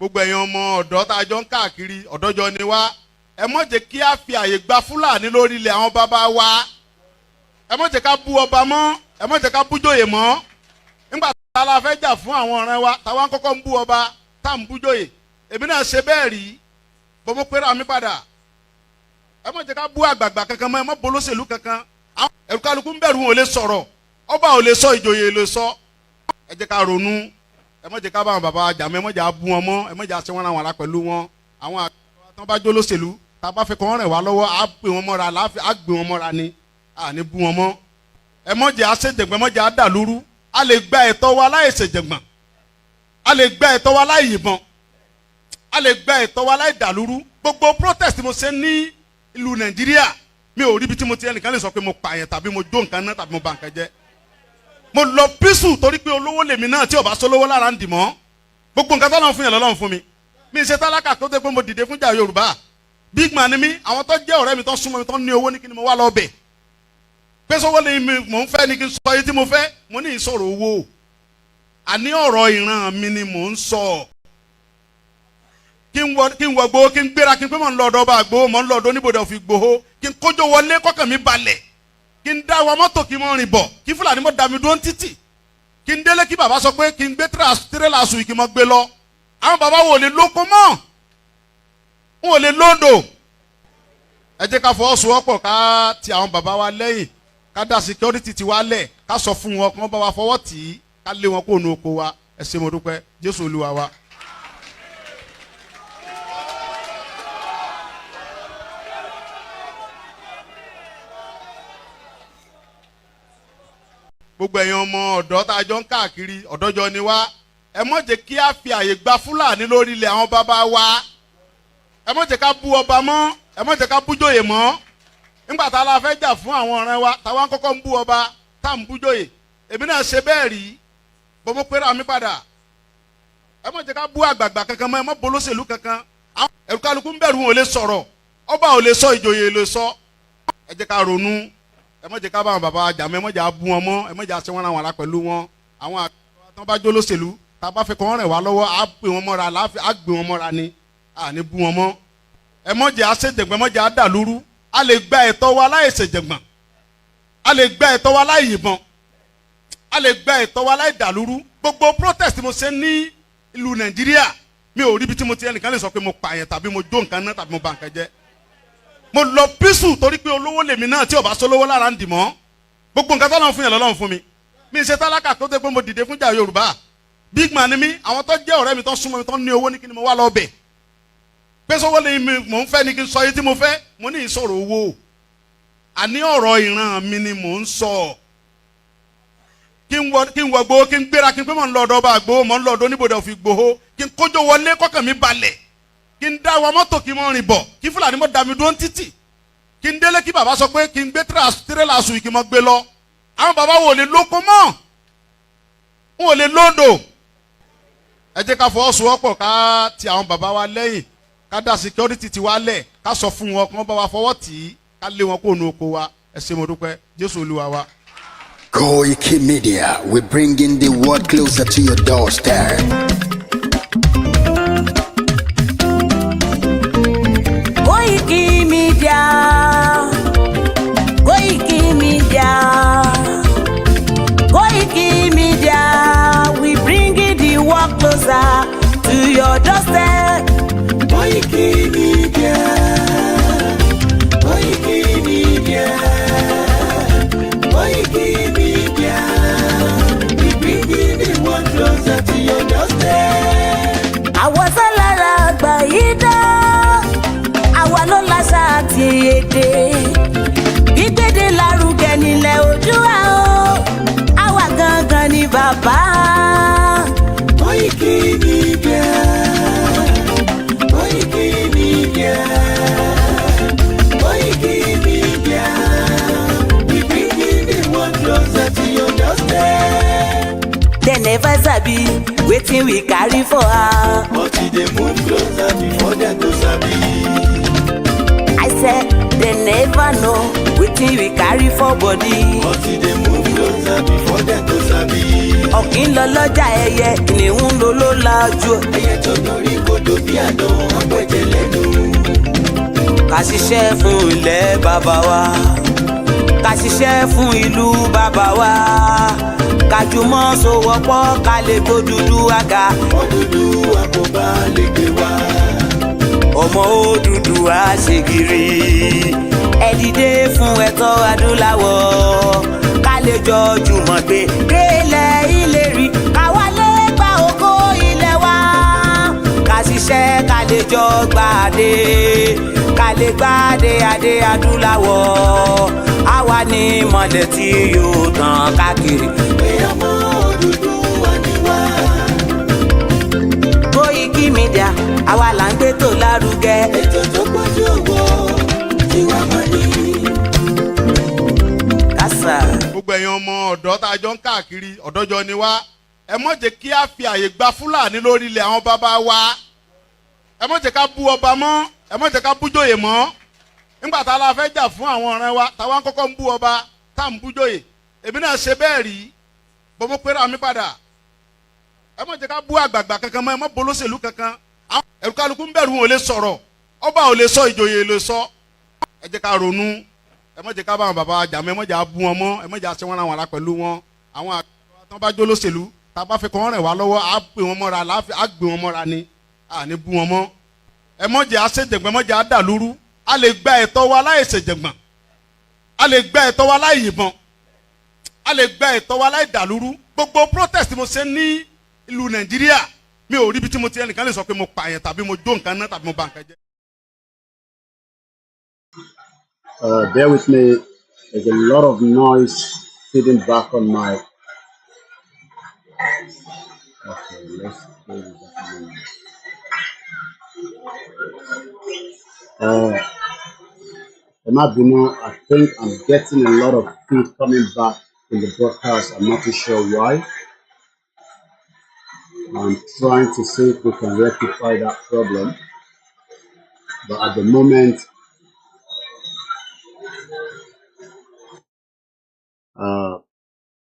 gbogbo ẹ̀yin ọmọ ọ̀dọ́ tá a jọ ń káàkiri ọ̀dọ́jọ́ ni wá ẹ má jẹ́ kí a fi àyè gba Fúlàní lórí ilẹ̀ àwọn bàbá wa ẹ má jẹ́ ká bú ọba mọ́ ẹ má jẹ́ ká bú jòyè mọ́ nígbà tá a la fẹ́ jà fún àwọn ọ̀rẹ́ wa táwa kọ́kọ́ ń bú ọba tá à ń bú jòyè èmi náà ṣe bẹ́ẹ̀ rí bọ́ mo pera mi padà ẹ má jẹ́ ká bú àgbààgbà kankan mọ́ ẹ má bolóṣèlú kankan ẹ̀rù kálukú ń bẹ̀rù wọn ò lè sọ̀rọ̀ ọba ò lè sọ ìjòyè lè sọ ẹ jẹ́ ká ronú ẹ má jẹ́ ká bá àwọn bàbá jà mọ́ ẹ má jẹ́ á bú wọn mọ́ ẹ má jẹ́ á ṣe wọn ra wọn ara pẹ̀lú wọn àwọn àgbà tán bá jó lóṣèlú tá a bá fẹ́ kọ́ wọn rẹ̀ wá lọ́wọ́ á gbé wọn mọ́ra á gbé wọn mọ́ra ni à ní bú wọn mọ́ ẹ má jẹ́ á ṣèjẹ̀gbọ́n ẹ má jẹ́ á dàlúrú a lè gba ẹ̀tọ́ wa láì ṣèjẹ̀gbọ́n a lè gba ẹ̀tọ́ wa láì yìnbọn a lè gba ẹ̀tọ́ wa láì dàlúrú gbogbo protest mo ṣe ní ìlú Nàìjíríà mi ò rí ibi tí mo ti ẹnìkan lè sọ pé mo pààyàn tàbí mo jó nǹkan náà tàbí mo bà nǹkan jẹ́ mo lọ písù torí pé olówó lèmi náà tí ọba sólówó lára ń dì mọ́ gbogbo nǹkan tọ́lọ́run fún yẹn lọ́lọ́run fún mi mi ṣe tálákà tó dé pé mo dìde fúnjà Yorùbá big man ni mi àwọn tó jẹ́ ọ̀rẹ́ mi tó súnmọ́ mi tó ní owó ní kí ni mo wá lọ bẹ̀ pé sọ́wọ́ ni mò ń fẹ́ ni kí n sọ yìí tí mo fẹ́ mo ní ìsọ̀rọ̀ owó àní ọ̀rọ̀ ìran mi ni mò ń sọ kí n wọ Ìgbòho kí n gbéra kí n pé mò ń lọ ọ̀dọ̀ ọba Ìgbòho mò ń lọ ọ̀dọ̀ oníbodè of Ìgbòho kí n kójó wọlé kọ́kàn mi balẹ̀ kí n dá wa mọ́tò kí n mọ́ rìn bọ̀ kí Fúlàní mọ́ da mi dúró títì kí n délé kí bàbá sọ pé kí n gbé tírélà sùn kí n mọ́ gbé lọ àwọn bàbá wo lè lóko mọ́ wọn ò lè lóńdò ẹ jẹ́ ká fọwọ́sowọ́pọ̀ ká ti àwọn bàbá wa lẹ́yìn ká dá security ti wa lẹ̀ ká sọ fún wọn kí wọ́n bá wa fọwọ́ tì í ká lé wọn kó nu oko wa ẹ ṣé mo dúpẹ́ Jésù Olúwa wa. gbogbo ẹ̀yin ọmọ ọ̀dọ́ tá a jọ ń káàkiri ọ̀dọ́jọ́ ni wá ẹ má jẹ́ kí a fi àyè gba Fúlàní lórí ilẹ̀ àwọn bàbá wa ẹ má jẹ́ ká bú ọba mọ́ ẹ má jẹ́ ká bú jòyè mọ́ nígbà tá a la fẹ́ jà fún àwọn ọ̀rẹ́ wa táwa kọ́kọ́ ń bú ọba tá à ń bú jòyè èmi náà ṣe bẹ́ẹ̀ rí bọ́ mo pera mi padà ẹ má jẹ́ ká bú àgbààgbà kankan mọ́ ẹ má bolóṣèlú kankan ẹ̀rù kálukú ń bẹ̀rù wọn ò lè sọ̀rọ̀ ọba ò lè sọ ìjòyè lè sọ ẹ jẹ́ ká ronú ẹ má jẹ́ ká bá àwọn bàbá jà mọ́ ẹ má jẹ́ á bú wọn mọ́ ẹ má jẹ́ á ṣe wọn ra wọn ara pẹ̀lú wọn àwọn àgbà tán bá jó lóṣèlú tá a bá fẹ́ kọ́ wọn rẹ̀ wá lọ́wọ́ á gbé wọn mọ́ra á gbé wọn mọ́ra ni à ní bú wọn mọ́ ẹ má jẹ́ á ṣèjẹ̀gbọ́n ẹ má jẹ́ á dàlúrú a lè gba ẹ̀tọ́ wa láì ṣèjẹ̀gbọ́n a lè gba ẹ̀tọ́ wa láì yìnbọn a lè gba ẹ̀tọ́ wa láì dàlúrú gbogbo protest mo ṣe ní ìlú Nàìjíríà mi ò rí ibi tí mo ti ẹnìkan lè sọ pé mo pààyàn tàbí mo jó nǹkan náà tàbí mo bà nǹkan jẹ́ mo lọ písù torí pé olówó lèmi náà tí ọba sólówó lára ń dì mọ́ gbogbo nǹkan tọ́lọ́run fún yẹn lọ́lọ́run fún mi mi ṣe tálákà tó dé pé mo dìde fúnjà Yorùbá big man ni mi àwọn tó jẹ́ ọ̀rẹ́ mi tó súnmọ́ mi tó ní owó ní kí ni mo wá lọ bẹ̀ pé sọ́wọ́ ni mò ń fẹ́ ni kí n sọ yìí tí mo fẹ́ mo ní ìsọ̀rọ̀ owó àní ọ̀rọ̀ ìran mi ni mò ń sọ kí n wọ Ìgbòho kí n gbéra kí n pé mò ń lọ ọ̀dọ̀ ọba Ìgbòho mò ń lọ ọ̀dọ̀ oníbodè of Ìgbòho kí n kójó wọlé kọ́kàn mi balẹ̀ kí n dá wa mọ́tò kí n mọ́ rìn bọ̀ kí Fúlàní mọ́ da mi dúró títì kí n délé kí bàbá sọ pé kí n gbé tírélà sùn kí n mọ́ gbé lọ àwọn bàbá wo lè lóko mọ́ wọn ò lè lóńdò ẹ jẹ́ ká fọwọ́sowọ́pọ̀ ká ti àwọn bàbá wa lẹ́yìn ká dá security ti wa lẹ̀ ká sọ fún wọn kí wọ́n bá wa fọwọ́ tì í ká lé wọn kó nu oko wa ẹ ṣé mo dúpẹ́ Jésù Olúwa wa. KOIKIMEDIA, we're bringing the world closer to your doorstep. KOIKIMEDIA, KOIKIMEDIA, KOIKIMEDIA, we bringing the world closer to your doorstep. KOIKIMEDIA, KOIKIMEDIA, KOIKIMEDIA, we bringing the world closer to your doorstep. Àwọn sálára àgbà yìí dá, àwa ló láṣà àti èdè. Gbígbédè lárugẹ nílẹ̀ Oòduà o, àwa gangan ni bàbá. KOIKIMEDIA, KOIKIMEDIA, KOIKIMEDIA, we bringing the world closer to your doorstep. They never sabi wetin we carry for her. But they move closer before them to sabi. I said they never know wetin we carry for body. But they move closer before them to sabi. ọ̀kín lọ lọ́jà ẹyẹ kìnìún ló ló lajú. ẹyẹ tó dorí kodò bí àná ọgbẹ́jẹ lẹ́nu. ká ṣiṣẹ́ fún ilẹ̀ bàbá wa ká ṣiṣẹ́ fún ìlú bàbá wa ká jùmọ̀ sowọ́pọ̀ ká lè gbódúdú àga. Odùduwà kò bá lè gbé wá. ọmọ Odùduwà ṣe gírí ẹ dìde fún ẹ̀tọ́ adúláwọ̀ ká lè jọ jùmọ̀ gbé délẹ̀ ìlérí ká wálé gba ògo ilẹ̀ wa ká ṣiṣẹ́ ká lè jọ gbàdé ká lè gbàdé adé adúláwọ̀ àwa ní mọ̀lẹ̀ tí yóò tàn káàkiri. pé ọmọ Odùduwà ni wá. Koiki Media àwa là ń gbé tó lárugẹ. ètò tó pọ̀jù owó tiwa mọ́ ni. kásá. gbogbo ẹ̀yin ọmọ ọ̀dọ́ tá a jọ ń káàkiri ọ̀dọ́jọ́ ni wá ẹ má jẹ́ kí a fi àyè gba fúlàní lórí ilẹ̀ àwọn bàbá wa ẹ má jẹ́ ká bú ọba mọ́ ẹ má jẹ́ ká bú jòyè mọ́ nígbà tá a la fẹ́ jà fún àwọn ọ̀rẹ́ wa táwa ń kọ́kọ́ ń bú ọba tá à ń bú jòyè èmi náà ṣe bẹ́ẹ̀ rí bọ́mọ pẹ́rẹ́ àmì padà ẹ má jẹ́ ká bú àgbààgbà kankan mọ́ ẹ má bolóṣèlú kankan ẹ̀rù kálukú ń bẹ̀rù wọn ò lè sọ̀rọ̀ ọba ò lè sọ ìjòyè lè sọ ẹ jẹ́ ká ronú ẹ má jẹ́ ká bá àwọn bàbá jà mọ́ ẹ má jẹ́ bú wọn mọ́ ẹ má jẹ́ àṣẹ wọn ra wọn la pẹ̀lú wọn àwọn àgbà tó bá jó lóṣèlú tá a bá fi kàn rìn wá lọ́wọ́ á gbé wọn mọ́ra á gbé wọn mọ́ra ni à ní bú wọn mọ́ ẹ má jẹ́ àṣejẹ̀gbọ́n ẹ má jẹ́ àdàlúrú a lè gba ẹ̀tọ́ wa láì ṣèjẹ̀gbọ́n a lè gba ẹ̀tọ́ wa láì yìnbọn a lè gba ẹ̀tọ́ wa láì dàlúrú gbogbo protest tí mo ṣe ní ìlú Nàìjíríà mi ò rí ibi tí mo ti ẹnìkan lè sọ pé mo pààyàn tàbí mo jó nǹkan náà tàbí mo bà nǹkan jẹ́. Bear with me. There's a lot of noise feeding back on my. Okay, let's go with that. Emma Bino, I think I'm getting a lot of feed coming back in the broadcast. I'm not too sure why. I'm trying to see if we can rectify that problem. But at the moment,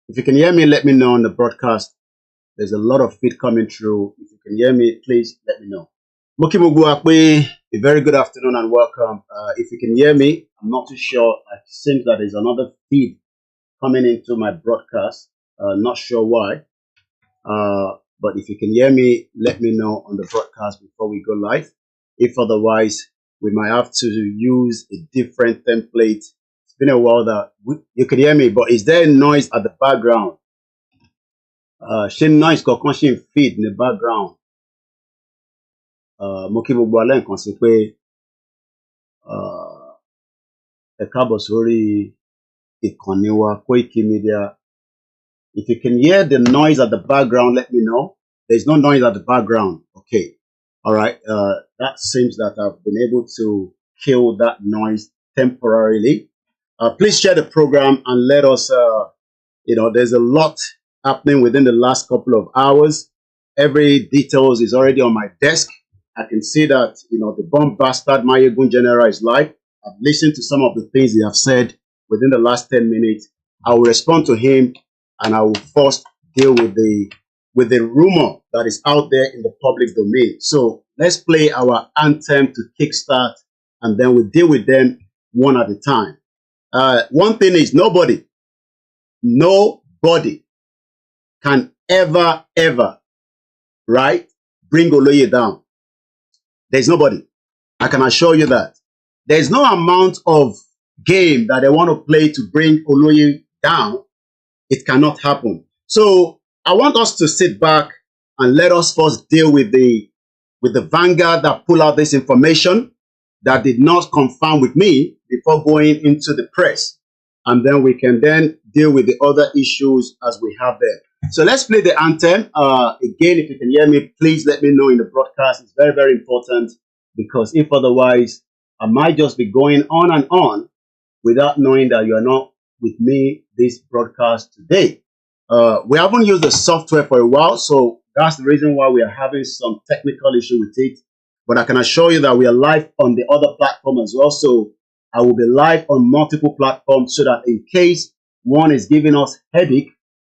if you can hear me, let me know on the broadcast. There's a lot of feed coming through. If you can hear me, please let me know. Moki Muguakwe, a very good afternoon and welcome. If you can hear me, I'm not too sure. I think that there's another feed coming into my broadcast. Not sure why. But if you can hear me, let me know on the broadcast before we go live. If otherwise, we might have to use a different template. It's been a while that you can hear me, but is there noise at the background? She noise kankan she feed in the background. Mo kí gbogbo alẹ́ nǹkan sí pé ẹ káàbọ̀ sórí ìkànnì wa Koiki Media. If you can hear the noise at the background, let me know. There's no noise at the background. Okay. All right. That seems that I've been able to kill that noise temporarily. Please share the program and let us, there's a lot happening within the last couple of hours. Every details is already on my desk. I can see that, the bomb bastard Mayegun General is live. I've listened to some of the things he have said within the last 10 minutes. I will respond to him and I will first deal with the rumor that is out there in the public domain. So let's play our anthem to kickstart and then we'll deal with them one at a time. One thing is nobody can ever, right, bring Oloye down. There's nobody. I can assure you that. There's no amount of game that they want to play to bring Oloye down. It cannot happen. So I want us to sit back and let us first deal with the vanguard that pull out this information that did not confirm with me before going into the press. And then we can then deal with the other issues as we have them. So let's play the anthem. Again, if you can hear me, please let me know in the broadcast. It's very, very important because if otherwise, I might just be going on and on without knowing that you are not with me this broadcast today. We haven't used the software for a while, so that's the reason why we are having some technical issue with it. But I can assure you that we are live on the other platform as well. So I will be live on multiple platforms so that in case one is giving us headache,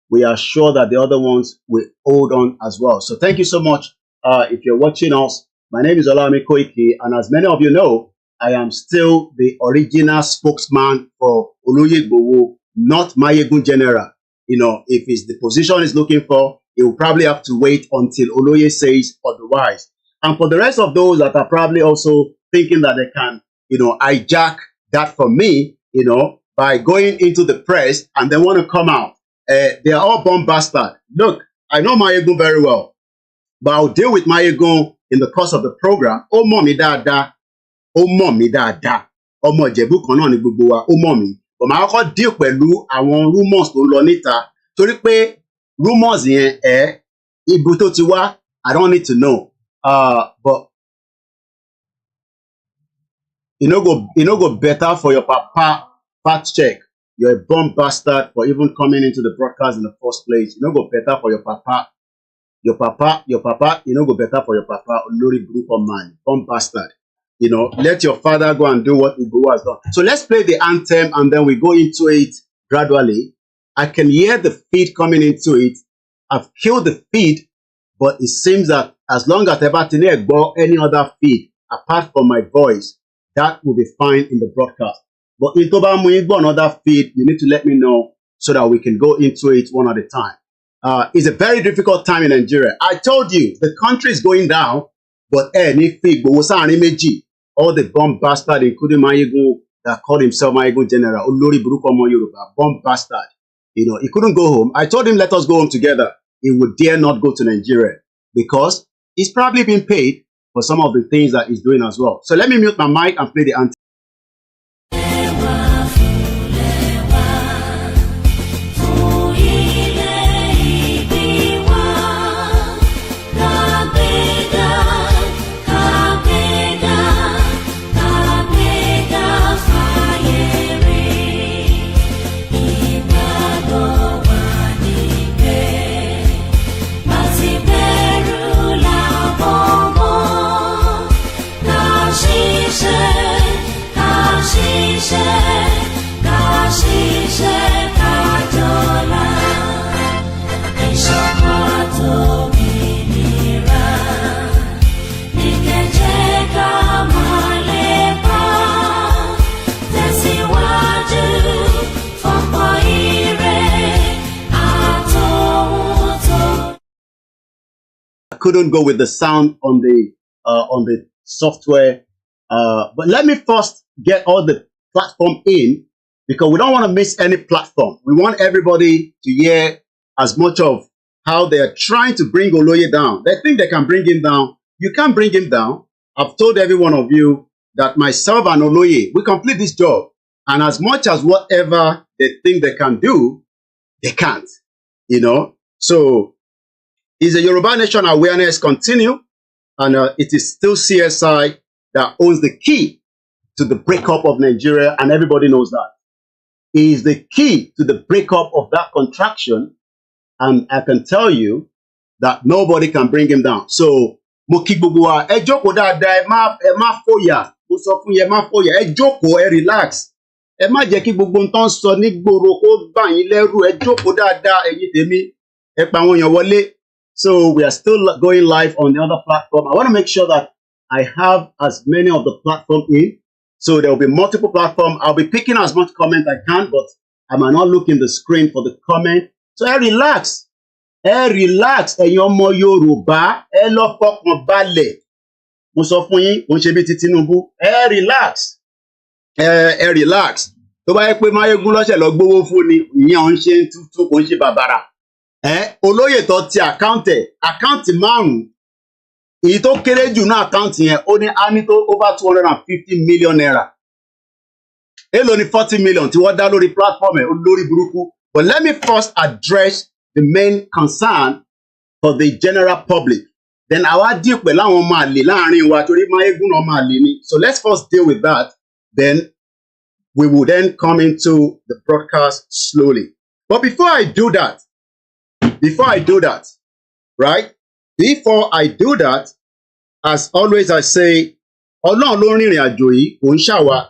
we are sure that the other ones will hold on as well. So thank you so much. If you're watching us, my name is Oluwole Koiki, and as many of you know, I am still the original spokesman for Igboho, not Mayegun General. You know, if it's the position he's looking for, he will probably have to wait until Oloye says otherwise. And for the rest of those that are probably also thinking that they can, you know, hijack that from me, you know, by going into the press and they want to come out, they are all bomb bastard. Look, I know Mayegun very well, but I'll deal with Mayegun in the course of the program. Oh, mommy, dada. Oh, mommy, dada. Oh, mo Ìjẹ̀bú kan náà ni gbogbo wa. Oh, mommy. But my uncle deal pẹ̀lú àwọn rumors tó lọ níta. Torí pé rumors yẹn ibi tó ti wá, I don't need to know. But you know go better for your papa fact check. You're a bomb bastard for even coming into the broadcast in the first place. You know go better for your papa. Your papa, you know go better for your papa. Olórí burúkú man, bomb bastard. You know, let your father go and do what Igboho has done. So let's play the anthem and then we go into it gradually. I can hear the feed coming into it. I've killed the feed, but it seems that as long as Ebatine Egbo any other feed apart from my voice, that will be fine in the broadcast. But in Toba Muigbo another feed, you need to let me know so that we can go into it one at a time. It's a very difficult time in Nigeria. I told you the country is going down, but any feed, all the bomb bastard, including Mayegun, that called himself Mayegun General, Olori Buruko Mo Yoruba, bomb bastard. You know, he couldn't go home. I told him, let us go home together. He would dare not go to Nigeria because he's probably been paid for some of the things that he's doing as well. So let me mute my mic and play the anthem. Couldn't go with the sound on the software, but let me first get all the platform in because we don't want to miss any platform. We want everybody to hear as much of how they are trying to bring Oloye down. They think they can bring him down. You can't bring him down. I've told every one of you that myself and Oloye, we complete this job, and as much as whatever they think they can do, they can't, you know. So is a Yoruba Nation awareness continue, and it is still CSI that owns the key to the breakup of Nigeria, and everybody knows that. He is the key to the breakup of that contraction, and I can tell you that nobody can bring him down. So, mo kí gbogbo wa, ẹ jókòó dáadáa, ẹ má fòyà, mo sọ fún yín, ẹ má fòyà, ẹ jókòó, ẹ relax. Ẹ má jẹ́ kí gbogbo nǹkan sọ nígboro kó bà yín lẹ́rù, ẹ jókòó dáadáa, ẹ̀yin tèmi, ẹ pa àwọn èèyàn wọlé. So we are still going live on the other platform. I want to make sure that I have as many of the platform in. So there will be multiple platforms. I'll be picking as much comment I can, but I might not look in the screen for the comment. So relax. Relax. Ẹ̀yin ọmọ Yorùbá, ẹ lọ fọkàn balẹ̀. Mo sọ fún yín, mo ń ṣe bí ti Tinubu. Relax. Relax. Tó bá yẹ pé Mayegun lọ́sẹ̀ lọ gbówó fún ni, ìyẹn ò ń ṣe ń tútù, kò ń ṣe bàbàrà. Olóyè tó ti àkáǹtì márùn-ún, èyí tó kéré jù náà àkáǹtì yẹn ó ní á ní tó over 250 million naira. Èló ni 40 million tí wọ́n dá lórí platform ẹ̀ olórí burúkú. But let me first address the main concern for the general public. Then àwa deal pẹ̀lú àwọn ọmọ àlè láàrin wa torí Mayegun ọmọ àlè ni. So let's first deal with that. Then we will then come into the broadcast slowly. But before I do that, right? Before I do that, as always I say, Ọlọ́run ló rìnrìn àjò yìí, kò ń ṣàwa.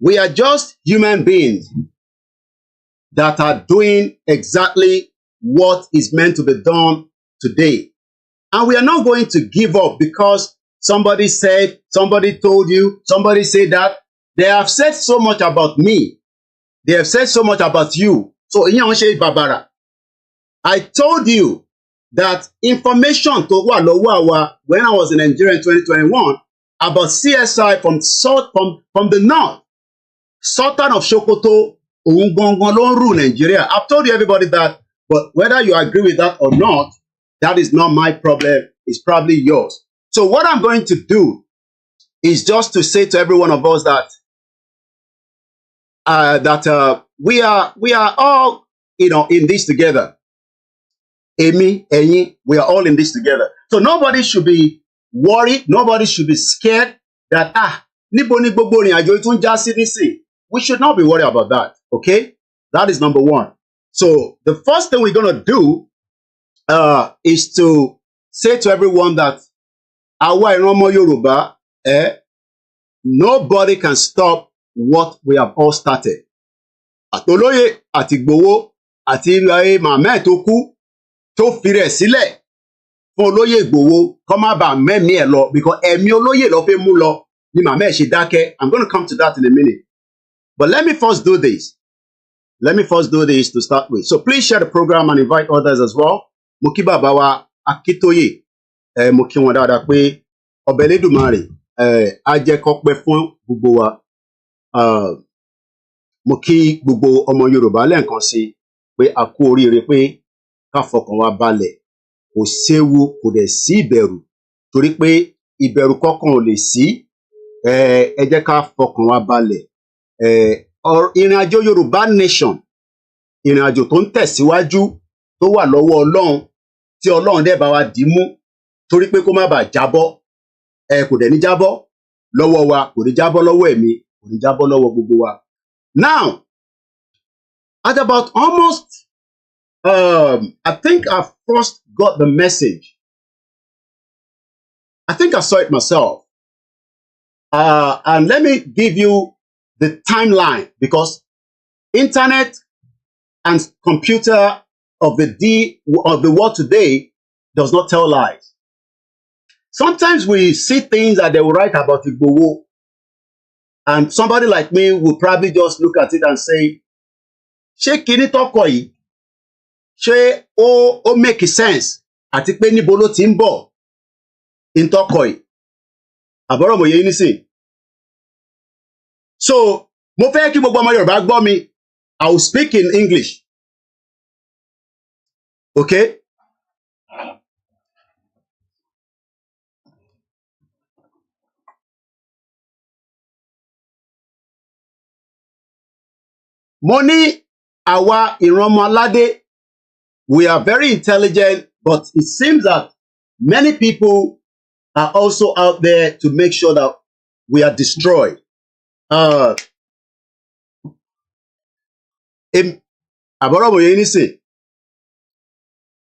We are just human beings that are doing exactly what is meant to be done today. And we are not going to give up because somebody said, somebody told you, somebody said that. They have said so much about me. They have said so much about you. So, Babara, I told you that information to Walowawa when I was in Nigeria in 2021 about CSI from the north, Sultan of Sokoto, Nigeria. I've told you everybody that, but whether you agree with that or not, that is not my problem. It's probably yours. So what I'm going to do is just to say to every one of us that we are all, in this together. Emi, Enyi, we are all in this together. So nobody should be worried. Nobody should be scared that, we should not be worried about that. Okay? That is number one. So the first thing we're going to do is to say to everyone that Awa Iromo Yoruba, nobody can stop what we have all started. Atoloye, ati Igboho, ati Mama Toku, to fire sílẹ̀ fún Olóyè Igboho, kó má bàa mẹ́mí ẹ̀ lọ, because ẹ̀mí Olóyè ló fẹ́ mú lọ ni Mama ẹ̀ ṣe dákẹ́. I'm going to come to that in a minute. But let me first do this. Let me first do this to start with. So please share the program and invite others as well. Mo kí bàbá wa Akintoye, mo kí wọn dáadáa pé Ọba Elédùmarè á jẹ́ kó pẹ́ fún gbogbo wa. Mo kí gbogbo ọmọ Yorùbá lẹ́ẹ̀kan sí pé a kú oríire pé ká fọkàn wa balẹ̀, kò séwu, kò dẹ̀ sí ìbẹ̀rù, torí pé ìbẹ̀rù kankan ò lè sí. Ẹ jẹ́ ká fọkàn wa balẹ̀. Ìrìn àjò Yorùbá nation, ìrìn àjò tó ń tẹ̀síwájú, tó wà lọ́wọ́ Ọlọ́run, tí Ọlọ́run dẹ̀ bá wa dì mú, torí pé kó má bàa jábọ́. Kò dẹ̀ ní jábọ́ lọ́wọ́ wa, kò ní jábọ́ lọ́wọ́ ẹ̀mí, kò ní jábọ́ lọ́wọ́ gbogbo wa. Now, at about almost, I think I first got the message. I think I saw it myself. And let me give you the timeline, because internet and computer of the world today does not tell lies. Sometimes we see things that they will write about Igboho, and somebody like me will probably just look at it and say, ṣé kíní tọ́kọ yìí, ṣé ó make sense, àti pé níbo ló ti ń bọ̀ in tọ́kọ yìí. Àbọ̀rọ̀ mo yé nísìn. So, mo fẹ́ kí gbogbo ọmọ Yorùbá gbọ́ mi. I will speak in English. Okay? Mo ní àwa ìran aládé, we are very intelligent, but it seems that many people are also out there to make sure that we are destroyed. Àbọ̀rọ̀ bòye nísìn,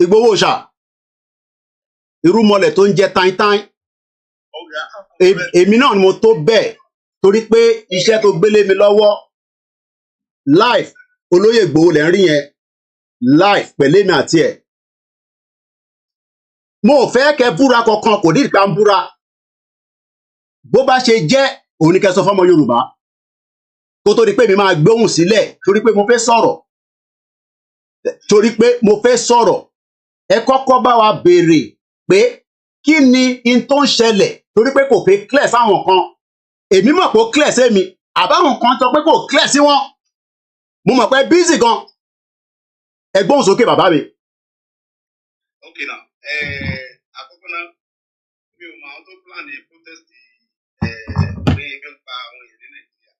Igboho ṣá, irúmọlẹ̀ tó ń jẹ́ táìtáì, èmi náà ni mo tó bẹ́ẹ̀, torí pé iṣẹ́ tó gbélé mi lọ́wọ́, life Olóyè Igboho lẹ́ ń rí yẹn, life pẹ̀lẹ́ mi àti ẹ̀. Mo ò fẹ́ kẹ́ búra kankan, kò ní ìgbà ń búra. Bó bá ṣe jẹ́, òun ni kẹ́ sọ fọ́mọ Yorùbá. Kó tó di pé mi máa gbóhùn sílẹ̀, torí pé mo fẹ́ sọ̀rọ̀. Torí pé mo fẹ́ sọ̀rọ̀. Ẹ kọ́kọ́ bá wa béèrè pé kí ni in tó ń ṣẹlẹ̀, torí pé kò fẹ́ clear sáwọn kan. Èmi mọ̀ pé ó clear sí mi, àbáwọn kan sọ pé kò clear sí wọn. Mo mọ̀ pé busy gan. Ẹ gbóhùn sókè bàbá mi. Okay now, àkọ́kọ́ náà, mi ò mọ àwọn tó plan ní protest pé ebi ń pa àwọn èèyàn ní Nàìjíríà.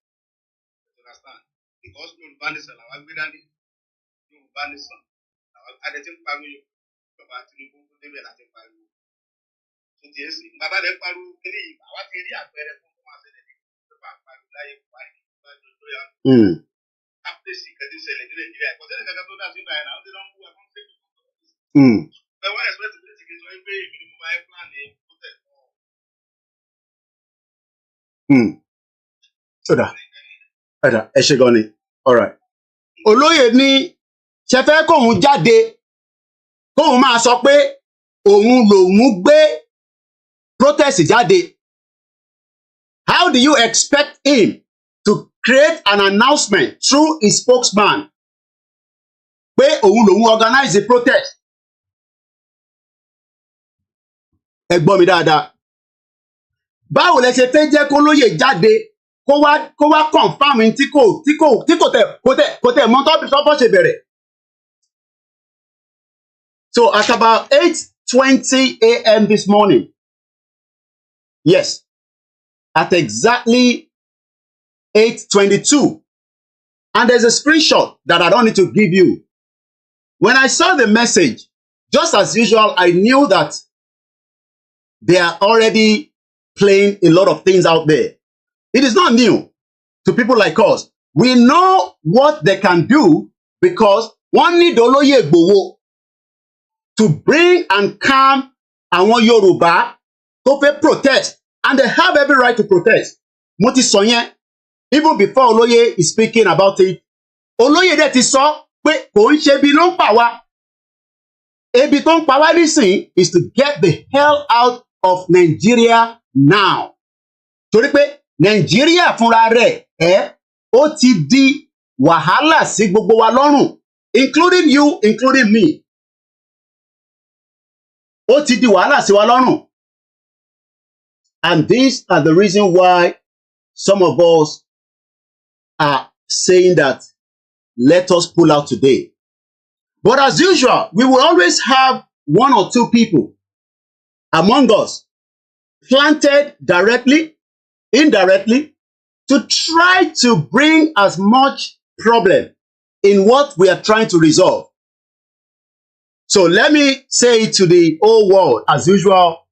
You understand? Because Yorùbá nation làwọn gbé dání. Yorùbá nation làwọn adẹ́tí ń pariwo ìjọba Tinubu tó débẹ̀ láti pariwo. Tó ti ẹ́ sìn, bàbá rẹ̀ pariwo kiri yìí, àwa ti rí àpẹẹrẹ fún ọmọ àṣẹlẹ̀ ní ìjọba pariwo láyé Buhari tó yá. Àpèsè kẹ́tí ṣẹlẹ̀ ní Nàìjíríà, ìkọ̀sẹ́lẹ̀ kankan tó dà sí ìgbà yẹn náà, ó ti lọ́ ń bú ẹ̀kọ́ ń ṣètò. But why expect to take it away if you buy plan a protest or Ẹ ṣé gan ni. All right. Olóyè ní ṣe fẹ́ kóhun jáde kóun máa sọ pé òun lòun gbé protest jáde. How do you expect him to create an announcement through his spokesman pé òun lòun organize the protest? Ẹ gbọ́ mi dáadáa. Báwo lẹ ṣe fẹ́ jẹ́ kó lóye jáde kó wá confirm tí kò tẹ̀ mọ́ tọ́pọ̀ ṣe bẹ̀rẹ̀. So at about 8:20 a.m. this morning, yes, at exactly 8:22, and there's a screenshot that I don't need to give you. When I saw the message, just as usual, I knew that they are already playing a lot of things out there. It is not new to people like us. We know what they can do because one need Olóyè Igboho to bring and calm àwọn Yorùbá tó fẹ́ protest, and they have every right to protest. Mo ti sọ yẹn even before Olóyè is speaking about it. Olóyè dẹ̀ ti sọ pé kò ń ṣe ebi ló ń pa wá. Ebi tó ń pa wá nísìn is to get the hell out of Nigeria now. Torí pé Nigeria fúnra rẹ̀ ó ti di wàhálà sí gbogbo wa lọ́rùn, including you, including me. Ó ti di wàhálà sí wa lọ́rùn. And these are the reason why some of us are saying that let us pull out today. But as usual, we will always have one or two people among us planted directly, indirectly, to try to bring as much problem in what we are trying to resolve. So let me say to the whole world, as usual,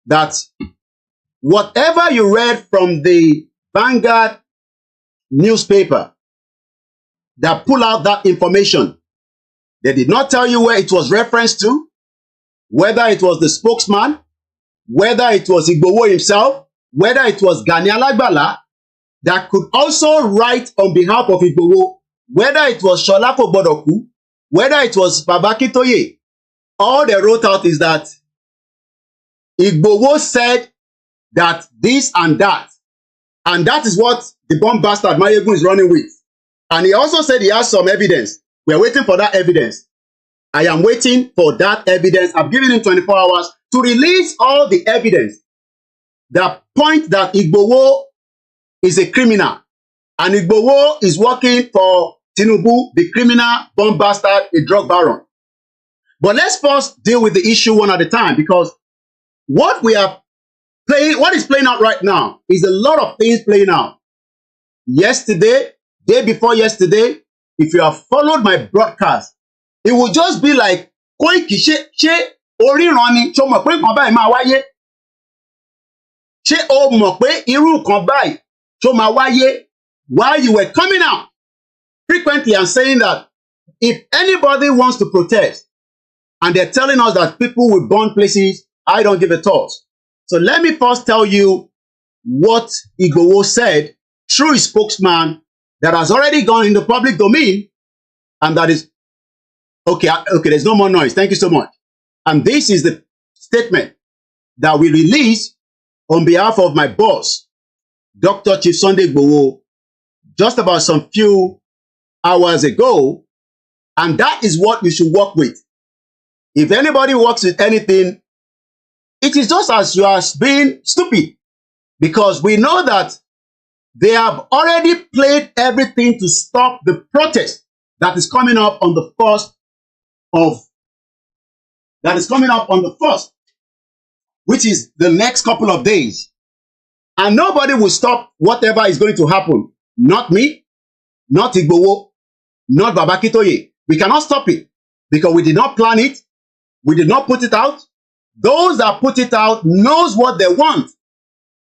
that whatever you read from the Vanguard newspaper that pull out that information, they did not tell you where it was referenced to, whether it was the spokesman, whether it was Igboho himself, whether it was Gani Alagbala that could also write on behalf of Igboho, whether it was Shola Kogbodoku, whether it was Baba Akintoye. All they wrote out is that Igboho said that this and that is what the bomb bastard Mayegun is running with. And he also said he has some evidence. We are waiting for that evidence. I am waiting for that evidence. I've given him 24 hours to release all the evidence that point that Igboho is a criminal and Igboho is working for Tinubu, the criminal, bomb bastard, a drug baron. But let's first deal with the issue one at a time, because what is playing out right now is a lot of things playing out. Yesterday, day before yesterday, if you have followed my broadcast, it will just be like, Koiki, ṣé oríran ni, ṣó mọ̀ pé nǹkan báyìí máa wáyé? Ṣé o mọ̀ pé irú nǹkan báyìí ṣó máa wáyé? While you were coming out frequently and saying that if anybody wants to protest, and they're telling us that people will burn places, I don't give a toss. So let me first tell you what Igboho said through his spokesman that has already gone in the public domain, and that is, okay, there's no more noise. Thank you so much. And this is the statement that we released on behalf of my boss, Dr. Chief Sunday Igboho, just about some few hours ago, and that is what we should work with. If anybody works with anything, it is just as you are being stupid, because we know that they have already played everything to stop the protest that is coming up on the 1st, which is the next couple of days. And nobody will stop whatever is going to happen. Not me, not Igboho, not Baba Akintoye. We cannot stop it because we did not plan it. We did not put it out. Those that put it out knows what they want.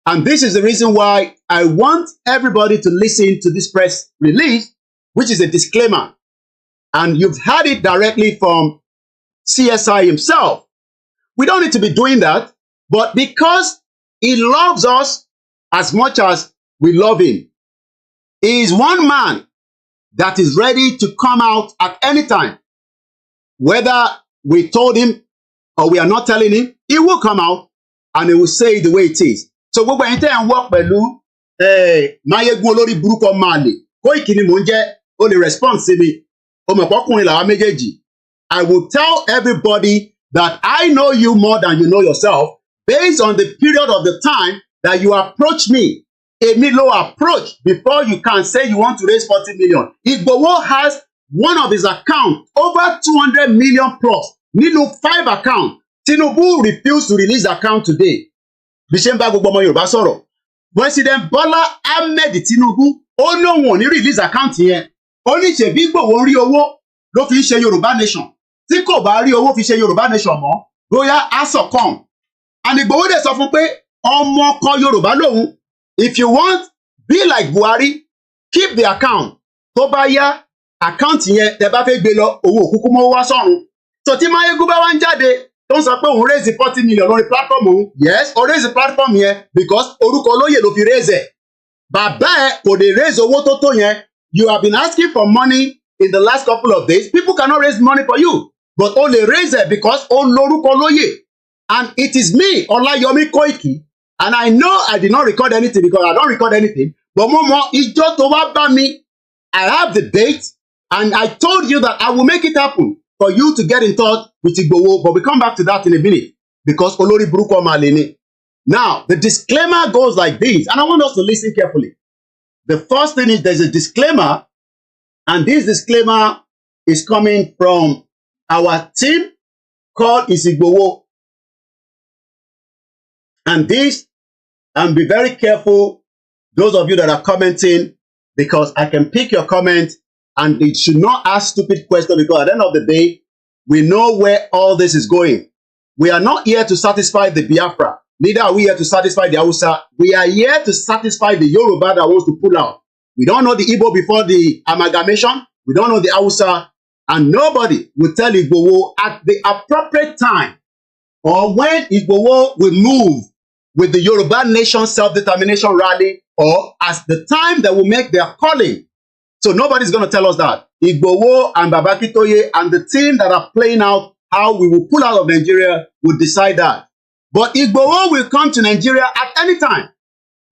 And this is the reason why I want everybody to listen to this press release, which is a disclaimer. And you've heard it directly from CSI himself. We don't need to be doing that, but because he loves us as much as we love him, he is one man that is ready to come out at any time, whether we told him or we are not telling him, he will come out and he will say it the way it is. So gbogbo ẹ̀yin tẹ́ ń work pẹ̀lú Mayegun olórí burúkú Mali, Koiki ni mò ń jẹ́, ó lè respond sí mi. O mọ̀ pọ́kùnrin làwa méjèèjì. I will tell everybody that I know you more than you know yourself based on the period of the time that you approach me. Èmi ló approach before you can say you want to raise 40 million. Igboho has one of his accounts over 200 million plus. Nínú 5 accounts. Tinubu refused to release the account today. Bí ṣe ń bá gbogbo ọmọ Yorùbá sọ̀rọ̀. President Bola Ahmed Tinubu ó ní òun ò ní release account yẹn. Ó ní ṣebí Igboho rí owó ló fi ń ṣe Yorùbá nation. Tí kò bá rí owó fi ṣe Yorùbá nation mọ́, bóyá á succumb. And Igboho dẹ̀ sọ fún pé ọmọ kan Yorùbá lòun. If you want, be like Buhari, keep the account. Tó bá yá, account yẹn tẹ́ bá fẹ́ gbé lọ, owó òkúkú mọ́ wá sọ́run. So tí Mayegun bá wá ń jáde, tó ń sọ pé òun raise 40 million lórí platform òun. Yes, ó raise platform yẹn because orúkọ olóyè ló fi raise ẹ̀. Bàbá ẹ̀ kò lè raise owó tó tó yẹn. You have been asking for money in the last couple of days. People cannot raise money for you. But ó lè raise it because ó lórúkọ olóyè. And it is me, Olayomi Koiki. And I know I did not record anything because I don't record anything. But Momo, ìjọ tó wá bá mi, I have the date. And I told you that I will make it happen for you to get in touch with Igboho. But we come back to that in a minute. Because Olori Buruko Malini. Now, the disclaimer goes like this. And I want us to listen carefully. The first thing is there's a disclaimer. And this disclaimer is coming from our team called Igboho. And this, and be very careful, those of you that are commenting, because I can pick your comment and it should not ask stupid questions because at the end of the day, we know where all this is going. We are not here to satisfy the Biafra. Neither are we here to satisfy the Hausa. We are here to satisfy the Yoruba that wants to pull out. We don't know the Igbo before the amalgamation. We don't know the Hausa. And nobody will tell Igboho at the appropriate time or when Igboho will move with the Yoruba Nation self-determination rally or as the time that will make their calling. So nobody's going to tell us that. Igboho and Akintoye and the team that are playing out how we will pull out of Nigeria will decide that. But Igboho will come to Nigeria at any time.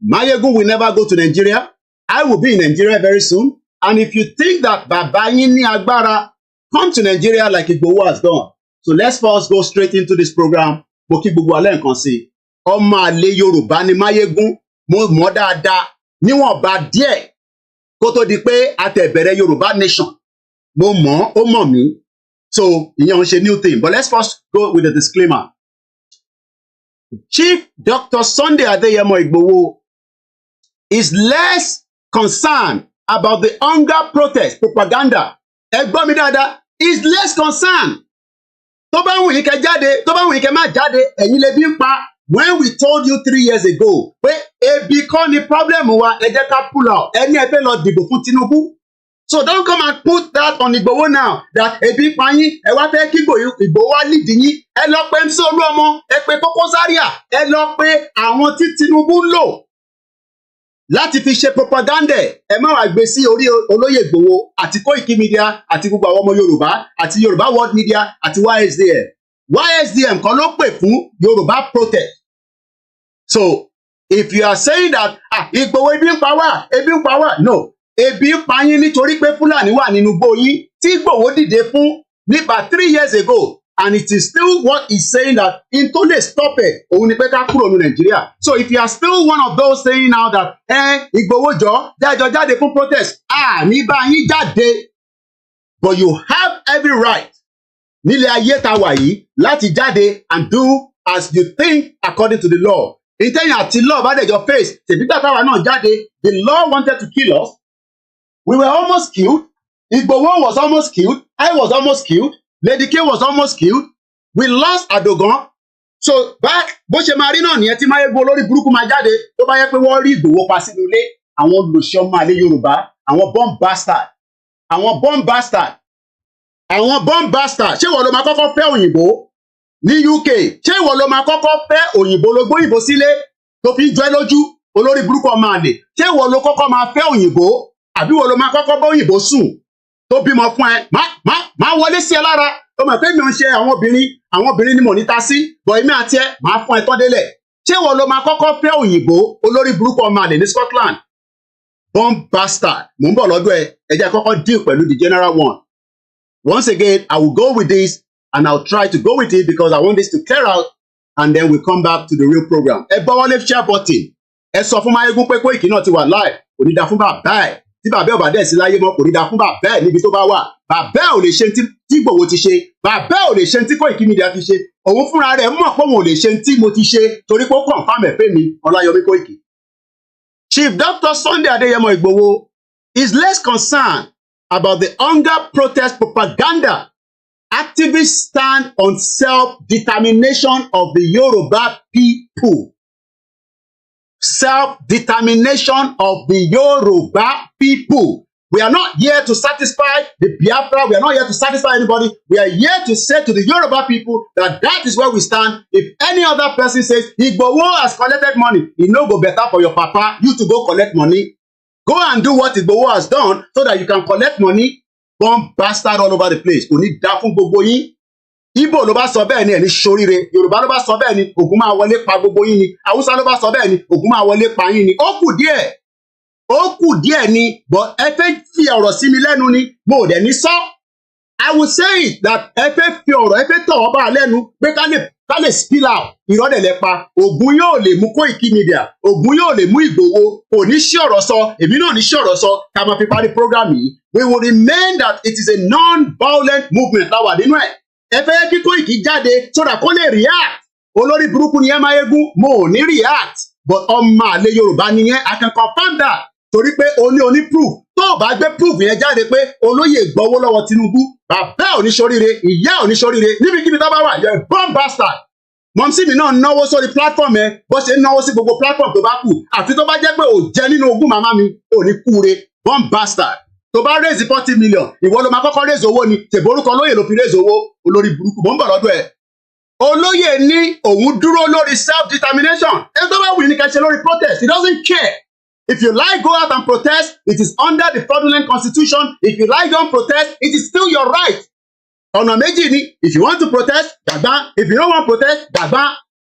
Mayegun will never go to Nigeria. I will be in Nigeria very soon. And if you think that Baba Yini Agbara come to Nigeria like Igboho has done. So let's first go straight into this program. Boki gbogbo alẹ́ nǹkan sí. Ọmọ àlè Yorùbá ni Mayegun, mo mọ̀ dáadáa, níwọ̀n bá díẹ̀ kó tó di pé a tẹ̀ bẹ̀rẹ̀ Yorùbá nation. Mo mọ̀, ó mọ̀ mí. So ìyẹn ò ṣe new thing. But let's first go with the disclaimer. Chief Dr. Sunday Adeyemo Igboho is less concerned about the hunger protest propaganda. Ẹ gbọ́ mi dáadáa, is less concerned. Tó bá wù yín kẹ́ jáde, tó bá wù yín kẹ́ má jáde, ẹ̀yin lè bí ń pa. When we told you 3 years ago, pé ebi kọ́ ni problem wa, ẹ jẹ́ ká pull out. Ẹni ẹ fẹ́ lọ dìbò fún Tinubu. So don't come and put that on Igboho now. That ebi pa yín, ẹ wá fẹ́ kí Igboho wá lead yín. Ẹ lọ pé MC Oluomo, ẹ pé Koko Zaria, ẹ lọ pé àwọn tí Tinubu ń lò láti fi ṣe propaganda. Ẹ má wá gbé sí orí olóyè Igboho àti KOIKIMEDIA àti gbogbo àwọn ọmọ Yorùbá àti Yorùbá World Media àti YSDM. YSDM kan ló pè fún Yorùbá protest. So if you are saying that Igboho ebi ń pa wá, no. Ebi ń pa yín nítorí pé Fúlàní wà nínú igbó yín tí Igboho dìde fún nípa 3 years ago. And it is still what he's saying that into lè stop it. Òun ni pé ká kúrò ní Nàìjíríà. So if you are still one of those saying now that Igboho jọ jáde fún protest, ní bá yín jáde. But you have every right nílé ayé tá wà yìí láti jáde and do as you think according to the law. Ìtẹ̀yìn àti law bá dẹ̀jọ face. Tèbítà táwa náà jáde, the law wanted to kill us. We were almost killed. Igboho was almost killed. I was almost killed. Lady K was almost killed. We lost Adogan. So back bó ṣe máa rí náà nìyẹn tí Mayegun olórí burúkú máa jáde tó bá yẹ pé wọ́n rí Igboho pa sínú ilé àwọn olùṣọ́ ọmọ àlè Yorùbá àwọn bomb bastard ṣé ìwọ ló máa kọ́kọ́ fẹ́ òyìnbó ní UK ṣé ìwọ ló máa kọ́kọ́ fẹ́ òyìnbó ló gbóyìnbó sílé tó fi jọ ẹ́ lójú olórí burúkú ọmọ àlè ṣé ìwọ ló kọ́kọ́ máa fẹ́ òyìnbó àbí ìwọ ló máa kọ́kọ́ bá òyìnbó sùn tó bímọ fún ẹ má wọlé sí ẹ lára ó mọ̀ pé mi ò ń ṣe àwọn obìnrin ni mò ní ta sí bọ̀ èmi àti ẹ máa fún ẹ tán délẹ̀ ṣé wọ́n ló máa kọ́kọ́ fẹ́ òyìnbó olórí burúkú ọmọ àlè ní Scotland born bastard mò ń bọ̀ lọ́dọ̀ ẹ jẹ́ kọ́kọ́ deal pẹ̀lú the general one. Once again, I will go with this and I'll try to go with it because I want this to clear out and then we come back to the real program. Ẹ bọ́ wọlé share button. Ẹ sọ fún Máyégún pé Koiki náà ti wà live. Kò ní da fún bàbá ẹ̀. Tí bàbá ẹ̀ ò bá dẹ̀ sí láyé mọ́, kò ní da fún bàbá ẹ̀ níbi tó bá wà. Bàbá ẹ̀ ò lè ṣe tí Igboho ti ṣe. Bàbá ẹ̀ ò lè ṣe tí Koiki Media ti ṣe. Òun fúnra rẹ̀ mọ̀ pé òun ò lè ṣe tí mo ti ṣe torí pé ó confirm ẹ̀ pé mi Ọláyọmí Koiki. Chief Dr. Sunday Adeyemo Igboho is less concerned about the hunger protest propaganda. Activists stand on self-determination of the Yoruba people. Self-determination of the Yoruba people. We are not here to satisfy the Biafra. We are not here to satisfy anybody. We are here to say to the Yoruba people that that is where we stand. If any other person says, Igboho has collected money, it no go better for your papa, you to go collect money. Go and do what Igboho has done so that you can collect money. Bomb bastard all over the place. Kò ní dá fún gbogbo yín. Igbo ló bá sọ bẹ́ẹ̀ ni ẹni ṣoríire. Yorùbá ló bá sọ bẹ́ẹ̀ ni Ògún máa wọlé pa gbogbo yín ni. Haúsá ló bá sọ bẹ́ẹ̀ ni Ògún máa wọlé pa yín ni. Ó kù díẹ̀ ni but ẹ fẹ́ fi ọ̀rọ̀ sí mi lẹ́nu ni mo dẹ̀ ní sọ. I will say it that ẹ fẹ́ fi ọ̀rọ̀ ẹ fẹ́ tọ̀ ọ́ bá lẹ́nu pé ká lè spill out ìrọ́lẹ̀ lẹ́pa. Ògún yóò lè mú Koiki Media. Ògún yóò lè mú Ìgbòho. Kò ní sí ọ̀rọ̀ sọ. Èmi náà ní sí ọ̀rọ̀ sọ. Ká máa fi parí program yìí. We will remain that it is a non-violent movement láwà nínú ẹ̀. Ẹ fẹ́ kí Koiki jáde so that kó lè react. Olórí burúkú ni ẹ máa yégún. Mo ò ní react. But ọmọ àlè Yorùbá nìyẹn. I can confirm that. Torí pé oní proof. Tó o bá gbé proof yẹn jáde pé olóyè gbọ́wọ́ lọ́wọ́ Tinubu. Bàbá ò ní ṣoríire. Ìyá ò ní ṣoríire. Níbikíbi tó bá wà, you're a bomb bastard. Mọ̀mísí mi náà náwó sórí platform ẹ. Bó ṣe ń náwó sí gbogbo platform tó bá kù. Àfi tó bá jẹ́ pé ò jẹ́ nínú ogún màmá mi. Ò ní kúure. Bomb bastard. Tó bá raise 40 million, ìwọ ló máa kọ́kọ́ raise owó ni, tèbórúkọ olóyè ló fi raise owó, olórí burúkú, mò ń bọ̀ lọ́dọ̀ ẹ̀. Olóyè ní òun dúró lórí self-determination. Ẹ tó bá wù ní kẹ́ ṣe lórí protest, he doesn't care. If you like, go out and protest, it is under the fraudulent constitution. If you like, don't protest, it is still your right. Ọ̀nà méjì ni, if you want to protest, gbàgbá. If you don't want to protest, gbàgbá.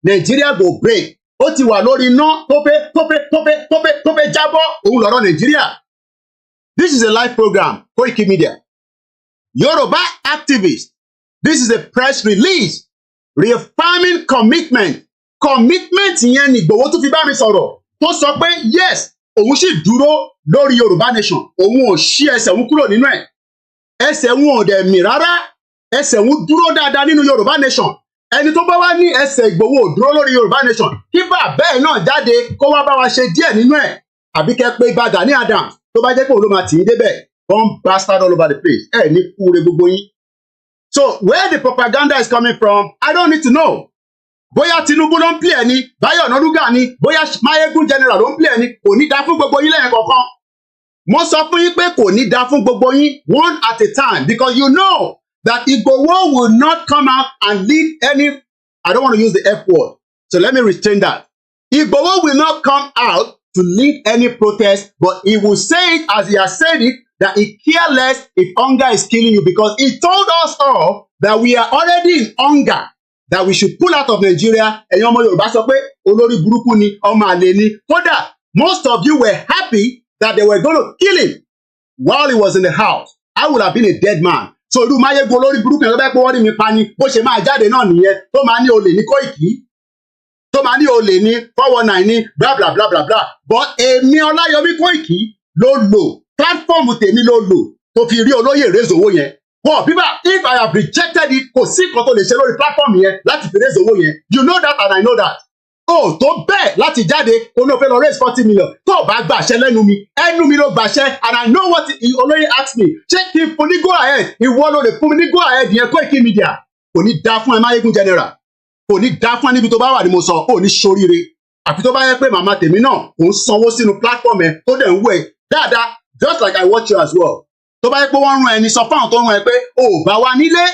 Nigeria go break. Ó ti wà lórí iná tó fẹ́ jábọ́, òun lọ̀rọ̀ Nigeria. This is a live program, Koiki Media. Yoruba activists. This is a press release. Reaffirming commitment. Commitment yẹn ni Igboho tún fi bá mi sọ̀rọ̀. Tó sọ pé yes, òun sì dúró lórí Yoruba Nation. Òun ò ṣí ẹsẹ̀ òun kúrò nínú ẹ̀. Ẹsẹ̀ òun ò dẹ̀ mì rárá. Ẹsẹ̀ òun dúró dáadáa nínú Yoruba Nation. Ẹni tó bá wá ní ẹsẹ̀ Igboho ò dúró lórí Yoruba Nation. Kí bàbá ẹ̀ náà jáde kó wá bá wa ṣe díẹ̀ nínú ẹ̀. Àbí kẹ́ pé Ìbàdàn ní Adams. Tó bá jẹ́ pé òun ló máa tì í débẹ̀, bomb bastard all over the place. Ẹ ní kúure gbogbo yín. So where the propaganda is coming from, I don't need to know. Bóyá Tinubu ló ń play ẹni, Báyọ̀ Ọ̀nàdúgà ni, bóyá Máyégún general ló ń play ẹni, kò ní dá fún gbogbo yín lẹ́yìn kọ̀ọ̀kan. Mo sọ fún yín pé kò ní dá fún gbogbo yín one at a time because you know that Igboho will not come out and lead any, I don't want to use the F word, so let me restrain that. Igboho will not come out to lead any protest, but he will say it as he has said it, that he cares less if hunger is killing you, because he told us all that we are already in hunger, that we should pull out of Nigeria. Ẹ̀yin ọmọ Yorùbá sọ pé olórí burúkú ni, ọmọ àlè ni. Kódà, most of you were happy that they were going to kill him while he was in the house. I would have been a dead man. So irú Máyégún olórí burúkú yẹn ló bẹ́ẹ̀ pé wọ́n rí mi pa ni, bó ṣe máa jáde náà nìyẹn, tó máa ní olè ní Koiki. Tó máa ní olè ní 419 ní bla bla bla bla bla. But èmi Ọláyọmí Koiki ló lò platform tèmi ló lò tó fi rí olóyè raise owó yẹn. Well, people, if I have rejected it, kò sí nǹkan tó lè ṣe lórí platform yẹn láti fi raise owó yẹn. You know that and I know that. Oh, tó bẹ́ẹ̀ láti jáde kó ní o fẹ́ lọ raise 40 million. Tó o bá gbàṣẹ lẹ́nu mi ló gbàṣẹ and I know what olóyè asked me. Ṣé kí n fún ní go ahead? Ìwọ ló lè fún mi ní go ahead yẹn Koiki Media. Kò ní dá fún ẹ Máyégún general. Kò ní dá fún ẹ níbi tó bá wà ní mo sọ, kò ní ṣoríire. Àfi tó bá yẹ pé màmá tèmi náà kò ń sanwó sínú platform ẹ tó dẹ̀ ń wú ẹ dáadáa just like I watch you as well. Tó bá yẹ pé wọ́n rán ẹni sọ fáwọn tó rán ẹ pé o ò bá wa nílé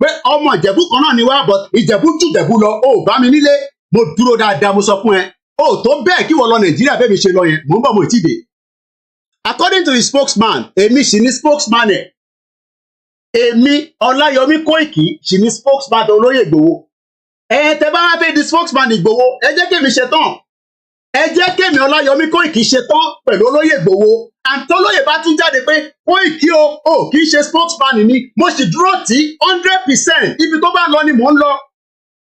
pé ọmọ Ìjẹ̀bú kan náà ni wá but Ìjẹ̀bú jù Ìjẹ̀bú lọ o ò bá mi nílé mo dúró dáadáa mo sọ fún ẹ o tó bẹ́ẹ̀ kí wọ́n lọ Nàìjíríà bẹ́ẹ̀ mi ṣe lọ yẹn mò ń bọ̀ mo ì tí dé. According to his spokesman èmi sì ní spokesman ẹ̀ Èmi Ọláyọmí Koiki ṣì ní spokesman olóyè Ìgbòho. Tẹ́ bá wá fẹ́ di spokesman Ìgbòho, ẹ jẹ́ kémi ṣe tán. Ẹ jẹ́ kémi Ọláyọmí Koiki ṣe tán pẹ̀lú olóyè Ìgbòho. Àtọ́lóyè bá tún jáde pé Koiki kì í ṣe spokesman ni, mo sì dúró tí 100%. Ibi tó bá lọ ni mò ń lọ.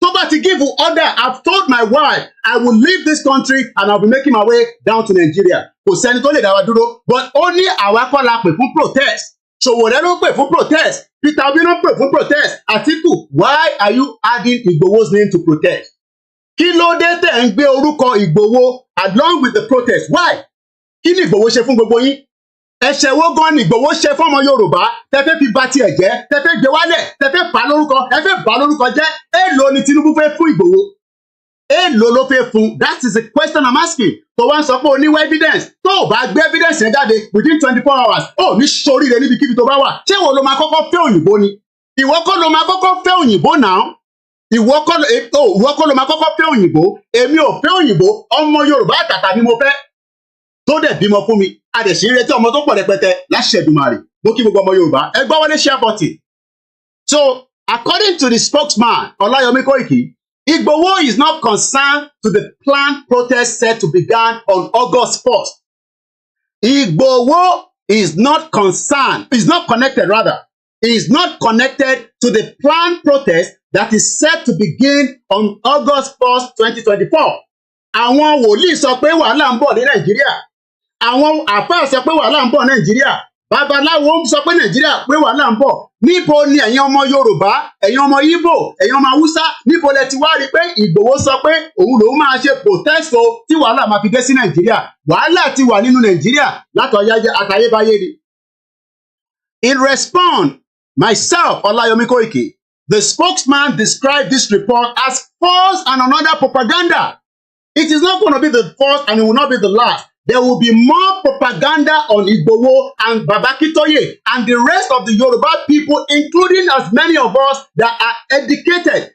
Tó bá ti give order, I've told my wife I will leave this country and I'll be making my way down to Nigeria. Kò sẹ́ni tó lè dá wa dúró, but ó ní àwa kọ́ la pè fún protest. Ṣòwòrẹ́ ló pè fún protest, Peter Obi ló pè fún protest, Atiku, why are you adding Igboho's name to protest? Kí ló dé tẹ̀ ń gbé orúkọ Ìgbòho along with the protest? Why? Kí ni Ìgbòho ṣe fún gbogbo yín? Ẹ̀ṣẹ̀ wo gan ni Ìgbòho ṣe fọ́mọ Yorùbá? Tẹ́fẹ́ fi ba tiẹ̀ jẹ́, tẹ́fẹ́ gbé wálẹ̀, tẹ́fẹ́ bà lórúkọ, tẹ́fẹ́ bà lórúkọ jẹ́. Èèlò ni Tinubu fẹ́ fún Ìgbòho? Èèlò ló fẹ́ fún? That is the question I'm asking. Tó wá ń sọ pé o ní evidence. Tó o bá gbé evidence yẹn jáde within 24 hours, ó ní ṣoríire níbikíbi tó bá wà. Ṣé ìwọ ló máa kọ́kọ́ fẹ́ òyìnbó ni? Ìwọ kọ́ ló máa kọ́kọ́ fẹ́ òyìnbó náà. Ìwọ kọ́ ló máa kọ́kọ́ fẹ́ òyìnbó. Èmi ò fẹ́ òyìnbó, ọmọ Yorùbá àtàtà ni mo fẹ́. Tó dẹ̀ bímọ fún mi, a dẹ̀ sì ń retí ọmọ tó pọ̀ rẹpẹtẹ láṣẹ Èdùmàrè. Mo kí gbogbo ọmọ Yorùbá, ẹ gbọ́ wọlé share button. So, according to the spokesman, Olayomi Koiki, Igboho is not concerned to the planned protest set to begin on August 1st. Igboho is not concerned, is not connected rather. He is not connected to the planned protest that is set to begin on August 1st, 2024. Àwọn wòlíì sọ pé wàhálà ń bọ̀ ní Nàìjíríà. Àwọn àfáà sọ pé wàhálà ń bọ̀ ní Nàìjíríà. Babaláwo sọ pé Nàìjíríà pé wàhálà ń bọ̀. Níbo ni ẹ̀yin ọmọ Yorùbá, ẹ̀yin ọmọ Ìgbò, ẹ̀yin ọmọ Haúsá, níbo lẹ ti wá rí pé Ìgbòho sọ pé òun lòun máa ṣe protest o tí wàhálà máa fi dé sí Nàìjíríà? Wàhálà ti wà nínú Nàìjíríà látayébáyé ni. In response, myself, Olayomi Koiki, the spokesman described this report as false and another propaganda. It is not going to be the first and it will not be the last. There will be more propaganda on Igboho and Baba Akintoye and the rest of the Yoruba people, including as many of us that are dedicated,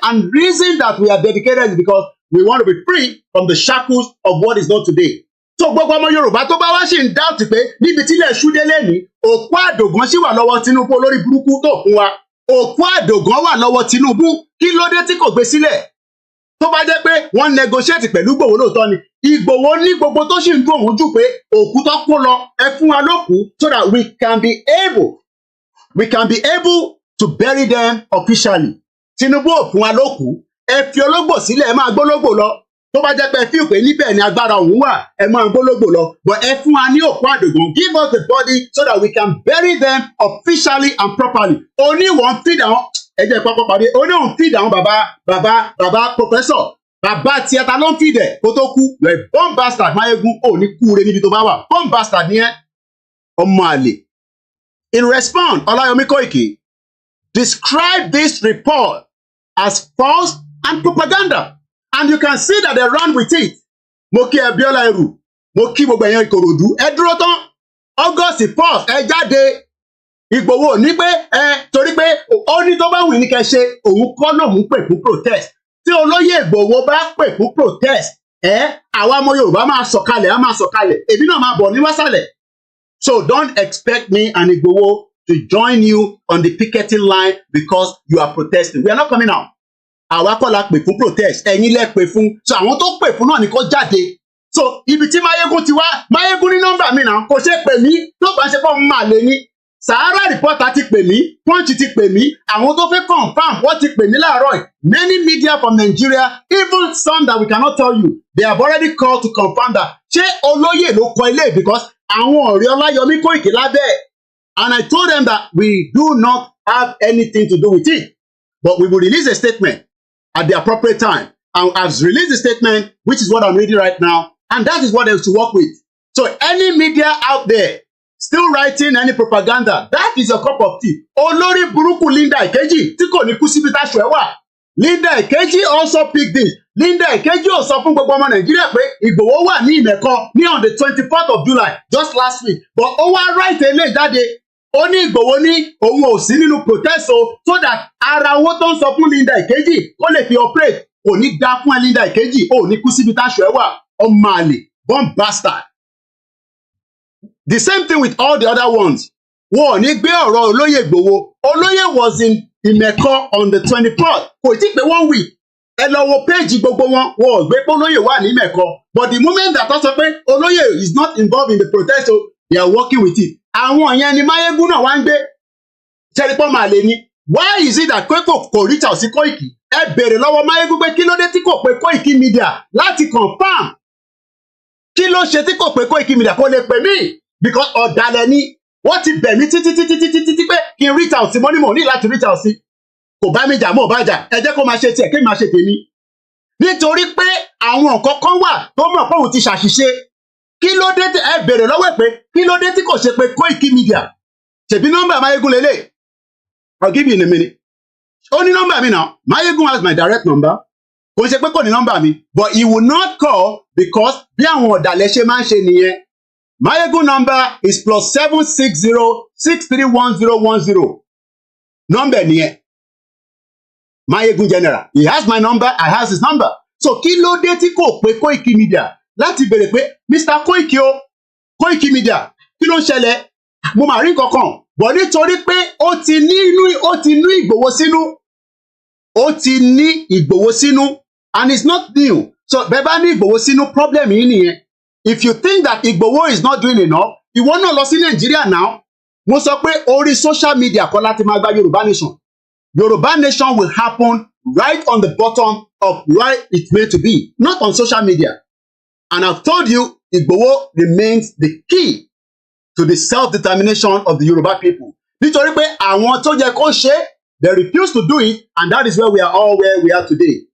and reason that we are dedicated is because we want to be free from the shackles of what is not today. So gbogbo ọmọ Yorùbá tó bá wá ṣì ń doubt pé níbi tí ilẹ̀ ṣúdé lẹ́ni, òkú àdògán ṣì wà lọ́wọ́ Tinubu olórí burúkú tó fún wa. Òkú àdògán wà lọ́wọ́ Tinubu, kí ló dé tí kò gbé sílẹ̀? Tó bá jẹ́ pé wọ́n negotiate pẹ̀lú Ìgbòho lóòótọ́ ni, Ìgbòho ní gbogbo tó ṣì ń dùn òun jù pé òkú tó kó lọ ẹ fún wa lókù so that we can be able to bury them officially. Tinubu ò fún wa lókù, ẹ fi ológbò sílẹ̀ ẹ máa gbólógbò lọ. Tó bá jẹ́ pé ẹ fi pé níbẹ̀ ni agbára òun wà, ẹ máa gbólógbò lọ. But ẹ fún wa ní òkú àdògán, give us the body so that we can bury them officially and properly. Oní wọ́n feed àwọn ẹjẹ pápá pàdé, oní òun feed àwọn bàbá professor. Bàbá tiẹ̀ ta ló ń feed ẹ̀ kó tó kú. You're a bomb bastard, Máyégún, ò ní kúure níbi tó bá wà. Bomb bastard ni ẹ́, ọmọ àlè. In response, Olayomi Koiki described this report as false and propaganda. And you can see that they run with it. Mo kí Abiola Eru, mo kí gbogbo èèyàn Ìkòròdú, ẹ dúró tán. August 1st, ẹ jáde. Ìgbòho ní pé torí pé ó ní tó bá wù ní kẹ́ ṣe, òun kọ́ lòun pè fún protest. Tí olóyè Ìgbòho bá pè fún protest, àwa ọmọ Yorùbá máa sọ̀kalẹ̀, èmi náà máa bọ̀ ní wásàlẹ̀. So don't expect me and Ìgbòho to join you on the picketing line because you are protesting. We are not coming out. Àwa kọ́ la pè fún protest, ẹ̀yin lẹ pè fún. So àwọn tó pè fún náà ni kó jáde. So ibi tí Máyégún ti wá, Máyégún ní nọ́mbà mi náà, kò ṣe pè mí, tó bá ṣe fọ́ máa lè ní. Sahara Reporter ti pè mí, Punch ti pè mí, àwọn tó fẹ́ confirm wọ́n ti pè mí láàárọ̀ yìí. Many media from Nigeria, even some that we cannot tell you, they have already called to confirm that. Ṣé olóyè ló kọ ilé because àwọn ọ̀rẹ́ Ọláyọmí Koiki lábẹ́. And I told them that we do not have anything to do with it. But we will release a statement at the appropriate time. And I've released a statement, which is what I'm reading right now. And that is what else to work with. So any media out there still writing any propaganda, that is a cup of tea. Olórí burúkú Linda Ikeji tí kò ní kú síbi táṣù ẹ̀ wà. Linda Ikeji also picked this. Linda Ikeji ò sọ fún gbogbo ọmọ Nàìjíríà pé Ìgbòho wà ní Ìmẹ̀kọ ní on the 24th of July, just last week. But ó wá write eléyìí jáde. Ó ní Ìgbòho ní òun ò sí nínú protest so that ara owó tó ń sọ fún Linda Ikeji kó lè fi operate. Kò ní dá fún Linda Ikeji, ò ní kú síbi táṣù ẹ̀ wà. Ọmọ àlè, bomb bastard. The same thing with all the other ones. wọn ò ní gbé ọ̀rọ̀ olóyè Ìgbòho. Olóyè was in Ìmẹ̀kọ on the 24th. Kò tí pé 1 week. Ẹ lọ wo péèjì gbogbo wọn ò gbé pé olóyè wà ní Ìmẹ̀kọ. But the moment that wọ́n sọ pé olóyè is not involved in the protest, so they are working with it. Àwọn yẹn ni Máyégún náà wá ń gbé. Ṣẹ́rípọ́ máa lè ní. Why is it that kò reach out sí Koiki? Ẹ béèrè lọ́wọ́ Máyégún pé kí ló dé tí kò pé Koiki Media láti confirm. Kí ló ṣe tí kò pé Koiki Media kò lè pè mí? Because ọ̀dàlẹ̀ ni wọ́n ti bẹ̀ mí títí pé kí n reach out sí mo ní mò ní láti reach out sí. Kò bá mi jà mọ́ ò bá jà. Ẹ jẹ́ kó máa ṣe tiẹ̀ kí n máa ṣe tèmi. Nítorí pé àwọn nǹkan kan wà tó mọ̀ pé òun ti ṣàṣìṣe. Kí ló dé tí ẹ béèrè lọ́wọ́ ẹ̀ pé kí ló dé tí kò ṣe pé Koiki Media? Ṣèbí nọ́mbà Máyégún lélẹ̀. I'll give you in a minute. Ó ní nọ́mbà mi now. Máyégún has my direct number. Kò ṣe pé kò ní nọ́mbà mi. But he will not call because bí àwọn ọ̀dàlẹ̀ ṣe máa ń ṣe nìyẹn. Máyégún number is +760631010. Nọ́mbà nìyẹn. Máyégún general. He has my number. I have his number. So kí ló dé tí kò pé Koiki Media láti béèrè pé Mr. Koiki o Koiki Media kí ló ń ṣẹlẹ̀? Mo máa rí kankan. Bọ̀ nítorí pé ó ti ní Ìgbòho sínú. Ó ti ní Ìgbòho sínú. And it's not new. So bẹ́ẹ̀ bá ní Ìgbòho sínú problem yìí nìyẹn. If you think that Igboho is not doing enough, ìwọ náà lọ sí Nàìjíríà now. Mo sọ pé orí social media kọ́ láti máa gba Yorùbá Nation. Yorùbá Nation will happen right on the bottom of where it's meant to be, not on social media. And I've told you, Igboho remains the key to the self-determination of the Yoruba people. Nítorí pé àwọn tó jẹ́ kó ṣe, they refuse to do it, and that is where we are all where we are today.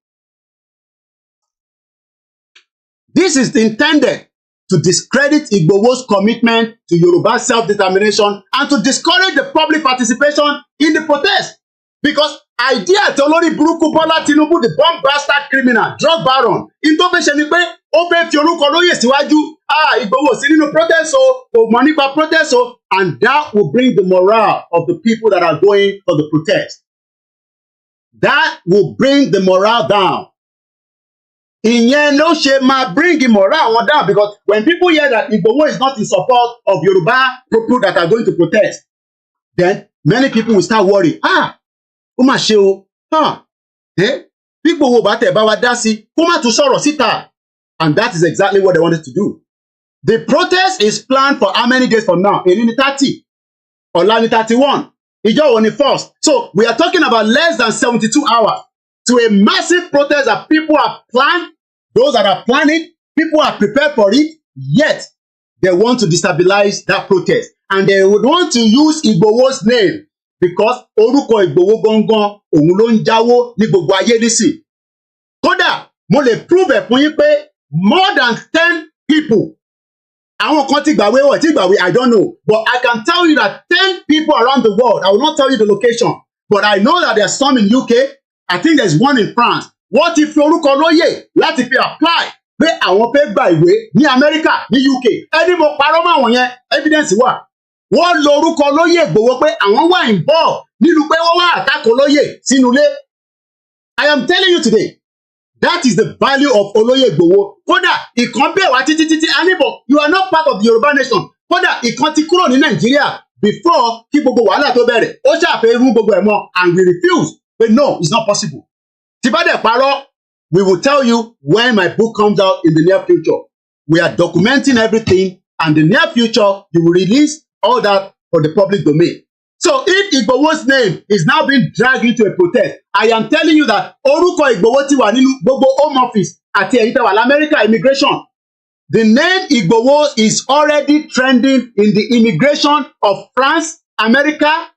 This is intended to discredit Igboho's commitment to Yoruba self-determination and to discourage the public participation in the protest. Because idea tí olórí burúkú Bọ́lá Tinubu, the bomb bastard criminal, drug baron, in tó fẹ́ ṣe ni pé ó fẹ́ fi orúkọ lóyè síwájú. Igboho sí nínú protest o, kò mọ̀ nípa protest o, and that will bring the morale of the people that are going for the protest. That will bring the morale down. Ìyẹn ló ṣe máa bring the morale wọn down, because when people hear that Igboho is not in support of Yoruba people that are going to protest, then many people will start worrying. Ó mà ṣe o. Bí Igboho bá tẹ̀ bá wa dá sí, kó má tún sọ̀rọ̀ síta. And that is exactly what they wanted to do. The protest is planned for how many days from now? Èní ni 30. Ọ̀la ni 31. Ìjọ́ wo ni 1st. So we are talking about less than 72 hours to a massive protest that people have planned. Those that are planning, people are prepared for it, yet they want to destabilize that protest. And they would want to use Igboho's name because orúkọ Igboho gangan òun ló ń jáwó ní gbogbo ayé nísìn. Kódà mo lè prove ẹ̀ fún yín pé more than 10 people, àwọn kan ti gbàwé wọ̀ tí gbàwé, I don't know, but I can tell you that 10 people around the world, I will not tell you the location, but I know that there's some in UK, I think there's one in France. Wọ́n ti fi orúkọ lóyè láti fi apply pé àwọn fẹ́ gba ìwé ní America, ní UK. Ẹni mo parọ́ mọ́ àwọn yẹn, evidence wà. Wọ́n lo orúkọ lóyè Igboho pé àwọn wà involved nínú pé wọ́n wá àtakò lóyè sínú ilé. I am telling you today, that is the value of Olóyè Igboho. Kódà ìkan bẹ̀ wá títí anibọ̀, you are not part of the Yoruba Nation. Kódà ìkan ti kúrò ní Nàìjíríà before kí gbogbo wàhálà tó bẹ̀rẹ̀. Ó ṣàfẹ́ rú gbogbo ẹ̀ mọ́, and we refuse. But no, it's not possible. Tí bá dẹ̀ parọ́, we will tell you when my book comes out in the near future. We are documenting everything, and the near future, you will release all that for the public domain. So if Igboho's name is now being dragged into a protest, I am telling you that orúkọ Igboho ti wà nínú gbogbo home office àti èyí tẹ́ wà l'America immigration. The name Igboho is already trending in the immigration of France, America,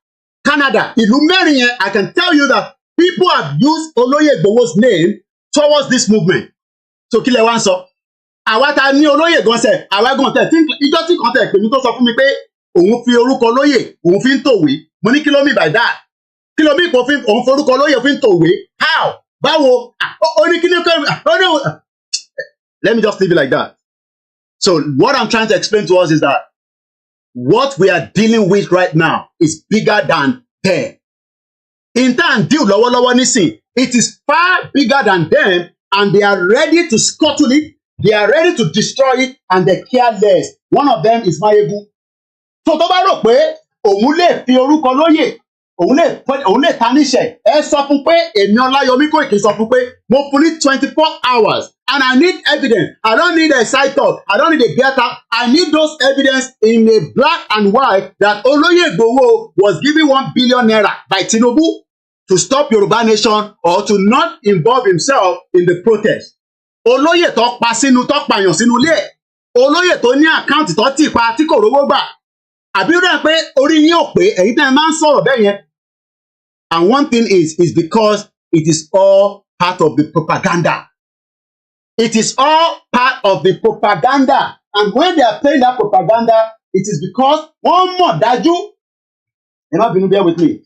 Canada. Ìlú mẹ́rin yẹn, I can tell you that people have used Olóyè Igboho's name towards this movement. So kí lẹ wá ń sọ? Àwa ta ní olóyè gan sẹ̀, àwa gan tẹ̀, ìjọ́ tí kan tẹ̀ pè mí tó sọ fún mi pé òun fi orúkọ lóyè, òun fi ń tòwé. Mo ní kí ló mean by that? Kí ló mean kò fi òun forúkọ lóyè fi ń tòwé? How? Báwo? Ó ní kí ni kọ́? Let me just leave it like that. So what I'm trying to explain to us is that what we are dealing with right now is bigger than them. In time, deal lọ́wọ́lọ́wọ́ nísìn, it is far bigger than them, and they are ready to scuttle it, they are ready to destroy it, and they care less. One of them is Máyégún. So tó bá rò pé òun lè fi orúkọ lóyè òun lè ta níṣẹ́ ẹ sọ fún pé èmi Ọláyọmí Kóìkì sọ fún pé mo fún ní 24 hours and I need evidence. I don't need a side talk. I don't need a get up. I need those evidence in a black and white that Olóyè Igboho was given 1 billion naira by Tinubu to stop Yoruba Nation or to not involve himself in the protest. Olóyè tó pa sínú tó pààyàn sínú ilé ẹ̀. Olóyè tó ní àkáǹtì tó tì pa tí kò rówó gbà. Àbí ó dà pé orí yín ò pé èyí tẹ́ ẹ máa ń sọ̀rọ̀ bẹ́ẹ̀ yẹn. And one thing is because it is all part of the propaganda. It is all part of the propaganda. And when they are playing that propaganda, it is because one more dájú. Ẹ má bínú, bear with me.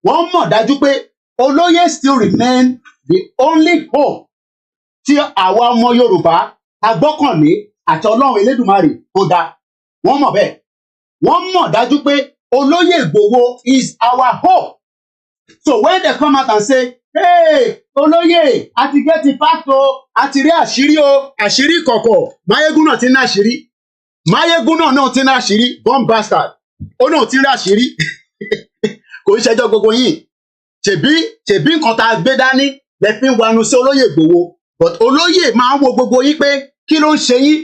One more dájú pé Olóyè still remain the only hope tí àwa ọmọ Yorùbá agbọ́kànlé àti Ọlọ́run Elédùmarè kó dá. Wọ́n mọ̀ bẹ́ẹ̀. Wọ́n mọ̀ dájú pé Olóyè Igboho is our hope. So when they come out and say, hey, Olóyè, a ti get it back o, a ti rí àṣírí o, àṣírí kọ̀kọ̀, Máyégún náà ti ní àṣírí. Máyégún náà ti ní àṣírí, bomb bastard. Ó náà ti rí àṣírí. Kò ń ṣẹjọ́ gbogbo yìí. Ṣèbí nǹkan tá a gbé dání lẹ fi ń wanu sí Olóyè Igboho. But Olóyè máa ń wo gbogbo yín pé kí ló ń ṣe yín?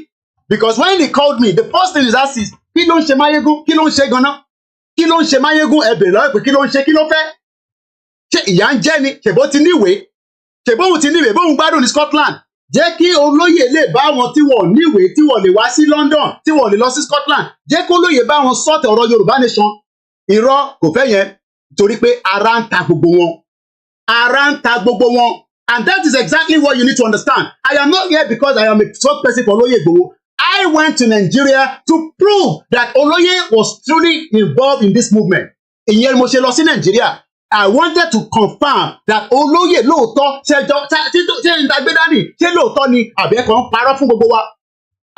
Because when he called me, the first thing is ask is, kí ló ń ṣe Máyégún? Kí ló ń ṣe gan-an? Kí ló ń ṣe Máyégún? Ẹ bèrè lọ́wọ́ pé kí ló ń ṣe, kí ló fẹ́? Ṣé ìyà ń jẹ ni? Ṣèbó ti níwèé? Ṣèbóhùn ti níwèé? Bóhùn gbádùn ní Scotland? Jẹ́ kí Olóyè lè bá wọn tí wọ́n níwèé, tí wọ́n lè wá sí London, tí wọ́n lè lọ sí Scotland. Jẹ́ kí Olóyè bá wọn sọ́ọ̀tì ọ̀rọ̀ Yorùbá Nation. Irọ́ kò fẹ́ yẹn torí pé ara ń ta gbogbo wọn. Ara ń ta gbogbo wọn. And that is exactly what you need to understand. I am not here because I am a spokesperson for Olóyè Igboho. I went to Nigeria to prove that Olóyè was truly involved in this movement. Ìyẹn mo ṣe lọ sí Nigeria. I wanted to confirm that Olóyè lóòótọ́ ṣe ń dagbé dání ṣé lóòótọ́ ni àbẹ́kan parọ́ fún gbogbo wa.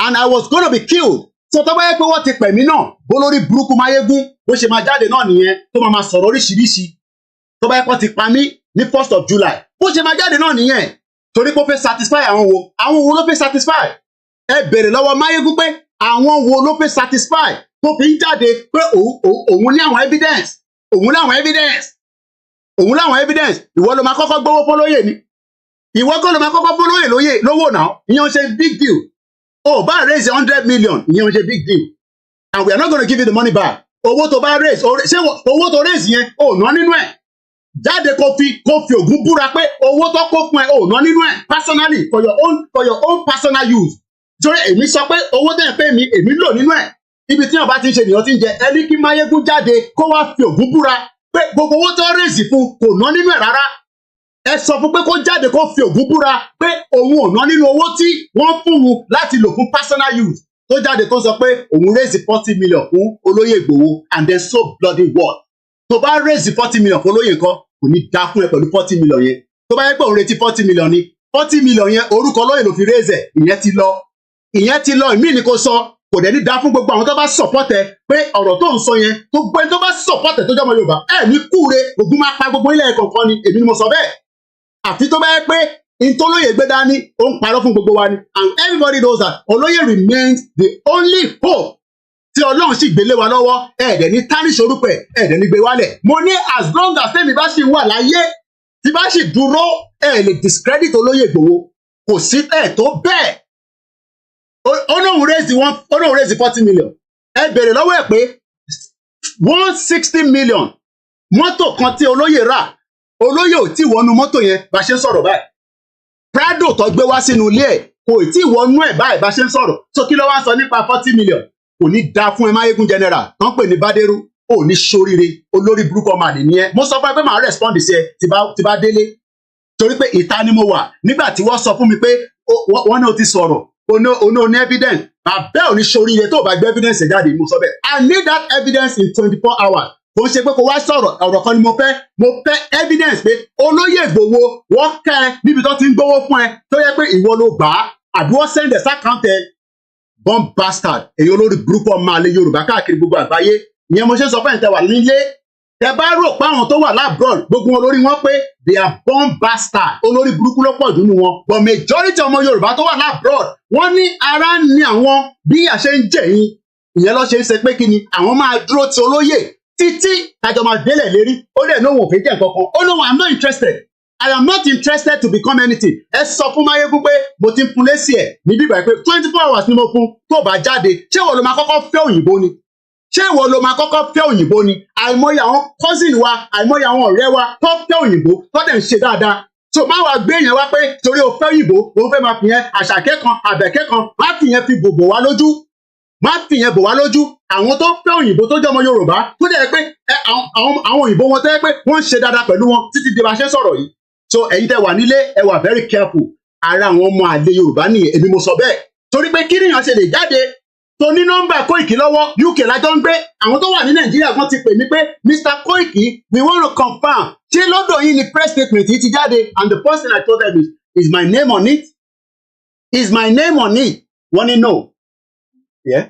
And I was gonna be killed. So tó bá yẹ pé wọ́n ti pẹ̀ mí náà bólórí burúkú Máyégún bó ṣe máa jáde náà nìyẹn tó máa sọ̀rọ̀ oríṣiríṣi. Tó bá yẹ kó ti pa mí ní 1st of July bó ṣe máa jáde náà nìyẹn torí pé ó fẹ́ satisfy àwọn wo ló fẹ́ satisfy. Ẹ bèrè lọ́wọ́ Máyégún pé àwọn wo ló fẹ́ satisfy tó fi ń jáde pé òun ní àwọn evidence òun láwọn evidence ìwọ ló máa kọ́kọ́ gbówó fọ́lóyè ni ìwọ kọ́ ló máa kọ́kọ́ fọ́lóyè lówó náà ìyẹn ṣe big deal o bá raise 100 million ìyẹn ṣe big deal and we are not going to give you the money back owó tó bá raise ṣé owó tó raise yẹn ò ná nínú ẹ̀ jáde kó fi ògùn búra pé owó tó kó fún ẹ ò ná nínú ẹ̀ personally for your own personal use torí èmi sọ pé owó tẹ̀ ń pè mí èmi lò nínú ẹ̀ ibi tí wọn bá ti ń ṣe nìyẹn ti ń jẹ ẹni kí Máyégún jáde kó wá fi ògùn búra pé gbogbo owó tó rèsì fún kò ná nínú ẹ̀ rárá ẹ sọ fún pé kó jáde kó fi ògùn búra pé òun ò ná nínú owó tí wọ́n fún un láti lò fún personal use tó jáde tó sọ pé òun rèsì 40 million fún Olóyè Igboho and then so bloody what tó bá rèsì 40 million fún Olóyè nǹkan kò ní dá fún ẹ pẹ̀lú 40 million yẹn tó bá yẹ pé òun retí 40 million ni 40 million yẹn orúkọ Olóyè ló fi rèsì ìyẹn ti lọ ìmí ni kò sọ kò dẹ̀ ní dá fún gbogbo àwọn tó bá support ẹ pé ọ̀rọ̀ tó ń sọ yẹn tó gbé tó bá support ẹ tó jọmọ Yorùbá ẹ ní kúre ògùn máa pa gbogbo ilẹ̀ kọ̀ọ̀kan ni èmi ni mo sọ bẹ́ẹ̀ àfi tó bá yẹ pé ìtòlóyè gbé dání ó ń parọ́ fún gbogbo wa ni and everybody knows that Olóyè remains the only hope tí Ọlọ́run sì gbélé wa lọ́wọ́ ẹ̀ẹ́dẹ̀ ní tarnish orúkọ ẹ̀ẹ́dẹ̀ ní gbé wálẹ̀ mo ní as long as tẹ́mi bá sì wà láyé tí bá sì dúró ẹ̀ lè discredit Olóyè Igboho kò sí ẹ̀ tó bẹ́ẹ̀ olóhùn raise 40 million ẹ bèrè lọ́wọ́ ẹ̀ pé 160 million mọ́tò kan tí Olóyè rà Olóyè ò tí wọnú mọ́tò yẹn bá ṣe ń sọ̀rọ̀ báyìí Prado tó gbé wá sínú ilé ẹ̀ kò tí wọnú ẹ̀ báyìí bá ṣe ń sọ̀rọ̀ so kí ló wá sọ nípa 40 million kò ní dá fún ẹ Máyégún general tán pè ní Bádérú ò ní ṣoríire olórí burúkú ọmọ àlè nìyẹn mo sọ fún ẹ pé màá respond sí ẹ tí bá délé torí pé ìta ni mo wà nígbà tí wọ́n sọ fún mi pé wọ́n náà ti sọ̀rọ̀ ono ní evidence bàbá ò ní ṣoríire tó bá gbé evidence jáde mo sọ bẹ́ẹ̀ I need that evidence in 24 hours kò ń ṣe pé kò wá sọ̀rọ̀ ọ̀rọ̀ kan ni mo fẹ́ evidence pé Olóyè Igboho wọ́n kẹ́ ẹ níbi tó ti ń gbówó fún ẹ tó yẹ pé ìwọ ló gbà á àbí wọ́n send ẹ̀ sákàǹtì ẹ bomb bastard èyí olórí burúkú ọmọ àlè Yorùbá káàkiri gbogbo àgbáyé ìyẹn mo ṣe sọ fún ẹ̀ tẹ́ wà nílé tẹ́ bá rò pé àwọn tó wà labroad gbogbo wọn lórí wọn pé they are bomb bastard olórí burúkú ló pọ̀ jù nínú wọn but majority ọmọ Yorùbá tó wà labroad wọ́n ní ara ń ní àwọn bí àṣẹ ń jẹ̀yìn ìyẹn ló ṣe ń ṣe pé kí ni àwọn máa dúró ti olóyè títí kájọ máa délẹ̀ lérí ó dẹ̀ ní òun ò fẹ́ jẹ́ nǹkan kan ó ní I'm not interested. I am not interested to become anything. Ẹ sọ fún Máyégún pé mo ti ń fún lésì ẹ̀ ní bíbá pé 24 hours ni mo fún tó bá jáde. Ṣé ìwọ ló máa kọ́kọ́ fẹ́ òyìnbó ni? Ṣé ìwọ ló máa kọ́kọ́ fẹ́ òyìnbó ni? Àìmọye àwọn cousin wa, àìmọye àwọn ọ̀rẹ́ wa tó fẹ́ òyìnbó tó dẹ̀ ń ṣe dáadáa. So má wàá gbé yẹn wá pé torí o fẹ́ òyìnbó, òun fẹ́ máa fi yẹn àṣàkẹ́ kan, àbẹ̀kẹ́ kan, má fi yẹn fi bò wá lójú. Má fi yẹn bò wá lójú. Àwọn tó fẹ́ òyìnbó tó jẹ́ ọmọ Yorùbá tó dẹ̀ pé àwọn òyìnbó wọn tẹ́ pé wọ́n ń ṣe dáadáa pẹ̀lú wọn títí di bá ṣe sọ̀rọ̀ yìí. So ẹ̀yin tẹ́ wà nílé ẹ wà very careful ara àwọn ọmọ àlè Yorùbá nìyẹn èmi mo sọ bẹ́ẹ̀ torí pé kí nìyàn ṣe lè jáde tó ní nọ́mbà Koiki lọ́wọ́ UK lájọ ń gbé àwọn tó wà ní Nàìjíríà kan ti pè mí pé Mr. Koiki we want to confirm ṣé lọ́dọ̀ yìí ni press statement yìí ti jáde and the first thing I told them is my name on it is my name on it wọ́n ní no yeah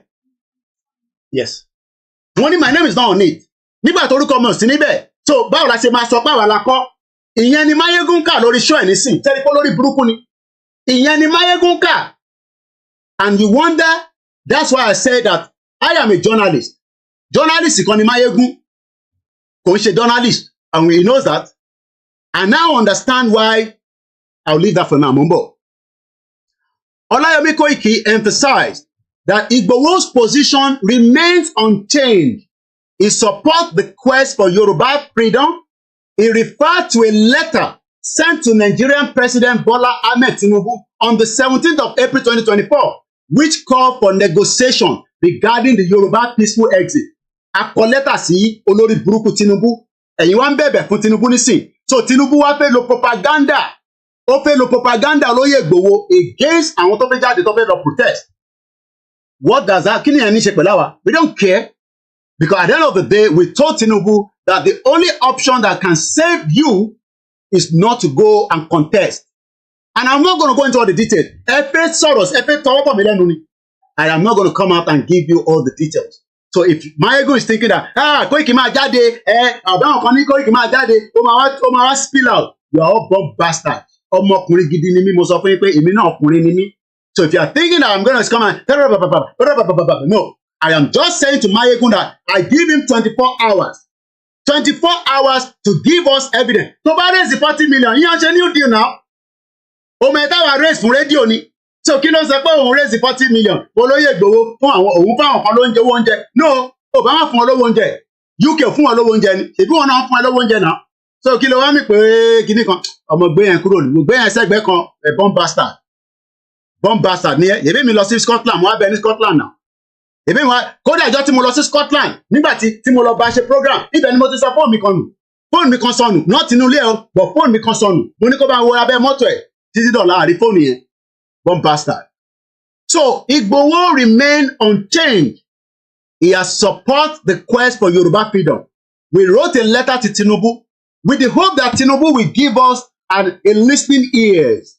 yes wọ́n ní my name is not on it nígbà tó orúkọ mi ò sí níbẹ̀ so báwo la ṣe máa sọ báwo la kọ́ ìyẹn ni Máyégún kà lórí show ẹ̀ nísìn tẹ́lẹ̀ pé lórí burúkú ni ìyẹn ni Máyégún kà and you wonder that's why I say that I am a journalist kan ni Máyégún kò ń ṣe journalist and he knows that and now understand why I'll leave that for now mumbo. Olayomi Koiki emphasized that Igboho's position remains unchanged. He supports the quest for Yoruba freedom. He referred to a letter sent to Nigerian President Bola Ahmed Tinubu on the 17th of April 2024, which called for negotiation regarding the Yoruba peaceful exit. A kọ lẹ́tà sí olórí burúkú Tinubu. Ẹ̀yin wá ń bẹ̀bẹ̀ fún Tinubu nísìn. So Tinubu wá fẹ́ lo propaganda. Ó fẹ́ lo propaganda olóyè Igboho against àwọn tó fẹ́ jáde tó fẹ́ lọ protest. What does that? Kí ni ẹ̀ ní ṣe pẹ̀lú àwa? We don't care. Because at the end of the day, we told Tinubu that the only option that can save you is not to go and contest. And I'm not going to go into all the details. I am not going to come out and give you all the details. So if Máyégún is thinking that, Koiki máa jáde, àbáwọn kan ní Koiki máa jáde, ó máa wá spill out, you are all bomb bastards. Ọmọkùnrin gidi ni mí, mo sọ fún yín pé èmi náà ọkùnrin ni mí. So if you are thinking that I'm going to come and, no. I am just saying to Máyégún that I give him 24 hours. 24 hours to give us evidence. Tó bá raise 40 million, yíyan ṣe new deal now. O mẹ́ta wà raise fún rédíò ni. So kí ló ń sọ pé òun raise 40 million? Olóyè Igboho fún àwọn òun fáwọn kan lóúnjẹ owó oúnjẹ. No, Obama fún wọn lówó oúnjẹ. UK fún wọn lówó oúnjẹ ni. Ṣèbí wọn náà fún wọn lówó oúnjẹ náà. So kí ló wá mí pé kíní kan? Ọmọ gbé yẹn kúrò ní. Gbé yẹn sẹ́gbẹ́ kan bomb bastard. Bomb bastard ni ẹ. Èmi mi lọ sí Scotland, mo wá bẹ ní Scotland náà. Èmi wá kódà ìjọ tí mo lọ sí Scotland nígbà tí mo lọ bá ṣe program ibẹ̀ ni mo ti sọ fóònù mi kan nù fóònù mi kan sọnù not inú ilé o but fóònù mi kan sọnù mo ní kó bá wo abẹ́ mọ́tò ẹ̀ títí dọ̀la àrí fóònù yẹn bomb bastard. So Igboho remain unchanged. He has support the quest for Yoruba freedom. We wrote a letter to Tinubu with the hope that Tinubu will give us a listening ears.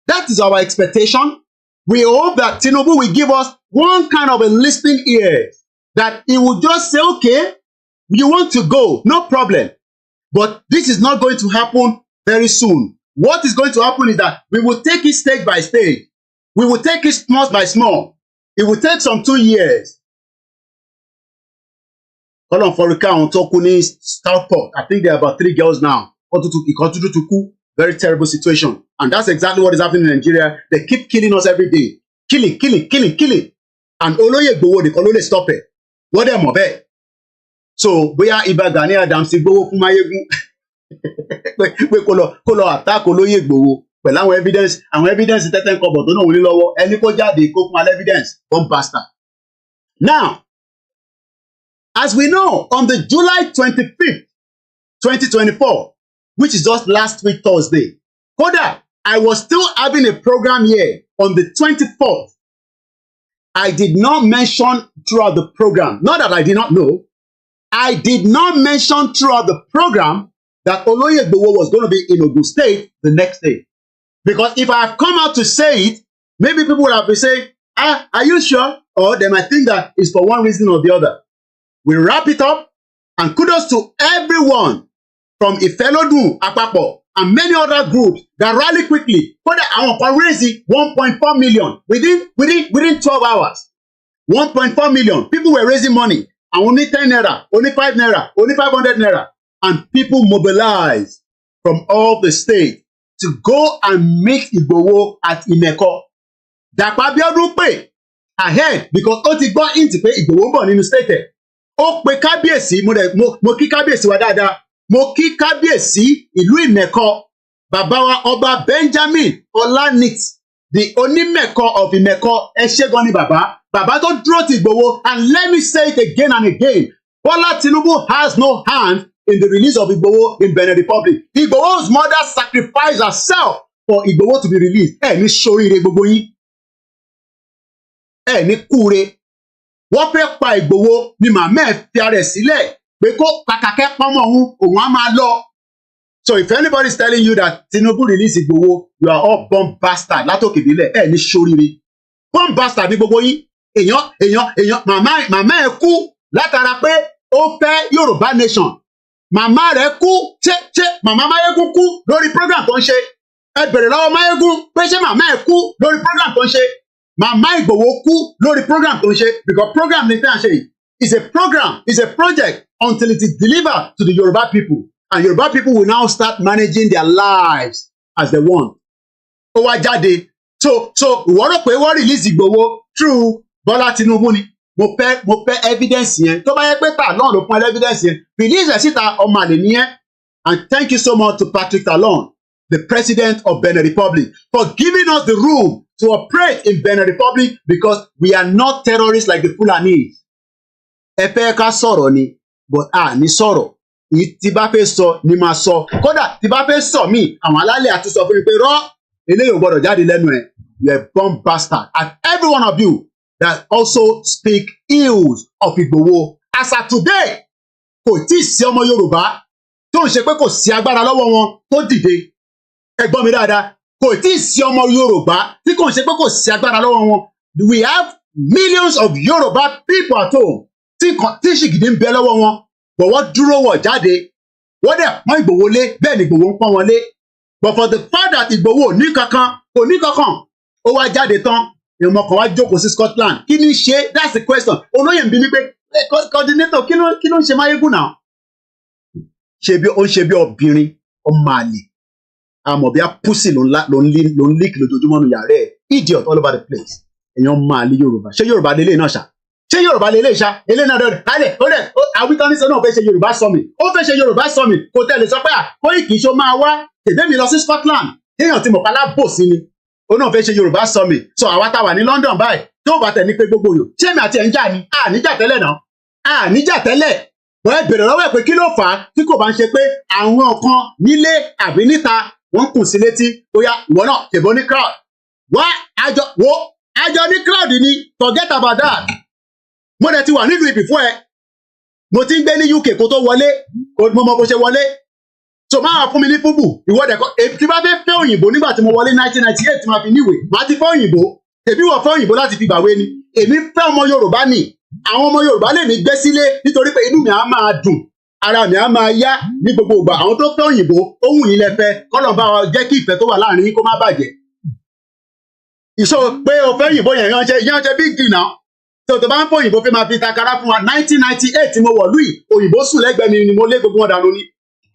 That is our expectation. We hope that Tinubu will give us one kind of a listening ear, that he will just say, okay, you want to go, no problem. But this is not going to happen very soon. What is going to happen is that we will take it stage by stage. We will take it small by small. It will take some 2 years. I think there are about 3 girls now. Continue to cool. Very terrible situation. And that's exactly what is happening in Nigeria. They keep killing us every day. Killing. And Oloye Igboho, they can only stop it. What them of it? So, we are Iba Gani Adams Igboho fún Máyégún. We kó lọ attack Oloye Igboho. Pẹ̀lú àwọn evidence tẹ́tẹ́ ń kọ́bọ̀ tó náà wọlé lọ́wọ́. Ẹni kó jáde kó fún evidence. Bomb bastard. Now, as we know, on the July 25th, 2024, which is just last week Thursday, Koda, I was still having a program here on the 24th. I did not mention throughout the program, not that I did not know, I did not mention throughout the program that Oloye Igboho was going to be in Ogun State the next day. Because if I have come out to say it, maybe people would have been saying, are you sure? Or they might think that it's for one reason or the other. We wrap it up, and kudos to everyone from Ifelodun, Apapo, and many other groups that rally quickly. But our raising 1.4 million within 12 hours. 1.4 million. People were raising money. And only 10 naira, only 5 naira, only 500 naira. And people mobilized from all the states to go and meet Igboho at Imeko. Dàpọ̀ Abíọ́dún pè ahead because ó ti gbọ́ into pé Igboho ń bọ̀ nínú state ẹ̀. Ó pe kábíyèsí, mo kí kábíyèsí wa dáadáa. Mo kí kábíyèsí ìlú Ìmẹ̀kọ. Bàbá wa ọba Benjamin Olanit, the Onímẹ̀kọ of Ìmẹ̀kọ. Ẹ ṣé gan ni bàbá. Bàbá tó dúró ti Igboho. And let me say it again and again. Bola Tinubu has no hand in the release of Igboho in Benin Republic. Igboho's mother sacrificed herself for Igboho to be released. Ẹ ní ṣoríire gbogbo yín. Ẹ ní kúre. Wọ́n fẹ́ pa Igboho ni màmá ẹ̀ fi ara ẹ̀ sílẹ̀ pé kó kàkàkẹ́ pọ́nmọ́ òun á máa lọ. So if anybody is telling you that Tinubu release Igboho, you are all bomb bastard látòkè délẹ̀. Ẹ ní ṣoríire. Bomb bastard ní gbogbo yín. Èèyàn màmá ẹ̀ kú látara pé ó fẹ́ Yorùbá nation. Màmá rẹ̀ kú màmá Máyégún kú lórí program tó ń ṣe. Ẹ bèrè lọ́wọ́ Máyégún pé ṣé màmá ẹ̀ kú lórí program tó ń ṣe. Màmá Igboho kú lórí program tó ń ṣe because program ní tẹ́ à ń ṣe yìí is a program, is a project until it is delivered to the Yoruba people, and Yoruba people will now start managing their lives as they want. Ó wá jáde so ìwọ rò pé wọ́n release Igboho through Bola Tinubu ni. Mo fẹ́ evidence yẹn. Tó bá yẹ pé Talon ló fún evidence yẹn, release ẹ̀ síta ọmọ àlè nìyẹn. And thank you so much to Patrick Talon, the president of Benin Republic, for giving us the room to operate in Benin Republic because we are not terrorists like the Fulanis. Ẹ fẹ́ ká sọ̀rọ̀ ni, but ní sọ̀rọ̀. Tí bá fẹ́ sọ ni máa sọ. Kódà tí bá fẹ́ sọ mí, àwọn alálẹ̀ àti sọ fún mi pé rọ́ eléyìí ò gbọ́dọ̀ jáde lẹ́nu ẹ̀. You are a bomb bastard. And every one of you that also speak ills of Igboho. As of today, kò tí ì sí ọmọ Yorùbá tó ń ṣe pé kò sí agbára lọ́wọ́ wọn tó dìde. Ẹ gbọ́ mi dáadáa. Kò tí ì sí ọmọ Yorùbá tí kò ń ṣe pé kò sí agbára lọ́wọ́ wọn. We have millions of Yoruba people at home tí ṣìgìdì ń bẹ lọ́wọ́ wọn. But wọ́n dúró wọ̀ jáde. Wọ́n dẹ̀ pọ́n Igboho lé bẹ́ẹ̀ ni Igboho ń pọ́n wọn lé. But for the fact that Igboho ní kankan, kò ní kankan, ó wá jáde tán. Ìmọ̀ kan wá jókòó sí Scotland. Kí ni ṣe? That's the question. Olóyè ń bi mí pé coordinator kí ló ń ṣe Máyégún náà? Ó ń ṣe bí obìnrin ọmọ àlè. Àmọ̀ bí a pussy ló ń leak lójoojúmọ́ nu yàrá ẹ̀. Idiot all over the place. Èèyàn máa lé Yorùbá. Ṣé Yorùbá lélẹ̀ náà ṣá? Ṣé Yorùbá lélẹ̀ ṣá? Eléyìí náà dẹ̀ àwítọ́ ní sọ náà fẹ́ ṣe Yorùbá summit. Ó fẹ́ ṣe Yorùbá summit. Kò tẹ̀lé sọ pé Koiki ṣó máa wá. Tèdè mi lọ sí Scotland. Téèyàn ti mọ̀ pa lábòsí ni. Ó náà fẹ́ ṣe Yorùbá summit. So àwa tá wà ní London báyìí. Tó bá tẹ̀ ní pé gbogbo yòó. Ṣé èmi àti ẹ̀ ń jà ni? Níjà tẹ́lẹ̀ náà. Níjà tẹ́lẹ̀. Wọ́n ẹ bèrè lọ́wọ́ ẹ̀ pé kí ló fà á tí kò bá ń ṣe pé àwọn kan nílé àbí níta wọ́n kùn sí létí. Ó yá ìwọ náà tèbó ní crowd. Àjọ ní crowd ni forget about that. Mo dẹ̀ ti wà nílùú ibi fún ẹ. Mo ti ń gbé ní UK kó tó wọlé. Mo mọ bó ṣe wọlé. So máa fún mi ní fúbù. Ìwọ́dẹ̀ kan tí bá fẹ́ fẹ́ òyìnbó nígbà tí mo wọlé 1998 tí máa fi níwèé. Màá ti fẹ́ òyìnbó. Tèmi wọ̀ fẹ́ òyìnbó láti fi gbàwé ni. Èmi fẹ́ ọmọ Yorùbá ni. Àwọn ọmọ Yorùbá lè ní gbé sílé nítorí pé inú mi á máa dùn. Ara mi á máa yá ní gbogbo ìgbà. Àwọn tó fẹ́ òyìnbó ohun yìí lẹ́fẹ́ kọ́lọ̀ bá wa jẹ́ kí ìfẹ́ tó wà láàrin yín kó má bàjẹ́. Ìṣó pé o fẹ́ òyìnbó yẹn yánṣẹ́ big deal náà. Tó bá ń fọ òyìnbó fẹ́ máa fi takara fún wa 1998 tí mo wọ̀ lùí òyìnbó sùn lẹ́gbẹ̀ẹ́ mi ni mo lé gbogbo wọn dànù ni.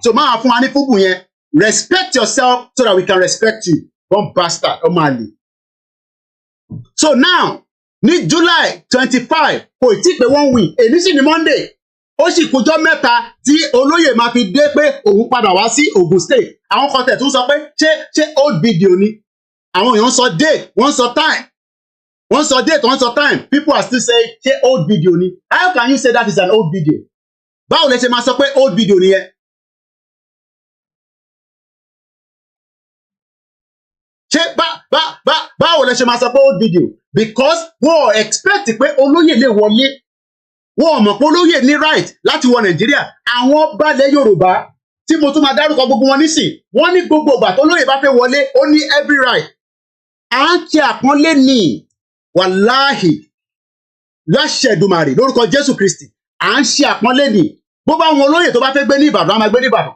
So máa fún wa ní fúbù yẹn. Respect yourself so that we can respect you. One bastard ọmọ àlè. So now ní July 25 kò tí pé 1 week èyí sì ní Monday ó sì kújọ́ mẹ́ta tí olóyè máa fi dé pé òun padà wá sí Ogun State. Àwọn kan tẹ̀ tún sọ pé ṣé old video ni. Àwọn èèyàn sọ date wọ́n sọ time. Wọ́n sọ date wọ́n sọ time. People are still saying ṣé old video ni. How can you say that is an old video? Báwo lẹ ṣe máa sọ pé old video nìyẹn? Ṣé báwo lẹ ṣe máa sọ pé old video? Because wọ́n expect pé olóyè lè wọlé. Wọ́n mọ̀ pé olóyè ní right láti wọ Nàìjíríà. Àwọn balẹ̀ Yorùbá tí mo tún máa dárúkọ gbogbo wọn nísìn. Wọ́n ní gbogbo ìgbà tó olóyè bá fẹ́ wọlé ó ní every right. À ń ṣe àpọ́nlé ní wàláhì láṣẹ Èdùmàrè lórúkọ Jésù Kristi. À ń ṣe àpọ́nlé ní. Bó bá wọn olóyè tó bá fẹ́ gbé ní Ìbàdàn á máa gbé ní Ìbàdàn.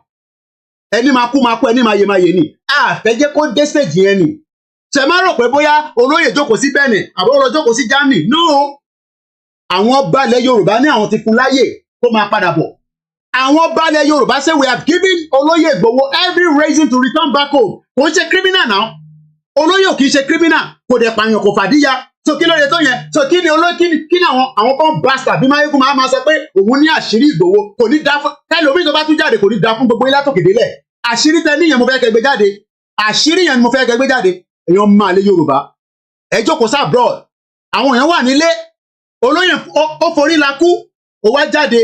Ẹni máa kú ẹni máa yè ni. Fẹ́ jẹ́ kó dé stage yẹn ni. Ṣé máa rò pé bóyá olóyè jókòó sí Benin àbí ó lọ jókòó sí Germany? No. àwọn balẹ̀ Yorùbá ní àwọn ti fún láyè kó máa padà bọ̀. Àwọn balẹ̀ Yorùbá say we have given Olóyè Igboho every reason to return back home. Kò ń ṣe criminal now. Olóyè ò kì í ṣe criminal, kò dẹ̀ pààyàn kò fàdíyà. So kí ló dé tó yẹn? So kí ni àwọn kan bastard bí Máyégún máa sọ pé òun ní àṣírí Ìgbòho kò ní dá fún tẹ́lómi tó bá tún jáde kò ní dá fún gbogbo ilé àtòkè délẹ̀. Àṣírí tẹ níyẹn mo fẹ́ kẹ́ gbé jáde. Àṣírí yẹn mo fẹ́ kẹ́ gbé jáde. Èèyàn máa lé Yorùbá. Ẹ jókòó sí abroad. Àwọn èèyàn wà nílé. Olóyè ó forí la kú. Ó wá jáde.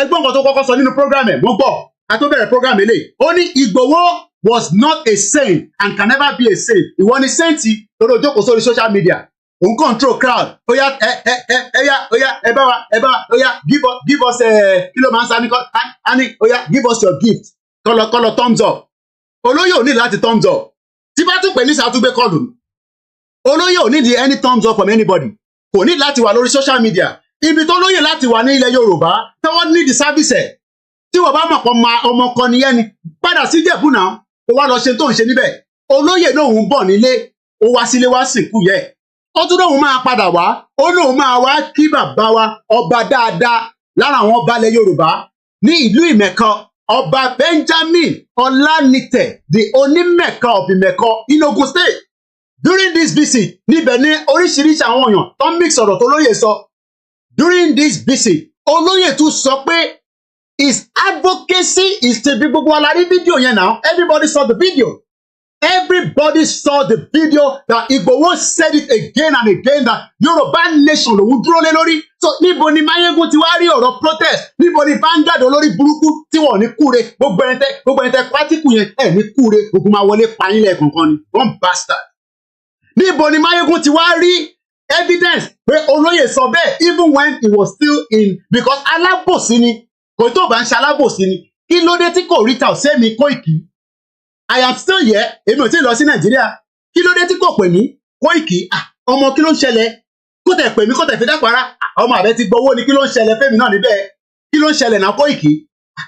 Ẹgbọ́n kan tó kọ́kọ́ sọ nínú program ẹ̀ mo gbọ́. A tó bẹ̀rẹ̀ program eléyìí. Ó ní Ìgbòho was not a saint and can never be a saint. Ìwọ ni saint lórí ojókòó sórí social media. On control crowd. Oya, ẹ bá wa, oya, give us kilo man sani ani, oya, give us your gift. Kọ́lọ̀ thumbs up. Olóyè ò ní láti thumbs up. Tí bá tún pè ní sàtúgbé kọlù. Olóyè ò ní any thumbs up from anybody. Kò ní láti wà lórí social media. Ibi tó lóyè láti wà ní ilẹ̀ Yorùbá, tí wọ́n ní the service ẹ̀. Tí wọ́n bá mọ̀ pọ̀ ọmọ kan nìyẹn ni, padà sí Ìjẹ̀bú náà, ó wá lọ ṣe tó ń ṣe níbẹ̀. Olóyè náà ń bọ̀ nílé, ó wá sílé wá sìnkú yẹ. Ó tún lóun máa padà wá, ó lóun máa wá kí bàbá wa ọba dáadáa lára àwọn ọba ilẹ̀ Yorùbá ní ìlú Ìmẹ̀kọ, ọba Benjamin Ọlánìtẹ̀, the Onímẹ̀kọ of Ìmẹ̀kọ in Ogun State. During this visit, níbẹ̀ ní oríṣiríṣi àwọn èèyàn tó mix ọ̀rọ̀ tó lóyè sọ. During this visit, olóyè tún sọ pé his advocacy is to be gbogbo alárí fídíò yẹn now. Everybody saw the video. Everybody saw the video that Igboho said it again and again that Yoruba nation lòun dúró lé lórí. So níbo ni Máyégún ti wá rí ọ̀rọ̀ protest? Níbo ni Vanguard olórí burúkú tí wọ́n ní kúre? Gbogbo ẹni tẹ pátíkù yẹn ẹ̀ ní kúre. Ogun máa wọlé payín lẹ́ẹ̀kọ̀ọ̀kan ni. One bastard. Níbo ni Máyégún ti wá rí evidence pé olóyè sọ bẹ́ẹ̀ even when he was still in because alábòsí ni. Kò tó bá ń ṣe alábòsí ni. Kí ló dé tí kò rí ta ọ̀sẹ́ mi Koiki? I am still here. Èmi ò tí ì lọ sí Nàìjíríà. Kí ló dé tí kò pè mí? Koiki, ọmọ kí ló ń ṣẹlẹ̀? Kó tẹ̀ pè mí, kó tẹ̀ fi dápara. Ọmọ àbẹ ti gbowó ni kí ló ń ṣẹlẹ̀ fẹ́mi náà níbẹ̀? Kí ló ń ṣẹlẹ̀ náà Koiki?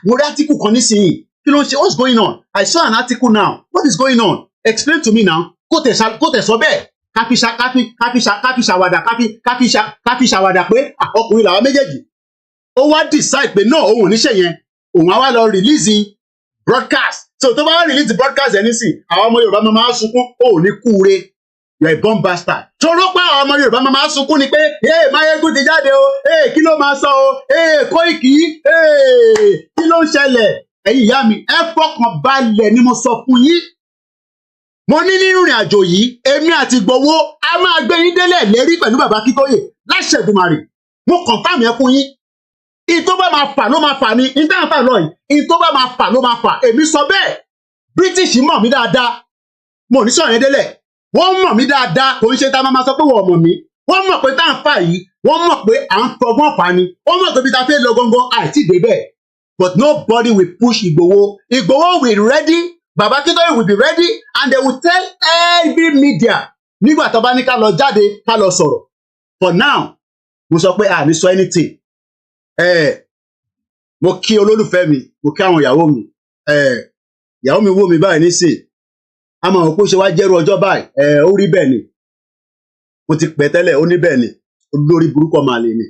Mo rí átíkù kan nísìnyí. Kí ló ń ṣe? What's going on? I saw an article now. What is going on? Explain to me now. Kó tẹ̀ sọ bẹ́ẹ̀. Káfi ṣàwàdà pé ọkùnrin làwọn méjèèjì. Ó wá decide pé náà òun ò ní ṣe yẹn. Òun á wá lọ release broadcast. So tó bá wá release the broadcast ẹni sí, àwọn ọmọ Yorùbá máa sunkún, ó ní kúure. You're a bomb bastard. Tọ́rọ pé àwọn ọmọ Yorùbá máa sunkún ni pé, Máyégún ti jáde o, kí ló máa sọ o, Koiki, kí ló ń ṣẹlẹ̀? Ẹ̀yin ìyá mi, ẹ fọkàn balẹ̀ ni mo sọ fún yín. Mo ní nínú ìrìn àjò yìí, èmi àti Ìgbòho, a máa gbé yín délẹ̀ lérí pẹ̀lú bàbá Akintoye láṣẹ Èdùmàrè. Mo confirm yẹn fún yín. Ìtó bá máa fà ló máa fà ni, ìtàn fà lọ yìí, ìtó bá máa fà ló máa fà. Èmi sọ bẹ́ẹ̀. British mọ̀ mí dáadáa. Mo ní sọ̀rọ̀ yẹn délẹ̀. Wọ́n mọ̀ mí dáadáa. Kò ń ṣe tá a máa sọ pé wọ́n mọ̀ mí. Wọ́n mọ̀ pé tá à ń fà yìí. Wọ́n mọ̀ pé à ń fọgbọ́n fà ni. Wọ́n mọ̀ pé bí ta fẹ́ lọ gangan àìtí débẹ̀. But nobody will push Igboho. Igboho will be ready. Baba Akintoye will be ready and they will tell every media. Nígbà tó bá ní ká lọ jáde, ká lọ sọ̀rọ̀. For now, mo sọ pé à ní sọ anything. Mo kí olólùfẹ́ mi, mo kí àwọn ìyàwó mi. Ìyàwó mi wò mí báyìí nísìn. A máa wò pé ó ṣe wá jẹ́rú ọjọ́ báyìí. Ó rí bẹ́ẹ̀ ni. Mo ti pẹ́ tẹ́lẹ̀, ó ní bẹ́ẹ̀ ni. Olórí burúkú ọmọ àlè ni.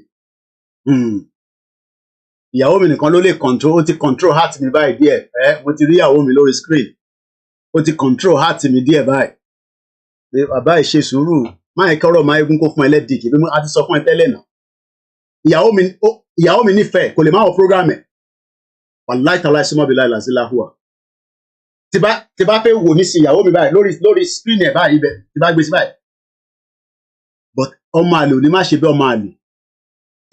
Ìyàwó mi nìkan ló lè control, ó ti control heart mi báyìí díẹ̀. Mo ti rí ìyàwó mi lórí screen. Ó ti control heart mi díẹ̀ báyìí. Bàbá ẹ̀ ṣe sùúrù. Máa kọ́rọ̀ Máyégún kó fún ẹ lẹ́dìkì bí a ti sọ fún ẹ tẹ́lẹ̀ náà. Ìyàwó mi nífẹ̀ẹ́ kò lè máa wọ program ẹ̀. Wàláì tàláì súnmọ́ bí láì làásí láhùwà. Tí bá fẹ́ wò ní sí ìyàwó mi báyìí lórí screen ẹ̀ báyìí bẹ̀ tí bá gbé sí báyìí. But ọmọ àlè ò ní má ṣe bí ọmọ àlè.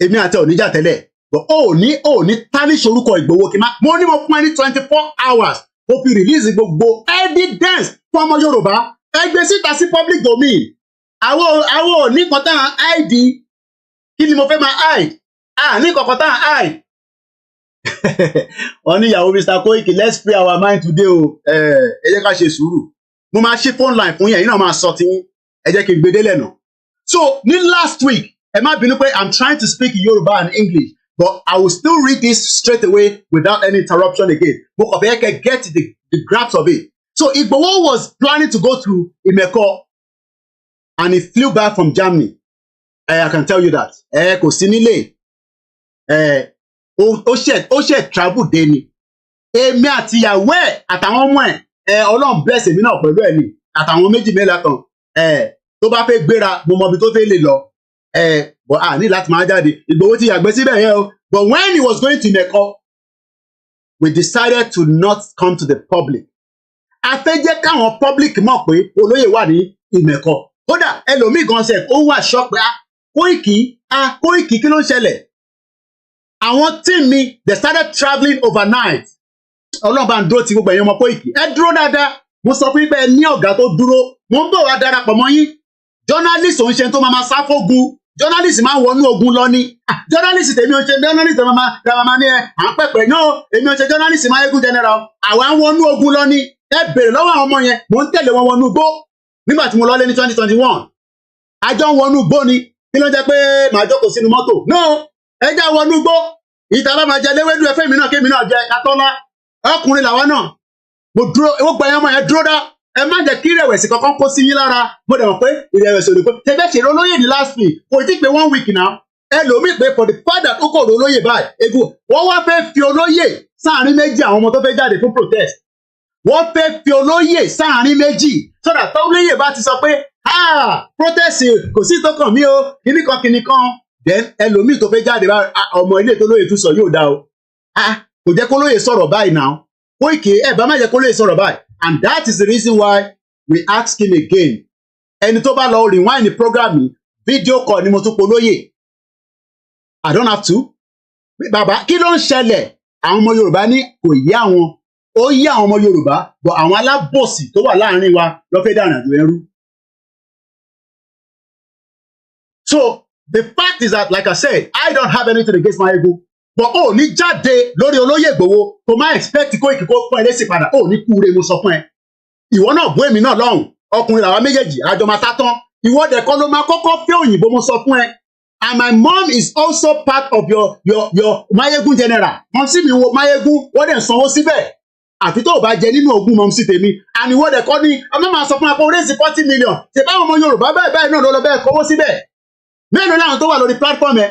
Èmi àti oníjà tẹ́lẹ̀. But ó ní tarnish orúkọ Ìgbòho kí n má. Mo ní mo fún ẹ ní 24 hours. Ó fi release gbogbo evidence fún ọmọ Yorùbá. Ẹgbẹ́ síta sí public domain. Àwọn ò ní kan tán hide. Kí ni mo fẹ́ máa hide? Ní kankan tán hide. Wọ́n ní ìyàwó Mr. Koiki, let's free our mind today o. Ẹ jẹ́ ká ṣe sùúrù. Mo máa ṣí phone line fún yẹn, yín náà máa sọ tí ẹ jẹ́ kí n gbé délẹ̀ náà. So ní last week, ẹ má bínú pé I'm trying to speak Yoruba and English, but I will still read this straight away without any interruption again. Mo kàn fẹ́ kẹ́ get the grasp of it. So Igboho was planning to go to Imeko and he flew back from Germany. I can tell you that. Kò sí nílé. Ó ṣe travel dé ni. Èmi àti ìyàwó ẹ̀ àtàwọn ọmọ ẹ̀ Ọlọ́run bless èmi náà pẹ̀lú ẹ̀ ni àtàwọn méjì mẹ́la kan tó bá fẹ́ gbéra mo mọ ibi tó fẹ́ lè lọ but ní láti máa jáde Ìgbòho ti yàgbẹ́ síbẹ̀ yẹn o but when he was going to Meko we decided to not come to the public. A fẹ́ jẹ́ káwọn public mọ̀ pé olóyè wà ní Ìmẹ̀kọ. Kódà ẹlòmíì gan ṣe ó wà ṣọ́ pé Koiki kí ló ń ṣẹlẹ̀? Àwọn team mi they started travelling overnight. Ọlọ́run bá ń dúró ti gbogbo ẹ̀yin ọmọ Koiki. Ẹ dúró dáadáa. Mo sọ fún yín pé ẹ ní ọ̀gá tó dúró. Mo ń bọ̀ wá darapọ̀ mọ́ yín. Journalist òun ṣe tó máa sá fógun. Journalist máa ń wọnú ogun lọ ni. Journalist tèmi ò ṣe journalist máa ní à ń pẹ̀pẹ̀ náà. Èmi ò ṣe journalist Mayegun general. Àwa ń wọnú ogun lọ ni. Ẹ bèrè lọ́wọ́ àwọn ọmọ yẹn. Mo ń tẹ̀lé wọn wọnú igbó. Nígbà tí mo lọ lé ní 2021. Àjọ ń wọnú igbó ni. Kí ló jẹ́ pé màá jókòó sínú mọ́tò? No, ẹ já wọnú igbó. Ìta bá máa jẹ léwédú ẹfẹ́ mi náà kémi náà jẹ katọ́lá. Ọkùnrin làwa náà. Mo dúró, ó gba ẹyàn ọmọ yẹn dúró dá. Ẹ má jẹ́ kí ìrẹ̀wẹ̀sì kankan kó sí yín lára. Mo dẹ̀ mọ̀ pé ìrẹ̀wẹ̀sì ò lè pé. Tẹ̀gbẹ́ ṣe olóyè ní last week. Kò tí pé 1 week now. Ẹlòmíì pé for the fact that ó kò rí olóyè báyìí. Egu wọ́n wá fẹ́ fi olóyè sáàrin méjì àwọn ọmọ tó fẹ́ jáde fún protest. Wọ́n fẹ́ fi olóyè sáàrin méjì. So that olóyè bá ti sọ pé protest kò sí tó kàn mí o kìnnìkan. Then ẹlòmíì tó fẹ́ jáde bá ọmọ ilé tó lóye tún sọ yóò dá o. Kò jẹ́ kó lóye sọ̀rọ̀ báyìí now. Koiki bá má jẹ́ kó lóye sọ̀rọ̀ báyìí. And that is the reason why we ask him again. Ẹni tó bá lọ rewind the program yìí, video call ni mo tún polóyè. I don't have to. Bàbá kí ló ń ṣẹlẹ̀? Àwọn ọmọ Yorùbá ní kò yé àwọn. Ó yé àwọn ọmọ Yorùbá, but àwọn alábòsí tó wà láàrin wa ló fẹ́ dànù àjò ẹrú. So the fact is that, like I said, I don't have anything against Mayegun. But ní jáde lórí olóyè Ìgbòho tó máa expect Koiki kó pọ́n ẹlẹ́sìn padà ní kúure mo sọ fún ẹ. Ìwọ náà bú èmi náà lọ́hùn. Ọkùnrin làwa méjèèjì àjọ máa tá tán. Ìwọ dẹ̀ kọ́ ló máa kọ́kọ́ fẹ́ òyìnbó mo sọ fún ẹ. And my mom is also part of your Mayegun general. Mom sí mi wo Mayegun wọ́n dẹ̀ sanwó síbẹ̀. Àfi tó o bá jẹ nínú ogún mom sí tèmi. And ìwọ dẹ̀ kọ́ ni ọmọ máa sọ fún wa pé o raise 40 million. Ṣé báwọn ọmọ Yorùbá báyìí náà ló lọ bẹ́ẹ̀ kọ́wọ́ síbẹ̀? Mélòó láwọn tó wà lórí platform ẹ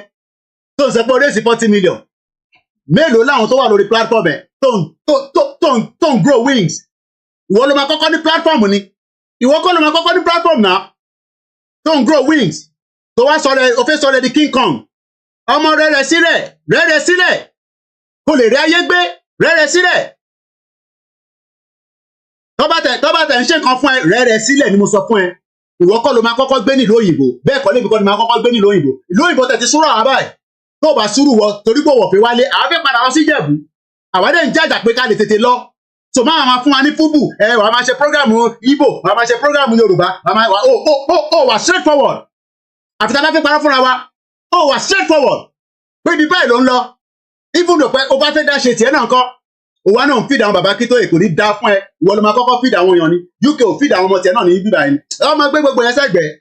tó ń sọ pé o raise 40 million? Mélòó láwọn tó wà lórí platform ẹ tó ń grow wings? Ìwọ ló máa kọ́kọ́ ní platform ni. Ìwọ kọ́ ló máa kọ́kọ́ ní platform náà tó ń grow wings. Tó wá sọ̀rọ̀ o fẹ́ sọ̀rọ̀ di King Kong. Ọmọ rẹ̀ sílẹ̀ kò lè rí ayé gbé rẹ̀ sílẹ̀. Tọ́ba tẹ̀ ń ṣe nǹkan fún ẹ rẹ̀ sílẹ̀ ni mo sọ fún ẹ. Ìwọ kọ́ ló máa kọ́kọ́ gbé nílùú òyìnbó. Bẹ́ẹ̀ kọ́ lébi kọ́ ni máa kọ́kọ́ gbé nílùú òyìnbó. Ìlú òyìnbó tẹ̀ ti súrọ̀ àwọn báyìí. Tó bá súrù wọ torí pé wọ̀ fi wálé àwọn fẹ́ padà lọ sí Ìjẹ̀bú. Àwa dẹ̀ ń jàjà pé ká lè tètè lọ. So máa fún wa ní fúbù wàá máa ṣe program Igbo wàá máa ṣe program Yorùbá wà straight forward. Àfi tá a bá fẹ́ parọ́ fúnra wa wà straight forward. Pé ibi báyìí ló ń lọ. Even though pé o bá fẹ́ dá ṣe tiẹ̀ náà kọ́. Òwa náà ń feed àwọn bàbá Akintoye kò ní dá fún ẹ. Ìwọ ló máa kọ́kọ́ feed àwọn èèyàn ni. UK ò feed àwọn ọmọ tiẹ̀ náà ní ibi báyìí. Ẹ máa gbé gbogbo yẹn sẹ́gbẹ̀ẹ́.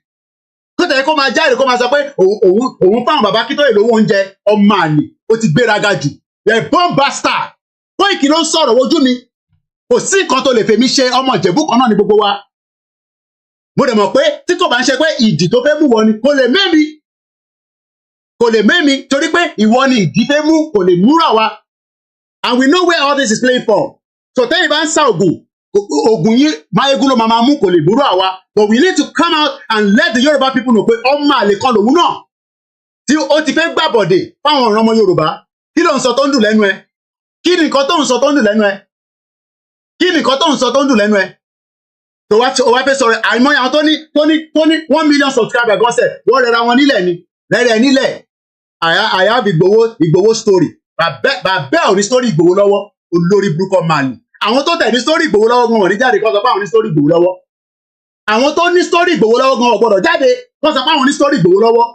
Kó tẹ̀lé kó máa jáde kó máa sọ pé òun fáwọn bàbá Akintoye lówó oúnjẹ ọmọ àlè ó ti gbéraga jù. The bomb bastard. Koiki ló ń sọ̀rọ̀ wojú mi. Kò sí nǹkan tó lè fèmí ṣe ọmọ Ìjẹ̀bú kan náà ní gbogbo wa. Mo dẹ̀ mọ̀ pé tí kò bá ń ṣe pé ìdí tó fẹ́ mú wọ ni kò lè mẹ́mi torí pé ìwọ ni ìdí fẹ́ mú kò lè múra wa. And we know where all this is playing from. So tẹ́yìn bá ń sá ògùn yìí Mayegun ló máa mú kò lè múra wa. But we need to come out and let the Yoruba people know pé ọmọ àlè kan lòun náà tí ó ti fẹ́ gbàbọ̀dè fáwọn ọ̀ràn ọmọ Yorùbá. Kí ló ń sọ tó ń dùn lẹ́nu ẹ? Kí ni nǹkan tó ń sọ tó ń dùn lẹ́nu ẹ? Tó wá fẹ́ sọ̀rọ̀ àìmọ́ àwọn tó ní 1 million subscribers gọ́sẹ̀ wọ́n rẹra wọn nílẹ̀ ni rẹ̀rẹ̀ nílẹ̀. I have Igboho story. Bàbá ò ní story Igboho lọ́wọ́ olórí burúkọ màlì. Àwọn tó tẹ̀ ní story Igboho lọ́wọ́ gan wọ́n ní jáde kó sọ pé àwọn ní story Igboho lọ́wọ́. Àwọn tó ní story Igboho lọ́wọ́ gan wọ́n gbọ́dọ̀ jáde kó sọ pé àwọn ní story Igboho lọ́wọ́.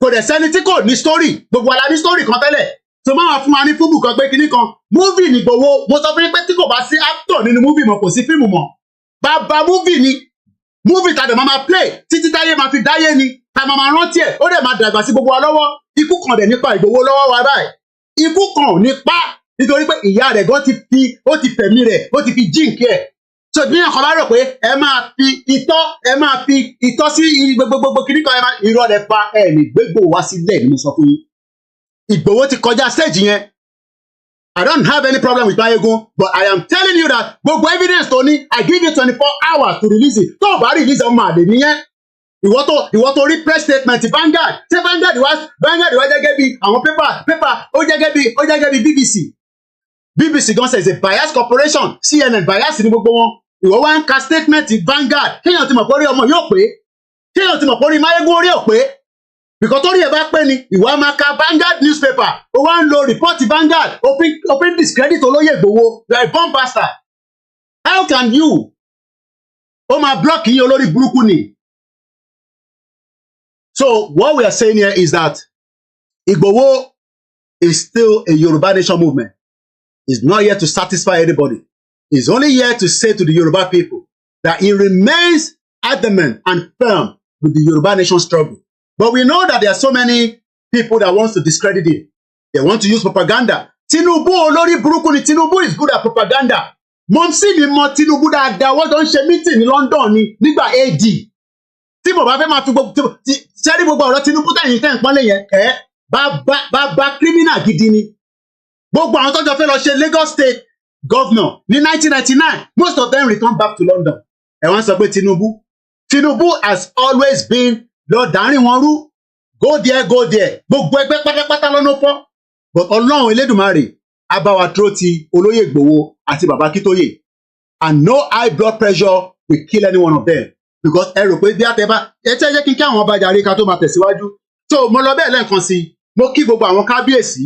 Kò dẹ̀ sẹ́ni tí kò ní story gbogbo ala ní story kan tẹ́lẹ̀. So máa wà fún wa ní fúbù kan pé kinní kan múvì ní Igboho mo sọ fún yín pé tí kò bá sí actor nínú múvì mọ́ kò sí fíìmù mọ́. Bàbá múvì ni múvì tàdé máa play títí táyé máa fi dáyé ni ta máa rántí ẹ̀ ó dẹ̀ máa dàgbà sí gbogbo wa lọ́wọ́. Ikú kan dẹ̀ nípa Ìgbòho lọ́wọ́ wa báyìí. Ikú kan ò ní pa nítorí pé ìyá rẹ̀ gan ti fẹ̀mí rẹ̀ ó ti fi jíǹkì ẹ̀. so bí nǹkan bá rò pé ẹ máa fi itọ́ sí gbogbo kiri kan ẹ máa irọ́ rẹ̀ pa ẹ̀ ní gbégbó wá sílẹ̀ ni mo sọ fún yín. Ìgbòho ti kọjá stage yẹn. I don't have any problem with Mayegun, but I am telling you that gbogbo evidence tó ní, I give you 24 hours to release it. Tó o bá release ọmọ àlè nìyẹn. Ìwọ tó rí press statement Vanguard. Ṣé Vanguard wá jẹ́gẹ́ bí àwọn paper ó jẹ́gẹ́ bí BBC. BBC gan says a bias corporation, CNN bias ní gbogbo wọn. Ìwọ wá ń ka statement Vanguard. Kéèyàn ti mọ̀ pé orí ọmọ yóò pé. Kéèyàn ti mọ̀ pé orí Mayegun orí ò pé. Because torí ẹ bá pẹ́ ni ìwà máa ka Vanguard newspaper ó wá ń lo report Vanguard open discredit olóyè Igboho, you are a bomb bastard. How can you ó máa block yín olórí burúkú ni. So what we are saying here is that Igboho is still a Yoruba nation movement. He's not here to satisfy anybody. He's only here to say to the Yoruba people that he remains adamant and firm with the Yoruba nation struggle. But we know that there are so many people that want to discredit him. They want to use propaganda. Tinubu olórí burúkú ni. Tinubu is good at propaganda. Mọ̀mísí mi mọ̀ Tinubu dáadáa. Wọ́n jọ ń ṣe meeting ní London ni nígbà AD. Tí mo bá fẹ́ máa fi gbogbo sẹ́rí gbogbo ọ̀rọ̀ Tinubu tẹ̀yìn tẹ̀ ń pọ́nlé yẹn bá criminal gidi ni. Gbogbo àwọn tọ́jọ́ fẹ́ lọ ṣe Lagos State governor ní 1999, most of them returned back to London. Ẹ wọ́n sọ pé Tinubu has always been lọ dárin wọn rú, go there gbogbo ẹgbẹ́ pátápátá lọ́nà fọ́. But Ọlọ́run Elédùmarè á bá wa dúró ti olóyè Igboho àti bàbá Akintoye, and no high blood pressure will kill any one of them, because ẹ rò pé bí àtẹ̀bá ẹ tẹ́ jẹ́ kí àwọn ọba jàre ká tó máa tẹ̀síwájú. So mo lọ bẹ́ẹ̀ lẹ́ẹ̀kan sí, mo kí gbogbo àwọn kábíyèsí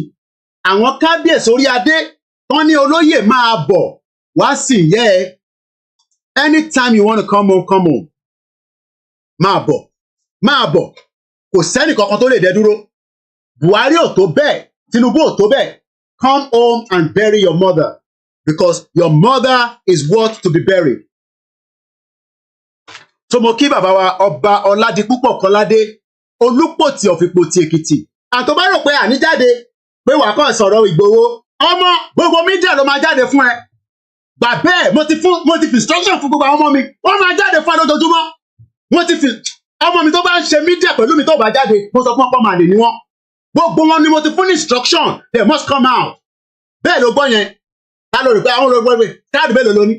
orí adé tán ní olóyè máa bọ̀ wá sí ìyẹ́ ẹ. Anytime you want to come home, máa bọ̀ kò sẹ́nì kankan tó lè dẹ dúró. Buhari ò tó bẹ́ẹ̀, Tinubu ò tó bẹ́ẹ̀. Come home and bury your mother, because your mother is worth to be buried. So mo kí bàbá wa ọba Ọládipúpọ̀ Kọ́ládé Olúpòtì of Ìpòtì Èkìtì. Àtọ́ bá rò pé àníjáde pé wàá kọ́ sọ̀rọ̀ Ìgbòho ọmọ gbogbo mídíà ló máa jáde fún ẹ. Gbà bẹ́ẹ̀ mo ti fi instruction fún gbogbo àwọn ọmọ mi, wọ́n máa jáde fún ẹ lójoojúmọ́. Wọ́n ti fi ọmọ mi tó bá ń ṣe mídíà pẹ̀lú mi tó bá jáde, mo sọ fún ọ̀pọ̀ màlè ni wọ́n. Gbogbo wọn ni mo ti fún instruction, they must come out. Bẹ́ẹ̀ ló gbọ́ yẹn. Ta ló rí pé àwọn olóògbé káàdì mélòó ló ní?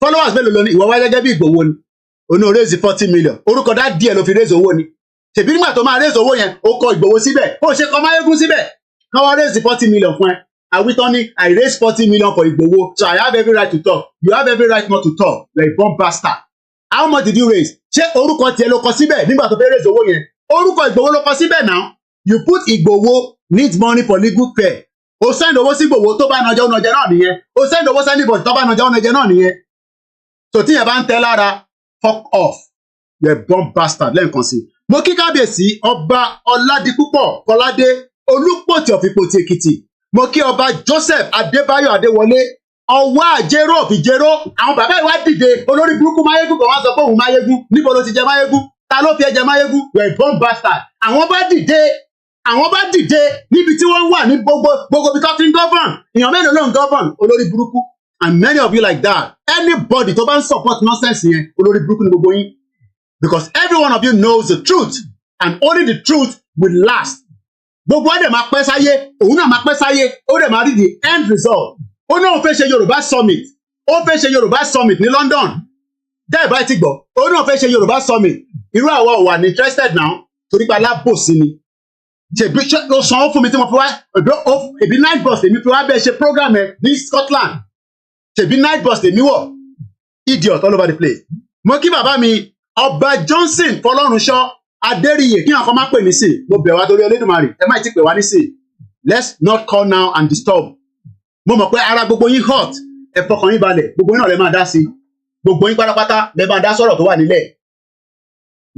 Followers mélòó ló ní? Ìwọ wá gẹ́gẹ́ bí Ìgbòho ni. Oní o raise 40 million. Orúkọ dá díẹ̀ ló fi raise owó ni. Ṣèbí nígbà tó máa raise owó yẹn, ó kọ Ìgbòho síbẹ̀. Ó ṣe kọ Máyégún síbẹ̀. Kán wá raise 40 million fún ẹ. Àwítọ́ ní I raise 40 million for Ìgbòho, so I have every right to talk. You have every right not to talk. You are a bomb bastard. How much did you raise? Ṣé orúkọ tiẹ̀ ló kọ síbẹ̀ nígbà tó fẹ́ raise owó yẹn? Orúkọ Ìgbòho ló kọ síbẹ̀ náà. You put Igboho needs money for legal care. O send owó sí Igboho tó bá nàjẹ́ ó nàjẹ́ náà nìyẹn. O send owó sí anybody tó bá nàjẹ́ ó nàjẹ́ náà nìyẹn. So tí yẹn bá ń tẹ́ lára, fuck off. You a bomb bastard lẹ́ẹ̀kan sí. Mo kí kábíyèsí ọba Ọládipúpọ̀ Kọ́ládé Olúpòtì of Ìpòtì Èkìtì. Mo kí ọba Joseph Adébáyọ̀ Adéwọlé ọwọ́ àjẹrò òfìjẹrò. Àwọn bàbá ìwà dìde olórí burúkú Máyégún kan wá sọ pé òun Máyégún. Níbo ló ti jẹ Máyégún? Ta ló fi ẹjẹ Máyégún? You a bomb bastard. Àwọn bá dìde níbi tí wọ́n wà ní gbogbo bí tó ti ń govern. Èèyàn mélòó ló ń govern? Olórí burúkú. And many of you like that. Anybody tó bá ń support nonsense yẹn, olórí burúkú ni gbogbo yín. Because every one of you knows the truth, and only the truth will last. Gbogbo ọdẹ máa pẹ́ sáyé, òun náà máa pẹ́ sáyé, ó dẹ̀ máa rí the end result. Ó náà fẹ́ ṣe Yorùbá summit. Ó fẹ́ ṣe Yorùbá summit ní London. Dẹ́ ìbá ti gbọ́. Ó náà fẹ́ ṣe Yorùbá summit. Irú àwọn ò wà ní interested now. Torí pé alábòsí ni. Ṣèbí ó sanwó fún mi tí mo fi wá. Èbí night bus èmi fi wá bẹ́ẹ̀ ṣe program ẹ̀ ní Scotland. Ṣèbí night bus èmi wọ̀. Idiot all over the place. Mo kí bàbá mi Ọba Johnson Fọlọ́runṣọ́ Adéríyè kí àwọn máa pè ní sí. Mo bẹ̀ wá torí Olódùmarè. Ẹ má ti pè wá ní sí. Let's not call now and disturb. Mo mọ̀ pé ara gbogbo yín hot. Ẹ fọkàn yín balẹ̀. Gbogbo yín náà lè máa dá sí. Gbogbo yín pátápátá lè máa dá sọ̀rọ̀ tó wà nílẹ̀.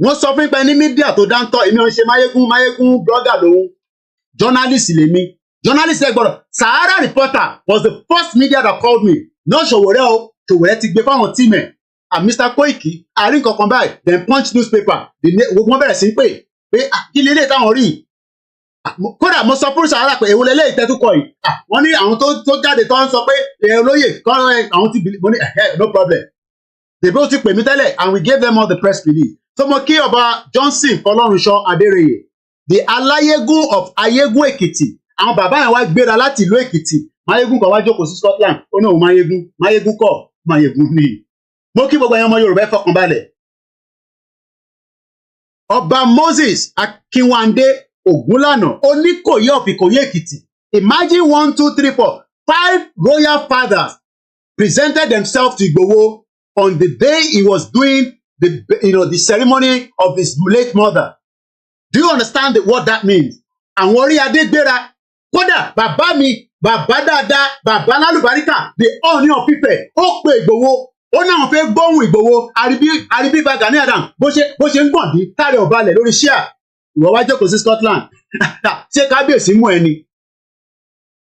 Wọ́n sọ fún pé ní mídíà tó dáńtọ́ èmi ò ń ṣe Máyégún blogger lòun. Journalist lèmi. Journalist ẹ gbọ́dọ̀. Sahara Reporter was the first media that called me. No Ṣòwòrẹ́ o. Ṣòwòrẹ́ ti gbé fáwọn tíìmù ẹ̀. And Mr. Koiki, àárín kankan báyìí, then Punch newspaper, gbogbo wọn bẹ̀rẹ̀ sí pé kí lélẹ̀ táwọn rí. Kódà mo sọ fún Sahara pé èwo lélẹ̀ ìtẹ́túkọ̀ yìí. Wọ́n ní àwọn tó jáde tó ń sọ pé olóyè kọ́ àwọn ti bìlì, mo ní no problem. They both pè mí tẹ́lẹ̀, and we gave them all the press release. So mo kí Ọba Johnson Fọlọ́runṣọ́ Adéreyè, the Aláyégún of Ayégún Èkìtì. Àwọn bàbá yẹn wá gbéra láti ìlú Èkìtì. Máyégún kan wá jókòó sí Scotland. Ó náà Máyégún kọ́, Máyégún ni. Mo kí gbogbo ẹ̀yin ọmọ Yorùbá ẹ fọkàn balẹ̀. Ọba Moses Akínwándé Ògúnlànà Oníkòyí of Ìkòyí Èkìtì. Imagine 1, 2, 3, 4, 5 royal fathers presented themselves to Igboho on the day he was doing the ceremony of his late mother. Do you understand what that means? Àwọn orí adé gbéra. Kódà bàbá mi, bàbá dáadáa, bàbá lálùbáríkà, the Ọọ̀ni of Ifẹ̀, ó pe Ìgbòho. Ó náà fẹ́ gbóhùn Ìgbòho, àríbí bá Gani Adams bó ṣe ń gbọ̀n dí káàrẹ̀ ọ̀balẹ̀ lórí ṣíà. Ìwọ wá jókòó sí Scotland. Ṣé kábíyèsí mú ẹni?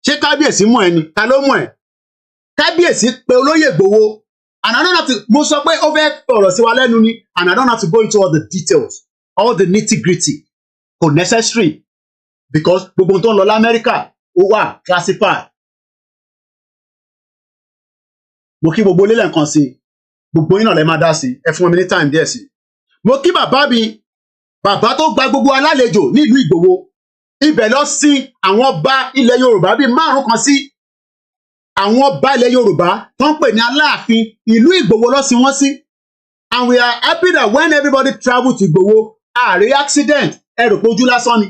Ṣé kábíyèsí mú ẹni? Ta ló mú ẹ? Kábíyèsí pé olóyè Ìgbòho. And I don't have to, mo sọ pé ó fẹ́ ọ̀rọ̀ sí wa lẹ́nu ni, and I don't have to go into all the details, all the nitty-gritty. Kò necessary, because gbogbo tó ń lọ l'Amẹ́ríkà ó wà classified. Mo kí gbogbo lélẹ̀ nǹkan sí, gbogbo yín náà lè máa dá sí, ẹ fún mi ní time díẹ̀ sí. Mo kí bàbá mi, bàbá tó gba gbogbo alálejò nílùú Ìgbòho, ibẹ̀ lọ sí àwọn ọba ilẹ̀ Yorùbá bíi 5 kan sí. Àwọn ọba ilẹ̀ Yorùbá tó ń pè ní Aláàfin ìlú Ìgbòho lọ sí wọ́n sí. And we are happy that when everybody travel to Ìgbòho, ààrẹ accident ẹrù pójú lásán ni.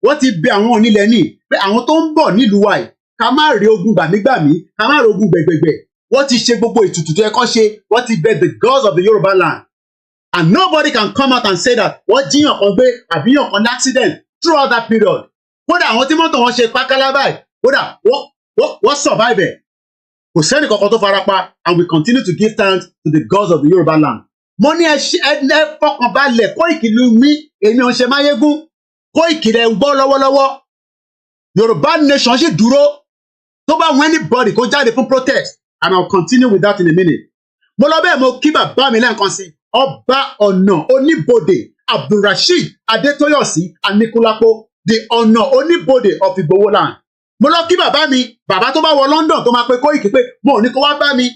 Wọ́n ti bẹ àwọn onílẹ̀ ní pé àwọn tó ń bọ̀ nílùú wa yìí ká má rí ogun gbàmígbàmí, ká má rí ogun gbẹ̀gbẹ̀gbẹ̀. Wọ́n ti ṣe gbogbo ètùtù tó yẹ kán ṣe, wọ́n ti bẹ the gods of the Yoruba land. And nobody can come out and say that wọ́n jíyàn kan gbé àbíyàn kan ní accident throughout that period. Kódà àwọn tí mọ́tò wọn ṣe pákálá báyìí, kódà wọ́n survive ẹ̀. Kò sẹ́ni kankan tó farapa, and we continue to give thanks to the gods of the Yoruba land. Mo ní ẹ fọkàn balẹ̀, Koiki lu mí, èmi ò ń ṣe Máyégún. Koiki lẹ ń gbọ́ lọ́wọ́lọ́wọ́. Yorùbá nation ṣì dúró. Tó bá wọn anybody kó jáde fún protest, and I'll continue with that in a minute. Mo lọ bẹ́ẹ̀ mo kí bàbá mi lẹ́ẹ̀kan sí. Ọba ọ̀nà oníbodè Abdulrasheed Adétóyọ̀sí Aníkúlápó, the ọ̀nà oníbodè of Igboho land. Mo lọ kí bàbá mi, bàbá tó bá wọ London tó máa pe Koiki pé mo ò ní kó wá bá mi.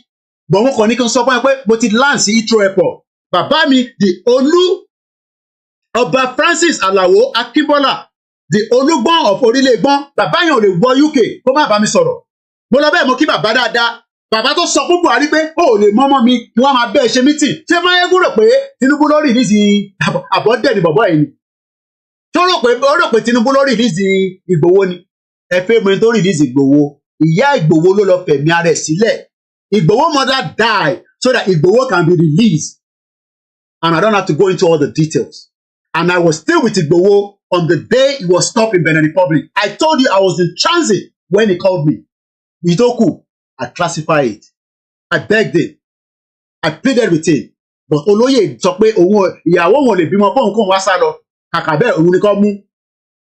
Bọ̀ wọn kàn ní kí n sọ fún ẹ pé mo ti land sí Heathrow airport. Bàbá mi, the Ọba Francis Alao Akínbọ́lá, the Olúgbọ́n of Orílẹ̀-Ègbọ́n, bàbá yẹn ò lè wọ UK kó má bá mi sọ̀rọ̀. Mo lọ bẹ́ẹ̀ mo kí bàbá dáadáa. Bàbá tó sọ fún Buhari pé ó lè mọ́mọ́ mi kí wọ́n máa bẹ́ẹ̀ ṣe mítìn. Ṣé Máyégún rò pé Tinubu lórí ìdíje àbọ̀dẹ̀ ni bọ̀bọ̀ yìí ni? Ṣé ó rò pé Tinubu lórí ìdíje Ìgbòho ni? Ẹ fẹ́ mọ ẹni tó rí ìdíje Ìgbòho. Ìyá Ìgbòho ló lọ fẹ̀mí ara ẹ̀ sílẹ̀. Ìgbòho mother died so that Ìgbòho can be released. And I don't have to go into all the details. And I was still with Igboho on the day he was stopped in Benin Republic. I told you I was in transit when he called me. Itoku, I classified it. I begged it. I pleaded with him. But Olóyè sọ pé òun ìyàwó wọn lè bímọ fún nǹkan wá sá lọ. Kàkà bẹ́ẹ̀ òun ni kò mú.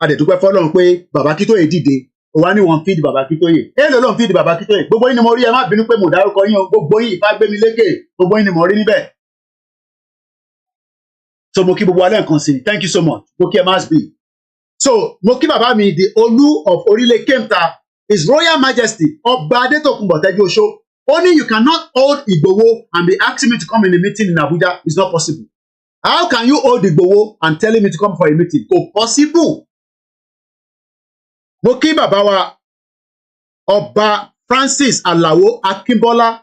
A dẹ̀ dúpẹ́ fọ́lọ́run pé bàbá Akintoye dìde. Ó wá ní wọ́n feed bàbá Akintoye. Èló ló ń feed bàbá Akintoye. Gbogbo yín ni mo rí, ẹ má bínú pé mo dárúkọ yín o. Gbogbo yín ìfá gbé mi lékè. Gbogbo yín ni mo rí níbẹ̀. So mo kí gbogbo alẹ́ nǹkan sí. Thank you so much. Mo kí ẹ má bí. So mo kí bàbá mi, the Olú of Orílẹ̀ Kemta, His Royal Majesty Ọba Adétòkunbọ̀ Tẹ́jú Oṣó. Only you cannot hold Igboho and be asking me to come in a meeting in Abuja. It's not possible. How can you hold Igboho and telling me to come for a meeting? Kò possible. Mo kí bàbá wa Ọba Francis Alao Akínbọ́lá,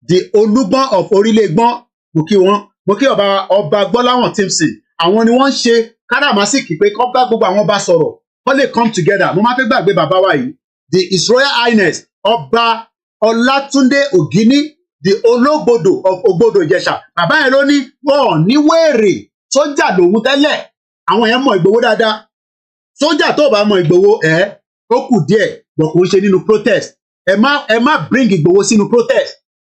the Olúgbọ́n of Orílẹ̀-Ègbọ́n. Mo kí wọn. Mo kí ọba Gbọ́láhàn Timson. Àwọn ni wọ́n ń ṣe káràmásìkì pé kọ́ bá gbogbo àwọn ọba sọ̀rọ̀. Kọ́ lè come together. Mo máa fẹ́ gbàgbé bàbá wa yìí. The His Royal Highness Ọba Ọlátúndé Ògíní, the Ológbòdò of Ògbòdò Ìjẹ̀ṣà. Bàbá yẹn ló ní wọ́n ní wèrè. Sójà lòun tẹ́lẹ̀. Àwọn yẹn mọ Ìgbòho dáadáa. Sójà tó bá mọ Ìgbòho ó kù díẹ̀ bọ̀ kò ń ṣe nínú protest. Ẹ má bring Ìgbòho sínú protest.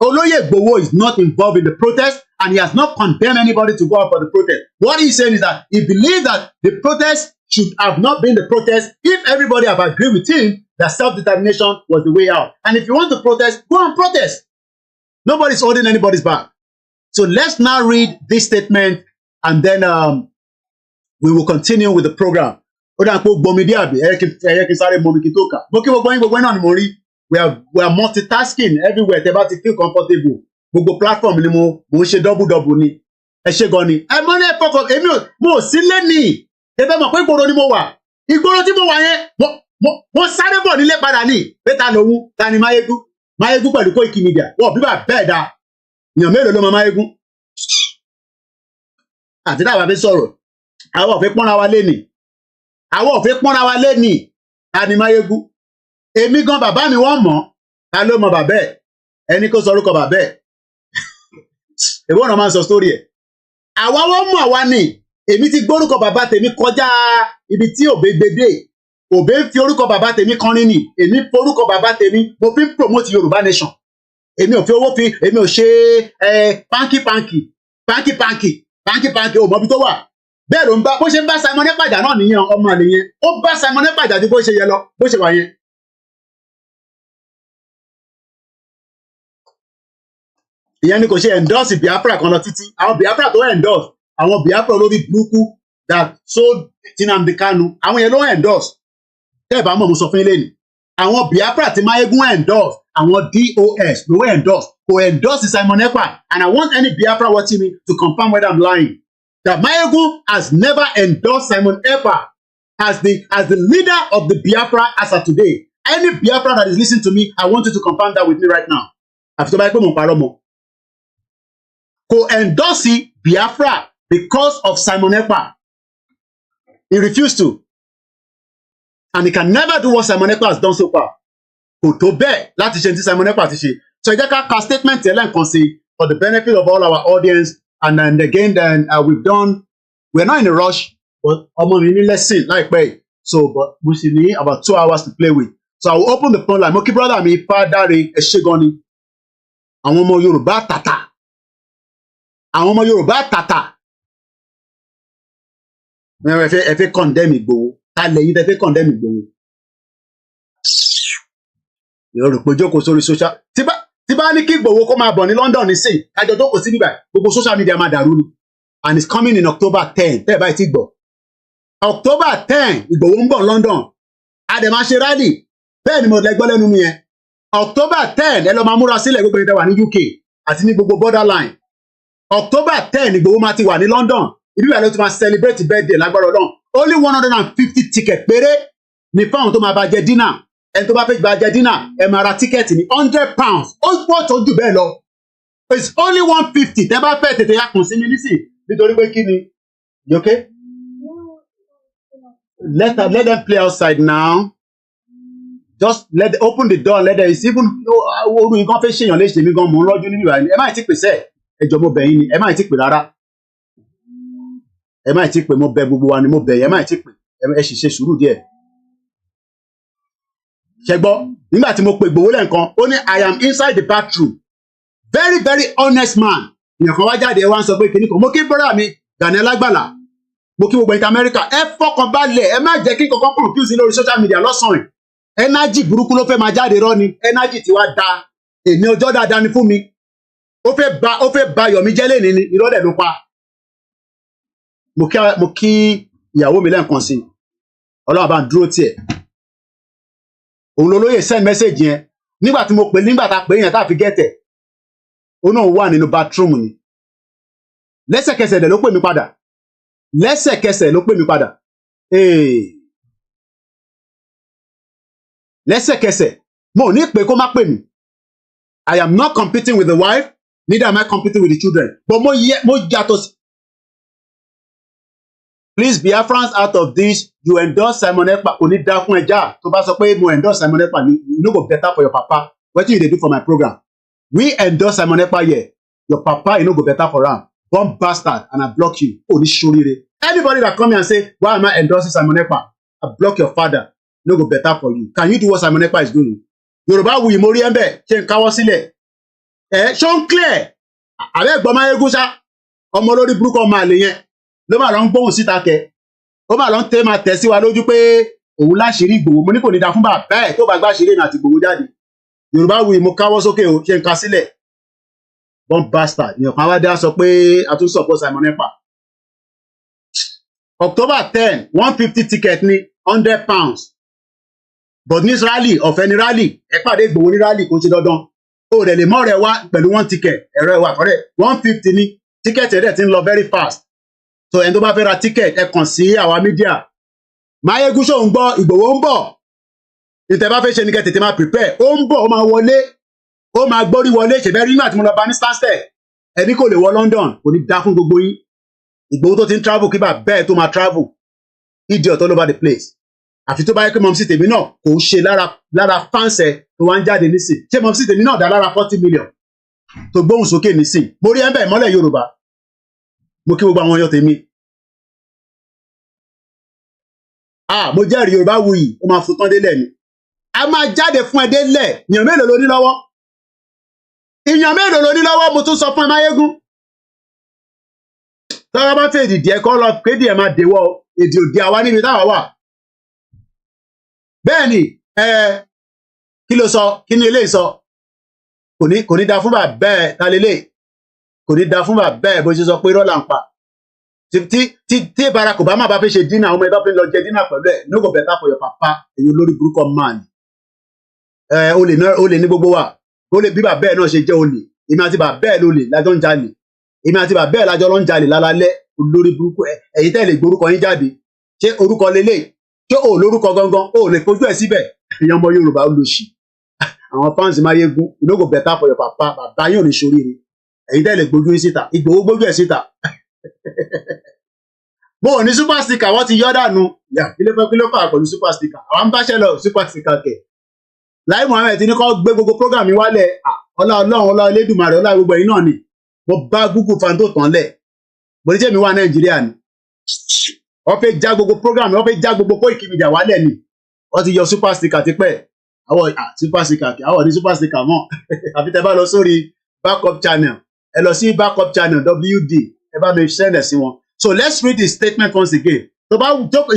Olóyè Ìgbòho is not involved in the protest, and he has not condemned anybody to go out for the protest. What he's saying is that he believes that the protest should have not been the protest if everybody have agreed with him that self-determination was the way out. And if you want to protest, go and protest. Nobody's holding anybody's back. So let's now read this statement, and then we will continue with the program. We are multitasking everywhere. Tẹ́ bá ti feel comfortable. gbogbo platform ni mo ṣe double ni ẹ ṣe gan ni ẹ mọ ní ẹ fọkàn èmi mo sí lẹ́nì ẹ fẹ́ mọ̀ pé ìgboro ni mo wà ìgboro tí mo wà yẹn mo sáré bọ̀ nílé padà ní pé ta lòun ta ni Máyégún pẹ̀lú Koiki Media wọ́n bíbà bẹ́ẹ̀ da èèyàn mélòó ló mọ Máyégún àti dábàá fi sọ̀rọ̀ àwọn òfin pọ́nra wa lẹ́nì àwọn òfin pọ́nra wa lẹ́nì ta ni Máyégún èmi gan bàbá mi wọ́n mọ̀ ta ló mọ bàbá ẹ̀ ẹni kó sọ orúkọ bàbá ẹ̀ èwo ọ̀nà máa ń sọ sórí ẹ̀ àwa wọ́n mọ̀ àwa ni èmi ti gbórúkọ bàbá tèmi kọjá ibi tí òbé gbedé òbé ń fi orúkọ bàbá tèmi kọrin ni èmi forúkọ bàbá tèmi mo fi ń promote Yorùbá nation èmi ò fi owó fi èmi ò ṣe panky ò mọ ibi tó wà bẹ́ẹ̀ ló ń bá bó ṣe ń bá Simon Ekpaja náà nìyẹn ọmọ nìyẹn ó bá Simon Ekpaja ju bó ṣe yẹ lọ bó ṣe wà yẹn. ìyẹn ni kò ṣe endorse Biafra kan lọ títí àwọn Biafra tó endorse àwọn Biafra lórí burúkú that sold Nnamdi Kanu àwọn yẹn ló endorse tẹ́ ẹ̀ bá mọ̀ mo sọ fún yín lẹ́nu àwọn Biafra tí Máyégún endorse àwọn DOS ló endorse kò endorse Simon Ekpa and I want any Biafra watching me to confirm whether I'm lying that Máyégún has never endorsed Simon Ekpa as the leader of the Biafra as of today. Any Biafra that is listening to me, I want you to confirm that with me right now. Àfi tó bá yẹ pé mo ń parọ́ mọ́. Kò endorse Biafra because of Simon Ekpa. He refused to. And he can never do what Simon Ekpa has done so far. Kò tó bẹ́ẹ̀ láti ṣe tí Simon Ekpa ti ṣe. So ẹ jẹ́ ká ka statement yẹn lẹ́ẹ̀kan sí for the benefit of all our audience. And then again, we're not in a rush, but ọmọ mi ní lesson láìpẹ́. So, but we still need about 2 hours to play with. So I will open the phone line. Mo kí brother mi Fádàrè ẹ ṣé gan ni. Àwọn ọmọ Yorùbá tàtà. Àwọn ọmọ Yorùbá tàtà. Ẹ fẹ́ condemn Igboho. Ta lẹ́yìn tẹ́ fẹ́ condemn Igboho. Yorùbá jókòó sórí social. Tí bá ní kí Igboho kó máa bọ̀ ní London ní sìn, kájọ jókòó sí bíbá, gbogbo social media máa dàrú ni. And it's coming in October 10. Tẹ́ ẹ báyìí ti gbọ́. October 10, Igboho ń bọ̀ London. Adema ṣe rally. Bẹ́ẹ̀ ni mo lẹ́gbọ́ lẹ́nu mi yẹn. October 10, ẹ lọ máa múra sílẹ̀ gbogbo ìdá wà ní UK àti ní gbogbo borderline. October 10, Igboho máa ti wà ní London. Ibi ìwà ló ti máa celebrate birthday lágbára Ọlọ́run. Only 150 ticket péré ni fáwọn tó máa bá jẹ dinner. Ẹni tó bá fẹ́ bá jẹ dinner, ẹ máa ra ticket ní £100. Ó pọ̀ tó jù bẹ́ẹ̀ lọ. It's only 150. Tẹ́ bá fẹ́ tètè yá kùn sí mi nísìn nítorí pé kí ni? You okay? Let them play outside now. Just open the door. Let them. It's even oru nǹkan fẹ́ ṣèyàn léṣe mi gan mò ń rọ́jú níbi ìwà ni. Ẹ má ti pèsè ẹjọ́ mo bẹ̀ yín ni. Ẹ má ti pè rárá. Ẹ má ti pè mo bẹ̀ gbogbo wa ni mo bẹ̀ yín. Ẹ má ti pè. Ẹ sì ṣe sùúrù díẹ̀. Ṣé gbọ́ nígbà tí mo pè Igboho lẹ́ǹkan ó ní I am inside the bathroom. Very very honest man. Ìyẹn kan wá jáde ẹ wá ń sọ pé kìnnìkan mo kí bọ́dà mi Gani Alágbàlá. Mo kí gbogbo Amẹ́ríkà ẹ fọkàn balẹ̀ ẹ má jẹ́ kí kankan confuse lórí social media lọ́sàn-án ẹnájì burúkú ló fẹ́ máa jáde rọ́ ni ẹnájì tí wàá da èmi ọjọ́ dáadáa ni fún mi ó fẹ́ ba Yọ̀mí jẹ́ lẹ́ni ni ìrọ́lẹ̀ ló pa mo kí ìyàwó mi lẹ́ǹkan sí Ọlọ́run bá ń dúró tiẹ̀ òun lolóyè send message yẹn nígbà tí mo pè nígbà tá a pè yẹn tá a fi gẹ́tẹ̀ ó náà wà nínú bathroom ni lẹ́sẹ̀kẹsẹ̀ dẹ̀ ló pè mí padà lẹ́sẹ̀kẹsẹ̀ ló pè mí padà lẹ́sẹ̀kẹsẹ̀ mo ní pé kó má pè mí I am not competing with the wife neither am I competing with the children but mo yàtọ̀ sí. Please Biafrans out of this you endorse Simon Ekpa kò ní dá fún ẹja tó bá sọ pé mo endorse Simon Ekpa you no go better for your papa wetin you dey do for my program we endorse Simon Ekpa here your papa you no go better for am. One bastard and I block you. Onishorire. Anybody that come here and say, why am I endorsing Simon Ekpa? I block your father. No go better for you. Can you do what Simon Ekpa is doing? Yorùbá wuyi mori embe. Ṣé n káwọ́ sílẹ̀. Ṣó ń clear. Àbẹ́ gbọ́ Máyégún ṣá. Ọmọ lórí burúkú ọmọ àlè yẹn. Ló máa lọ ń gbóhùn síta kẹ. Ó máa lọ ń máa tẹ̀ sí wa lójú pé òun láṣìírí Ìgbòho. Mo ní kò ní da fún bàbá ẹ̀ tó bá gbá ṣeré náà àti Ìgbòho jáde. Yorùbá wuyi mo káwọ́ sókè o. Ṣé n ká sílẹ̀. One bastard. Ìyẹn kan wá dé sọ pé a tún support Simon Ekpa. October 10, 150 ticket ní £100. But ní rally ọ̀fẹ́ ní rally ẹ pàdé Ìgbòho ní rally kò ṣe dandan. ó dẹ̀ lè mọ́ rẹ̀ wá pẹ̀lú 1 ticket ẹ̀rọ ẹ̀wà kọ́rẹ́ 150 ní ticket ẹ̀rẹ́ ti ń lọ very fast so ẹni tó bá fẹ́ ra ticket ẹ kàn sí àwa mídíà Máyégún ṣó ń gbọ́ Ìgbòho ń bọ̀ ìtẹ̀ bá fẹ́ ṣe ní kẹ́ tètè máa prepare ó ń bọ̀ ó máa wọlé ó máa gbórí wọlé ṣèbẹ́ rí nígbà tí mo lọ bá ní Stansted ẹni kò lè wọ London kò ní dá fún gbogbo yín Ìgbòho tó ti ń travel kí bá bẹ́ẹ̀ tó máa travel idiot all over the place àfi tó bá yẹ pé mọ̀mísí tèmi náà kò ń ṣe lára fáǹsẹ̀ tó wá ń jáde nísìn ṣé mọ̀mísí tèmi náà dá lára 40 million tó gbóhùn sókè nísìn mo rí ẹ̀ńbẹ̀ ìmọ́lẹ̀ Yorùbá mo kí gbogbo àwọn ọyọ tèmi mo jẹ́rìí Yorùbá wuyì ó máa fún tán délẹ̀ ni a máa jáde fún ẹ délẹ̀ èèyàn mélòó ló ní lọ́wọ́ èèyàn mélòó ló ní lọ́wọ́ mo tún sọ fún ẹ Máyégún tọ́wọ́ bá fèdì díẹ̀ kọ́ lọ kéde ẹ̀ máa dèwọ́ èdè òde àwa níbi táwa wà bẹ́ẹ̀ ni kí ló sọ kí ni eléyìí sọ kò ní da fún bàbá ẹ̀ ta lélẹ̀ kò ní da fún bàbá ẹ̀ bó ṣe sọ pé irọ́ là ń pa tí Barack Obama bá fẹ́ ṣe dínà ọmọ ẹ̀dá fẹ́ lọ jẹ dínà pẹ̀lú ẹ̀ no go better for your papa èyí olórí burúkú man olè ní gbogbo wa olè bí bàbá ẹ̀ náà ṣe jẹ́ olè èmi àti bàbá ẹ̀ lólè lájọ́ ń jalè èmi àti bàbá ẹ̀ lájọ́ ló ń jalè lálálẹ́ olórí burúkú ẹ̀yin tẹ́ lè gborúkọ yín jáde ṣé orúkọ lélẹ̀ ṣé o lórúkọ gangan o lè fojú ẹ̀ síbẹ̀ èèyàn ọmọ Yorùbá olóṣì àwọn fans Máyégún no go better for your papa bàbá yóò ní ṣoríire ẹ̀yin tẹ́ lè gbójú yín síta Ìgbòho gbójú ẹ̀ síta mo ò ní super sticker wọ́n ti yọ́ dànù kí ló fà pẹ̀lú super sticker àwọn ń báṣẹ́ lọ super sticker kẹ̀ Láì Muhammed ti ní kọ́ gbé gbogbo program mi wálẹ̀ ọlá Ọlọ́run ọlá Elédùmarè ọlá gbogbo ẹ̀yin náà ni mo bá Google fan tó tán lẹ̀ bó ní jẹ́ mi wà Nàìjíríà ni wọ́n fẹ́ já gbogbo program wọ́n fẹ́ já gbogbo KOIKIMEDIA wálẹ̀ ni wọ́n ti yọ super sticker tipẹ́ àwọn super sticker àwọn ní super sticker mọ́ àfi tẹ́ bá lọ sórí backup channel ẹ lọ sí backup channel WD ẹ bá mi send ẹ̀ sí wọn. So let's read the statement once again. So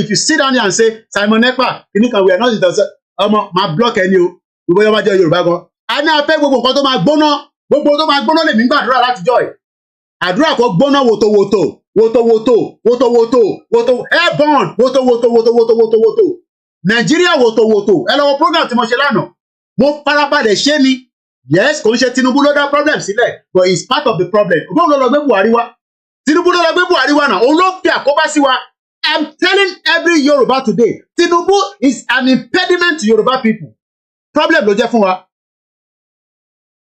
if you sit down here and say Simon Ekpa kìnnìkan we are not the ọmọ máa block ẹni o gbogbo yẹn wá jẹ́ Yorùbá gan. A ní afẹ́ gbogbo nǹkan tó máa gbóná gbogbo tó máa gbóná lèmi gbàdúrà látijọ́ ẹ̀. Àdúrà kò gbóná wotowoto wotowoto wotowoto woto airborne wotowoto wotowoto Nàìjíríà wotowoto ẹ lọ wo program tí mo ṣe lánàá mo farabalẹ̀ ṣé ni yes kò ń ṣe Tinubu ló dá problem sílẹ̀ but it's part of the problem. Ògbóhùn ló lọ gbé Buhari wá. Tinubu ló lọ gbé Buhari wá náà òun ló fi àkóbá sí wa. I'm telling every Yoruba today Tinubu is an impediment to Yoruba people. Problem ló jẹ́ fún wa.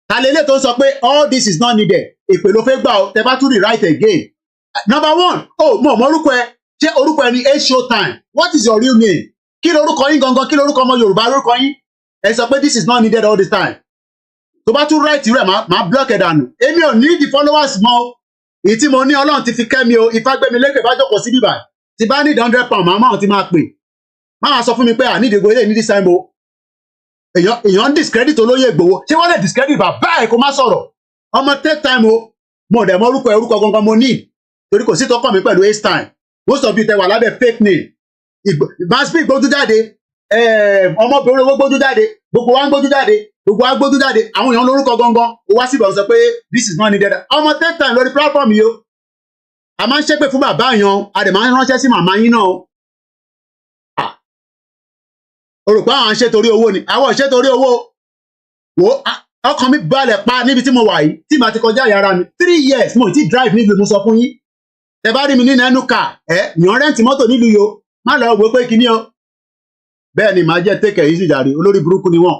Talele tó sọ pé all this is not needed. Èpè ló fẹ́ gbà ó tẹ́ bá tún rewrite again. Number one mo mọ orúkọ ẹ ṣé orúkọ ẹ ní Showtime. What is your real name? Kí lorúkọ yín gangan kí lorúkọ ọmọ Yorùbá lórúkọ yín? Ẹ sọ pé this is not needed all the time. Tó bá tún write rẹ̀ máa block ẹ̀ dànù. Èmi ò ní the followers mọ́. Èyí tí mo ní Ọlọ́run ti fi kẹ́ mi o Ifágbémi lẹ́gbẹ̀ẹ́ bá jókòó sí bíbá tí bá ní £100 màmá ti máa pè máa sọ fún mi pé ànídìí gbogbo eléyìí ní this time o èèyàn discredit olóyè Ìgbòho ṣé wọ́n lè discredit bàbá ẹ̀ kó má sọ̀rọ̀ ọmọ take time o mo dẹ̀ mọ orúkọ gangan mo ní torí kò sí tó kàn mí pẹ̀lú ace time most of you tẹ wà lábẹ́ fake name Masbi gbójú jáde ọmọbìnrin owó gbójú jáde gbogbo wa ń gbójú jáde gbogbo wa gbójú jáde àwọn èèyàn lórúkọ gangan ó wá síbẹ̀ ó sọ pé this is not needed ọmọ take time lórí platform yìí o a máa ń ṣépè fún bàbá yẹn a dẹ̀ máa ń ránṣẹ́ sí màmá yín náà o rò pé àwọn ń ṣe torí owó ni àwọn ò ṣe torí owó wo ọkàn mi balẹ̀ pa níbi tí mo wà yìí tí màá ti kọjá yàrá mi 3 years mo ti drive nílùú mo sọ fún yín tẹ bá rí mi nínú ẹnu kà yàn rẹ́ǹtì mọ́tò nílùú yìí o má lọ wò pé kíní o bẹ́ẹ̀ ni màá jẹ́ take it easy jàre olórí burúkú ni wọ́n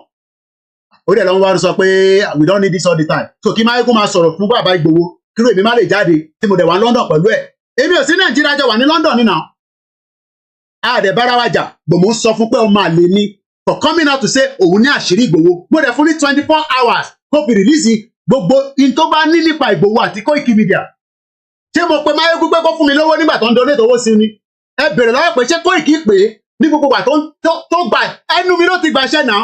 ó dẹ̀ lọ́n wá sọ pé we don't need this all the time so kí Máyégún máa sọ̀rọ̀ fún bàbá Ìgbòho kíró èmi má lè jáde tí mo dẹ̀ wá London pẹ̀lú ẹ̀ èmi ò sí Nàìjíríà jọ wà ní London nínà àdẹ̀ bára wa jà gbòmò ń sọ fún pé ọmọ àlè ni for coming out to say òun ní àṣírí Ìgbòho mo dẹ̀ fún ní 24 hours kó fi release gbogbo in tó bá ní nípa Ìgbòho àti KOIKIMEDIA ṣé mo pe Máyégún pé kó fún mi lówó nígbà tó ń donate owó sí ni ẹ bèrè lọ́wọ́ pé ṣé Koiki pé ní gbogbo ìgbà tó gbà ẹnu mi ló ti gbàṣẹ náà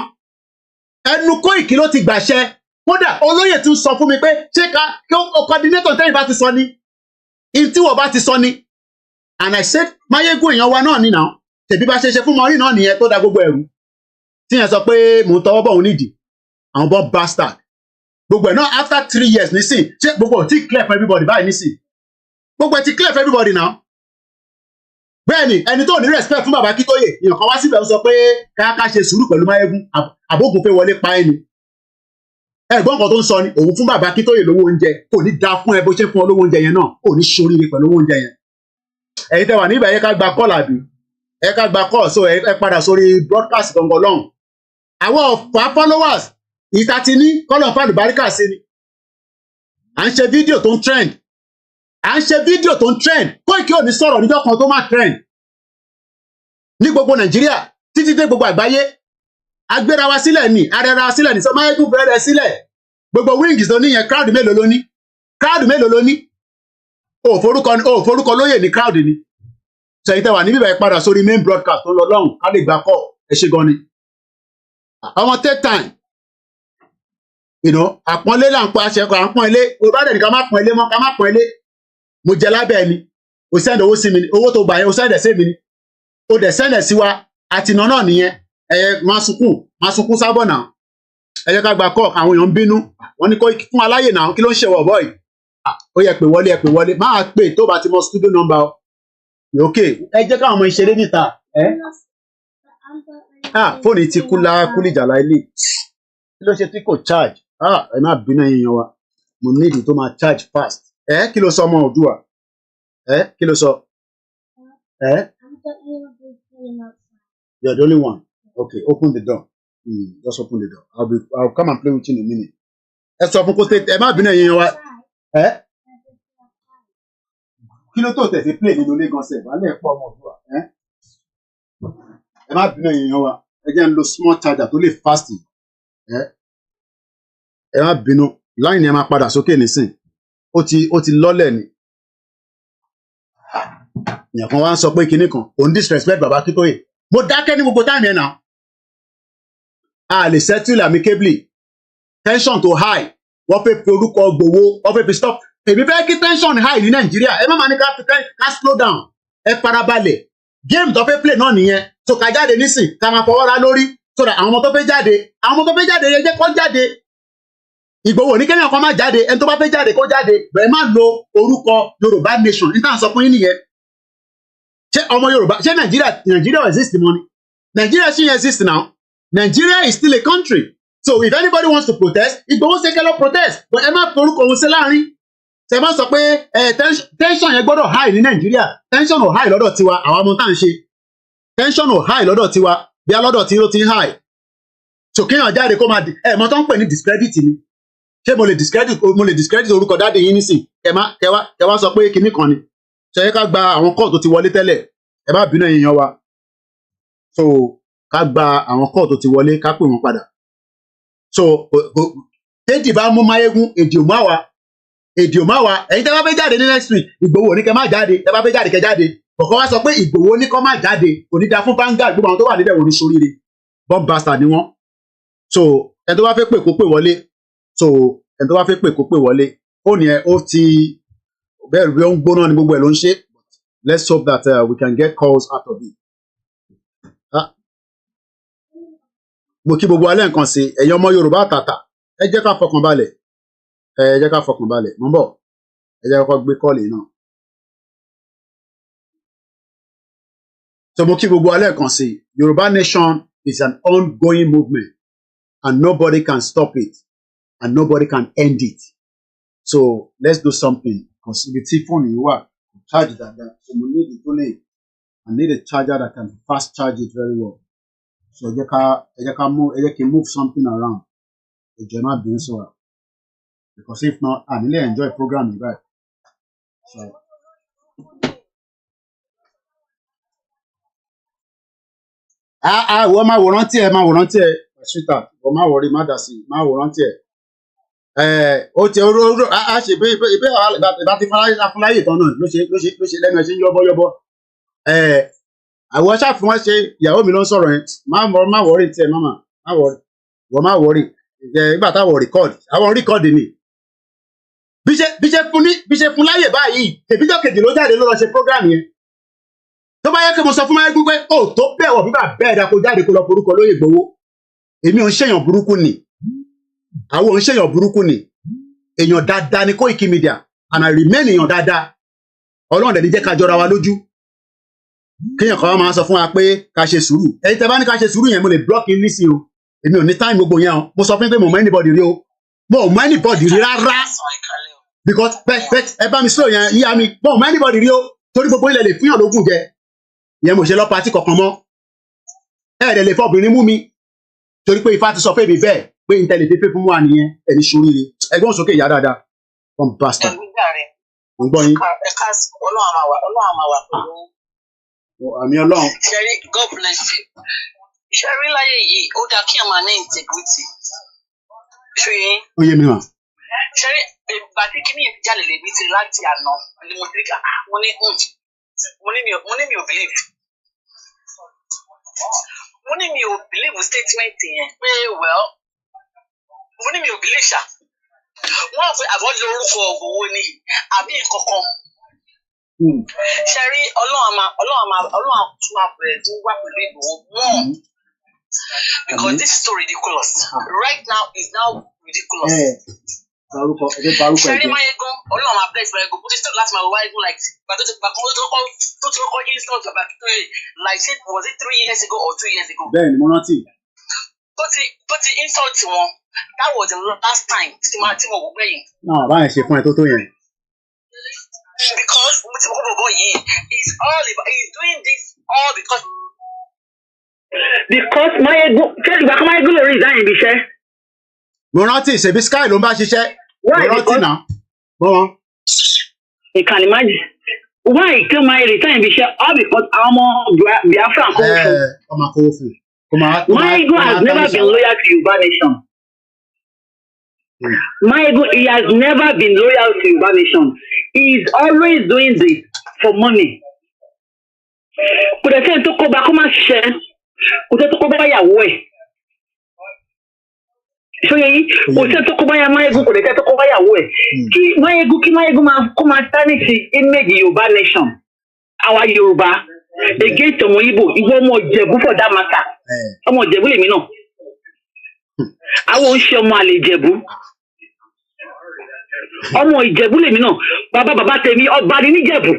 ẹnu Koiki ló ti gbàṣẹ kódà olóyè tún sọ fún mi pé ṣé ká coordinator tẹ́yìn bá ti sọ ni tí wọ́n bá ti sọ ni and I said Máyégún èèyàn wa náà nínà tẹ̀bí bá ṣe fún mọ́rí náà nìyẹn tó da gbogbo ẹ̀rù tí yẹn sọ pé mò ń tọwọ́ bọ̀ òun nídìí àwọn bọ́ bastard gbogbo ẹ̀ náà after 3 years nísìn ṣé gbogbo ò tí clear for everybody báyìí nísìn gbogbo ẹ̀ ti clear for everybody now bẹ́ẹ̀ni ẹni tó ní respect fún bàbá Akintoye èèyàn kan wá síbẹ̀ ó sọ pé ká ṣe sùúrù pẹ̀lú Máyégún àbógun fẹ́ wọlé pa ẹni ẹ̀gbọ́n kan tó ń sọ ni òun fún bàbá Akintoye lówó oúnjẹ kò ní da fún ẹ bó ṣe fún ọ lówó oúnjẹ yẹn náà kò ní ṣoríire pẹ̀lú owó oúnjẹ yẹn. ẹ̀yin tẹ́ wà níbẹ̀ ẹ ká gba kọ́ọ̀lù àbí ẹ ká gba kọ́ọ̀lù so ẹ padà sórí broadcast gangan lọ́hùn. àwọn ọ̀fà followers ìta ti ní kọ́lọ̀ fàlù baríkà sí ni à ń ṣe fídíò tó ń trend Koiki ò ní sọ̀rọ̀ níjọ́ kan tó má trend ní gbogbo Nàìjíríà títí dé gbogbo àgbáyé agbéra wa sílẹ̀ ní arẹra wa sílẹ̀ ní sọ máyégún bẹ̀rẹ̀ sílẹ̀ gbogbo wings tó níyẹn crowd mélòó ló ní o forúkọ lóyè ní crowd ni sẹ́yìn tẹ́wà ní bíbẹ̀ padà sórí main broadcast tó lọ lọ́hùn ká lè gbà kọ́ ẹ ṣe gan ni àwọn take time àpọ́nlé là ń pa aṣẹ́kọ̀ à ń pọ́n ilé o bá dẹ̀ ní ká má pọ́n ilé mọ́ ká má pọ́n ilé mo jẹ lábẹ́ ẹni o send owó sí mi ni owó tó gbà yẹn o send ẹ̀ sí mi ni o dẹ̀ send ẹ̀ sí wa àtìná náà nìyẹn ẹ̀yẹ máa sunkún sábọ̀ náà ẹ̀yẹ ká gba kọ́ àwọn èèyàn ń bínú wọ́n ní kó fún aláyè náà kí ló ń ṣe wọ̀ bọ́ọ̀ì ó yẹ pé wọlé máa pè tó bá ti mọ studio number ok ẹ jẹ́ káwọn ọmọ ìṣeré níta fóònù ti kúlìjàlá ilé kí ló ṣe tí kò charge ẹ má bínú èèyàn wa mo nídìí tó máa charge fast kí ló sọ ọmọ Oòduà kí ló sọ you're the only one okay open the door just open the door I'll come and play with you in a minute ẹ sọ fún kó tẹ ẹ má bínú èèyàn wa kí ló tó tẹ̀sí play nínú ilé gan sẹ̀ wálé ẹ̀pọ̀ ọmọ Oòduà ẹ má bínú èèyàn wa ẹ jẹ́ ń lo small charger tó lè fast ẹ má bínú line yẹn máa padà sókè nísìn ó ti lọ́lẹ̀ ni èèyàn kan wá ń sọ pé kinní kan òun disrespect bàbá Akintoye mo dákẹ́ ní gbogbo táìmù yẹn náà a lè settle amicably tension tó high wọ́n fẹ́ fi orúkọ Igboho wọ́n fẹ́ fi stop èmi fẹ́ kí tension high ní Nàìjíríà ẹ má máa ní ká slow down ẹ farabalẹ̀ game tó fẹ́ play náà nìyẹn tó ká jáde nísìn ká máa fọwọ́ ra lórí so that àwọn ọmọ tó fẹ́ jáde yẹn jẹ́ kó jáde Igboho ní kéèyàn kan má jáde ẹni tó bá fẹ́ jáde kó jáde bẹ̀rẹ̀ má lo orúkọ Yorùbá nation níta sọ fún yín nìyẹn ṣé ọmọ Yorùbá ṣé Nigeria exist mọ́ ni Nigeria ṣì exist now Nigeria is still a country so if anybody wants to protest Igboho ṣe kẹ́ lọ protest but ẹ má forúkọ òun sí láàrin ṣe má sọ pé tension yẹn gbọ́dọ̀ high ní Nigeria tension ò high lọ́dọ̀ tiwa àwọn ọmọ tá à ń ṣe tension ò high lọ́dọ̀ tiwa bí a lọ́dọ̀ tí ó ti ń high so kéèyàn jáde kó máa mọ tó ń pè ní discredit ni ṣé mo lè discredit orúkọ dáàdì yín nísìn kẹ wá sọ pé kinní kan ni ṣe yẹ ká gba àwọn kọ́ọ̀ tó ti wọlé tẹ́lẹ̀ ẹ bá bínú èèyàn wa so ká gba àwọn kọ́ọ̀ tó ti wọlé ká pè wọ́n padà so téèdì bá mú máyégún èdè ò má wa ẹ̀yin tẹ́ bá fẹ́ jáde ní next week Ìgbòho ní kẹ́ má jáde tẹ́ bá fẹ́ jáde kẹ́ jáde kọ̀ọ̀kan wá sọ pé Ìgbòho ní kọ́ má jáde kò ní da fún Vanguard gbogbo àwọn tó wà níbẹ̀ wò ní soríire bomb bastard ni wọ́n so ẹni tó bá fẹ́ pè kó pè wọlé so ẹni tó bá fẹ́ pè kó pè wọlé ó ní ẹ ó ti bẹ́ẹ̀ rí ó ń gbóná ní gbogbo ẹ̀ ló ń ṣe let's hope that we can get calls out of it. mo kí gbogbo alẹ́ nǹkan sí ẹ̀yin ọmọ Yorùbá àtàtà ẹ jẹ́ ká fọkàn balẹ̀ mo ń bọ̀ ẹ jẹ́ kọ́kọ́ gbé kọ́ọ̀lì náà. so mo kí gbogbo alẹ́ nǹkan sí Yorùbá nation is an ongoing movement and nobody can stop it and nobody can end it so let's do something because ibi tí fóònù yìí wà charge dáadáa so mo need it only I need a charger that can fast charge it very well so ẹ jẹ́ kí n move something around ẹ jẹ́ má bínú sọ wa because if not I really enjoy program yìí báyìí so. wọ́n máa wòrán tí ẹ sweetheart wọ́n máa wọrí má dà sí máa wòrán tí ẹ. Ó ti oró a ṣe ìbé ìbá ti fúnláyè tán náà ló ṣe lẹ́nu ẹ̀ ṣe yọ́bọ́yọ́bọ́ àwọn ṣáàfù wọn ṣe ìyàwó mi ló ń sọ̀rọ̀ yẹn má wọrí tiẹ̀ mama má wọrí wọ́n má wọrí ìgbà táwọn rìkọ́ọ̀dì àwọn rìkọ́ọ̀dì ni bí ṣe fún láyè báyìí tèbíjọ́ kejì ló jáde ló lọ ṣe program yẹn tó bá yẹ kí mo sọ fún máa gbé ó tó bẹ́ẹ̀ wọ̀ bíbà bẹ́ẹ̀ dá kó jáde kó lọ forúkọ lóye Ìgbòho èmi ò ń ṣèyàn burúkú ni àwọn ò ń ṣèyàn burúkú ni èèyàn dáadáa ni Koiki Media and I remain èèyàn dáadáa Ọlọ́run dẹ̀ ní jẹ́ ká jọra wa lójú kéèyàn kan máa sọ fún wa pé ká ṣe sùúrù ẹ̀yin tẹ́ bá ní ká ṣe sùúrù yẹn mo lè block in nísìnyí o èmi ò ní time gbogbo yẹn o mo sọ fún pé mo mọ anybody rí o Mo mọ anybody rí rárá. Because ẹ bá mi slow yẹn yíya mi. Mo mọ anybody rí o. Torí gbogbo ilẹ̀ lè fún yàn lógún jẹ. Ìyẹn mo ṣe lọ party kankan mọ́. Ẹ̀ẹ́dẹ̀ lè fọ obìnrin mú mi. Torí pé Ifá ti sọ pé mi bẹ́ẹ̀ pé n tẹ̀lé fífẹ́ fún wa nìyẹn. Ẹni ṣoríire. Ẹgbọ́n sókè ìyá dáadáa. One bastard. Mo gbọ́ yín. Ẹ̀ka Ọlọ́run máa wà pẹ̀lú. Àmì Ọlọ́run. Ṣẹ́rí, God bless you. Ṣẹ́rí láyé yìí, ó dáa kí ẹ máa ní integrity. Ṣòye. Ó yé mi mà. Ṣẹ́rí, ìgbà tí kíní ìjáde lè bí ti láti àná ni mo ti rí ká mo ní mi ò believe. Mo ní mi ò believe statement yẹn pé well, mo ní mi ò believe ṣá. Wọ́n á fẹ́ àbọ̀ lórúkọ owó ni àbí nǹkankan. Ṣẹ́rí, Ọlọ́run tún máa bẹ̀rẹ̀ tí wá pẹ̀lú Ìgbòho more. Because this is so ridiculous. Right now is now ridiculous. Ṣẹ́rí Máyégún, Ọlọ́run máa bless Máyégún, bó ti sọ láti máa wá Máyégún like gbàtó ti gbà kan tó ti kọ́kọ́ insult about like say was it 3 years ago or 2 years ago? Bẹ́ẹ̀ni, mo rántí. Tó ti insult wọn, that was the last time tí mo wò gbẹ̀yìn. Náà báyẹn ṣe fún ẹ tó yẹn. Because mo ti mọ̀ bọ̀ yìí, he's doing this all because Máyégún, ṣé ìgbà kan Máyégún lórí ìdáyìn ibi iṣẹ́? Mo rántí ìṣèbí Sky ló ń bá ṣiṣẹ́. Mo rántí náà. Ìkànnì májì. Why tí ó máa resign ibi iṣẹ́ all because àwọn ọmọ Biafra kò fún. Ọmọ kò fún. Máyégún has never been loyal to Yorùbá nation. Máyégún, he has never been loyal to Yorùbá nation. He is always doing this for money. Kò dẹ̀ sẹ́ni tó kọ́ bá kó má ṣiṣẹ́. Kò sẹ́ni tó kọ́ bá yàwó ẹ̀. Ṣóyè yìí, kò sẹ́ni tó kọ́ bá yà Máyégún, kò dẹ̀ sẹ́ni tó kọ́ bá yàwó ẹ̀. Kí Máyégún máa tarnish image Yorùbá nation. Àwa Yorùbá against ọmọ Igbo, Igbo ọmọ Ìjẹ̀bú for that matter. Ọmọ Ìjẹ̀bú lèmi náà. Àwọn ò ń ṣe ọmọ àlè Ìjẹ̀bú. Ọmọ Ìjẹ̀bú lèmi náà. Bàbá tèmi ọba ni níjẹ̀bú.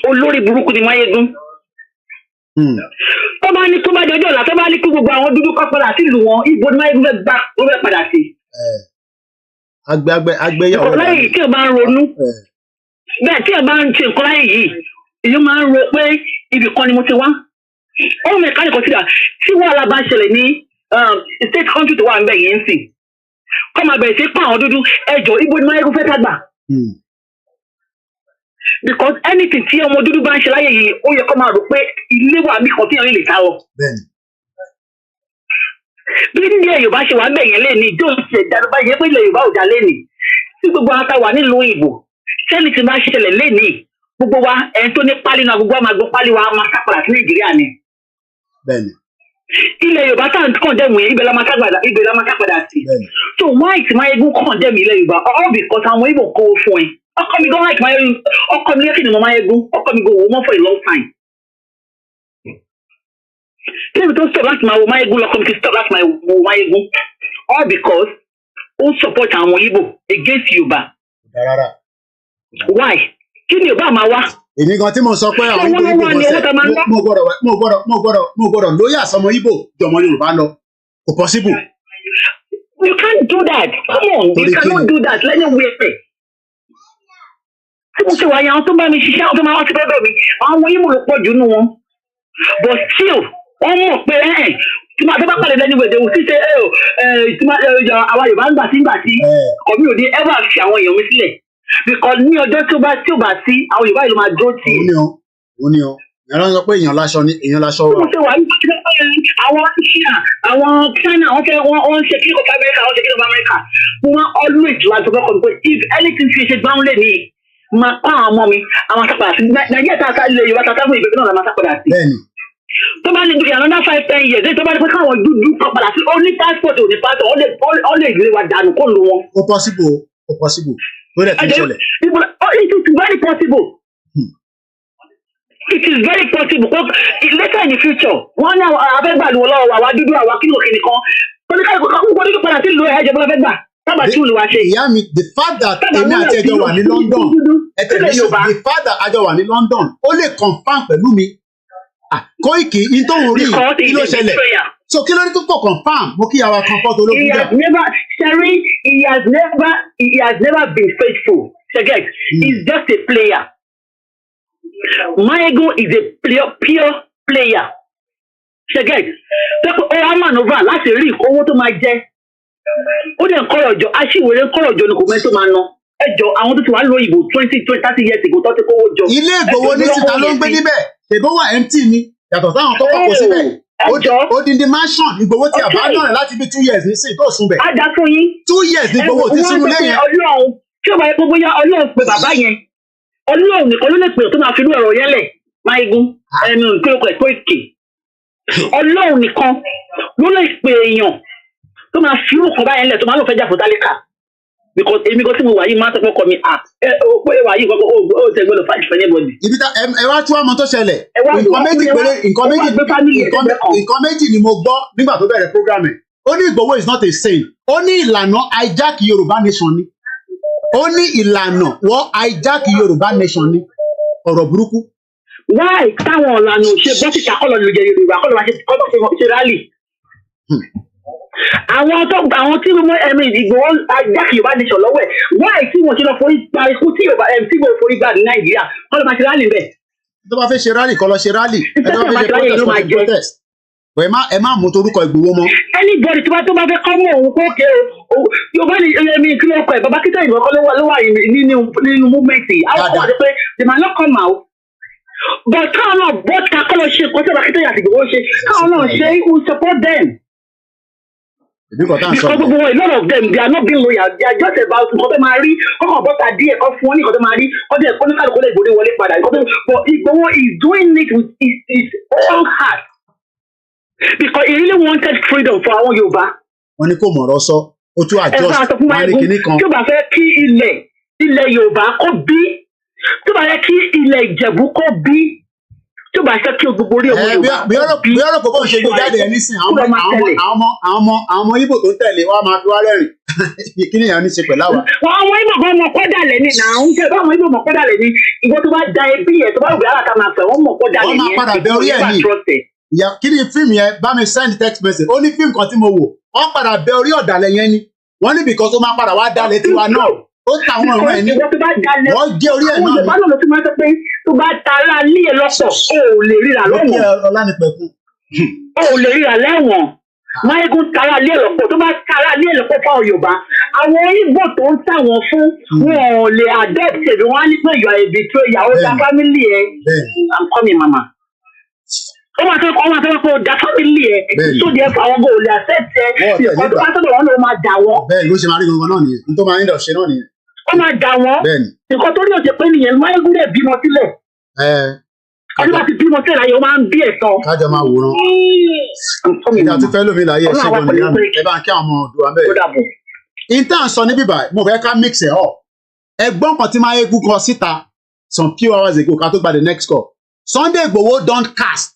Olórí burúkú ni Máyégún. Tó bá jọjọ́ ọ̀la tó bá ní kí gbogbo àwọn dúdú kọ́ padà sí ìlú wọn, ibo ni Máyégún fẹ́ gbà ó fẹ́ padà sí. Agbẹ́yàwó. Láyé yìí tí o bá ń ronú, bẹ́ẹ̀ tí o bá ń ṣe nǹkan láyé yìí, èyí máa ń ro pé ibì kan ni mo ti wá. Ó mẹ́ka ní kọ́sídà tí wàhálà bá ṣẹlẹ̀ ní state country tó wà ń bẹ̀ yẹn ń sìn. Kọ́ máa bẹ̀rẹ̀ sí pa àwọn dúdú ẹjọ́ ibo ni Máyégún fẹ́ ká gbà. Because anything tí ọmọ dúdú bá ń ṣe láyé yìí ó yẹ kó máa rò pé ilé wà bí kan tí èèyàn lè sá wọ. Bí ilé Yorùbá ṣe wà ń bẹ̀yẹn lé ní ìjọ ìṣẹ̀ ìdádọ́bá yẹ pé ilẹ̀ Yorùbá ò dá lé ní. Tí gbogbo àwọn táwa nílùú ìbò sẹ́ni tí bá ṣẹlẹ̀ lé ní gbogbo wa ẹni tó ní pálí náà gbogbo wa máa gbọ́ pálí wa máa sápàdà sí Nàìjíríà ni. Ilẹ̀ Yorùbá tá à ń kàn dẹ́mu yẹn ibẹ̀ la máa sápàdà sí. So why tí Máyégún kàn dẹ́mu ilẹ̀ Yorùbá all because àwọn Ìgbò kó fún ẹ. Ọkọ mi gan like Máyégún, ọkọ mi lẹ́kìn ní mo Máyégún, ọkọ mi go wò mọ́ for a long time. Kíni tó stop láti máa wo Máyégún lọ́kọ mi ti stop láti máa wo Máyégún all because ó support àwọn Ìgbò against Yorùbá. Why? Kí ni Yorùbá máa wá? Èmi gan tí mo sọ pé àwọn Ìgbò mo gbọ́dọ̀ lóyè àsọmọ Ìgbò jọmọ Yorùbá lọ. Kò possible. You can't do that. Come on, you cannot do that anywhere. Tí mo ṣe wà yẹn àwọn tó bá mi ṣiṣẹ́ àwọn tó máa wá sí bẹ́ẹ̀ mi àwọn Ìgbò ló pọ̀ jù nù wọn but still wọ́n mọ̀ pé tí máa tó bá pàdé lẹ́nu ìwé ìdèwò sí ṣe àwa Yorùbá ń gbà sí kọ̀mí òde ever fi àwọn èèyàn mi sílẹ̀ because ní ọjọ́ tí ó bá sí àwọn Yorùbá yìí ló máa dúró tì í. Ó ní o ìyẹn ló ń sọ pé èèyàn láṣọ wà. Mo ṣe wà ní àwọn China àwọn China wọ́n ṣe kí lóko Amẹ́ríkà wọ́n ṣe kí lóko Amẹ́ríkà wọ́n always láti fẹ́ kọ́ pé if anything fi ṣe gbáhùn lè ní máa pa àwọn ọmọ mi àwọn àtàkùn àti Nàìjíríà tá a ká ilé Yorùbá tá a ká fún ìbẹ̀rẹ̀ náà la máa sápadà sí. Tó bá ní bí another 5-10 years tó bá ní pé káwọn dúdú kan padà sí ó ní passport ò ní passport ó lè gbé wa dànù kó lu wọn. Ó possible ó lè tún ṣẹlẹ̀. It is very possible. It is very possible because later in the future wọ́n ní àwọn abẹ́gbàlú ọlọ́wọ́ àwa dúdú àwa kílò kìnìkan oníkàlùkù kan kúkú oníkàlùkù padà sí ìlú ẹ̀jẹ̀ bọ́lá fẹ́ gbà. Ìyá mi the fact that èmi àti ẹjọ́ wà ní London the fact that àjọ wà ní London ó lè confirm pẹ̀lú mi Koiki in tó ń rí kí ló ṣẹlẹ̀ So kí ló ní tó kò confam mo kí àwa kan fọ́tò ológun jà. He has never been faithful. Forget, he's just a player. Mayegun is a pure player. Forget, ó man over láti rí owó tó máa jẹ. Ó dẹ̀ ń kọ́rọ̀ jọ, aṣíwèrè ń kọ́rọ̀ jọ ní kò mẹ́ tó máa ná. Ẹjọ́ àwọn tó ti wà lóyìnbó 20-30 years ago tó ti kówó jọ. Ilé Ìgbòho ní síta ló ń gbé níbẹ̀. Ṣèbó wà empty ni. Yàtọ̀ sáwọn tó kọ́kọ́ síbẹ̀. Odindi mansion Ìgbòho ti àbájọ́ rẹ̀ láti bí 2 years nísìnyí tó sùn bẹ̀. Á dá fún yín. 2 years ní Ìgbòho ti sínú lẹ́yìn. Ọlọ́run tí ó bá yẹ kó bóyá Ọlọ́run pe bàbá yẹn. Ọlọ́run nìkan ló lè pè tó máa fi irú ọ̀rọ̀ yẹn lẹ̀. Mayegun ẹnu ìpínlẹ̀ Koiki. Ọlọ́run nìkan ló lè pè èèyàn tó máa fi irú kan báyẹn lẹ̀ tó máa lọ fẹ́ jà fún tálíkà. Because èmi kan tí mo wà yìí máa ń tọ́kọ́ mi pé wà yìí kọ́kọ́ ó tẹ̀ gbọ́dọ̀ fight for anybody. Ibi tá ẹ wá tí wọ́n mọ tó ṣẹlẹ̀. Nǹkan méjì ni mo gbọ́ nígbà tó bẹ̀rẹ̀ program ẹ̀. Ó ní Ìgbòho is not a saint. Ó ní ìlànà hijack Yorùbá nation ni. Ó ní ìlànà wọ́n hijack Yorùbá nation ni. Ọ̀rọ̀ burúkú. Why táwọn ọ̀lànà òṣè bọ́sìtà kọ́lọ̀ ló jẹ Yorùbá kọ́lọ̀ máa ṣe rally. Àwọn tí wọ́n ẹ̀mí Ìgbòho hijack Yorùbá nation lọ́wọ́ ẹ̀. Why tí wọ́n ṣe lọ forí gba ikú tí Ìgbòho forí gbà ní Nàìjíríà kọ́lọ̀ máa ṣe rally bẹ́ẹ̀. Tó bá fẹ́ ṣe rally kọ́ lọ ṣe rally. Ẹ tó bá fẹ́ ṣe protest. Ẹ má mú torúkọ Ìgbòho mọ́. Anybody tó bá fẹ́ kọ́ mọ́ òun kó ké o Yorùbá ni ẹ̀mí kí ló kọ ẹ̀ bàbá kíkẹ́ ìbọn kọ́ ló wà nínú movement yìí. Àwọn kọ́ àti pé they might not come out. But káwọn náà bọ́ta kọ́ lọ ṣe kọ́ tí bàbá kíkẹ́ àti Ìgbòho ṣe káwọn náà ṣe who support them. Because a lot of them they are not being loyal, they are just about nǹkan tó máa rí kọ́kọ́ bọ́ta díẹ̀ kọ́ fún wọn ní nǹkan tó máa rí kọ́ dẹ̀ kọ́ ní kálukú lè gbòde wọlé padà but Ìgbòho is doing it with his own heart because he really wanted freedom for àwọn Yorùbá. Wọ́n ní kò mọ̀rọ̀ sọ ó tún adjust wọ́n ní kinní kan. tí ó bá fẹ́ kí ilẹ̀ Yorùbá kó bí tí ó bá fẹ́ kí ilẹ̀ Ìjẹ̀bú kó bí tí ó bá fẹ́ kí gbogbo orí ọmọ Yorùbá bí ọ̀rọ̀ kò bọ́ ṣe gbé jáde ẹ̀ nísìn àwọn ọmọ Ìgbò tó tẹ̀lé wa máa fi wá rẹ́rìn kí ni ìyá ní ṣe pẹ̀lú àwa. Àwọn Ìgbò gan mọ̀ kọ́dàlẹ̀ ni náà ń tẹ́ bá àwọn Ìgbò mọ̀ kọ́dàlẹ̀ ni ìwọ tó bá da ẹbí ẹ̀ tó bá rògbé àràkà máa fẹ́ wọ́n mọ̀ kọ́dàlẹ̀ yẹn. Wọ́n máa padà bẹ orí ẹ̀ ní kí ni fíìmù yẹn bá mi send text message ó ní fíìmù kan tí mo wò wọ́n padà bẹ orí ọ̀dàlẹ̀ yẹn ni wọ́n ní because ó máa padà wá dalẹ̀ tiwa náà ó ta àwọn ọ̀rọ̀ ẹ̀ ní wọ́n gé orí ẹ̀ náà ni. Àwọn Yorùbá náà ló ti máa ń sọ pé tó bá tara lé ẹ lọ́pọ̀ o ò lè ríra lọ́wọ́n. O ò lè ríra lẹ́wọ̀n. Mayegun tara lé ẹ lọ́pọ̀ tó bá tara lé ẹ lọ́pọ̀ fáwọn Yorùbá. Àwọn Ìgbò tó ń tà wọ́n fún wọn ò lè adopt ẹ̀ bí wọ́n á ní pé you are a betrayer ó da family ẹ̀. I'm coming mama. Ó máa fẹ́ kó da family ẹ̀ so díẹ̀ fún àwọn gòlè accept ẹ̀ ìkọ́ tó bá tọ̀dọ̀ wọn ló máa dà wọ́n. Bẹ́ẹ̀ ló ṣe máa rí gbogbo náà nìyẹn nítorí máa ń dọ̀ ṣe náà nìyẹn. Ó máa dà wọ́n nǹkan tó ní òṣè pé nìyẹn Mayegun lè bímọ sílẹ̀. Ọdún bá ti bímọ sílẹ̀ láyé ó máa ń bí ẹ̀tọ́. Kájọ máa wòran. Ìjà tó fẹ́ lómi láyé ẹ̀ṣẹ́ gan nìyẹn ẹ bá ń kí àwọn ọmọ ọdún wa bẹ́ẹ̀. Intan sọ ní bíbá mo fẹ́ ká mix ẹ̀ up. Ẹgbọ́n kan tí Mayegun kọ síta some few hours ago ká tó gba the next call. Sunday Igboho don cast.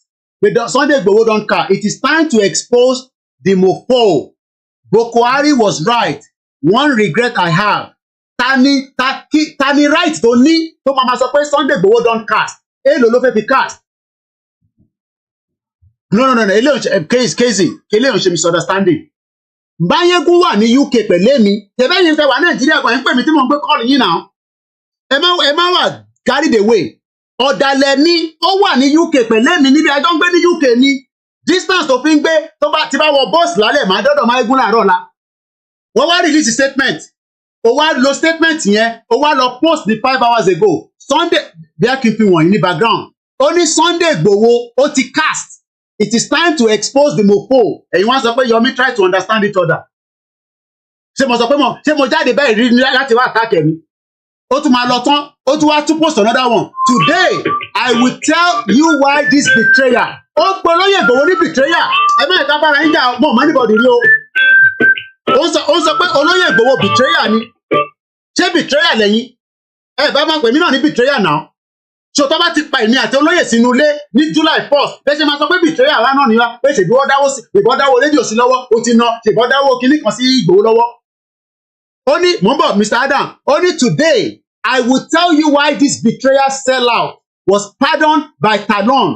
Sunday Igboho don cast. It is time to expose the mofo. Boko Haram was right. One regret I have. Tani right tó ní tó máa sọ pé Sunday Igboho don cast. Èló ló fẹ́ fi cast. No eléyìí kéléyìí ṣe misunderstanding. Mayegun wà ní UK pẹ̀lẹ́ mi tẹ̀bẹ́ yìí fẹ́ wà Nàìjíríà kan ń pè mí tí mo ń gbé kọ́ọ̀lù yín náà ẹ má wà carried away ọ̀dàlẹ̀ ni ó wà ní UK pẹ̀lẹ́ mi níbi àjọ ń gbé ní UK ni distance tó fi ń gbé tó bá ti bá wọ bọ́ọ̀sì lálẹ́ máa dọ́dọ̀ Mayegun láàárọ̀ la wọ́n wá release statement ó wá lo statement yẹn ó wá lọ post ní 5 hours ago Sunday bí a kì í fi wọ̀nyí ní background ó ní Sunday Igboho ó ti cast. It is time to expose the mofo. Ẹ̀yin wá sọ pé Yomi try to understand each other. Ṣé mo sọ pé ṣé mo jáde bẹ́ẹ̀ rí láti wá attack ẹ̀mí? Ó tún máa lọ tán, ó tún wá tún post another one. Today, I will tell you why this betrayer. Ó pe olóyè Igboho ní betrayer. Ẹ má ẹ̀ka bára yín jà mọ́ ọ̀mọ́ anybody rí o. Ó sọ pé olóyè Igboho betrayer ni. Ṣé betrayer lẹ́yìn? Ẹ bá máa pè mí náà ní betrayer náà. So tó bá ti pa èmi àti olóyè sínú ilé ní July 1st bẹ́ẹ̀ ṣe máa sọ pé betrayer wa náà nìyà pé ṣèbí wọ́n dáwó rédíò sí lọ́wọ́ ó ti ná ṣèbí wọ́n dáwó kinní kan sí Ìgbòho lọ́wọ́. Ó ní mò ń bọ̀ Mr. Adam ó ní today I will tell you why this betrayer sellout was pardoned by Talon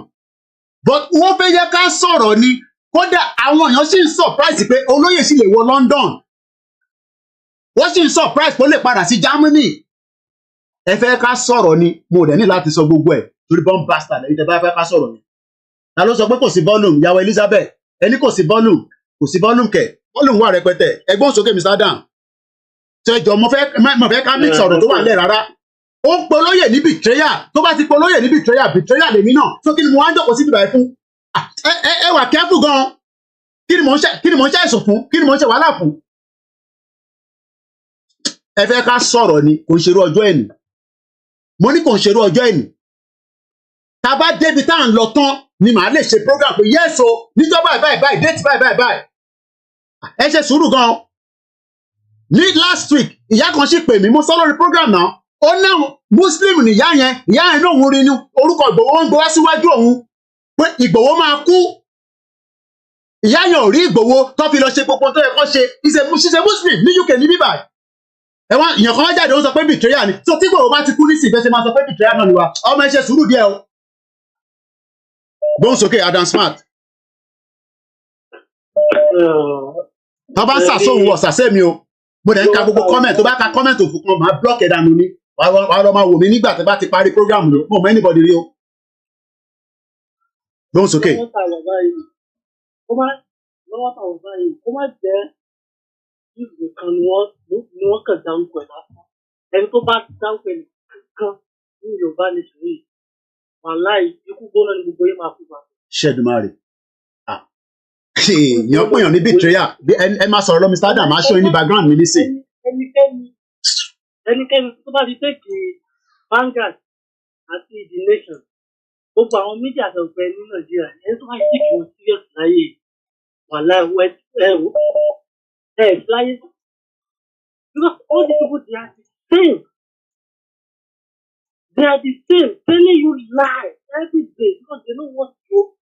but wọ́n fẹ́ yẹ ká sọ̀rọ̀ ni kódà àwọn èèyàn sì ń surprise pé olóyè sì lè wọ London wọ́n sì ń surprise pé ó lè padà sí Germany ẹ fẹ́ ká sọ̀rọ̀ ni mo dẹ̀ ní láti sọ gbogbo ẹ̀ torí bomb bastard ẹ̀yin tẹ́ bá fẹ́ ká sọ̀rọ̀ ni ta ló sọ pé kò sí volume ìyàwó Elizabeth ẹni kò sí volume kẹ̀ volume wà rẹpẹtẹ ẹgbọ́n sókè Mr. Adam tó ẹjọ́ mo fẹ́ ká mix ọ̀rọ̀ tó wà lẹ̀ rárá ó ń polóyè ní betrayal tó bá ti polóyè ní betrayal lèmi náà tó kí ni mo wá ń jókòó sí ibìbà fún ẹ wà careful gan kí ni mo ń ṣe àìsàn fún kí ni mo ń ṣe wàhálà fún ẹ fẹ́ ká sọ̀rọ̀ ni kò ń ṣerú ọjọ́ ẹ̀nì mo ní kò ń ṣerú ọjọ́ ẹ̀nì tá a bá débi tá à ń lọ tán ni màá lè ṣe program pé yes o níjọ́ báyìí déètì báyìí ẹ ṣe sùúrù gan ní last week ìyá kan sì pè mí mo sọ lórí program náà ó ná muslim nìyá yẹn náà òun rí ní orúkọ Ìgbòho ń gbé wá síwájú òun pé Ìgbòho máa kú ìyá yẹn ò rí Ìgbòho tó fi lọ ṣe gbogbo tó yẹ kó ṣe ṣiṣẹ muslim ní UK ní bíbá ẹwọn ìyàn kan wá jáde ó sọ pé betrayal ni tó tí Ìgbòho bá ti kú nísìnyí bẹ́ẹ̀ ṣe máa sọ pé betrayal náà ni wa ọmọ ẹ ṣe sùúrù díẹ̀ o gbóhùn sókè Adam Smart tó bá ń sàsóhun wọ̀ sàsẹ́ mi o mo dẹ̀ ń ka gbogbo comment tó bá ka comment òfin kan máa block ẹ̀ dànù ni wàá lọ máa wò mí nígbà tó bá ti parí program lò mo mọ anybody rí o gbóhùn sókè. kó má jẹ́ ìgbè kan ni wọ́n kàn dáńkọ̀ ẹ̀ lásán ẹni tó bá dáńkọ̀ ẹ̀ kankan ní Yorùbá nation yìí wàláì ikú gbóná ni gbogbo yìí máa kú bá. Ṣẹ́dùmarè èèyàn pèèyàn ní betrayal ẹ máa sọ̀rọ̀ lọ Mr. Adam máa ṣó yín ní background mi nísìn. ẹnikẹ́ni tó bá ti tẹ́kì Vanguard àti The Nation gbogbo àwọn mídíà àtọ̀gbẹ́ ní Nàìjíríà ẹni tó bá ti tẹ́kì wọn serious láyé wàláì láyé because all the people they are the same. They are the same, telling you lies every day because they know what to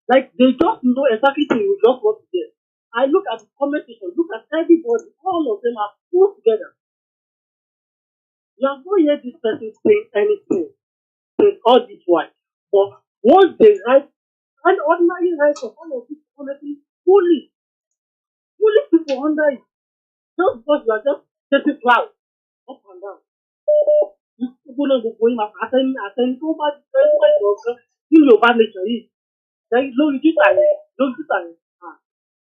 like they just know exactly what you just want to get. I look at the comment section, look at everybody, all of them are put together. You have not heard this person say anything since all this while. But once they write, and ordinary write of all of this honestly fully people under it. Just because you are just getting proud up and down. People know gbogbo yín máa àtẹni tó bá ti fẹ́ fún ẹ̀sìn ọ̀gán ní Yorùbá nation yìí lórí títà yẹn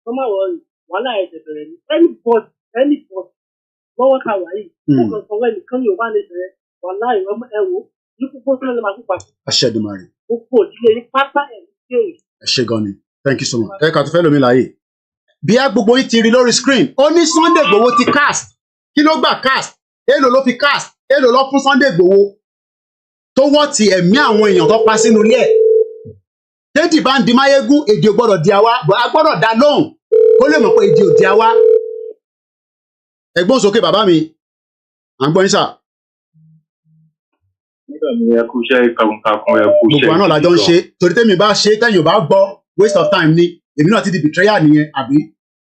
wọ́n máa wọ̀ wàhálà ẹ̀jẹ̀ bẹ̀rẹ̀ ní anybody lọ́wọ́ ká wà yìí ó kàn sọ wẹ́ẹ̀ nìkan Yorùbá nation yẹn wàhálà ẹ̀wọ̀ ní púpọ̀ tó lè máa kópa. Aṣẹ́dùmarè. Gbogbo òdílé yín pátá ẹ̀ ní kéèrè. ẹ ṣé gan ni thank you so much ẹ kà tó fẹ́ lómi láàyè bí a gbogbo yín ti rí lórí screen ó ní Sunday Igboho ti cast kí ló gbà cast èlò ló fi cast èlò lọ fún Sunday Igboho tó wọ́n ti ẹ̀mí àwọn èèyàn tó pa sínú ilé ẹ̀ tẹ́tì bá ń di máyégún èdè ò gbọ́dọ̀ di àwa a gbọ́dọ̀ dá lóhùn kó lè mọ̀ pé èdè ò di àwa ẹ̀gbọ́n sókè bàbá mi à ń gbọ́ yín sà. gbogbo àná làjọ ń ṣe torí tẹ́mi bá ṣe tẹ́yìn ò bá gbọ́ waste of time ni èmi náà ti di betrayal nìyẹn àbí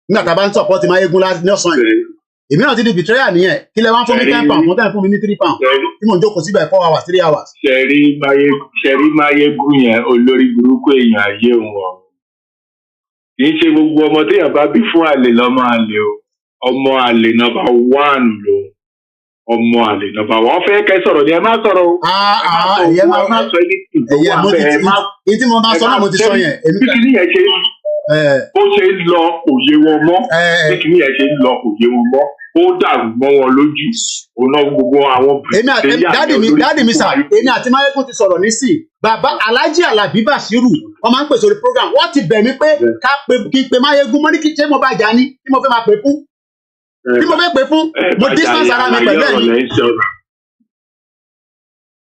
nígbà tá a bá ń support máyégún lọ́sàn-án yìí èmi náà ti di betrayal nìyẹn kí lẹ wá fún mi 10 pounds wọ́n tẹ̀ fún mi ní 3 pounds tí mò ń jókòó síbẹ̀ 4 hours 3 hours. ṣẹ̀rí máyégún yẹn olórí burúkú èèyàn ayé wọn kì í ṣe gbogbo ọmọ téèyàn bá bí fún àlè lọ́mọ àlè o ọmọ àlè nọ́mbà 1 lò ọmọ àlè nọ́mbà 1 wọ́n fẹ́ kẹ́ sọ̀rọ̀ ni ẹ má sọ̀rọ̀ o ẹ má sọ ẹni tí tó wà bẹ́ẹ̀ ẹ má. èyí tí mo bá sọ náà mo ti sọ yẹn. kíkiri yẹn ṣe bó ṣe ń lọ òye wọn mọ́ kíkiri yẹn ṣe ń lọ òye wọn mọ́ ó dàrú mọ́ wọn lójú òun náà gbogbo àwọn. dáàdì mi sà èmi àti máyégún ti sọ̀rọ̀ nísì bàbá Alhaji Alabi Bashiru wọ́n máa ń pèsè orí program wọ́n ti bẹ̀ mí pé kí n pe máyégún mọ́ ní kí ṣé mo bá jà ní kí mo fẹ́ máa pè fún kí mo fẹ́ pè fún mo distance ara mi pẹ̀lú ẹ̀mí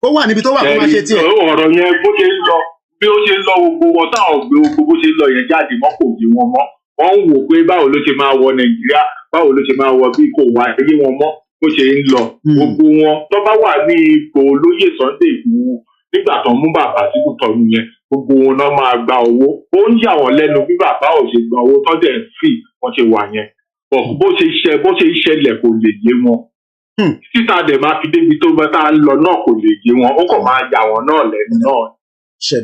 ó wà níbi tó wà fún máa ṣe tiẹ̀. ọ̀rọ̀ yẹn bó ṣe ń lọ bí ó ṣe ń lọ gbogbo wọn táwọn gbé gbogbo ṣe ń lọ yẹn jáde mọ́ kò yé wọn mọ́ wọ́n ń wò pé báwo ló ṣe máa wọ Nàìjíríà báwo ló ṣe máa wọ bí kò wá ayé wọn mọ́ bó ṣe ń lọ gbogbo wọn tó bá wà ní ipò olóyè Sunday Igboho nígbà tó ń mú bàbá síkú tọnu yẹn gbogbo wọn náà máa gba owó ó ń yà wọ́n lẹ́nu bí bàbá ò ṣe gba owó tó dẹ̀ fi wọ́n ṣe wà yẹn bó ṣe ṣẹlẹ̀ kò lè yé wọn títà dẹ̀ máa fi débi tó bá tá a lọ náà kò lè yé wọn ó kàn máa yà wọ́n náà lẹ́nu náà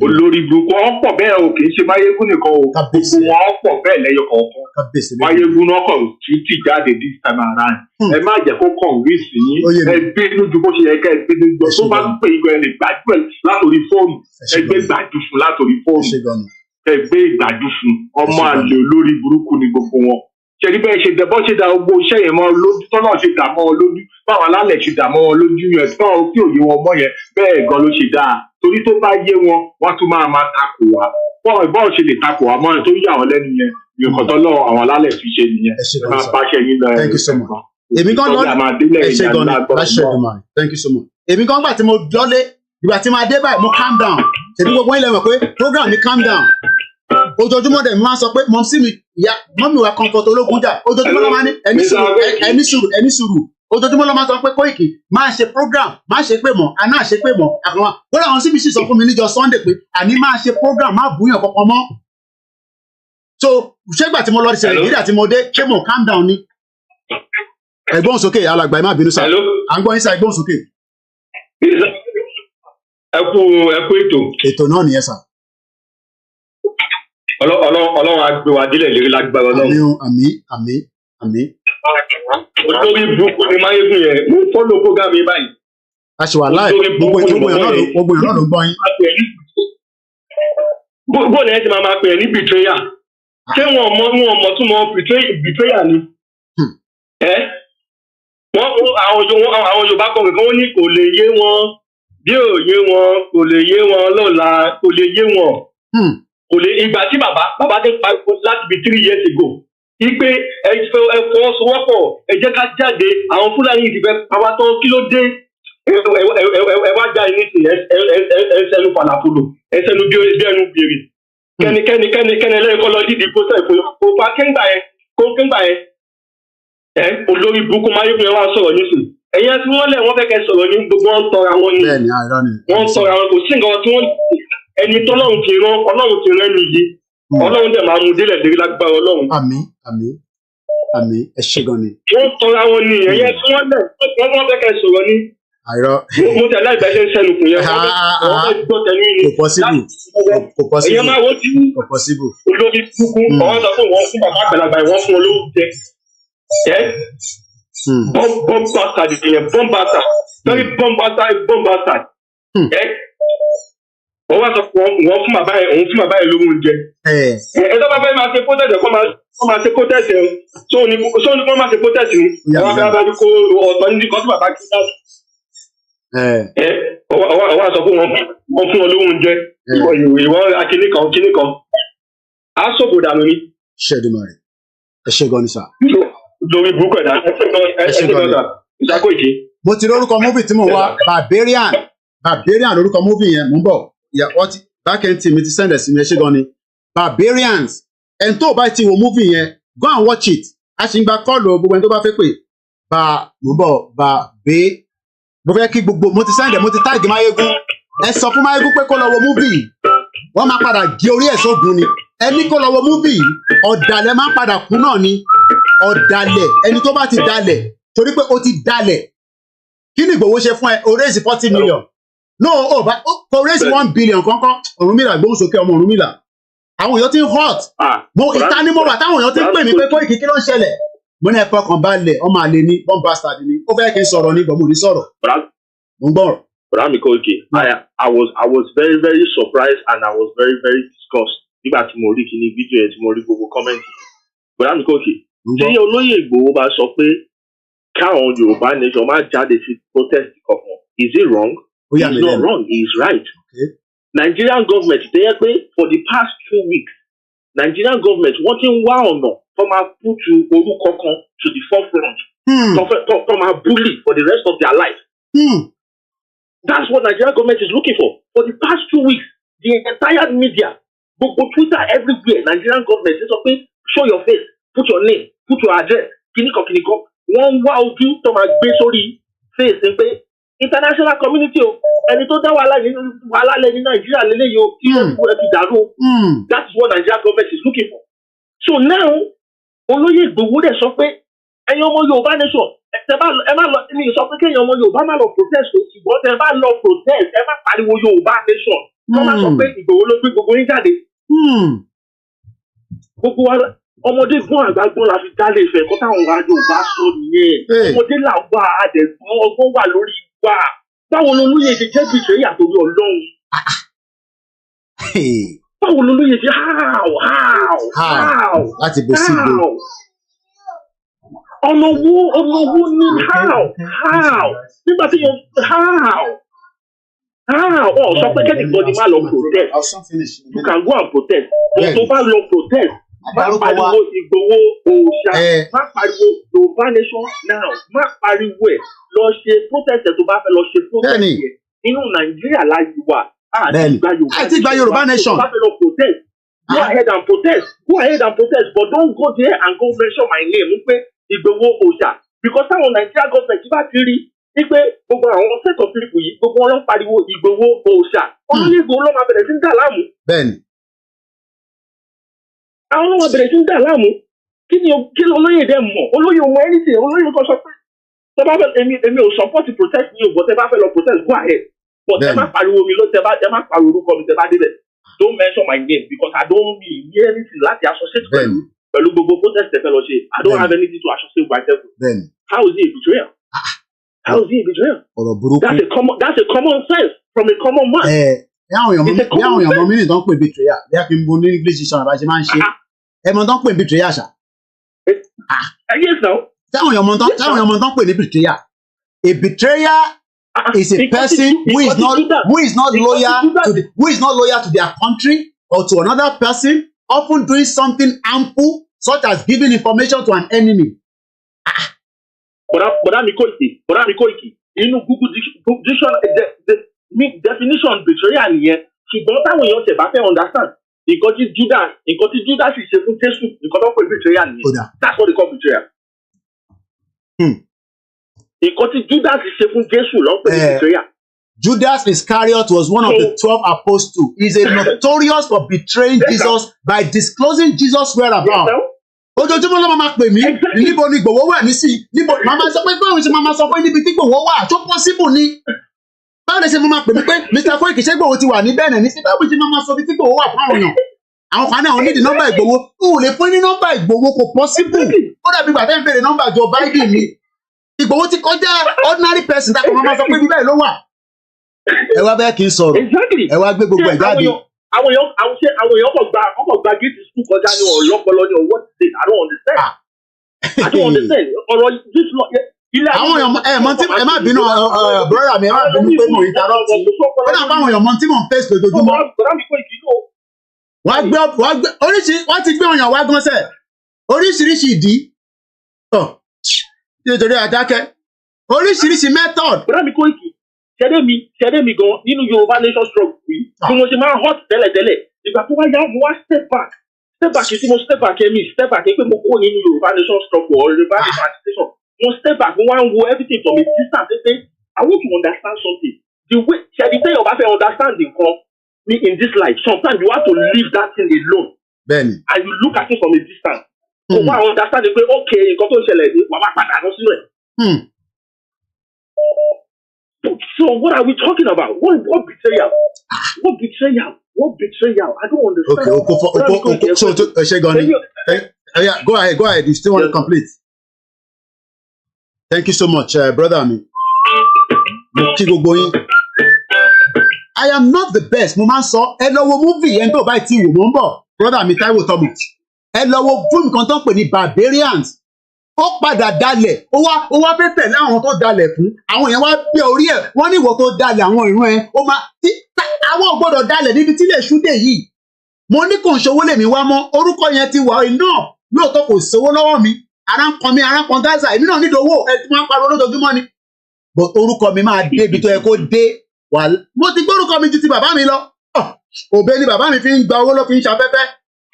olórí burúkú wọn pọ̀ bẹ́ẹ̀ o kì í ṣe máyégún nìkan o gbogbo wọn pọ̀ bẹ́ẹ̀ lẹ́yọ kọ̀ọ̀kan máyégún náà kàn tún ti jáde this time around ẹ má jẹ́ kó convince yín ẹ bínú ju bó ṣe yẹ ká ẹ bínú jọ tó bá ń pè é gan ẹ lè gbájú ẹ látòrí fóònù ẹ gbé gbájú fún látòrí fóònù ẹ gbé ìgbájú fún ọmọ àlè olórí burúkú ni gbogbo wọn ṣèlú bẹ́ẹ̀ ṣe dẹ̀ bọ́ ṣe da gbogbo iṣẹ́ yẹn mọ́ lójú tọ́nà ṣe dà mọ́ ọ lójú báwọn alálẹ̀ ṣe dà mọ́ ọ lójú yẹn tán tí òye wọn mọ́ yẹn bẹ́ẹ̀ gan ló ṣe dáa torí tó bá yé wọn wọ́n tún máa takò wá bọ́ọ̀ ṣe lè takò wá mọ́ ẹ tó yà wọ́n lẹ́nu yẹn nǹkan tó lọ àwọn alálẹ̀ fi ṣe nìyẹn ẹ máa pàṣẹ yín lọ èmi kan lọ ẹ ṣe gan ni láṣẹ ìdùnmọ̀ thank you so much èmi kan gbà tí mo lọlé ìgbà tí máa dé báyìí mo calm down ṣèlú gbogbo ilẹ̀ mọ̀ pé program mi calm down ojoojúmọ́ dẹ̀ máa sọ pé mọ̀mísí mi ìyá mọ́mí wa comfort ológun jà ojoojúmọ́ ló máa ní ẹni sùúrù ojoojúmọ́ ló máa sọ pé Koiki máa ṣe program máa ṣe pé mọ̀ àná ṣe pé mọ̀ àkànwá wọ́n làwọn CBC sọ fún mi níjọ́ Sunday pé àní máa ṣe program máa bùyàn kankan mọ́ so ṣégbà tí mo lọ sí Nàìjíríà tí mo dé ṣé mo calm down ni ẹ̀gbọ́n sókè alàgbà ẹ má bínú sá à ń gbọ́ yín sá ẹ̀gbọ́n sókè. ẹ kú ètò náà nìyẹn sá. Ọlọ́run á gbé wa délẹ̀ lérí lágbára Ọlọ́run. Àmín. Olórí burúkú ni máyégún yẹn mo fọ́lọ́ program yìí báyìí. a ṣe wà láì gbogbo èèyàn náà ló gbọ́ yín. bó ni ẹ ti máa pè é ní betrayer ṣé wọn mọ tún mọ betrayer ni. àwọn Yorùbá kan nìkan wọn ní kò lè yé wọn bí ò yé wọn kò lè yé wọn lọ́la kò lè yé wọn. Kò lè ìgbà tí bàbá ti pariwo láti bí 3 years ago ipe ẹ fọwọ́sowọ́pọ̀ ẹ jẹ́ ká jáde àwọn Fúlàní ti fẹ́ pàwá tán kí ló dé ẹ wá já ẹni sìn ẹ sẹnu falafolo ẹ sẹnu bí ẹnu gbèrè kẹ́ni lẹ́yìn kọ́ lọ dídì gbósẹ̀ kò pa kéńgbà yẹn olórí burúkú máyégún yẹn wá sọ̀rọ̀ nísìn ẹ̀yìn tí wọ́n lẹ̀ wọ́n fẹ́ kẹ́ sọ̀rọ̀ ní gbogbo wọn tọra wọn ni wọ́n tọra wọn kò sí nǹkan tí wọ́n ẹni tọ́lọ́run ti rán nìyí Ọlọ́run dẹ̀ máa mú délẹ̀ lérí lágbára Ọlọ́run. Àmín ẹ ṣé gan ni. wọ́n tọra wọn ni ẹ̀yẹ tí wọ́n lẹ̀ wọ́n fẹ́ kẹ́ sọ̀rọ̀ ní. mo tẹ̀lé ìgbẹ́sẹ̀ sẹ́nu kù yẹn wọ́n fẹ́ gbọ́ tẹ̀lé ní. kò possible ẹ̀yẹ máa wọ́n ti olórí kúkú ọ̀wọ́n sọ fún wọn fún bàbá àgbàlagbà ìwọ́n fún olówó jẹ. bomb bastard ìyẹn bomb bastard very bomb bastard. Wọ́n wá sọ pé wọ́n fún bàbá yẹn lówó oúnjẹ. Ẹ tó bá fẹ́ máa ṣe protest kọ́ máa ṣe protest ẹ̀ tó ní kọ́ máa ṣe protest ni wọ́n fẹ́ abájú kó ọ̀tọ̀ ní kọ́ sí bàbá kí náà. Wọ́n wá sọ pé wọ́n fún wọn lówó oúnjẹ ìwọ́n akínníkan. A sọ̀bù dànù ni. Ṣẹ́dùmarè ẹ ṣé gan ni sà. Lórí burúkú ẹ̀dá ẹ ṣé gan sà. Ìṣàkó ìṣe. Mo ti lórúkọ múfì tí mo wá Barbarian lórúkọ múfì yẹn mú bọ̀. Backend team mi ti send ẹ sí mi ẹ ṣé gan ni Barbarians ẹni tó bá ti wo movie yẹn go and watch it a ṣì ń gba kọ́ọ̀lù gbogbo ẹni tó bá fẹ́ pè mo fẹ́ kí gbogbo mo ti send ẹ mo ti tag Máyégún ẹ sọ fún Máyégún pé kó lọ wo movie yìí wọ́n máa padà gé orí ẹ̀ sógun ni ẹni kó lọ wo movie yìí ọ̀dàlẹ̀ máa padà kú náà ni ọ̀dàlẹ̀ ẹni tó bá ti dalẹ̀ torí pé ó ti dalẹ̀ kí ni Ìgbòho ṣe fún ẹ o raise 40 million no kò raise 1 billion kankan Ọ̀rúnmìlà gbóhùn sókè ọmọ Ọ̀rúnmìlà àwọn èèyàn ti ń hot mo ìtanimọ̀wà táwọn èèyàn ti ń pè mí pé Koiki kí ló ń ṣẹlẹ̀ mo ní ẹ fọkàn balẹ̀ ọmọ àlè ní bomb bastard ni ó fẹ́ kí n sọ̀rọ̀ ní gbọ̀mọ̀ ní sọ̀rọ̀ mo ń gbọ́rọ̀. Brother Koiki, I was very very surprised and I was very very disgusted nígbà tí mo rí kíní fídíò yẹn tí mo rí gbogbo kọ́mẹ́ǹtì. Brother Koiki, tí olóyè Ìgbòho bá sọ pé káwọn Yorùbá nation máa jáde sí protest kankan, is it wrong? He's not wrong, he is right. Nigerian government dey yẹ pé for the past 2 weeks Nigerian government wọ́n ti ń wá ọ̀nà tó máa put orúkọ kan to the forefront tó máa bully for the rest of their life. That's what Nigerian government is looking for the past 2 weeks the entire media gbogbo Twitter everywhere Nigerian government ṣe sọ pé show your face put your name put your address kìnnìkan wọ́n ń wá ojú tó máa gbé sórí face ní pé international community o ẹni tó dá wàhálà lẹ ní Nàìjíríà lélẹ́yìí o kí ẹ̀kú ẹ ti dàrú o that is what Nigerian government is looking for. So now olóyè Ìgbòho dẹ̀ sọ pé ẹ̀yin ọmọ Yorùbá nation ẹ má lọ ní sọ pé kéèyàn ọmọ Yorùbá má lọ protest o ṣùgbọ́n tẹ bá lọ protest ẹ má pariwo Yorùbá nation Wọ́n máa sọ pé Ìgbòho ló gbé gbogbo yín jáde. Gbogbo wa ọmọdé gbọ́n àgbà gbọ́n la fi dálé Ifẹ̀ kó táwọn rájò bá sọ nìyẹn. Ọmọdé là wà àdẹ̀gbọ́n ọgbọ́n wà lórí wa. Báwo lolóyè ṣe jẹ́ bìtìrẹ́yà torí Ọlọ́run? Báwo lolóyè ṣe how? Láti bó sí ìgbò. Ọ̀nà wo ní how? Nígbà tí yóò how? Sọ pé kẹ́nìkan má lọ protest. You can go and protest. But tó bá lọ protest, má pariwo Ìgbòho òòṣà, má pariwo Yorùbá nation now, má pariwo ẹ̀ lọ ṣe protest ẹ̀ tó bá fẹ́ lọ ṣe protest ẹ̀ nínú Nàìjíríà láyé wa. Àti gba Yorùbá nation. Tó bá fẹ́ lọ protest, go ahead and protest, but don't go there and go mention my name pé Ìgbòho òòṣà, because táwọn Nàìjíríà government bá ti rí wípé gbogbo àwọn set of people yìí gbogbo wọn lọ pariwo Ìgbòho òòṣà, olóyè Ìgbòho ló máa bẹ̀rẹ̀ sí ń dà láàmú. Bẹ́ẹ̀ni. Àwọn ọlọ́wọ́ bẹ̀rẹ̀ sí ń dà láàmú. Kí ni olóyè dẹ̀ mọ̀? Olóyè mọ̀ anything, olóyè kan sọ pé tẹ bá fẹ́ èmi ò support protest ní ògbọ́n tẹ bá fẹ́ lọ protest go ahead. But tẹ má pariwo mi ló tẹ má pariwo orúkọ mi tẹ bá débẹ̀. Don't mention my name because I don't hear anything láti associate pẹ̀lú gbogbo protest tẹ fẹ́ lọ ṣe. I don't have anything to associate myself with. How is it a betrayal? How is it a betrayal? Ọ̀rọ̀ burúkú. That's a common sense from a common man. Bí àwọn èèyàn mọ mínú tó ń pè betrayal bí a kì í bu ní English ṣan àbáṣe máa ń ṣe ẹmọ tó ń pè betrayal ṣá. Yes now. Táwọn èèyàn mọ tó ń pè ní betrayal. A betrayer is a person who is not loyal to their country or to another person, often doing something harmful such as giving information to an enemy. Bọ̀dá mi Koiki, inú Google definition betrayal nìyẹn, ṣùgbọ́n táwọn èèyàn tẹ̀ bá fẹ́ understand, nǹkan tí Judas ṣe fún Jésù, nǹkan tó ń pè betrayal nìyẹn. That's what they call betrayal. Nǹkan tí Judas ṣe fún Jésù ló ń pè betrayal. Judas Iscariot was one of the 12 apostles. He's a notorious for betraying Jesus by disclosing Jesus' whereabouts. Ojoojúmọ́ ló máa pè mí níbo ni Ìgbòho wà nísìnyí níbo màmá sọ pé báwo ṣe máa sọ pé níbi tí Ìgbòho wà tó possible ni báwo lè ṣe máa pè mí pé Mr. Koiki ṣé Ìgbòho ti wà ní Benin nísìnyí báwo ṣe máa sọ bí tí Ìgbòho wà fáwọn èèyàn àwọn kan náà nídìí nọ́mbà Ìgbòho n ò lè fún ní nọ́mbà Ìgbòho kò possible ó dàbí gbàtẹ́ ń bèrè nọ́mbà Joe Biden ni Ìgbòho ti kọjá ordinary person tá a kò máa sọ pé bíbẹ́ ló wà ẹ wá bẹ́ẹ̀ kí n sọ̀rọ̀ ẹ wá gbé gbogbo ẹ̀ jáde. Àwọn èèyàn kò gba gate school kọjá ní ọlọ́pọlọ ní ọwọ́ ti I don't understand. Ọ̀rọ̀ this law. Àwọn èèyàn mọ tí ẹ má bínú brother mi ẹ má bínú pé mo interrupt ó náà bá àwọn èèyàn mọ tí mò ń face lójoojúmọ́. Wọ́n ti gbé ọ̀yàn wá gan sẹ̀ oríṣiríṣi ìdí nítorí àdákẹ́ oríṣiríṣi method. Brother mi Koiki ṣẹ́dẹ̀ mi gan nínú Yorùbá nation struggle yìí bí mo ṣe máa hot tẹ́lẹ̀tẹ́lẹ̀ ìgbà tó wá yá mo wá step back tí mo step back pé mo kó nínú Yorùbá nation struggle or Yorùbá nation agitation mo step back mo wá ń wo everything from a distance pé I want to understand something the way ṣẹ́dí tẹ́yọ̀ bá fẹ́ understand nǹkan ní in this life sometimes you have to leave that thing alone and you look at it from a distance so wá understand pé okay nǹkan tó ń ṣẹlẹ̀ ní wàá padà lọ sínú ẹ̀. So what are we talking about? What betrayal? What betrayal? I don't understand. Okay, go ahead. You still want to complete? Thank you so much, brother. I am not the best. Mo máa ń sọ ẹ lọ wo movie ẹni tó bá ti wò mọ́ ń bọ̀. Brother mi Táíwò Thomas. Ẹ lọ wo fíìmù kan tó ń pè ní Barbarians. Ó padà dalẹ̀ ó wá fẹ́ tẹ̀lé àwọn tó dalẹ̀ fún àwọn èèyàn wá gbé orí ẹ̀ wọ́n ní ìwọ tó dalẹ̀ àwọn ìran ẹ̀ ó máa àwọn ò gbọ́dọ̀ dalẹ̀ níbi tí lè ṣúdè yìí mo ní kò ń ṣòwò lèmi wá mọ́ orúkọ yẹn ti wà iná lóòótọ́ kò sówó lọ́wọ́ mi ara ń kan Gaza èmi náà nílò owó ẹ tí wọ́n ń pariwo lójoojúmọ́ ni but orúkọ mi máa dé ibi tó yẹ kó dé wà mo ti gbé orúkọ mi ju ti bàbá mi lọ òbẹ ni bàbá mi fi ń gba owó ló fi ń ṣafẹ́fẹ́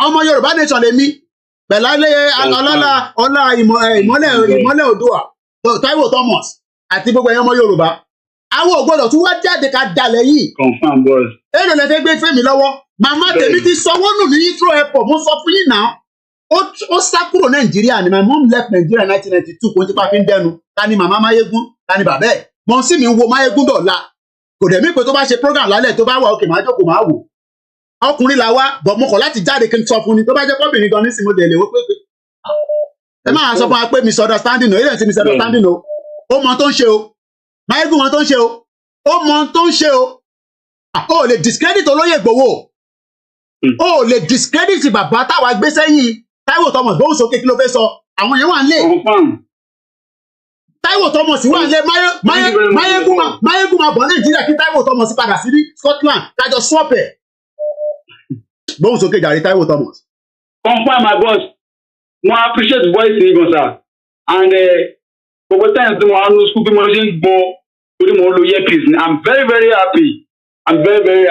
ọmọ Yorùbá nation lèmi pẹ̀láyé ọlá ìmọ́lẹ̀ Oòduà Táíwò Thomas àti gbogbo ẹ̀yàn ọmọ Yorùbá àwọn ò gbọdọ̀ tún wá jáde ká dalẹ̀ yìí. Confirm boss. Èrò lẹ fẹ́ gbé fẹ́mi lọ́wọ́ màmá tèmi ti sanwó nù ní Heathrow airport mo sọ fún yín náà ó sá kúrò Nàìjíríà ni my mom left Nigeria 1992 kò ń tipa fi ń dẹnu ta ni màmá Máyégún ta ni bàbá ẹ̀ mọ̀ sí mi ń wo Máyégún dọ̀la kò dẹ̀ mí pé tó bá ṣe program lálẹ́ tó bá wà òkè máa jókòó máa wò ọkùnrin là wá bọ̀ mo kọ̀ láti jáde kí n sọ fún ni tó bá jẹ́ kọ́bìnrin gan nísìnyí mo dẹ̀ lè wó pé ẹ máa sọ fún wa pé misunderstanding o ilẹ̀ ti misunderstanding o ó mọ tó ń ṣe o máyégún mọ tó ń ṣe o ó mọ tó ń ṣe o ó lè discredit olóyè Ìgbòho ó lè discredit bàbá táwa gbé sẹ́yìn Táíwò Thomas gbóhùn sókè kí ló fẹ́ sọ àwọn yẹn wà ń lé Táíwò Thomas wà ń lé máyégún máa bọ̀ Nàìjíríà kí Táíwò Thomas padà sí ní Scotland kájọ swap ẹ̀ gbóhùn sókè jàre Táíwò Thomas. Confirm my boss mo appreciate voice yìí gan sir and gbogbo time tí mo wá ní school bí mo ṣe ń gbọ́ torí mo lo earpiece I'm very very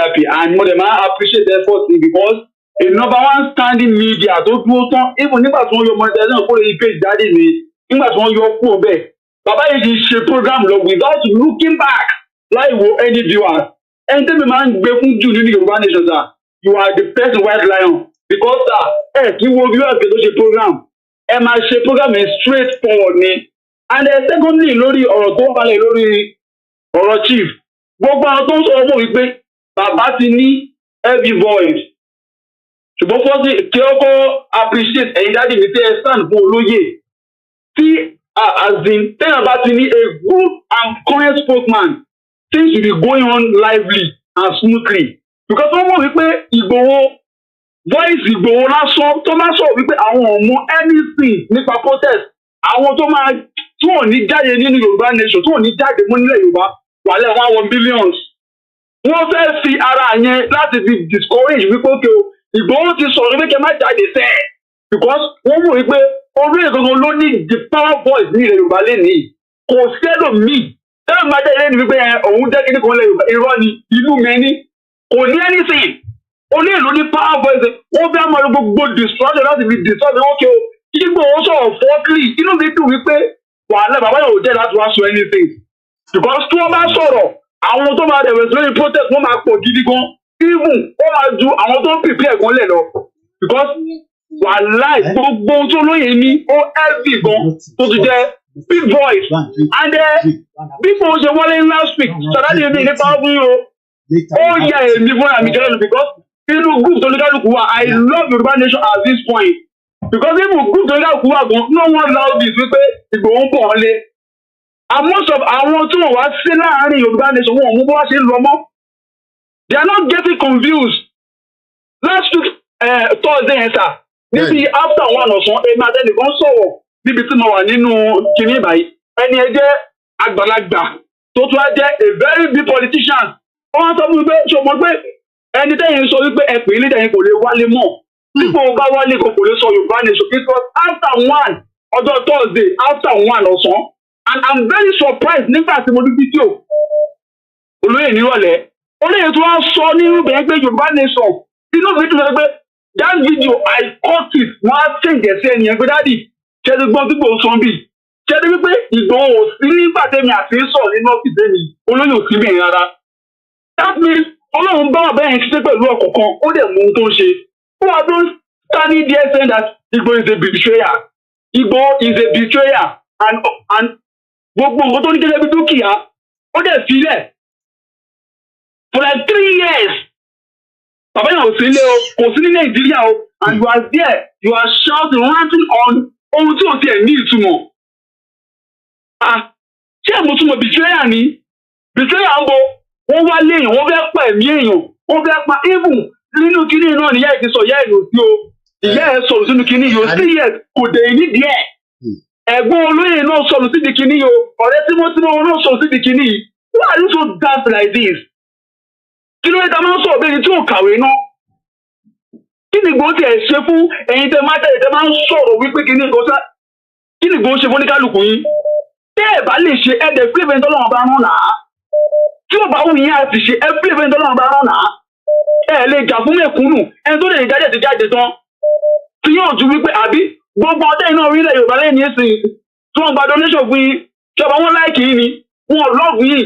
happy and mo dẹ̀ máa appreciate effort yìí because a number one standing media tó dúró tán even nígbà tí wọ́n yọ monetization kó lè page jáde ní nígbà tí wọ́n yọ kúrò bẹ́ẹ̀ bàbá yìí ti ṣe program lọ without looking back láì wo any viewers ẹni tẹ́mi máa ń gbé fún jù nínú Yorùbá Nation sir you are the first white lion because sir kí wo viewers tó ṣe program ẹ máa ṣe program yẹn straight forward ni and secondly lórí ọ̀rọ̀ tó balẹ̀ lórí ọ̀rọ̀ chief gbogbo àwọn tó ń sọ̀rọ̀ mọ̀ wípé bàbá ti ní heavy voice ṣùgbọ́n fọ́sí kí ó kọ́ appreciate ẹ̀yin dáàdì mi tí ẹ stand fún olóyè tí tẹ́yà bá ti ní a good and current spokesman things will be going on lively and smoothly because wọ́n mọ̀ wípé Ìgbòho voice Ìgbòho lásán tó máa sọ wípé àwọn ọmọ anything nípa protest àwọn tó máa tí wọn ní jáde nínú Yorùbá Nation tí wọn ní jáde mú nílẹ̀ Yorùbá wàlẹ̀ wọn àwọn billions wọ́n fẹ́ fi ara yẹn láti fi discourage wípé òkè o Ìgbòho ti sọ̀rọ̀ wípé kẹ́ má jáde sẹ́ ẹ̀ because wọ́n mọ̀ wípé orí ìgangan ló ní the power voice ní ilẹ̀ Yorùbá lẹ́nìí kò sẹ́lò míì sẹ́lò máa jáde lẹ́nu wípé òun jẹ́ kíní kan lẹ̀ Yorùbá irọ́ ni ìlú mẹ́ni kò ní anything olú ìlú ní power voice wọ́n fẹ́ máa lo gbogbo destruction láti fi destroy òkè o Ìgbòho sọ̀rọ̀ fọ́ọ̀kì inú mi dùn wípé wàhálà bàbá yóò jẹ́ láti wá sọ anything because tí wọ́n bá sọ̀rọ̀ àwọn tó máa dẹ̀wẹ̀ lórí protest wọ́n máa pọ̀ gidi gan even ó máa ju àwọn tó ń prepare gan lẹ̀ lọ because wàhálà gbogbo tó lóye ní ó heavy gan tó ti jẹ́ big voice and bí mo ṣe wọlé last week sọ̀dájú mi nípa ọdún yìí ó yà èmi fúnra mi jẹ́rẹ̀lú because inú group tó ní kálukú wa I love Yorùbá Nation at this point because even group tó ní kálukú wa gan no one loud this wípé Ìgbòho ń bọ̀ ọ́ lé and most of àwọn tí wọ́n wá sí láàárín Yorùbá Nation wọn ò mú bó wá ṣe ń lọ mọ́ they are not getting confused last week Thursday yẹn sir níbi after one ọ̀sán èmi àtẹnìkan sọ̀rọ̀ níbi tí mo wà nínú kinní ìbàyí ẹni ẹ jẹ́ àgbàlagbà tó tún á jẹ́ a very big politician wọ́n sọ fún mi pé ṣọmọ pé ẹni tẹ́yìn sọ wípé ẹ pè é nídẹ̀ẹ́yìn kò lè wálé mọ́ dípò bá wálé kò lè sọ Yorùbá Nation because after one ọjọ́ Thursday after one ọ̀sán and I'm very surprised nígbà tí mo rí fídíò olóyè nírọ̀lẹ́ olóyè tí wọ́n sọ nínú bẹ̀rẹ̀ pé Yorùbá Nation inú mi dùn pé that video I caught it wọ́n á ṣèǹjẹ̀ sí ẹnìyẹn pé dáàdì ṣẹ́ni gbọ́n dípò sàn bì ṣẹ́ni wípé Ìgbòho sí nígbà tẹ́mi àti sọ̀rọ̀ nínú ọ́fíìsì mi olóyè ò sí bẹ̀rẹ̀ rárá that means Ọlọ́run bá wà bẹ́ẹ̀ ń ṣiṣẹ́ pẹ̀lú ọ̀kọ̀ọ̀kan ó dẹ̀ mú ohun tó ń ṣe who are those standing there saying that Igboho is a betrayer Igboho is a betrayer and gbogbo nǹkan tó ní gẹ́gẹ́ bí dúkìá ó dẹ̀ sílẹ̀ for like 3 years bàbá yẹn ò sí ilé o kò sí ní Nàìjíríà o and you are there you are shouting ranting on ohun tí ò tiẹ̀ ní ìtumọ̀ ṣé àmọ̀túnmọ̀ betrayer ni betrayer ń bo wọ́n wá léèyàn wọ́n fẹ́ pa ẹ̀mí èèyàn wọ́n fẹ́ pa even nínú kinní náà níyà ẹ̀ ti sọ ìyá ẹ̀ lò sí o ìyá ẹ̀ sọ̀rọ̀ sínú kinní yìí o 3 years kò dé nídìí ẹ̀ ẹ̀gbọ́n olóyè náà sọ̀rọ̀ síbi kinní yìí o ọ̀rẹ́ tímọ́tímọ́ náà sọ̀rọ̀ síbi kinní yìí why are you so daft like this kí ló dé ta máa ń sọ̀rọ̀ bẹ́ẹ̀ tí ò kàwé náà kí ni Ìgbòho tiẹ̀ ṣe fún ẹ̀yin tẹ́ máa tẹ̀lé tẹ́ máa ń sọ̀rọ̀ wípé kinní Ìgbòho kí ni Ìgbòho ṣe fún oníkálukú yín tẹ́ ẹ̀ bá lè ṣe ẹ̀dẹ̀ fílẹ̀ tọ́lọ́run bá rán náà tí ò bá wù yín àti ṣe fílẹ̀ tọ́lọ́run bá rán náà ẹ̀ lè jà fún mẹ̀kúnnù ẹni tó lè jáde ti jáde tán tí yóò ju wípé àbí gbogbo ọdẹ iná orílẹ̀ Yorùbá lẹ́yìn ẹ̀sìn tí wọ́n gba donation fún yín ṣọba wọn láìkì yín ni wọn lọ́ọ̀bù yín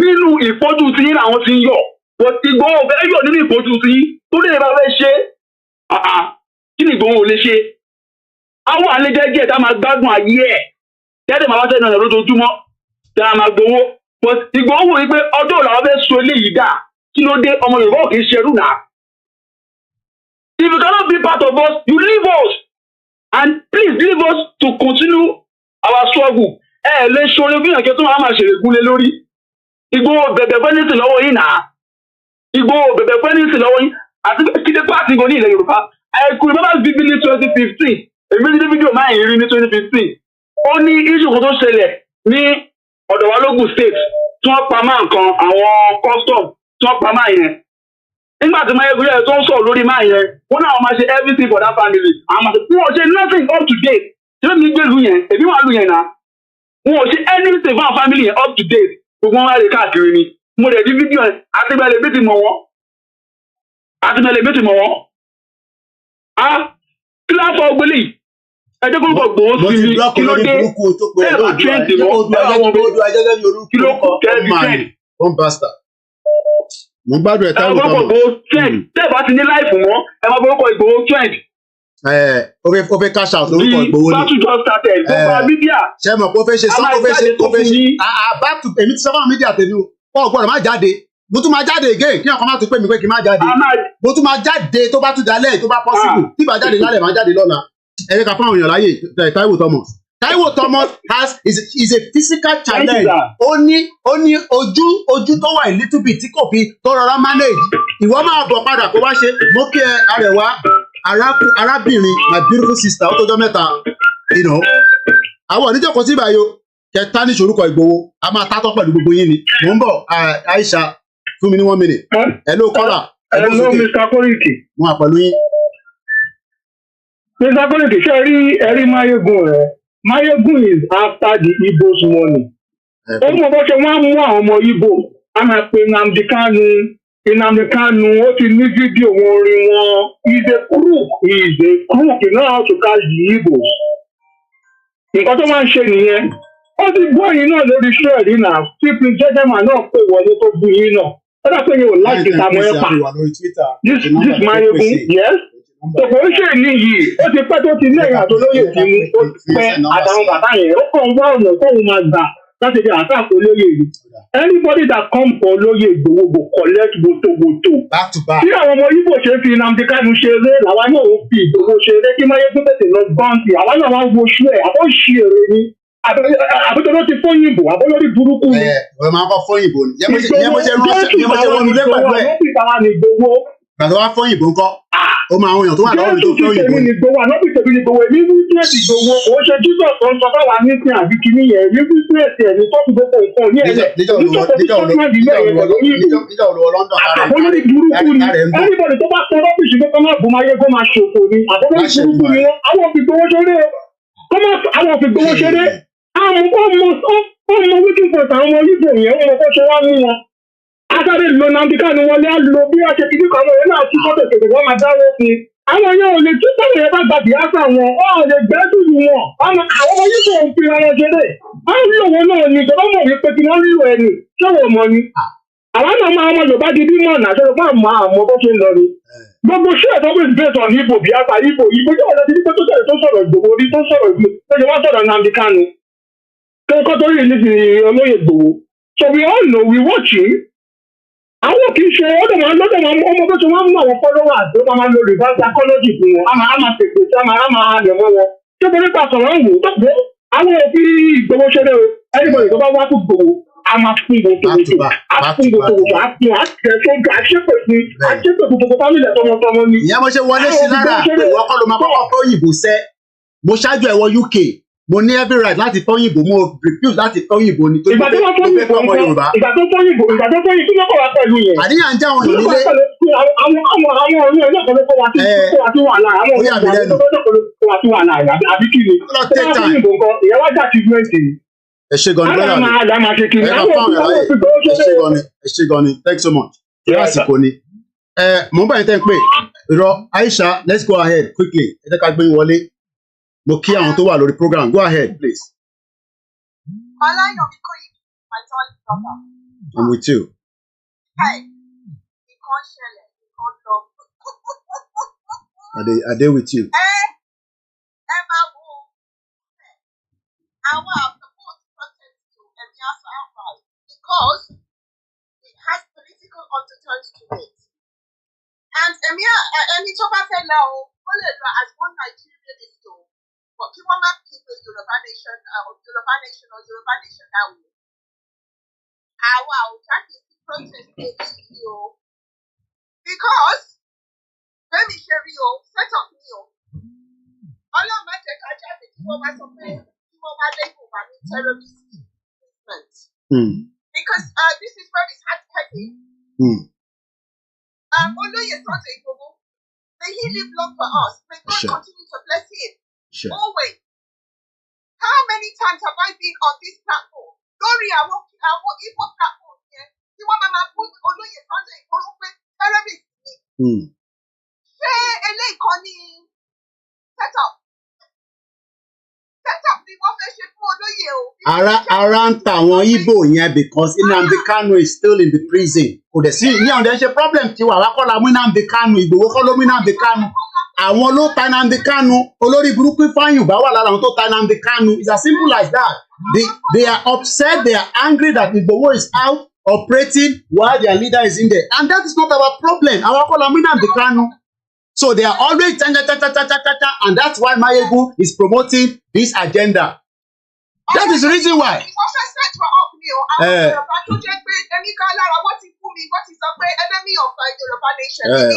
nínú ìfojú tí yín làwọn ti ń yọ Ìgbòho fẹ́ yọ nínú ìfojú tí yín tó lè bá fẹ́ ṣe kí ni Ìgbòho lè ṣe àwọn àlejò ẹgbẹ́ tá máa gbádùn ayé ẹ̀ tẹ́lẹ̀ máa wá sẹ́nu ọ̀rọ̀ lójoojúmọ́ tá a máa gbowó but Igboho wò wípé ọjọ́ làwọn fẹ́ so eléyìí dà kí ló dé ọmọ Yorùbá ò kì í ṣerú náà. If you cannot be part of us, you leave us. And please leave us to continue our struggle. Lè ṣoore bí ìyànjẹ tó máa ṣèrègùn lé lórí. Igboho bẹ̀bẹ̀ fẹ́nìtì lọ́wọ́ yín náà. Igboho bẹ̀bẹ̀ fẹ́nìtì lọ́wọ́ yín. Àti kíndé pàtì gan ní ilẹ̀ Yorùbá. I could remember vividly 2015. Èmi ní fídíò máa ń rí ní 2015. Ó ní issue kan tó ṣẹlẹ̀ ní ọ̀dọ̀ wa lógùn state tí wọ́n pa máa nǹkan àwọn custom tí wọ́n pa máa yẹn. Nígbà tí máa ẹgbẹ́ tó ń sọ̀rọ̀ lórí máa yẹn, wọ́n náà máa ṣe everything for that family. Àwọn máa ṣe wọ́n ṣe nothing up to date. Ṣé mi gbé lu yẹn? Èmi wà lu yẹn náà. Wọ́n ṣe anything for our family yẹn up to date. Gbogbo wọn wá lè káàkiri ni. Mo dẹ̀ di fídíò yẹn, àtìgbàlẹ̀ bí ti mọ̀ wọ́n. Àtìgbàlẹ̀ bí ti mọ̀ wọ́n. Kí ló fọ gbélé yìí? Ẹjọ́ kó gbogbo ó sí mi, kí ló dé? Ẹ bá trend mọ́, ẹ bá wọn bọ́. Kí ló kù kẹ́ bí trend? Mo gbádùn ẹ̀ táwọn ọmọ. Ẹ máa gbogbo trend. Tẹ́ ẹ bá ti ní láìfù wọn, ẹ máa gbogbo Igboho trend. Ó fẹ́ cash out lórúkọ Igboho ni. The battle just started. Gbogbo media. Ṣé mo kó fẹ́ ṣe sọ́n kó fẹ́ ṣe back to èmi ti sọ fún media tèmi o gbọ́dọ̀ má jáde mo tún máa jáde again kí ọkàn má tún pè mí pé kí n má jáde mo tún máa jáde tó bá tún dalẹ̀ tó bá possible tí bá jáde lálẹ́ máa jáde lọ́la ẹ̀yẹ ká fún àwọn èèyàn láyè Taiwo Thomas is a physical challenge ó ní ojú tó wà little bit tí kò fi tó rọra manage ìwọ máa bọ̀ padà kó wá ṣe mo kí ẹ Arẹwà arábìnrin my beautiful sister ó tọjọ́ mẹ́ta àwọn oníjọkọ sí ìbáyọ kẹta ní ìṣorúkọ Ìgbòho a máa tátọ́ pẹ̀lú gbogbo yín ni mò ń bọ̀ Aisha fún mi ní 1 minute hello caller hello Mr. Koiki wọn à pẹ̀lú yín. Mr. Koiki ṣe rí Mayegun rẹ Mayegun is after the Igbo's money ó mọ bó ṣe wọ́n mú àwọn ọmọ Igbo a máa pe Nnamdi Kanu ó ti ní fídíò wọn orin wọn is a crook you know how to catch the Igbos nǹkan tó máa ń ṣe nìyẹn ó ti gbọ́ yín náà lórí iṣẹ́ ẹ̀rí náà tí prince jẹ́jẹ́mà náà pè wọlé tó bu yín náà ó dà pé yín ò láìpẹ́ ìtààmú ẹ̀ pa this Mayegun yes tòkò ń ṣe níyì ó ti pẹ́ tó ti ní ẹ̀yìn àtolóyè tí mu ó pẹ́ àtàwọn bàbá yẹn ó kàn wá ọ̀nà tóun máa gbà láti fi àtàkùn olóyè yìí anybody that come for olóyè Ìgbòho go collect wotowoto tí àwọn ọmọ Ìgbò ṣe fi Nnamdi Kanu ṣeré làwa náà ó fi Ìgbòho ṣeré kí Mayegun tètè lọ báńkì àwa náà wá wo ṣú ẹ̀ àbọ̀ ṣí èrè ni àbújọ ló ti fóyìnbó àbọ̀lórí burúkú ni. ọ̀rọ̀ máa ń kọ́ fóyìnbó ni yẹn mo ṣe wọnú lé pẹ̀lú ẹ̀ gbàtọ́ wá fóyìnbó ńkọ́ ó máa ń yàn tó wà lọ́wọ́ mi tó fóyìnbó ni. ànábì tèmi ni Ìgbòho èmi wíṣẹ́ Ìgbòho òun ṣe Jesus tó ń sọ fáwa nísìn àbí kìíní yẹn èmi wíṣẹ́ ẹ̀ ní tó fi gbogbo nǹkan ní ẹ̀lẹ̀ níjà olówó London àbọ̀lórí burúkú ni anybody tó bá sọ rọ́bìṣì pé kọ́ máa bù Mayegun máa ṣòfò ni àbọ̀lórí burúkú ni àwọn òfin Ìgbòho ṣeré àwọn òfin Ìgbòho ṣeré ọmọ wíkìn fọ̀tà àwọn ọmọ Ìgbò yẹn wọn kọ́ ṣe wá mú wọn. Adáre lo Nnamdi Kanu wọlé á lo bí wọ́n ṣe kìíní kan wọlé náà tún fọ́tò tètè wọ́n máa dáwọ́ sí i. Àwọn yẹn ò lè tún sọ̀rọ̀ yẹn bá gbàgbé àṣà wọn, wọn ò lè gbẹ́dùn ní wọn. Àwọn ọmọ Ìgbò ń fi ara ṣeré. Wọ́n ń lò wọn náà ní ìjọba mọ̀ wípé tí wọ́n ń lò ẹni ṣé wọ́n mọ̀ ni. Àwọn náà máa ọmọ Yorùbá di bímọ náà ṣe fún àmọ́ bó ṣe ń lọ ni. Gbogbo ṣé ẹ̀tọ́ pé based on Igbo Biafra Igbo jẹ́ ọ̀dọ́ ti ní pé tó sọ̀rọ̀ Ìgbòho rí tó sọ̀rọ̀ Ìgbò tó ṣe wá sọ̀rọ̀ Nnamdi Kanu. Kẹ́kọ̀ọ́ tó rí ní ti olóyè Ìgbòho. So we all know we watching. Àwọn kì í ṣe ọmọ bó ṣe wọ́n mú àwọn followers tó máa lo reverse psychology fún wọn. A máa tètè sí a máa lẹ̀ mọ́ wọn. Ṣé mo nípa sọ̀rọ̀ ń wò ó tó pé àwọn òfin Ìgbòho ṣeré o. Anybody tó bá wá fún Ìgbòho a máa fún gbogbo àṣepè gbogbo fámìlì tọmọtọmọ ni. Ìyá mo ṣe wọlé sí lára ìwọ kọ́ ló máa kọ́kọ́ fẹ́ òyìnbó sẹ́ mo ṣáájú ẹ̀ wọ UK mo ní every right láti fẹ́ òyìnbó mo refuse láti fẹ́ òyìnbó ni tó fẹ́ ọmọ Yorùbá. ìgbà tó fẹ́ òyìnbó kí ló kọ́ wa pẹ̀lú yẹn. àníyàn ń já àwọn èèyàn nílé. àwọn ọ̀rọ̀ ẹ̀ náà kọ́ ló kọ́ wa tí wà láàyè àwọn ọ̀rọ̀ ẹ̀ náà kọ́ wa tí wà láàyè àbí kí ni. ìyẹn wá jà sí twenty. ẹ ṣé gan ni ẹ ṣé gan ni thanks so much. lásìkò ni mo ń bá yín tẹ́ ń pè irọ́ Aisha let's go ahead quickly ẹ jẹ́ ká gbé yín wọlé mo kí àwọn tó wà lórí program go ahead please. Ọláyọ̀mí Koiki my darling brother. I'm with you. Nǹkan ṣẹlẹ̀ nǹkan lọ. Are they with you? Ẹ máa wo àwọn support protest to ẹ̀mí àṣà àpàlù because it has political undertones to it. And Emi Toba fellow, as one Nigerian is to, but people might keep the Yoruba Nation or Yoruba Nation now. Our tactics to protest because let me share you set up new. All of my take a chat with you over something, you over terrorist movement. Because this is where it's hard heading. Although you thought Igboho, may he live long for us. May God continue to bless him. Always. How many times have I been on this platform? Lórí àwọn Igbo platform yẹn tí wọ́n máa put olóyè Sunday Igboho pé terrorist ni. Ṣé eléyìí kan ní set up ni wọ́n fẹ́ ṣe fún olóyè o? Ara ń ta àwọn Igbo yẹn because Nnamdi Kanu is still in the prison. Kò dẹ̀ sí ní ọ̀dẹ̀ ṣe problem tiwa wá kọ́ la mú Nnamdi Kanu Igboho kọ́ ló mú Nnamdi Kanu. Àwọn ló ta Nnamdi Kanu olórí burúkú Ifeanyi bá wà lára àwọn tó ta Nnamdi Kanu. It's as simple as that. They are upset, they are angry that Igboho is out operating while their leader is in there. And that is not our problem. Our call Nnamdi Kanu. So they are always and that's why Mayegun is promoting this agenda. That is the reason why.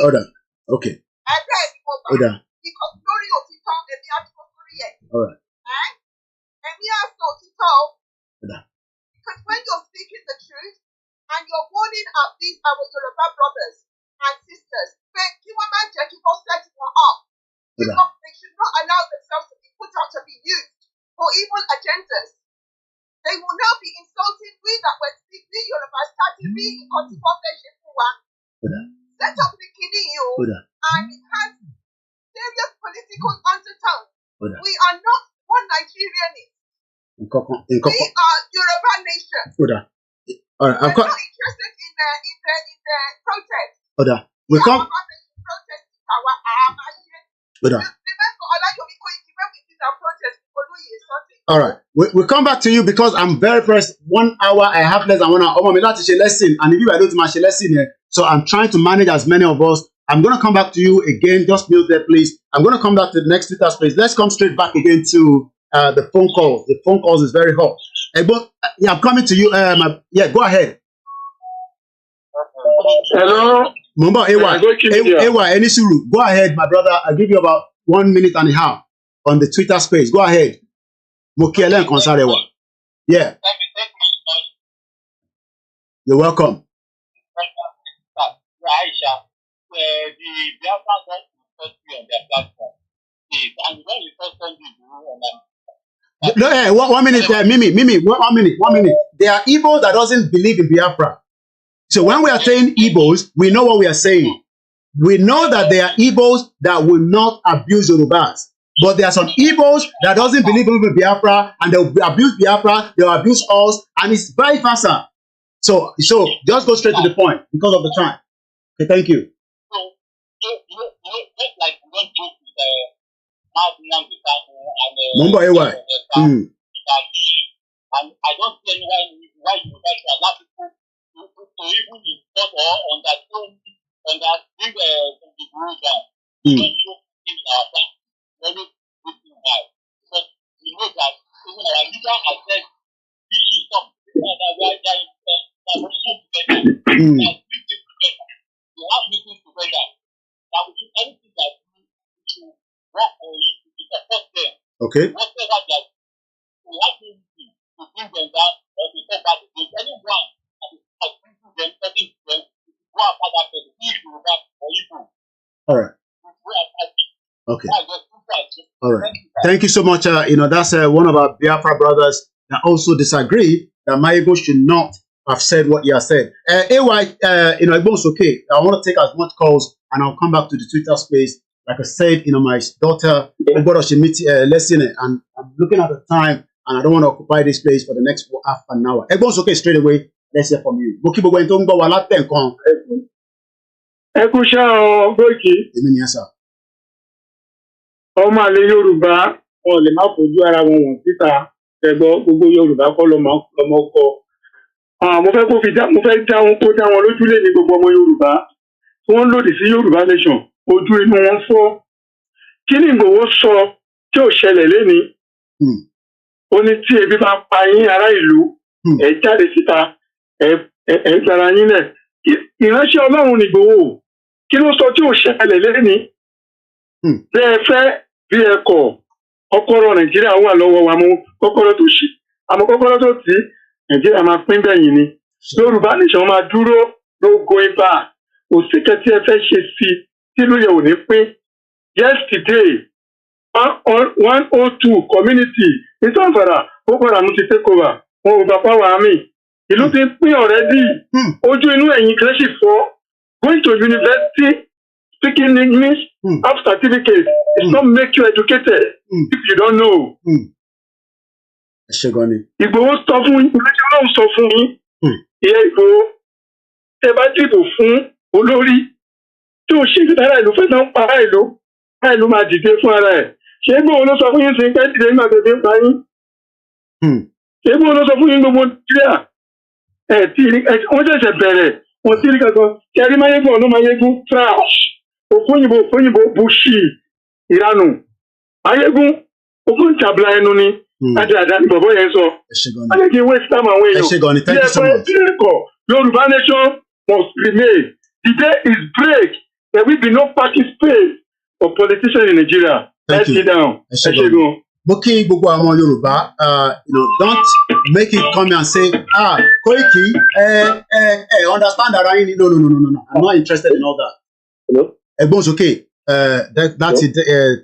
Order. Okay. Order. All right. Because when you're speaking the truth and you're warning out these our Yoruba brothers and sisters, they should not allow themselves to be put out to be used for evil agendas. They will now be insulting we that were speaking Yoruba starting me in contemplation for one. Set up the Kiniyo and it has serious political undertone. We are not one Nigerianist. We are Yoruba nation. All right, We're not interested in the protest. We come. All right, we come back to you because I'm very pressed. 1 hour, I have less than 1 hour. I'm about to share lesson, and if you are doing my lesson here, so I'm trying to manage as many of us. I'm going to come back to you again. Just mute there, please. I'm going to come back to the next Twitter space. Let's come straight back again to the phone calls. The phone calls is very hot. Yeah, I'm coming to you. Yeah, go ahead. Hello. Mumba, Ewa, Enisuru, go ahead, my brother. I'll give you about 1 minute and a half on the Twitter space. Go ahead. Mokiele Konsarewa. Yeah. You're welcome. No, hey, 1 minute there, Mimi, 1 minute. There are Igbos that doesn't believe in Biafra. So when we are saying Igbos, we know what we are saying. We know that there are Igbos that will not abuse Yorubas. But there are some Igbos that doesn't believe in Biafra and they'll abuse Biafra, they'll abuse us, and it's vice versa. So just go straight to the point because of the time. Okay, thank you. Mumba Ewa. And I don't see why you guys allow people to even report or understand the rules down. Don't show in our time. Very good thing why. Because we know that even our leader has said we should stop. We have meetings together. That we do anything that we should work for it to support them. Okay. Whatever that we have to bring them down or to talk about it. Anyone that is bringing them, telling them to go after that person, if you will back or you will. All right. Okay. All right. Thank you so much. That's one of our Biafra brothers that also disagree that Mayegun should not have said what he has said. AY, Igboho's okay. I want to take as much calls and I'll come back to the Twitter space. Like I said, my daughter, lesson, and I'm looking at the time and I don't want to occupy this place for the next half an hour. Igboho's okay straight away. Let's hear from you. Yes, sir. Ọmọ àlè Yorùbá wọn lè má fojú ara wọn wọ̀n síta ẹgbọ́ gbogbo Yorùbá kọ́ lọ́mọ kọ mo fẹ́ kó fi dá mo fẹ́ dá wọn kó dá wọn lójúlé ní gbogbo ọmọ Yorùbá tí wọ́n lòdì sí Yorùbá nation ojú inú wọn fọ́. Kí ni Ìgbòho sọ tí ò ṣẹlẹ̀ lénìí? Ó ní tí ebi bá pa yín ará ìlú ẹ jáde síta ẹ gbára yín lẹ̀. Ìránṣẹ́ Ọlọ́run ni Ìgbòho. Kí ló sọ tí ò ṣẹlẹ̀ lénìí? Bẹ́ẹ̀ fẹ́ bí ẹ kọ̀ kọ́kọ́rọ́ Nàìjíríà wà lọ́wọ́ wa mú kọ́kọ́rọ́ tó ṣí àmọ́ kọ́kọ́rọ́ tó tì Nàìjíríà máa pín bẹ́yìn ni. Yorùbá nation máa dúró no going back. Òsìkẹ́ tí ẹ fẹ́ ṣe sí tí ló yẹ ò ní pín. Yesterday 102 community ní Zamfara Boko Haram ti take over wọn ò bá power army. Ìlú ti pín already. Ojú inú ẹ̀yìn kan sì fọ́. Going to university speaking English have certificate it not make you educated if you don't know. Ìgbòho sọ fún yín ìrẹsì Ọlọ́run sọ fún yín ìyá Ìgbòho tẹ bá dìbò fún olórí tí ò ṣe ìdára ìlú fẹ́ náà pa ara ìlú máa dìde fún ara ẹ̀. Ṣé Ìgbòho ló sọ fún yín sí pé dìde nígbà tó ti ń pa yín? Ṣé Ìgbòho ló sọ fún yín gbogbo Nàìjíríà wọ́n ṣẹ̀ṣẹ̀ bẹ̀rẹ̀ wọ́n ti rí kankan kẹrí máyégún ọ̀nà máyégún trash òfóyìnbó bushi ìranù máyégún ogún ìjàbla ẹnu ni àdáadáa ní bọ̀bọ̀ yẹn sọ ayégi waste time àwọn èèyàn bí ẹgbẹ́ tí ẹ̀kọ́ Yorùbá nation must remain. The day is break there will be no party space for politicians in Nigeria. Let's sit down. Mo kí gbogbo àwọn Yorùbá don't make it come and say Koiki understand ara yín ni no I'm not interested in all that. Ẹ̀gbọ́n sókè that's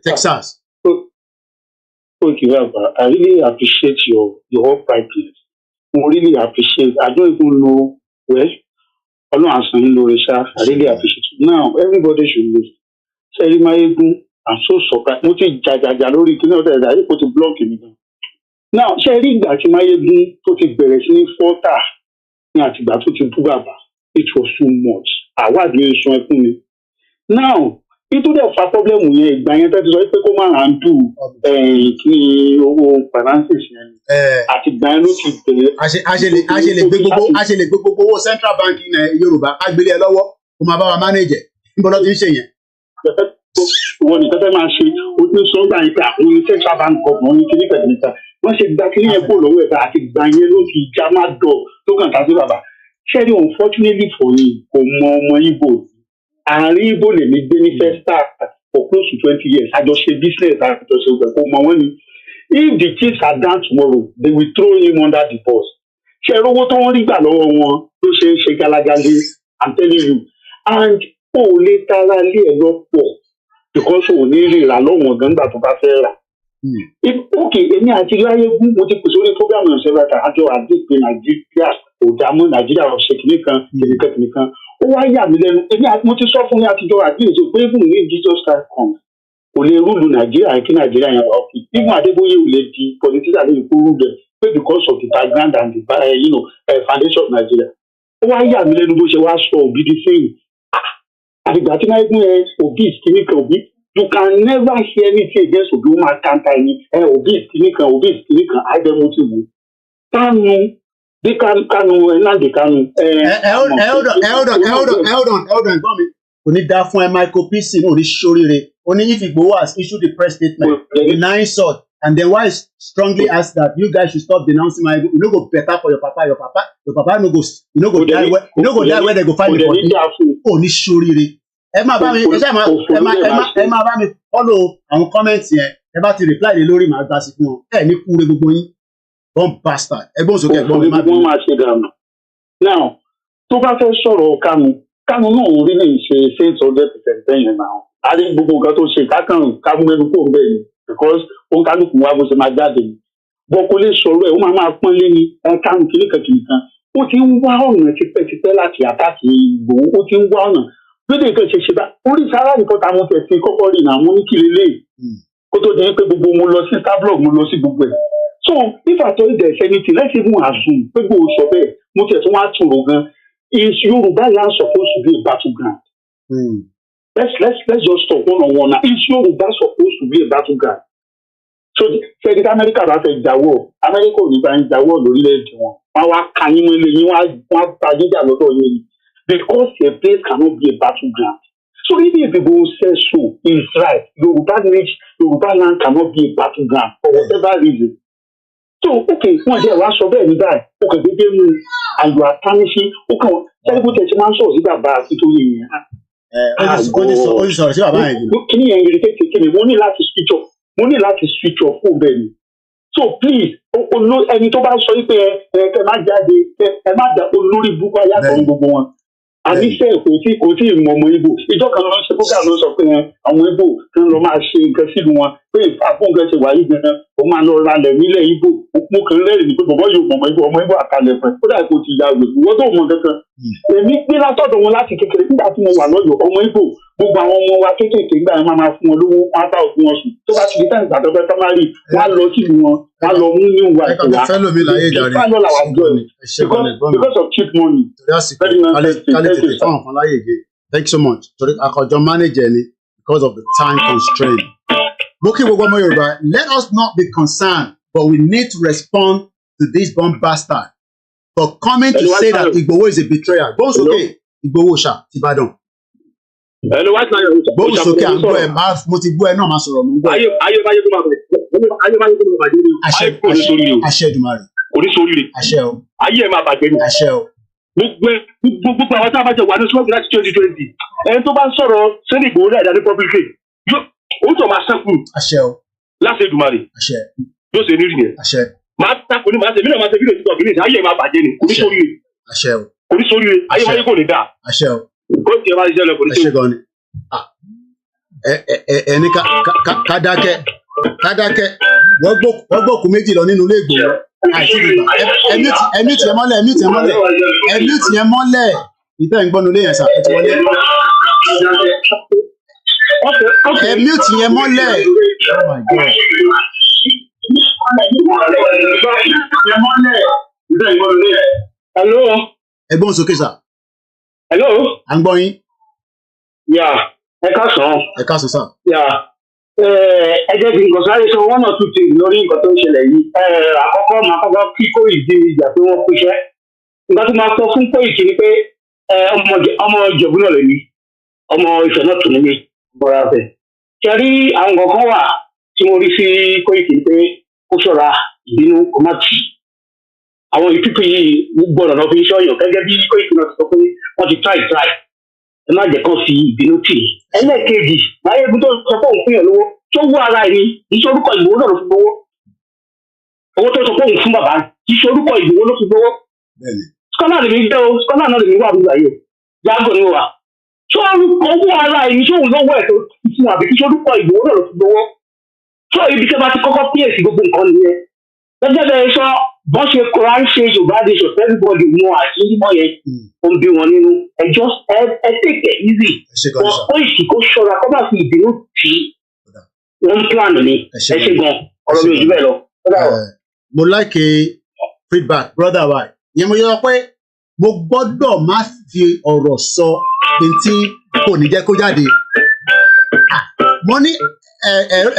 Texas. Koiki Baba, I really appreciate your uprightness. I really appreciate. I don't even know where. Ọlọ́run àṣà yín lórí ṣá. I really appreciate it. Now everybody should listen. Ṣé Máyégún? I'm so surprised. Mo ti jàjàjà lórí kí náà tẹ̀lé àyè kó ti blọ́ọ̀kì mi gan. Now ṣé rí ìgbà tí Máyégún tó ti bẹ̀rẹ̀ sí ní fọ́tà ní àtìgbà tó ti bú bàbá it was too much. Àwádìí ń sun ẹkún mi. Now nítorí ẹ̀fà pọ́blẹ́mù yẹn ìgbà yẹn tẹ́tí sọ pé kó máa hàn dù kí owó finances yẹn àti ìgbà yẹn ló ti bẹ̀rẹ̀. a ṣe lè gbé gbogbo owó central bank ní Yorùbá á gbélé ẹ lọ́wọ́ kó máa bá wa manage níbo ló ti ń ṣe yẹn. Wọ́n ní kẹ́tẹ́ máa ṣe ojú sọ́gbà yìí pé àwọn central bank gọ̀ọ̀mù ní kíní pẹ̀lú níta wọ́n ṣe gba kíní yẹn kó lọ́wọ́ ẹ̀ka àti ìgbà yẹn ló fi já má dọ̀ tó kàn ká sí bàbá. Ṣẹ́ni unfortunately for you kò mọ ọmọ Igbo àárín Igbo lèmi gbé ní first start for close to 20 years àjọṣe business àjọṣe ògbẹ̀ kò mọ wọ́n ni. If the chiefs are down tomorrow they will throw him under the bus. Ṣé owó tó wọ́n rí gbà lọ́wọ́ wọn ló ṣe ń ṣe gálágálé I'm telling you and ó lè tara lé ẹ lọ́pọ̀ because ò ní rí ìrà lọ́wọ́ gan nígbà tó bá fẹ́ rà. Okay èmi àti Máyégún mo ti pèsè orí program ọ̀sẹ̀ rẹ̀ àjọ àdìpé Nàìjíríà kò dá mọ́ Nàìjíríà ọ̀sẹ̀ kìnìkan ó wá yà mí lẹ́nu èmi mo ti sọ fún mi àtijọ́ àdìyèsí pé even if Jesus Christ come kò lè rúlu Nàìjíríà kí Nàìjíríà yẹn wà òkè even Adébóyè ò lè di politician lè kó rú bẹ̀ pé because of the background and the foundation of Nigeria ó wá yà mí lẹ́nu bó ṣe wá sọ òbí di sẹ́yìn àtìgbà tí Máyégún òbí kìnìkan òbí you can never hear anything against òbí ó máa kanta ẹni òbí kìnìkan àìdẹ́mọ́tìwò Kánú bí Kánú Nnamdi Kánú. Hold on gbọ́n mi kò ní dá fún Michael PC ní orí ṣoríire ó ní if Igboho has issued the press statement denying salt and then why strongly ask that you guys should stop denouncing my Igbo you no go better for your papa no go die where they go find the body ó ní ṣoríire. Ẹ máa bá mi follow àwọn comments yẹn ẹ bá ti reply lé lórí màá gbà sí fún wọn ẹ ní kúre gbogbo yín one bastard ẹgbọn sókè ẹgbọn mi má bí. Now tó bá fẹ́ sọ̀rọ̀ Kánú náà ò rí lè ṣe 100% bẹ́yẹn náà a rí gbogbo nǹkan tó ṣe kámẹ́nu kò ń bẹ̀ ni because ó ń kálukú wá bó ṣe máa jáde ni bọ́ kó lè sọ̀rọ̀ ẹ̀ ó máa pọ́n lé ní Kánú kìnìkan ó ti ń wá ọ̀nà tipẹ́tipẹ́ láti àtàkì Ìgbòho ó ti ń wá ọ̀nà lóde nǹkan ṣe bá oríṣi aráàlú kan táwọn tẹ̀ sí kọ́kọ́ rí náà mo ní kí lélẹ̀ kó tó di pé gbogbo mo lọ sí starblog mo lọ sí gbogbo ẹ̀ so if at all there is anything let's even assume pé gbòó sọ bẹ́ẹ̀ mo tẹ̀ tún wá tùrò gan is Yorùbá land supposed to be a battleground let's just talk one on one now is Yorùbá supposed to be a battleground so ṣẹ́ni tí Amẹ́ríkà bá fẹ́ jáwọ́ Amẹ́ríkà ò ní bá ń jáwọ́ lórílẹ̀‐èdè wọn wọ́n wá ka yín mọ́lẹ̀ yín wọ́n á ta jíjà lọ́dọ̀ yín ni because a place cannot be a battleground. So even if people say so, it's right. Yoruba land cannot be a battleground for whatever reason. So okay, wọ́n jẹ́ wàá sọ bẹ́ẹ̀ ní báyìí, okay, dédé mu and you are tarnishing, okay, sẹ́yìn bó tẹ̀ ṣe máa ń sọ̀rọ̀ sí bàbá Akintoye yẹn. Ó ti sọ̀rọ̀ sí bàbá yẹn. Kí ni yẹn ń retí kékeré, mo ní láti switch off fún bẹ́ẹ̀ ni. So please, ẹni tó bá sọ pé ẹ má jáde, ẹ má jà olórí búkọ ayáàtọ̀ gbogbo wọn. Àníṣe kò tí ì mọ ọmọ Igbo. Ìjọ kan lọ ṣe program ló sọ pé àwọn Igbo kan lọ máa ṣe nǹkan sílùú wọn pé àfọ̀ǹkẹ́ ṣe wáyé gan-an ó máa lọ ralẹ̀ nílẹ̀ Igbo. Mo kàn rẹ́rìn ní pé bọ̀bọ̀ yóò mọ ọmọ Igbo àkàlẹ̀ fẹ́. Ó dà kó ti ya òwe. Ìwọ́n tó mọ kankan. Èmi gbé látọ̀dọ̀ wọn láti kékeré nígbà tí mo wà lọ́yọ̀ ọmọ Igbo. Gbogbo àwọn ọmọ wa kéékèèké gbà yẹn máa fún wọn lówó, wọn á bá òfin wọn sùn. Tó bá ti di táyì gbàdọ́gbẹ́ tọ́márì, wọn á lọ sílùú wọn, wọn á lọ mú ní ìwà ìwà. Because of cheap money. Thank you so much. Sorry, Akojo manager because of the time constraint. Moki Wogomo Yoruba, let us not be concerned, but we need to respond to this bomb bastard for coming to say that Igboho is a betrayer. Bones okay, Igboho sha, Tibadan. Hello, what's my Bones okay, I'm going. Mo ti gbọ́ ẹ náà máa sọ̀rọ̀ mo ń gbọ́. Ayé tó máa bàjẹ́. Àṣẹ Èdùmàrè. Oríṣiríṣi. Àṣẹ o. Ayé ẹ̀ máa bàjẹ́ ni. Àṣẹ o. Gbogbo àwọn tá a bá jẹ wà ní smoke láti 2020 ẹni tó bá ń sọ̀rọ̀ Sunday Igboho náà ìdání publicly ó tọ̀ máa sẹ́kù láti Èdùmàrè yóò ṣe nírì yẹn máa tako ní máa ṣe mílíọ̀nù máa ṣe fídíò títọ̀ kìíní ayé máa bàjẹ́ ni oríṣiríṣi ayé wáyé kò ní dáa ó ti ẹ máa ṣiṣẹ́ lọ kò ní tó. Ẹni kádákẹ́ wọ́n gbókùn méjì lọ nínú ilé Ìgbòho àti ìgbà ẹmí tiẹ̀ mọ́lẹ̀ ìfẹ́ ìgbọ́nu lé yẹn sà ẹ ti wọlé ẹmí tiẹ̀ mọ́lẹ̀ oh my God. Hello. Ẹgbọ́n sókè sà. Hello. À ń gbọ́ yín. Yeah. Ẹ káàsán sà. Yeah. Ẹ jẹ́ kí n kàn sáré sọ one or two things lórí nǹkan tó ń ṣẹlẹ̀ yìí. Àkọ́kọ́ máa kọ́kọ́ kí Koiki ìjà pé wọ́n pèsè. Nǹkan tó máa sọ fún Koiki ni pé ọmọ Ìjẹ̀bú náà lè ní. Ọmọ Ifẹ̀ náà tún ní bọ́ra fẹ́. Ṣé rí àwọn nǹkan kan wà tí mo rí sí Koiki pé ó ṣọ́ra ìbínú kò má tì. Àwọn ìpípé yìí gbọ́dọ̀ náà fi ń ṣọ́yàn gẹ́gẹ́ bí Koiki náà ti sọ pé wọ́n ti try. Ẹ má jẹ́ kán fi ìbínú tì í. Ẹlẹ́ẹ̀kejì láyé ibi tó sọ pé òun fún yàn lówó tó wú ara ẹni iṣẹ́ orúkọ Ìgbòho náà ló fi gbowó. Owó tó sọ pé òun fún bàbá iṣẹ́ orúkọ Ìgbòho ló fi gbowó. Skọ́nà lè mi jẹ́ o, skọ́nà náà lè mi wà nígbà yìí o, jágò ni wà. Tó orúkọ owó ara ẹni tó òun lọ́wọ́ ẹ̀ tó fún àbí iṣẹ́ orúkọ Ìgbòho náà ló fi gbowó. Tó ibi tẹ́ bá ti kọ́kọ́ píyèsí gbogbo nǹkan nìyẹn. Gẹ́gẹ́ bẹ́ẹ̀ sọ bọ́n ṣe kóra ń ṣe Yorùbá nation everybody mọ àti yímọ yẹn ó ń bí wọn nínú ẹ take it easy wọn ó ìsì kó ṣọ́ra kó bá fi ìbínú tì í wọn plan ni ẹ ṣe gan ọ̀rọ̀ mi ò jù bẹ́ẹ̀ lọ. Mo like feedback brother wa ìyẹn mo yọ pé mo gbọ́dọ̀ má fi ọ̀rọ̀ sọ bí tí kò ní jẹ́ kó jáde mo ní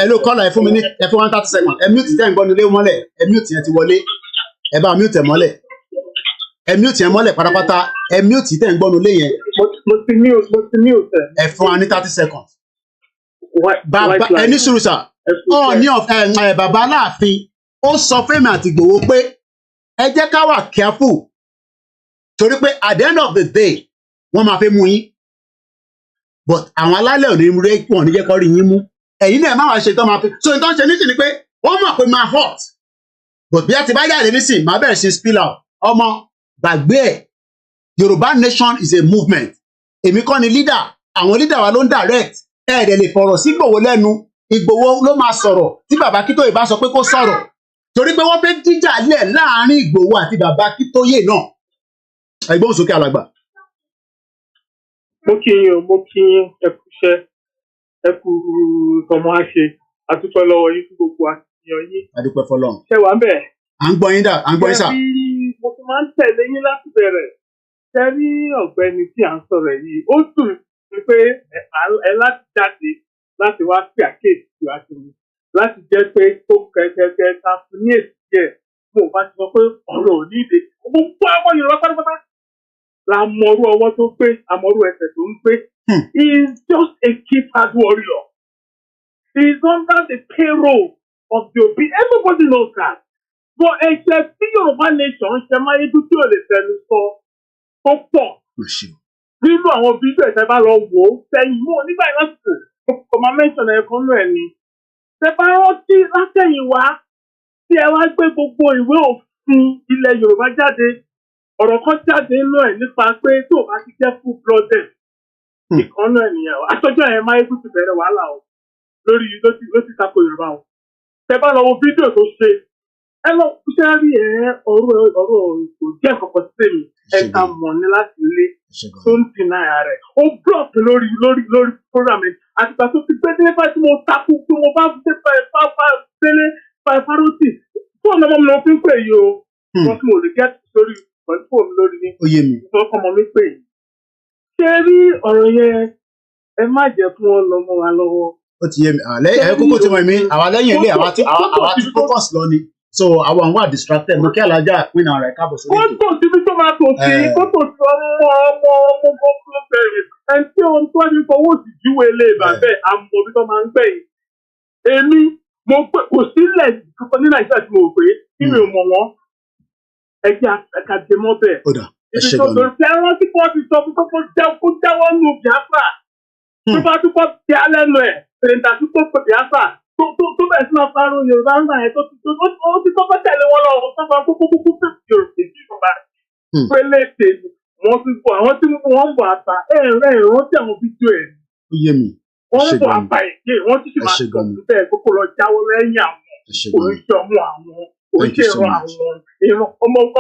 ẹ ló kọ́lá ẹ fún mi ní ẹ fún 130 seconds ẹ mute tẹ́ ń gbọ́ nílé mọ́lẹ̀ ẹ mute yẹn ti wọlé ẹ bá mute mọ́lẹ̀ ẹ mute yẹn mọ́lẹ̀ pátápátá ẹ mute tẹ́ ń gbọ́ nílé yẹn. mo ti mute ẹ fún wa ní 30 seconds. bàbá ẹ ní sùúrù sà ọ ní bàbá Aláàfin ó sọ fẹ́mi àti Ìgbòho pé ẹ jẹ́ ká wà careful torí pé at the end of the day wọ́n máa fẹ́ mú yín but àwọn alálẹ̀ ò ní rẹ́ pọ̀ ní jẹ́ kó rí yín mú ẹ̀yin náà máa wá ṣe tán máa fi so ìtàn ṣe nísìnyí pé wọ́n mọ̀ pé máa hot but bí a ti bá jáde nísìnyí máa bẹ̀rẹ̀ sí spill out ọmọ gbàgbé ẹ̀ Yorùbá nation is a movement èmi kọ́ ni leader àwọn leader wa ló ń direct ẹ̀ẹ́dẹ̀ lè fọ̀rọ̀ sí Ìgbòho lẹ́nu Ìgbòho ló máa sọ̀rọ̀ tí bàbá Akintoye bá sọ pé kó sọ̀rọ̀ torí pé wọ́n fẹ́ díjà lẹ̀ láàrin Ìgbòho àti bàbá Akintoye náà ẹgbọ́n sókè alàgbà. mo kí yín ẹ kú iṣẹ́ ẹ kú tọmọ àṣe àtúntò lọ́wọ́ yín fún gbogbo àtìyàn yín. adúpẹ́ fọ́lọ́run. ṣé wàá bẹ̀. à ń gbọ́ yín sà. mo ti máa ń tẹ̀lé yín láti bẹ̀rẹ̀ ṣe rí ọ̀gbẹ́ni tí à ń sọ̀rọ̀ yìí ó dùn mí pé ẹ láti jáde láti wá pè àkéèsì wá sí mi láti jẹ́ pé tó kẹ́kẹ́kẹ́ ta fún ní èsì díẹ̀ mo bá ti sọ pé ọ̀rọ̀ ò ní ìdè gbogbo àwọn Yorùbá pátápátá la mọrú ọwọ́ tó gbé àmọrú ẹsẹ̀ tó ń gbé. He is just a keypad warrior. He is under the payroll of the Obi. Everybody knows that. But ẹ̀ṣẹ̀ tí Yorùbá nation ṣe máyédú tí ò lè fẹnu sọ tó pọ̀. Nínú àwọn fídíò ẹ̀ṣẹ̀ bá lọ wò ó sẹ́yìn mú nígbà ìlọ́sìkò kò máa mẹ́sàn-án ẹ̀kan náà ẹ̀ ni. Ṣé bá rántí látẹ̀yìn wá tí ẹ wá gbé gbogbo ìwé òfin ilẹ̀ Yorùbá jáde ọ̀rọ̀ kan jáde nínú ẹ̀ nípa pé tó o bá ti jẹ́ full blooded ìkànnà ènìyàn aṣojú ẹ̀ máa ń ti bẹ̀rẹ̀ wàhálà o lórí ló ti tako Yorùbá o. Ṣé bá lọ wo fídíò tó ṣe ẹ lọ ṣe rí ọ̀rọ̀ kò jẹ́ kọ̀kọ́ sí mi ẹ̀ka mọ̀ ní láti ilé tó ń deny rẹ̀ ó block lórí program ẹ̀ àtìgbà tó ti gbé délé báyìí tí mo takú tí mo bá dé délé fárótì fóònù ọmọ mi lọ fi ń pè yìí o wọn kí mo lè gẹ́ sórí fóònù lórí ní ìfowópamọ́ mi pè yìí. Ṣé rí ọ̀rọ̀ yẹn ẹ má jẹ́ fún wọn lọ́mọ wa lọ́wọ́. Ó ti yé mi ẹ kókó tí mo mi àwa lẹ́yìn ilé àwa ti focus lọ ni so àwọn àwọn wà distracted mo kí alájà pinna rẹ̀ káàbọ̀ sórí ètò. kó tò síbi tó máa tò sí kó tò sí ọmọ gbogbo bẹ̀rẹ̀ ẹni tí ohun tó ní fọwọ́ sí júwe lé bàbẹ́ àmọ́ bí tó máa ń gbẹ̀yìn. Èmi mo pé kò sílẹ̀ kankan ní Nàìjíríà tí mo rò pé kí mi ò mọ̀ wọ́n ẹgbẹ́ àkàdémọ́ bẹ́ẹ̀. Ibi tó lórí pé ẹran tí wọ́n ti sọ fún kó jáwọ́ nù Biafra tó bá tún kọ́ bí alẹ́ nù ẹ̀ pèrèntà tó kó pè Biafra tó bẹ̀rẹ̀ sí náà fáró Yorùbá ń gbà yẹn tó ti kọ́kọ́ tẹ̀lé wọn lọ tó fà kókó pé Yorùbá ti Yorùbá pélé tèmi wọ́n ti bọ̀ àwọn tí wọ́n ń bọ̀ àtà rántí àwọn fídíò ẹ̀ wọ́n ń bọ̀ àtà èké wọ́n ti sì máa tọ̀ síbẹ̀ kókó lọ jáwọ́ lẹ́yìn àwọn oríṣiọmọ àwọn oríṣiẹ̀rọ àwọn ìran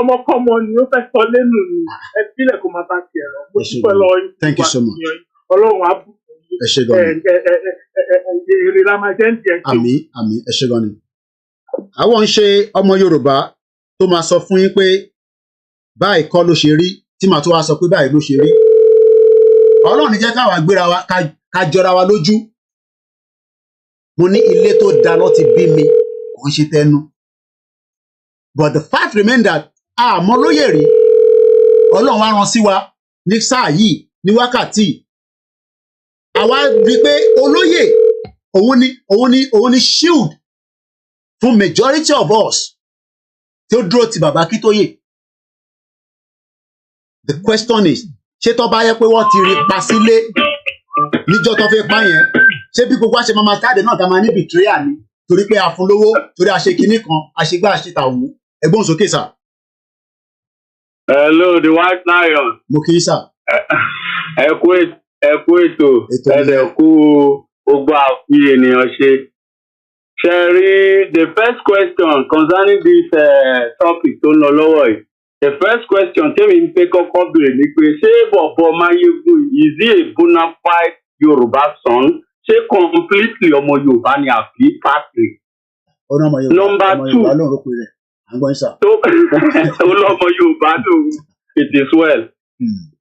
ọmọkọ́mọ ni ó fẹ́ sọ lẹ́nu ni ẹ sílẹ̀ kó máa bá tiẹ̀ lọ mo ti pẹ́ lọ yín Ọlọ́run á bù èrè la máa jẹ́ ń jẹ́ kí. Àmín ẹ ṣé gan ni. Àwọn ń ṣe ọmọ Yorùbá tó máa sọ fún yín pé báyìí kọ́ ló ṣe rí tí màá tó wá sọ pé báyìí ló ṣe rí. Ọlọ́run jẹ́ káwa gbéra wa ká jọra wa lójú. Mo ní ilé tó da lọ ti bí mi kò ń ṣe tẹnu. But the fact remain that àmọ́ lóye rí Ọlọ́run wá rán sí wa ní sáà yìí ní wákàtí. Àwa rí pé olóyè òun ni shield fún majority of us tí ó dúró ti bàbá Akintoye. The question is ṣé tó bá yẹ pé wọ́n ti rí pa sílé níjọ́ tó fẹ́ pa yẹn ṣé bí gbogbo àṣẹ máa jáde náà tá máa ní betrayal ni torí pé a fún lówó torí a ṣe kinní kan a ṣe gbá àṣetà òun ẹ̀gbọ́n sókè sà. Hello, the white lion. Mo kì í sà. Ẹ kú ètò ẹ̀dẹ̀ kú gbogbo àfi ènìyàn ṣe. Ṣé rí the first question concerning this topic tó ń lọ lọ́wọ́ yìí. The first question tẹ́mi ń pé kọ́kọ́ bèrè ni pé ṣé bọ̀bọ̀ Máyégún is he a bona fide Yorùbá son? Ṣé completely ọmọ Yorùbá ni àbí partly? Number two. Ọlọ́mọ Yorùbá ló it is well.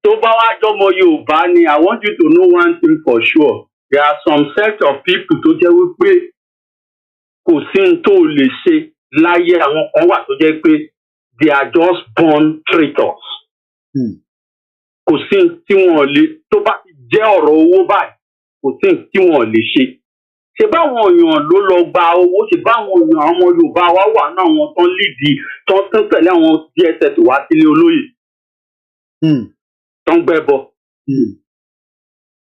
Tó bá wá jọmọ Yorùbá ni I want you to know one thing for sure. There are some set of people tó jẹ́ wípé kò sí n tó lè ṣe láyé àwọn kan wà tó jẹ́ pé they are just born traitors. Kò sí tí wọ́n lè tó bá ti jẹ́ ọ̀rọ̀ owó báyìí kò sí tí wọ́n lè ṣe. Ṣé báwọn èèyàn ló lọ gba owó ṣe báwọn èèyàn àwọn Yorùbá wa wà náà àwọn tán lídìí tán tẹ̀lé àwọn DSS wá sílé olóyè. Tán gbẹ́bọ.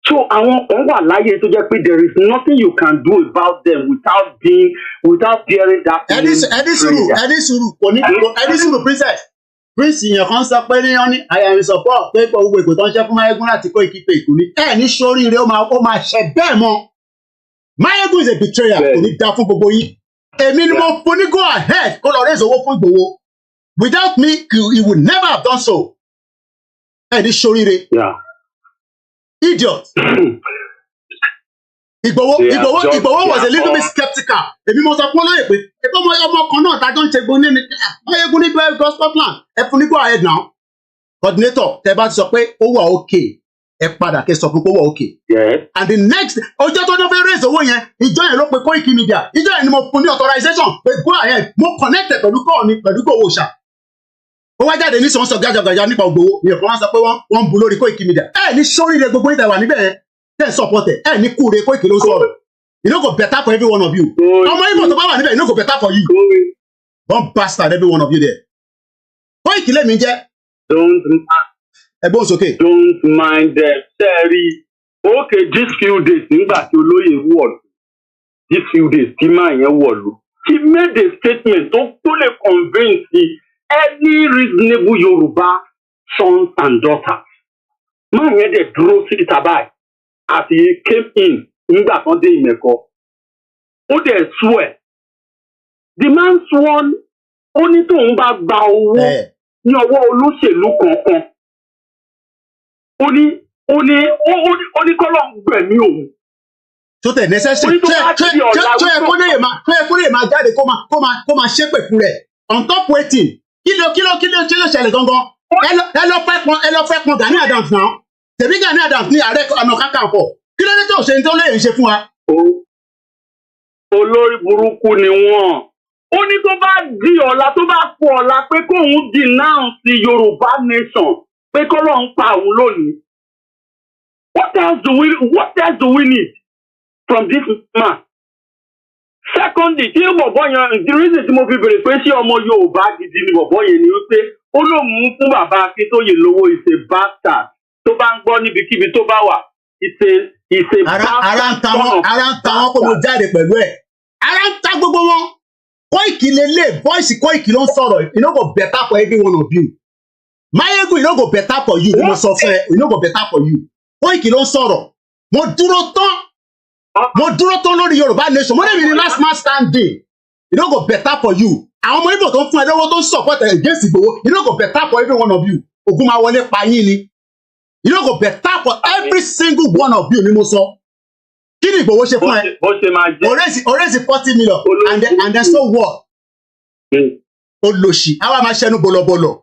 So àwọn kan wà láyé tó jẹ́ pé there is nothing you can do about them without bearing that. Ẹni sùúrù kò ní ẹni sùúrù princess. Prince yẹn kan sọ pé níyàn ní I am support pé gbogbo èkó tó ń ṣe fún Máyégún láti kó ìkípe ìkúni. Ẹ ní sóríire ó máa ṣe bẹ́ẹ̀ mọ́. Máyégún is a betrayer kò ní dá fún gbogbo yín. Èmi ni mo fún ní go ahead kó lọ raise owó fún Igboho. Without me he would never have done so. Ẹ ní sóríire. Idiot. Igboho was a little bit skeptical. Èmi mo sọ fún olóyè pé ẹgbẹ́ ọmọ kan náà tájọ́ ń ṣe gbóní ní Máyégún ní gospel plan ẹ fún ní go ahead now. Coordinator tẹ bá ti sọ pé ó wà okay ẹ padà kẹ́ sọ fún pé wọ́n okay. And the next ọjọ́ tó ní fẹ́ raise owó yẹn ìjọ yẹn ló pe Koiki Media ìjọ yẹn ni mo fún ní authorization pé go ahead mo connected pẹ̀lú kọ́ ni pẹ̀lú Igboho ṣá. Ó wá jáde ní sọ̀nsọ̀ gàjàgàjà nípa Igboho ìyẹn kan wá sọ pé wọ́n ń bu lórí Koiki Media. Ẹ ní sóríire gbogbo ìtẹ̀ wà níbẹ̀ yẹn tẹ̀ support ẹ ní kúre Koiki ló sọ̀rọ̀. You no go better for every one of you. Ọmọ Igbo tó bá wà níbẹ̀ you no go better for you. One bastard every one of you there. Koiki lèmi jẹ́. Ẹgbọ́n sókè. Don't mind them. Sẹ́ẹ̀rì, okay, these few days nígbà tí olóyè wọ̀lú, these few days tí máa yẹn wọ̀lú, he made a statement tó lè convince any reasonable Yoruba sons and daughters. Máa yẹn dẹ̀ dúró sí ìta báyìí as he came in nígbà kan dé ìmẹ̀kọ. Ó dẹ̀ swear. The man sworn ó ní tóun bá gba owó ní ọwọ́ olóṣèlú kankan. Ó ní kọ́lọ̀ ń gbẹ̀mí òun. Tó tẹ̀ necessary. Tó yẹ kó lè máa jáde kó máa ṣépè fún rẹ̀. On top waiting. Kí ló ṣẹlẹ̀ gangan? Ẹ lọ fẹ́ pọn Gani Adams náà. Tẹ̀bí Gani Adams ní ààrẹ ọ̀nà kakanfò. Kí ló dé tó ṣe ní tó lè ṣe fún wa? Olórí burúkú ni wọ́n. Ó ní tó bá di ọ̀la tó bá kú ọ̀la pé kóun denounce Yorùbá nation. Pé kọ́lọ́ ń pa òun lónìí. What else do we need from this man? Secondly, tí bọ̀bọ̀ yẹn, the reason tí mo fi bèrè pé ṣé ọmọ Yorùbá gidi ni bọ̀bọ̀ yẹn ni wípé ó lóun fún bàbá Akintoye lówó is a bastard. Tó bá ń gbọ́ níbikíbi tó bá wà, it's a bastard. Ara ń ta wọn kó mo jáde pẹ̀lú ẹ̀. Ara ń ta gbogbo wọn. Koiki lele, voice Koiki ló ń sọ̀rọ̀. You no go better for every one of you. Mayegun, you no go better for you. You no go better for you. Koiki ló ń sọ̀rọ̀. Mo dúró tán lórí Yorùbá nation. Mo dẹ̀ mi ni last man standing. You no go better for you. Àwọn ọmọ Igbo tó ń fún ẹ lọ́wọ́ tó ń support ẹ against Igboho. You no go better for every one of you. Ogun máa wọlé pa yín ni. You no go better for every single one of you ni mo sọ. Kí ni Igboho ṣe fún ẹ? Oresi 40 million and then so what? Olóṣì. Àwa máa ṣẹnu bọ̀lọ̀bọ̀lọ̀.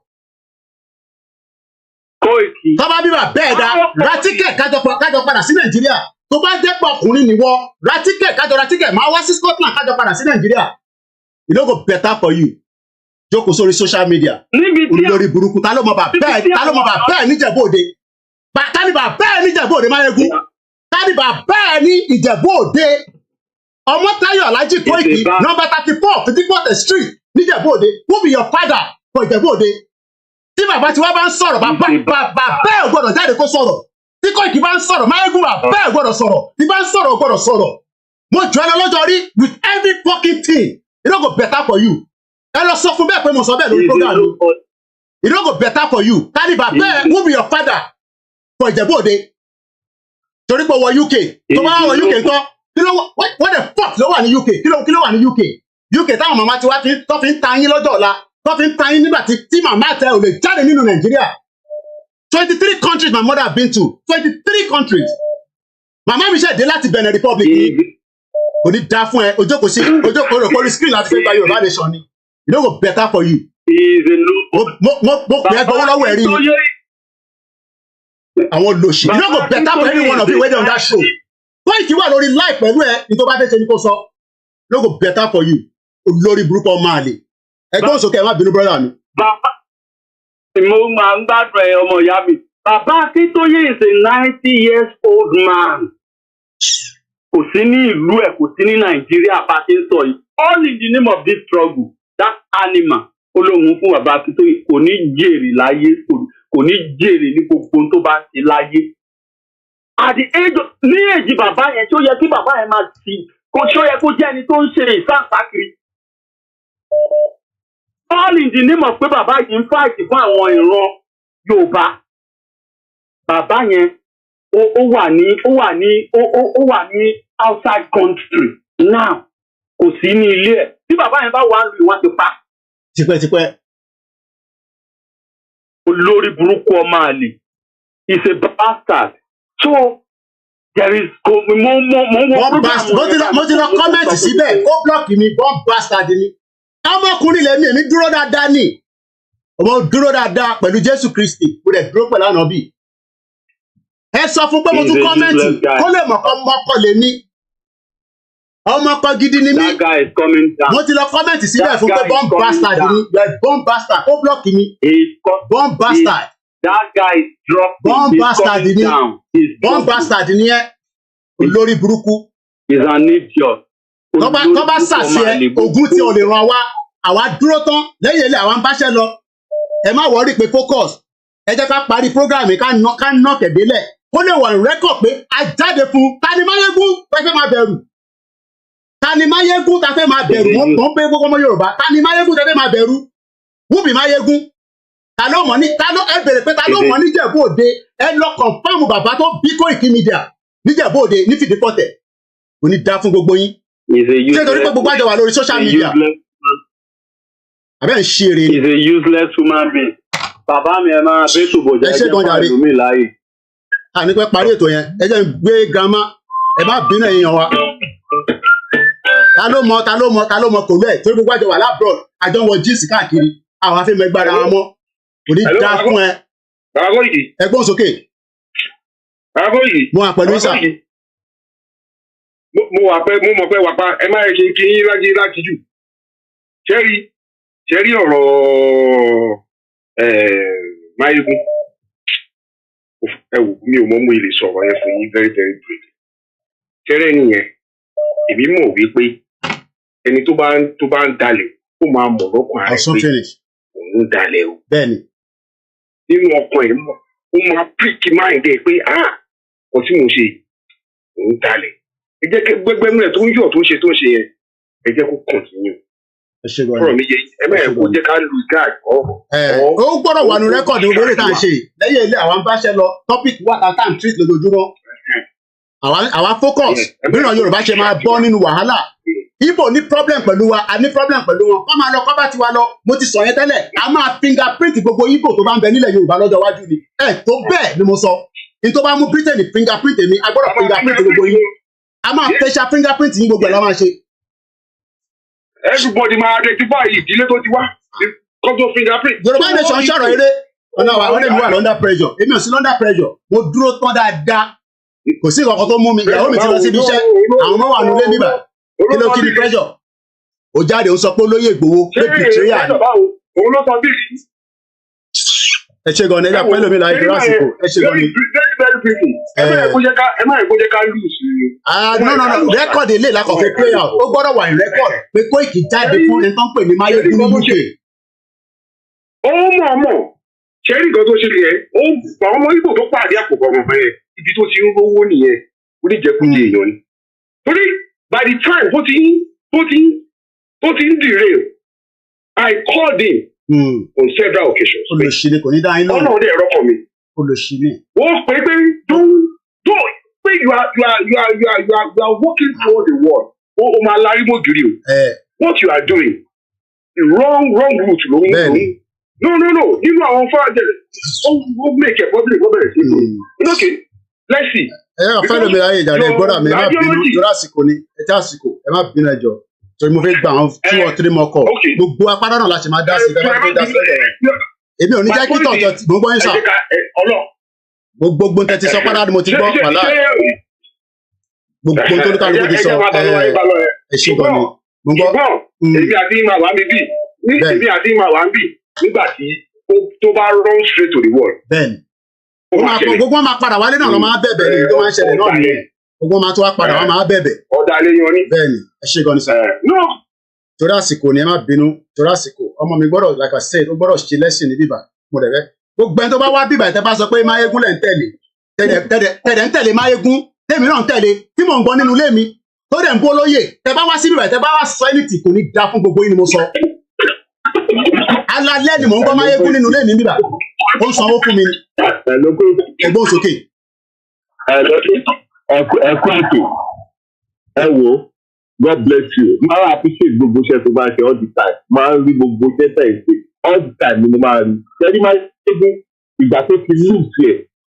Koiki. Tọ́ba bíbà bẹ́ẹ̀ dá ra tíkẹ̀ kájọ padà sí Nàìjíríà. Tó bá dẹ́pọ̀ ọkùnrin nìwọ ra tíkẹ̀ máa wá sí Scotland kájọ padà sí Nàìjíríà. You no go better for you. Jókòó sórí social media. Olórí burúkú ta ló mọ bà bẹ́ẹ̀ níjẹ̀bú Òde. Tánibà bẹ́ẹ̀ níjẹ̀bú Òde Máyégún. Tánibà bẹ́ẹ̀ ní Ìjẹ̀bú Òde. Ọmọ́táyọ̀ Alhaji Koiki number 34 54th Street níjẹ̀bú Òde. Who be your father for Ìjẹ̀bú Òde? Tí bàbá tí wọ́n bá ń sọ̀rọ̀ bàbá ò gbọ́dọ̀ jáde kó sọ̀rọ̀. Tí Koiki bá ń sọ̀rọ̀ Máyégún bàbá ò gbọ́dọ̀ sọ̀rọ̀. Tí bá ń sọ̀rọ̀ ò gbọ́dọ̀ sọ̀rọ̀. Mo jọ ẹ lọ lọ́jọ́ rí with every fucking thing. It no go better for you. Ẹ lọ sọ fún bẹ́ẹ̀ pé mo sọ bẹ́ẹ̀ lórí program mi. It no go better for you. Tani bàbá who be your father for Ìjẹ̀bú Òde? Torí pé wọ UK. Tó bá wọ UK tán, what the fuck ló wà ní UK? Kí ló wà ní UK? UK táwọn màmá ti wá tó fi ń ta yín lọ́jọ́ ọ̀la. Tó fi ń ta yín nígbà tí màmá tẹ ò lè jáde nínú Nàìjíríà. 23 countries my mother have been to. 23 countries. Màmá mi ṣe dé láti Benin Republic. Kò ní dá fún ẹ. Ojókòó rẹ̀ kórí screen láti fẹ́ gba Yorùbá nation ni. You no go better for you. Mo pè é gbọ́wọ́ lọ́wọ́ ẹ̀rí ni. Àwọn olóṣì. You no go better for any one of you wey dey on that show. Koiki wà lórí live pẹ̀lú ẹ ní tó bá fẹ́ ṣe ní kó sọ. No go better for you. Olórí burúkú ọmọ àlè. Ẹgbẹ́ òsókè ẹ má bínú brother mi. Bàbá mo máa ń gbàdúrà ẹ ọmọ ìyá mi. Bàbá Akintoye is a 90 years old man. Kò sí ní ìlú ẹ̀, kò sí ní Nàìjíríà bá ṣe ń sọ yìí. All in the name of this struggle, that animal olóhùn fún bàbá Akintoye kò ní jèrè láyé, kò ní jèrè ní gbogbo tó bá ń ṣe láyé. At the age of ní èjì bàbá yẹn tí ó yẹ kí bàbá yẹn máa ti kò tí ó yẹ kó jẹ́ ẹni tó ń ṣe ìsáǹsákiri. All in the name of pé bàbá yìí ń fáìtì fún àwọn ìran Yorùbá. Bàbá yẹn ó wà ní outside country now. Kò sí ní ilé ẹ̀. Tí bàbá yẹn bá wà ń lu ìwọ́n ti pa. Tipẹ́tipẹ́. Olórí burúkú ọmọ àlè. He's a bastard. So there is mo ti lọ comment síbẹ̀ ó blọ́ọ̀kì mi bomb bastard ni. Ọmọkùnrin lẹ́mí èmi dúró dáadáa ni. Ọmọ dúró dáadáa pẹ̀lú Jésù Kristi. Mo dẹ̀ dúró pẹ̀lú Ànábì. ẹ sọ fún pé mo tún kọ́mẹ́ǹtì kó lè mọ̀ ọmọ ọkọ lè ní ọmọ ọkọ gidi ni mí mo ti lọ kọ́mẹ́ǹtì síbẹ̀ fún pé bomb bastard ni bomb bastard ó blọ́ọ̀kì mi bomb bastard bomb bastard ni bomb bastard ni ẹ olórí burúkú tó bá sàṣẹ ogun tí o lè ràn wá àwa dúró tán lẹ́yìn ilé àwa ń báṣẹ́ lọ ẹ má wọrí pé focus ẹ jẹ́ ká parí program ká ná kẹ̀délẹ̀ kó lè wà ní rẹ́kọ̀ pé a jáde fún Tani Máyégún tẹ́fẹ́ máa bẹ̀rù Tani Máyégún tẹ́fẹ́ máa bẹ̀rù mo ń pé gbogbo ọmọ Yorùbá Tani Máyégún tẹ́fẹ́ máa bẹ̀rù Wúbì Máyégún ta ló ẹ bèrè pé ta ló mọ̀ níjẹ̀bú òde ẹ lọ kọ̀ǹfàmù bàbá tó bí KOIKIMEDIA níjẹ̀bú òde ní Fìdíkọ̀tẹ̀ kò ní dá fún gbogbo yín ṣé torí pé gbogbo àjọ wà lórí social media àbẹ́ ń ṣe eré ni. He's a useless human being. Bàbá mi ẹ máa bẹ́ ṣòbò jẹ́ ẹjẹ́ fún àlùmí láàyè. Àní pẹ́ parí ètò yẹn ẹ jẹ́ ń gbé grandma ẹ má bínú èèyàn wa. Ta ló mọ kò lẹ̀ torí gbogbo àjọ wà lábroad àjọ ń wọ jíìsì káàkiri àwọn afẹ́mọ̀ ẹgbàá wọn mọ́ kò ní dá fún ẹ. Bàbá Koiki. Ẹgbọ́n sókè. Bàbá Koiki. Mo wà pẹ̀lú ìsà. Mo mọ̀ pé wà pa ẹ má yẹ kí n láti jù. Ṣẹ́rí ọ̀rọ̀ Máyégún ẹ wò mi ò mọ̀ mú ilé sọ̀rọ̀ yẹn fún yín very very brief. Ṣẹ́rẹ́ nìyẹn èmi mọ̀ wípé ẹni tó bá ń dalẹ̀ ó máa mọ̀ lọ́kàn ara ẹ̀ pé òun ń dalẹ̀ o. Bẹ́ẹ̀ni. Nínú ọkàn ẹ̀ mọ̀ ó máa píríkì máa ń dẹ̀ pé kò tí mò ń ṣe òun dalẹ̀. Ẹ jẹ́ kí gbẹgbẹ́nu ẹ̀ tó ń yọ̀ tó ń ṣe yẹn ẹ jẹ́ kó continue. Fọ̀rọ̀ mi yẹ ẹ mẹ́rin kó jẹ́ ká lose guard. Ó gbọ́dọ̀ wà ní rẹ́kọ̀dì gbogbo eré tá à ń ṣe lẹ́yìn ilé àwọn báṣẹ́ lọ topic wà tá à ń treat lójoojúmọ́. Àwa focus mìíràn Yorùbá ṣe máa bọ́ nínú wàhálà. Igbo ní problem pẹ̀lú wa a ní problem pẹ̀lú wọn kọ́ máa lọ kọ́ bá tiwa lọ mo ti sọ yẹn tẹ́lẹ̀ a máa fingerprint gbogbo Igbo tó bá ń bẹ nílẹ̀ Yorùbá lọ́jọ́ iwájú ni tó bẹ́ẹ̀ ni mo sọ ní tó bá mú Britain fingerprint èmi a gbọ́dọ̀ fingerprint gbogbo yín a máa facial fingerprint yín gbogbo ẹ̀ la máa ṣe. Everybody máa identify ìdílé tó ti wá kó tó fingerprint. Yorùbá nation sọ̀rọ̀ eré ọ̀nà àwọn ọ̀rẹ́ mi wà under pressure èmi ò sí under pressure mo dúró tán dáadáa kò sí ìkọ̀kọ̀ tó mú mi ìyàwó mi ti lọ síbi iṣẹ́ àwọn ọmọ wà nílé níbà kí ló kí ni pressure ó jáde ó sọ pé olóyè Ìgbòho pé pìtìríà ni. òun ló sọ bí. ẹ ṣe gan-an ẹja pẹ́lú mi láì dúró àsìkò ẹ ṣe gan-an ni. very very briefly ẹ má yẹ kó jẹ́ ká lose. no rẹ́kọ̀dì ilé ìlàkọ̀fẹ́ play out ó gbọ́dọ̀ wà ní rẹ́kọ̀dì pé Koiki jáde fún ẹni tó ń pè ní Máyégún ní UK. ó mọ̀ ṣẹ́rí nǹkan tó ṣe yẹn àwọn ọmọ Ìgbò tó pàdé àpòpọ̀ ọmọ yẹn ibi tó ti ń rówó nìyẹn ó ní jẹkújẹ èèyàn ni. torí by the time tó ti ń derail I called him on several occasions. Olùsíní kò ní dá yín lóhùn. ọ̀nà ọ̀dẹ̀ ẹ̀rọ kan mi. Olùsíní. wọ́n pè é pé pé you are working toward the world o máa larí mọ́gìrì o. What you are doing the wrong route ló ń lò. No nínú àwọn fáwọn ó make a public government ṣe é. Okay let's see. ẹ yà fẹ́ lómi ayé ìjà rẹ̀ gbọ́dọ̀ mi ẹ má bínú torí àsìkò ni ẹ tí àsìkò ẹ má bínú ẹjọ́ torí mo fẹ́ gbà wọn 2 or 3 more call gbogbo apádà náà láti máa dá sí ẹ má fi dá sí ẹ èmi ò ní jẹ́ kí tọ̀tọ̀ mo gbọ́ yín sà gbogbo tẹ ti sọ padà ni mo ti gbọ́ wàhálà gbogbo tó ní kálukú ti sọ ẹ ṣe gan ni mo gbọ́. èmi àti ìmọ̀ àwọn àmì bíi èmi àti ìmọ̀ àwọn àmì bíi nígbà tí tó bá run straight to the wall. bẹ́ẹ̀ni gbogbo wọn máa padà wálé náà lọ máa bẹ̀bẹ̀ ní tó máa ń ṣẹlẹ̀ náà nìyẹn gbogbo wọn máa tó wá padà wọn máa bẹ̀bẹ̀. ọ̀dà lè yan ní. bẹ́ẹ̀ni ẹ ṣe gan ni sà. torí àsìkò ni ẹ má bínú torí àsìkò ọmọ mi gbọ́dọ̀ like I said ó gbọ́dọ̀ ṣe lẹ́sìn ní bíbà mo rẹ̀ bẹ́ gbogbo ẹni tó bá wá bíbà tẹ́ bá sọ pé Máyégún lẹ̀ ń tẹ̀lé tẹ̀dẹ̀ ń tẹ̀lé Máyégún tèmi náà ń tẹ̀lé tí mò ń gbọ́ nínú ilé mi tó dẹ̀ ń bó lóye tẹ́ bá wá sí bíbà tẹ́ bá wá sọ ẹni tì kò ní da fún gbogbo yín ni mo sọ. Alalẹ́ ni mò ń gbọ́ Máyégún nínú ilé mi bíbà ó ń sanwó fún mi ni ẹgbọ́n sókè. ẹkú ètò ẹ wo God bless you máa appreciate gbogbo iṣẹ́ tó bá ṣe all the time máa ń rí gbogbo iṣẹ́ tẹ̀ ṣe all the time ni mo máa rí ṣẹ́ni Máyégún ìgbà tó ti lose ẹ̀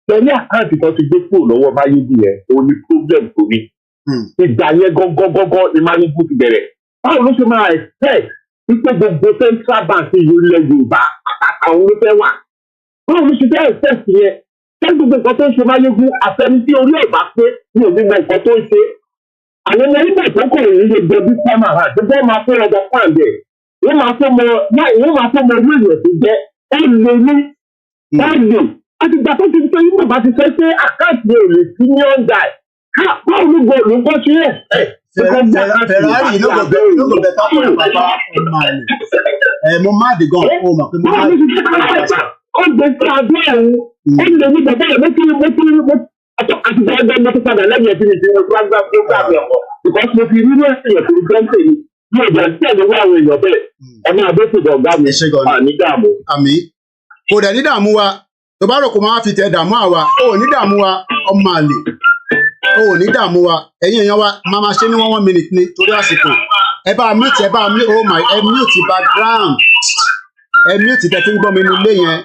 ṣẹ́ni àkáǹtì kan ti gbé kúrò lọ́wọ́ Máyégún yẹn òun ni problem tó ní ìgbà yẹn gángan ni Máyégún ti bẹ̀rẹ̀ báwo ló ṣe máa expect wípé gbogbo central bank ìlú ilẹ̀ Yorùbá àwọn ló fẹ́ wà báwo ló ṣe fẹ́ expect yẹn ṣé gbogbo nǹkan tó ń ṣe máyégún àfẹni tí orí ẹ̀ bá pé ní òbí mọ nǹkan tó ń ṣe. àwọn ọmọ nígbà tó kọ̀ ní ilé gbẹbí pàmò àrà tó bẹ́ẹ̀ máa fẹ́ ọjà fún àgbẹ̀ wọ́n máa fẹ́ mọ orí èèyàn tó jẹ́ ẹ lè ní báyìí àti ìgbà tó ti pé yín bàbá ti fẹ́ pé àkáǹtì ò lè sí ní ọ̀gá ẹ̀ báwo ló gbọ́ ló gbọ́ sí ẹ̀. Ferrari no go better for your papa on my mo mad gan o ma pe mo mad. Ó gbé sí abẹ́ ẹ̀hún ó lè ní bàbá ẹ̀ àti gbàgbé mo ti padà lẹ́yìn ẹ̀sìn ìṣẹ́ gbàgbé ẹ̀kọ́ because mo fi rí ní ẹ̀sìn ẹ̀kọ́ gbẹ́ǹtẹ̀ yìí yóò jẹ́ tẹ̀lé wá àwọn èèyàn bẹ́ẹ̀ ẹ máa bó ṣèjọ ọ̀gá mi ní dààmú. Àmì kò dẹ̀ ní dààmú wa tó bá rò kó máa fi tẹ̀ dààmú àwa ó ní dààmú wa ọmọ àlè ó ní dààmú wa ẹ̀yin èèyàn wa máa ṣe ní 1 minute ní torí àsìkò ẹ bá mute oh my ẹ mute background ẹ mute tẹ̀ tí ń gbọ́ mi nínú ilé yẹn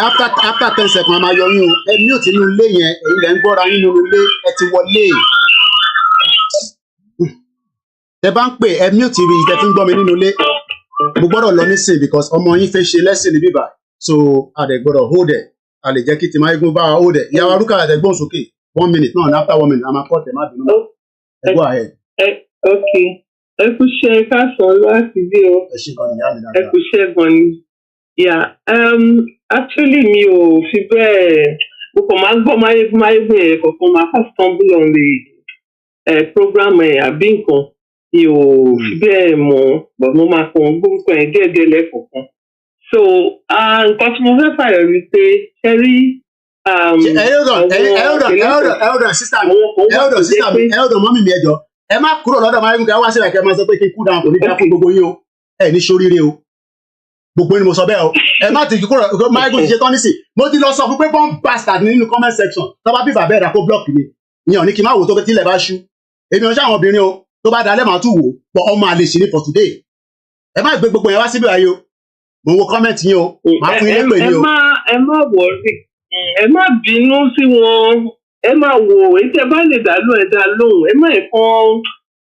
after 10 seconds máa yọ yín o ẹ mute nínú ilé yẹn èyí rẹ̀ ń gbọ́ra yín nínú ilé ẹ ti wọlé tẹ bá ń pè ẹ mute rí tẹ̀ tí ń gbọ́ mi nínú ilé mo gbọ́dọ̀ lọ nísìn because ọmọ yín fẹ́ ṣe lẹ́sìn ní bíbá so a dẹ̀ gbọ́dọ̀ hold it a lè jẹ́ kí ti máa gún bá wa hold it ìyàwó arúgbó àtẹ̀gbọ́n sókè 1 minute náà ní after 1 minute a máa kọ́ tẹ̀ má bínú náà ẹ go ahead. Ok ẹ kú ṣe káàsán láti bí o ẹ kú ṣe gan ni actually mi ò fi bẹ́ẹ̀ mo kàn máa ń gbọ́ máyégún yẹn kọ̀ọ̀kan máa kọ́ stumble on the program àbí nǹkan mi ò fi bẹ́ẹ̀ mọ̀ but mo máa kàn gbórúkọ yẹn díẹ̀díẹ̀ lẹ́ẹ̀kọ̀ọ̀kan so nǹkan tí mo fẹ́ fàyọ̀ rí pé ṣe rí. ẹ̀rọ mọ́mí mi ẹjọ́ ẹ má kúrò lọ́dọ̀ máyégún kí wá sílẹ̀ kí ẹ máa sọ pé kí n kú dáhùn kò ní dáa fún gbogbo yín o ẹ ní sóríire o gbogbo ni mo sọ bẹ́ẹ̀ o ẹ má ti kúrò máyégún ti ṣe tán nísì mo ti lọ sọ fún pé bomb bastard nínú comment section tó bá bí bàbá ẹ̀dá kó block mi ìyẹn ò ní kí n má wò tó tilẹ̀ bá ṣú èmi ò ṣe àwọn obìnrin o tó bá dalẹ̀ máa tún wò pọ̀ ọmọ àlè sí ní for today ẹ má gbé gbogbo yẹn wá síbí ayé o mo wo comment yín o máa fún ilé pè ní o. ẹ má wọrí ẹ má bínú sí wọn ẹ má wò èyí tẹ́ bá lè dá lóhùn ẹ dá lóhùn ẹ má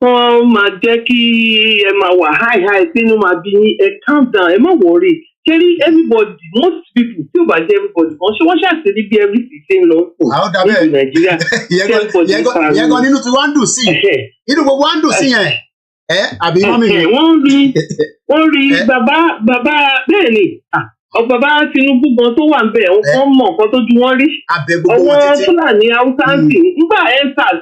kàn máa jẹ́ kí ẹ máa wà high sínú máa bí ẹ calm down ẹ má wọrí kẹ́rí everybody most people tí ò bá jẹ́ everybody kan ṣé wọ́n ṣàṣírí bí everything ṣe ń lọ ní Nàìjíríà yẹn gan nínú tí wọ́n ń dùn sí inú gbogbo wọ́n ń dùn sí yẹn àbí wọ́n mi. wọ́n rí bàbá bẹ́ẹ̀ ni bàbá Tinubu gan tó wà níbẹ̀ wọ́n mọ̀ nǹkan tó ju wọ́n rí ọwọ́ Fúlàní Haúsá ń sìn nígbà ensars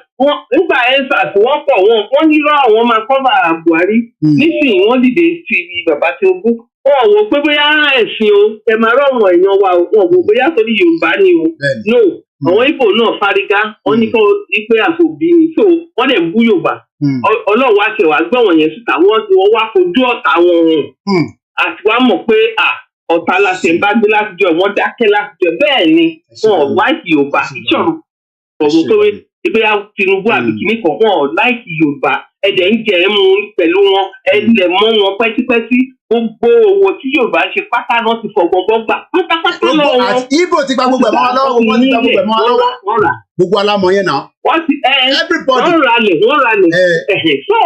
wọ́n pọ̀ wọ́n nírọ̀ àwọn máa kọ́bà Buhari nísìnyí wọ́n dìde ti bàbá Tinubu wọ́n wò pé bóyá ẹ̀sìn o ẹ máa rọrùn èèyàn wa wọ́n wò bóyá torí Yorùbá ni o no àwọn Ìgbò náà fárígá wọ́n ní kó ipe àfòbí ni so wọ́n dẹ̀ ń bú Yorùbá Ọlọ́run wá ṣe wá gbọ́wọ̀n yẹn síta wọ́n wá fojú ọ̀tá wọn hàn àti wá mọ̀ pé ọ̀tá láti ẹ̀ bá gbé láti jọ wọ́n dákẹ́ láti jọ bẹ́ẹ̀ ni wọn láìkì Yorùbá ìṣòro ọ̀rọ̀ tó ibi Tinubu àbí kìíní kan wọn láìkì Yorùbá ẹ̀dẹ̀ ń jẹ́ mu pẹ̀lú wọn ẹ̀dẹ̀ mọ́ wọn pẹ́típẹ́tí gbogbo owó tí Yorùbá ṣe pátá náà ti fọgbọ́n gbà pátápátá lọ́wọ́ wọn. Ibo ti gba gbogbo ẹ̀ mọ́ lọ́wọ́ wọn ti gba gbogbo ẹ̀ mọ́ lọ́wọ́ gbogbo alámọ̀ yẹn náà. wọ́n ti wọ́n ralẹ̀ so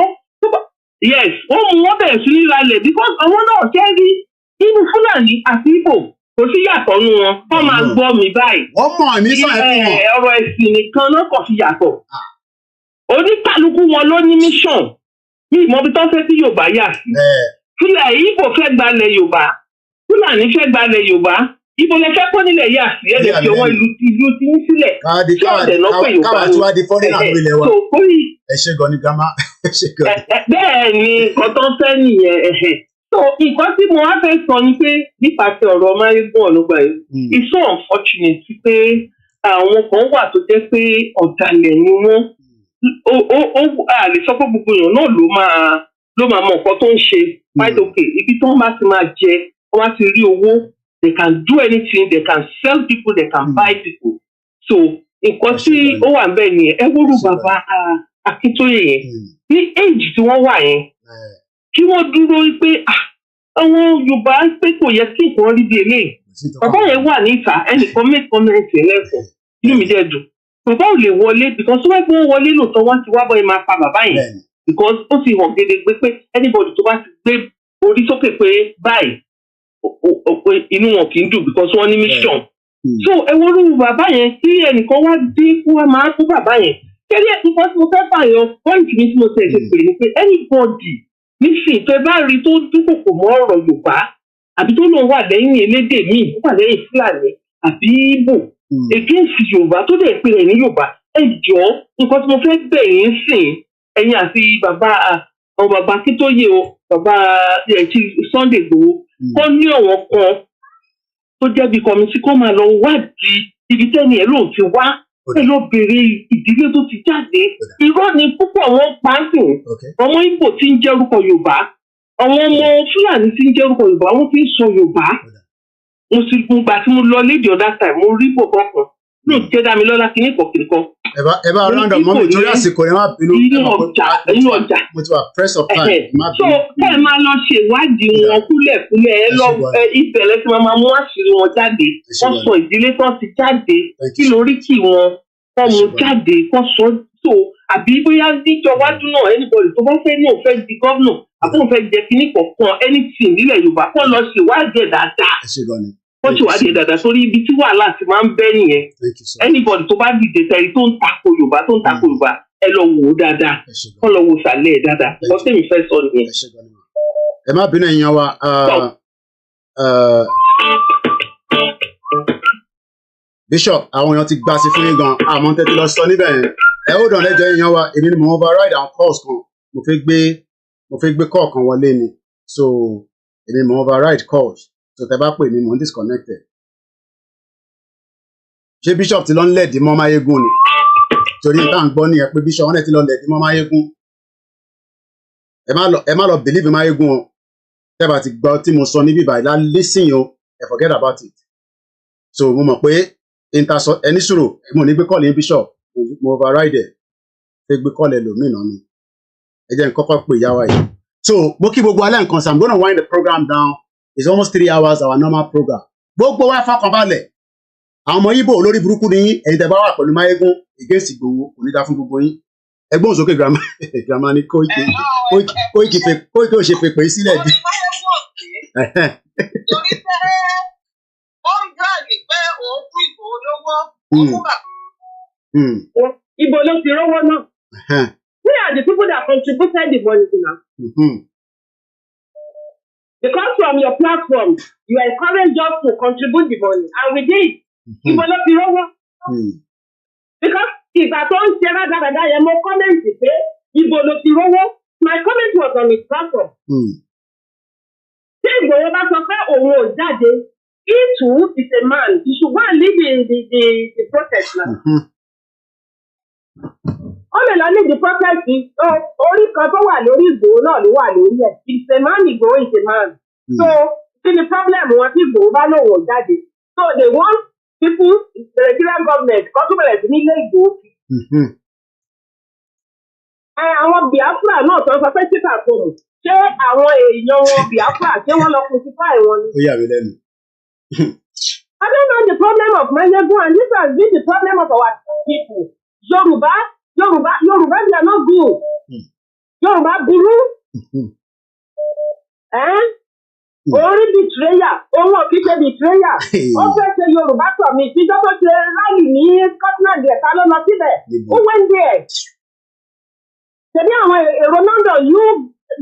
yes wọ́n mú wọn bẹ̀rẹ̀ sí ní ralẹ̀ because àwọn náà ṣẹ́ rí inú Fúlàní àti Ìgbò kò sí yàtọ̀ nù wọn wọ́n máa gbọ́ mi báyìí. wọ́n mọ̀ ní sàn ẹ̀ fún wọn. ọ̀rọ̀ ẹ̀sìn nìkan náà kò fi yàtọ̀. oníkàlùkù wọn ló ní mission bí ìmọ̀bí tó fẹ́ sí Yorùbá yà sí. Fúlàní Ìgbò fẹ́ gbalẹ̀ Yorùbá Fúlàní fẹ́ gbalẹ̀ Yorùbá Ìgbò lè fẹ́ kọ́ nílẹ̀ yà sí ẹ̀ lè fi ọwọ́ ìlú ti ní sílẹ̀. káwá tí wàá di fọ́nrín àwọn ilẹ̀ wa ẹ ṣe gan ni gama ẹ ṣe gan. bẹ́ẹ̀ ni ọ̀tọ̀ fẹ́ nìyẹn so nǹkan tí mo wá fẹ́ sọ ni pé nípasẹ̀ ọ̀rọ̀ máyégún ọ̀nùgbà yìí it's so unfortunate pé àwọn kan wà tó jẹ́ pé ọ̀dàlẹ̀ ni wọ́n a lè sọ pé gbogbo èèyàn náà ló máa mọ nǹkan tó ń ṣe quite okay ibi tí wọ́n bá ti máa jẹ wọ́n bá ti rí owó they can do anything they can sell people they can buy people so nǹkan tí ó wà bẹ́ẹ̀ ni ẹ wúrú bàbá Akintoye yẹn ní age tí wọ́n wà yẹn kí wọ́n dúró pé àwọn Yorùbá pé kò yẹ kí nǹkan rí bí eléyìí bàbá yẹn wà níta ẹnìkan make comment lẹ́kọ̀ọ́ inú mi dẹ̀ dùn bàbá ò lè wọlé because wọ́n pé wọ́n wọlé lóòótọ́ wọ́n ti wá bọ́ ẹ máa pa bàbá yẹn because ó ti hàn gedegbe pé anybody tó bá ti gbé orí sókè pé báyìí inú wọn kì í dùn because wọ́n ní mission. So ẹ wọ́n rú bàbá yẹn tí ẹnìkan wá dé kó wá máa fún bàbá yẹn. Kẹ́lí ẹ̀sìn kan tí mo fẹ́ fààyàn pọ́ìntì mi tí mo ṣe pè ní pé anybody nísìnyí tó ẹ bá rí tó dúnkòkò mọ́ ọ̀rọ̀ Yorùbá àbí tó lóun wà lẹ́yìn elédè míì ó wà lẹ́yìn Fúlàní àbí Ìgbò against Yorùbá tó dẹ̀ pè rẹ̀ ní Yorùbá ẹ jọ nǹkan tí mo fẹ́ bẹ̀ yín sìn ẹ̀yin àti bàbá Akintoye o bàbá Sunday Igboho kọ́ ní ọ̀wọ́n kan tó jẹ́ bí kọ́mítì kọ́ máa lọ wádìí ibi tẹ́ni ẹ̀ lóun ti wá ẹ lọ bèrè ìdílé tó ti jáde irọ́ ni púpọ̀ wọn pàǹtì ọmọ Ìgbò tí ń jẹ́ orúkọ Yorùbá àwọn ọmọ Fúlàní tí ń jẹ́ orúkọ Yorùbá wọ́n ti ń sọ Yorùbá mo ti gbà tí mo lọ lédè ọ̀dà táì mo rí bọ̀bọ̀ kan ló ń jẹ́ dámi lọ́la kí ní kọ̀kìnìkan. ẹ bá round up mọ́mí torí àsìkò ẹ má bínú inú ọjà mo ti wà press of time má bínú. so ẹ máa lọ ṣe ìwádìí wọn kúlẹ̀kúlẹ̀ ẹ lọ ìbẹ̀rẹ̀ tí wọ́n máa mú àṣírí wọn jáde wọ́n sọ ìdílé tó ti jáde kí lórí kí wọn kọ́ mu jáde kọ́ sọ so àbí bóyá níjọ wájú náà anybody tó bá fẹ́ ní òun fẹ́ di gọ́vnà àbí òun fẹ́ jẹ kínní kọ̀ọ̀kan anything nílẹ̀ Yorùbá kọ́ lọ ṣe ìwádìí ẹ̀ dáadáa wọ́n ṣe ìwádìí ẹ̀ dáadáa torí ibi tí wàhálà ti máa ń bẹ́ nìyẹn anybody tó bá dìde tẹ̀rí tó ń tako Yorùbá ẹ lọ wò ó dáadáa kọ́ lọ wò sàlẹ̀ ẹ̀ dáadáa wọ́n tẹ̀mí fẹ́ sọ nìyẹn. ẹ má bínú ẹ̀yin wa Bishop àwọn èèyàn ti gbà sí fún yín gan àmọ́ tẹ́tí lọ sọ níbẹ̀ yẹn ẹ ó dàn lẹ́jọ́ èèyàn wa èmi ni mo override àwọn calls kan mo fẹ́ gbé call kan wọlé ni so èmi mo override calls so tẹ́ bá pè mí mo ń disconnected ṣé Bishop ti lọ ń lẹ̀dí mọ́ Máyégún ni torí tá à ń gbọ́ nìyẹn pé Bishop wọn náà ti lọ lẹ̀dí mọ́ Máyégún ẹ má lọ believe Máyégún o tẹ́ bá ti gbọ́ tí mo sọ níbí báyìí listen o ẹ forget about it so mo mọ̀ pé ẹni sùúrù mo ní gbé kọ́ọ̀lù yín Bishop mo override ẹ̀ fẹ́ gbé kọ́ọ̀lù ẹlòmíràn ni ẹ jẹ́ n kọ́kọ́ pè ìyá wa yìí so mo kí gbogbo alẹ́ nǹkan so I'm gonna wind the program down it's almost 3 hours our normal program gbogbo wa fọkànbalẹ̀ àwọn ọmọ Ìgbò olórí burúkú ni yín ẹ̀yin tẹ́ bá wà pẹ̀lú Máyégún against Ìgbòho kò ní dá fún gbogbo yín ẹgbọ́n òsókè grandma ní Koiki ò ṣe fèpè sílẹ̀ bí. torí pé ó ń gbàgbé pé òun fún Ìgbòho lówó òun fún bàbá. Ibo ló ti rówó náà. We are the people that contributed the money now. Because from your platform, you encourage us to contribute the money, and we did. Ibo ló ti rówó. Because ìgbà tó ń ṣe rádaràdà yẹn mo comment pé Ibo ló ti rówó. My comment was on his platform. Tí Ìgbòho bá sọ pé òun ò jáde, he too is a man. He should go and lead in the protest now. Ó lè lọ ní the protest orí kan tó wà lórí Ìgbòho náà ló wà lórí ẹ̀. It's a man, Ìgbòho is a man. So kí ni problem wọn tí Ìgbòho bá lòun ò jáde? So they want people, the Nigerian government, kọ́ tó bẹ̀rẹ̀ sí nílé Ìgbòho. Àwọn Biafra náà tó ń sọ pé títà fóònù. Ṣé àwọn èèyàn wọn Biafra ṣé wọ́n lọ crucify wọn ni? Ó yà mí lẹ́nu. I don't know the problem of Máyégún and this has been the problem of our people. Yorùbá, they are not good. Yorùbá burú. Orí betrayer, òun ò kí ṣe betrayer. Ó fẹ́ ṣe Yorùbá sọ mi tí tó ṣe rally ní Scotland ẹ̀ka ló lọ síbẹ̀. Who went there? Ṣèbí àwọn èrò London, you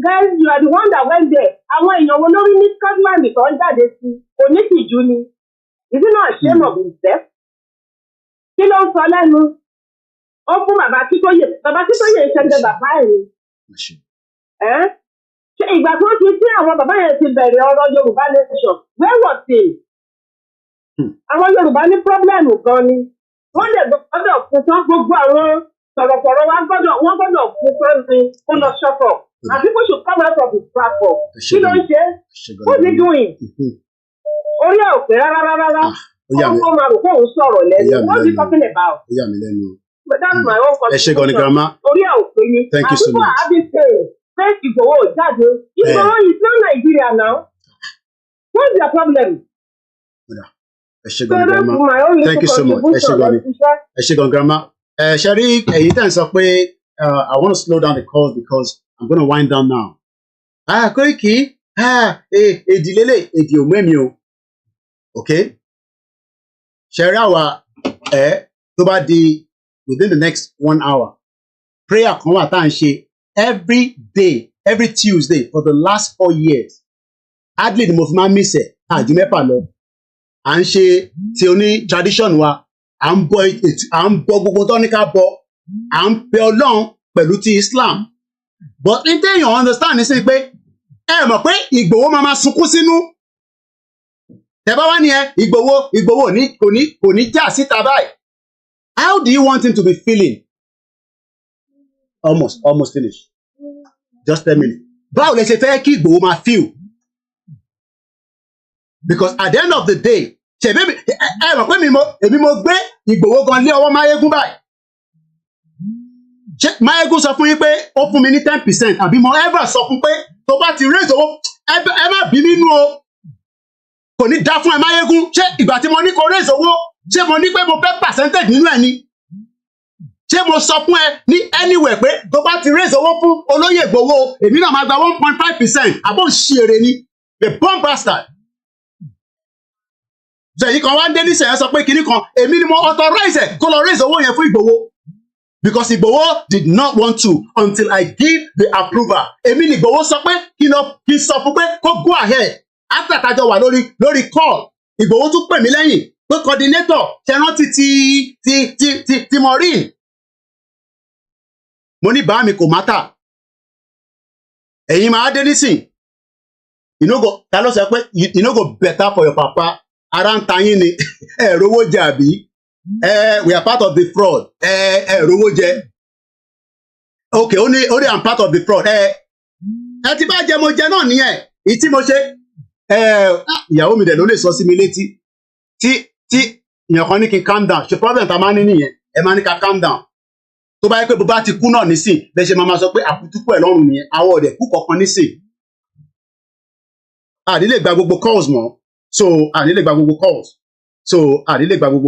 guys, you are the one that went there. Àwọn èèyàn wo lórí ní Scotland tó ń jáde sí? Onítìjú ni. Is it not a shame of himself? Kí ló ń sọ lẹ́nu? Ó fún bàbá Akintoye ń ṣẹ́jẹ́ bàbá ẹ̀ ni. Ṣé ìgbà tó ti tí àwọn bàbá yẹn ti bẹ̀rẹ̀ ọ̀rọ̀ Yorùbá nation, where was he? Àwọn Yorùbá ní pọ́blẹ́mù gan ni. Wọ́n lè gbọ́dọ̀ fún tán gbogbo àwọn sọ̀rọ̀sọ̀rọ̀ wọ́n gbọ́dọ̀ fún tán ní kó lọ ṣọ́pọ̀. And people should come out of his platform. Kí ló ń ṣe? What's he doing? Orí ẹ̀ ò pé rárá. Ọkọ̀ máa rò fóun sọ̀rọ̀ lẹ́nu. What's he talking about? Ó yà mí lẹ́nu. But that's my own contribution. Ẹ ṣé gan ni grandma. Orí ẹ̀ ò pé ni. Thank you so much. And people are having pain. First Igboho jáde. Igboho is not Nigeria now. What's their problem? Ẹ ṣé gan ni grandma. Thank you so much. Ẹ ṣé gan grandma. Ṣe rí èyí tẹ̀ ń sọ pé I want to slow down the call because I'm going to wind down now. Koiki, èdì lélẹ̀ èdì ò mẹ́mi o okay ṣẹ̀rí àwa tó bá di within the next 1 hour prayer kan wà tá à ń ṣe every day every Tuesday for the last 4 years hardly ni mo fi máa ń miss ẹ̀ àjú mẹ́fà lọ à ń ṣe ti oní tradition wa à ń bọ gbogbo tó ní ká bọ à ń bẹ Ọlọ́run pẹ̀lú ti Islam but ní téèyàn understand ní sí pé ẹ mọ̀ pé Ìgbòho máa sunkún sínú tẹ́ bá wá ní Ìgbòho kò ní já síta báyìí how do you want him to be feeling almost finished just 10 minutes báwo lẹ ṣe fẹ́ kí Ìgbòho máa feel because at the end of the day ṣe bẹ́ẹ̀ ẹ mọ̀ pé èmi mo gbé Ìgbòho gan lé ọwọ́ Máyégún báyìí ṣé Máyégún sọ fún yín pé ó fún mi ní 10% àbí mo ever sọ fún pé tó bá ti raise owó ẹ má bí nínú o kò ní dá fún ẹ Máyégún ṣé ìgbà tí mo ní kó raise owó ṣé mo ní pé mo fẹ́ percentage nínú ẹ ni ṣé mo sọ fún ẹ ní anywhere pé tó bá ti raise owó fún olóyè Ìgbòho èmi náà máa gba 1.5% àbọ̀ ń ṣe èrè ni the bomb bastard ṣèyí kan wá ń dé níṣẹ́ sọ pé kinní kan èmi ni mo authorize ẹ̀ kó lọ raise owó yẹn fún Ìgbòho because Igboho did not want to until I give the approval. Èmi ni Igboho sọ pé kí n sọ fún pé kó go ahead. After tájọ wà lórí call, Igboho tún pè mí lẹ́yìn pé coordinator ṣe rántí ti Maureen. Mo ní bá mi kò mátà. Ẹ̀yin máa dé nísìn. Ta ló sọ pé you no go better for your papa. Ara ń ta yín ni rówó jẹ àbí. We are part of the fraud. Rówó jẹ. Okay, only I'm part of the fraud. Ti bá jẹ mo jẹ náà nìyẹn. Ìtí mo ṣe. Ìyàwó mi dẹ̀ ló lè sọ sí mi létí. Tí ìyàn kan ní kí n calm down. Ṣé problem ta máa ní nìyẹn? Ẹ máa ní ká calm down. Tó bá yẹ pé bó bá ti kú náà nísìn, bẹ́ẹ̀ ṣe máa sọ pé àkútúkú ẹ̀ lọ́rùn nìyẹn. Àwọn ọ̀dẹ̀ kú kọ̀ọ̀kan nísìn. Àdí lè gba gbogbo calls mọ́. So àdí lè gba gbogbo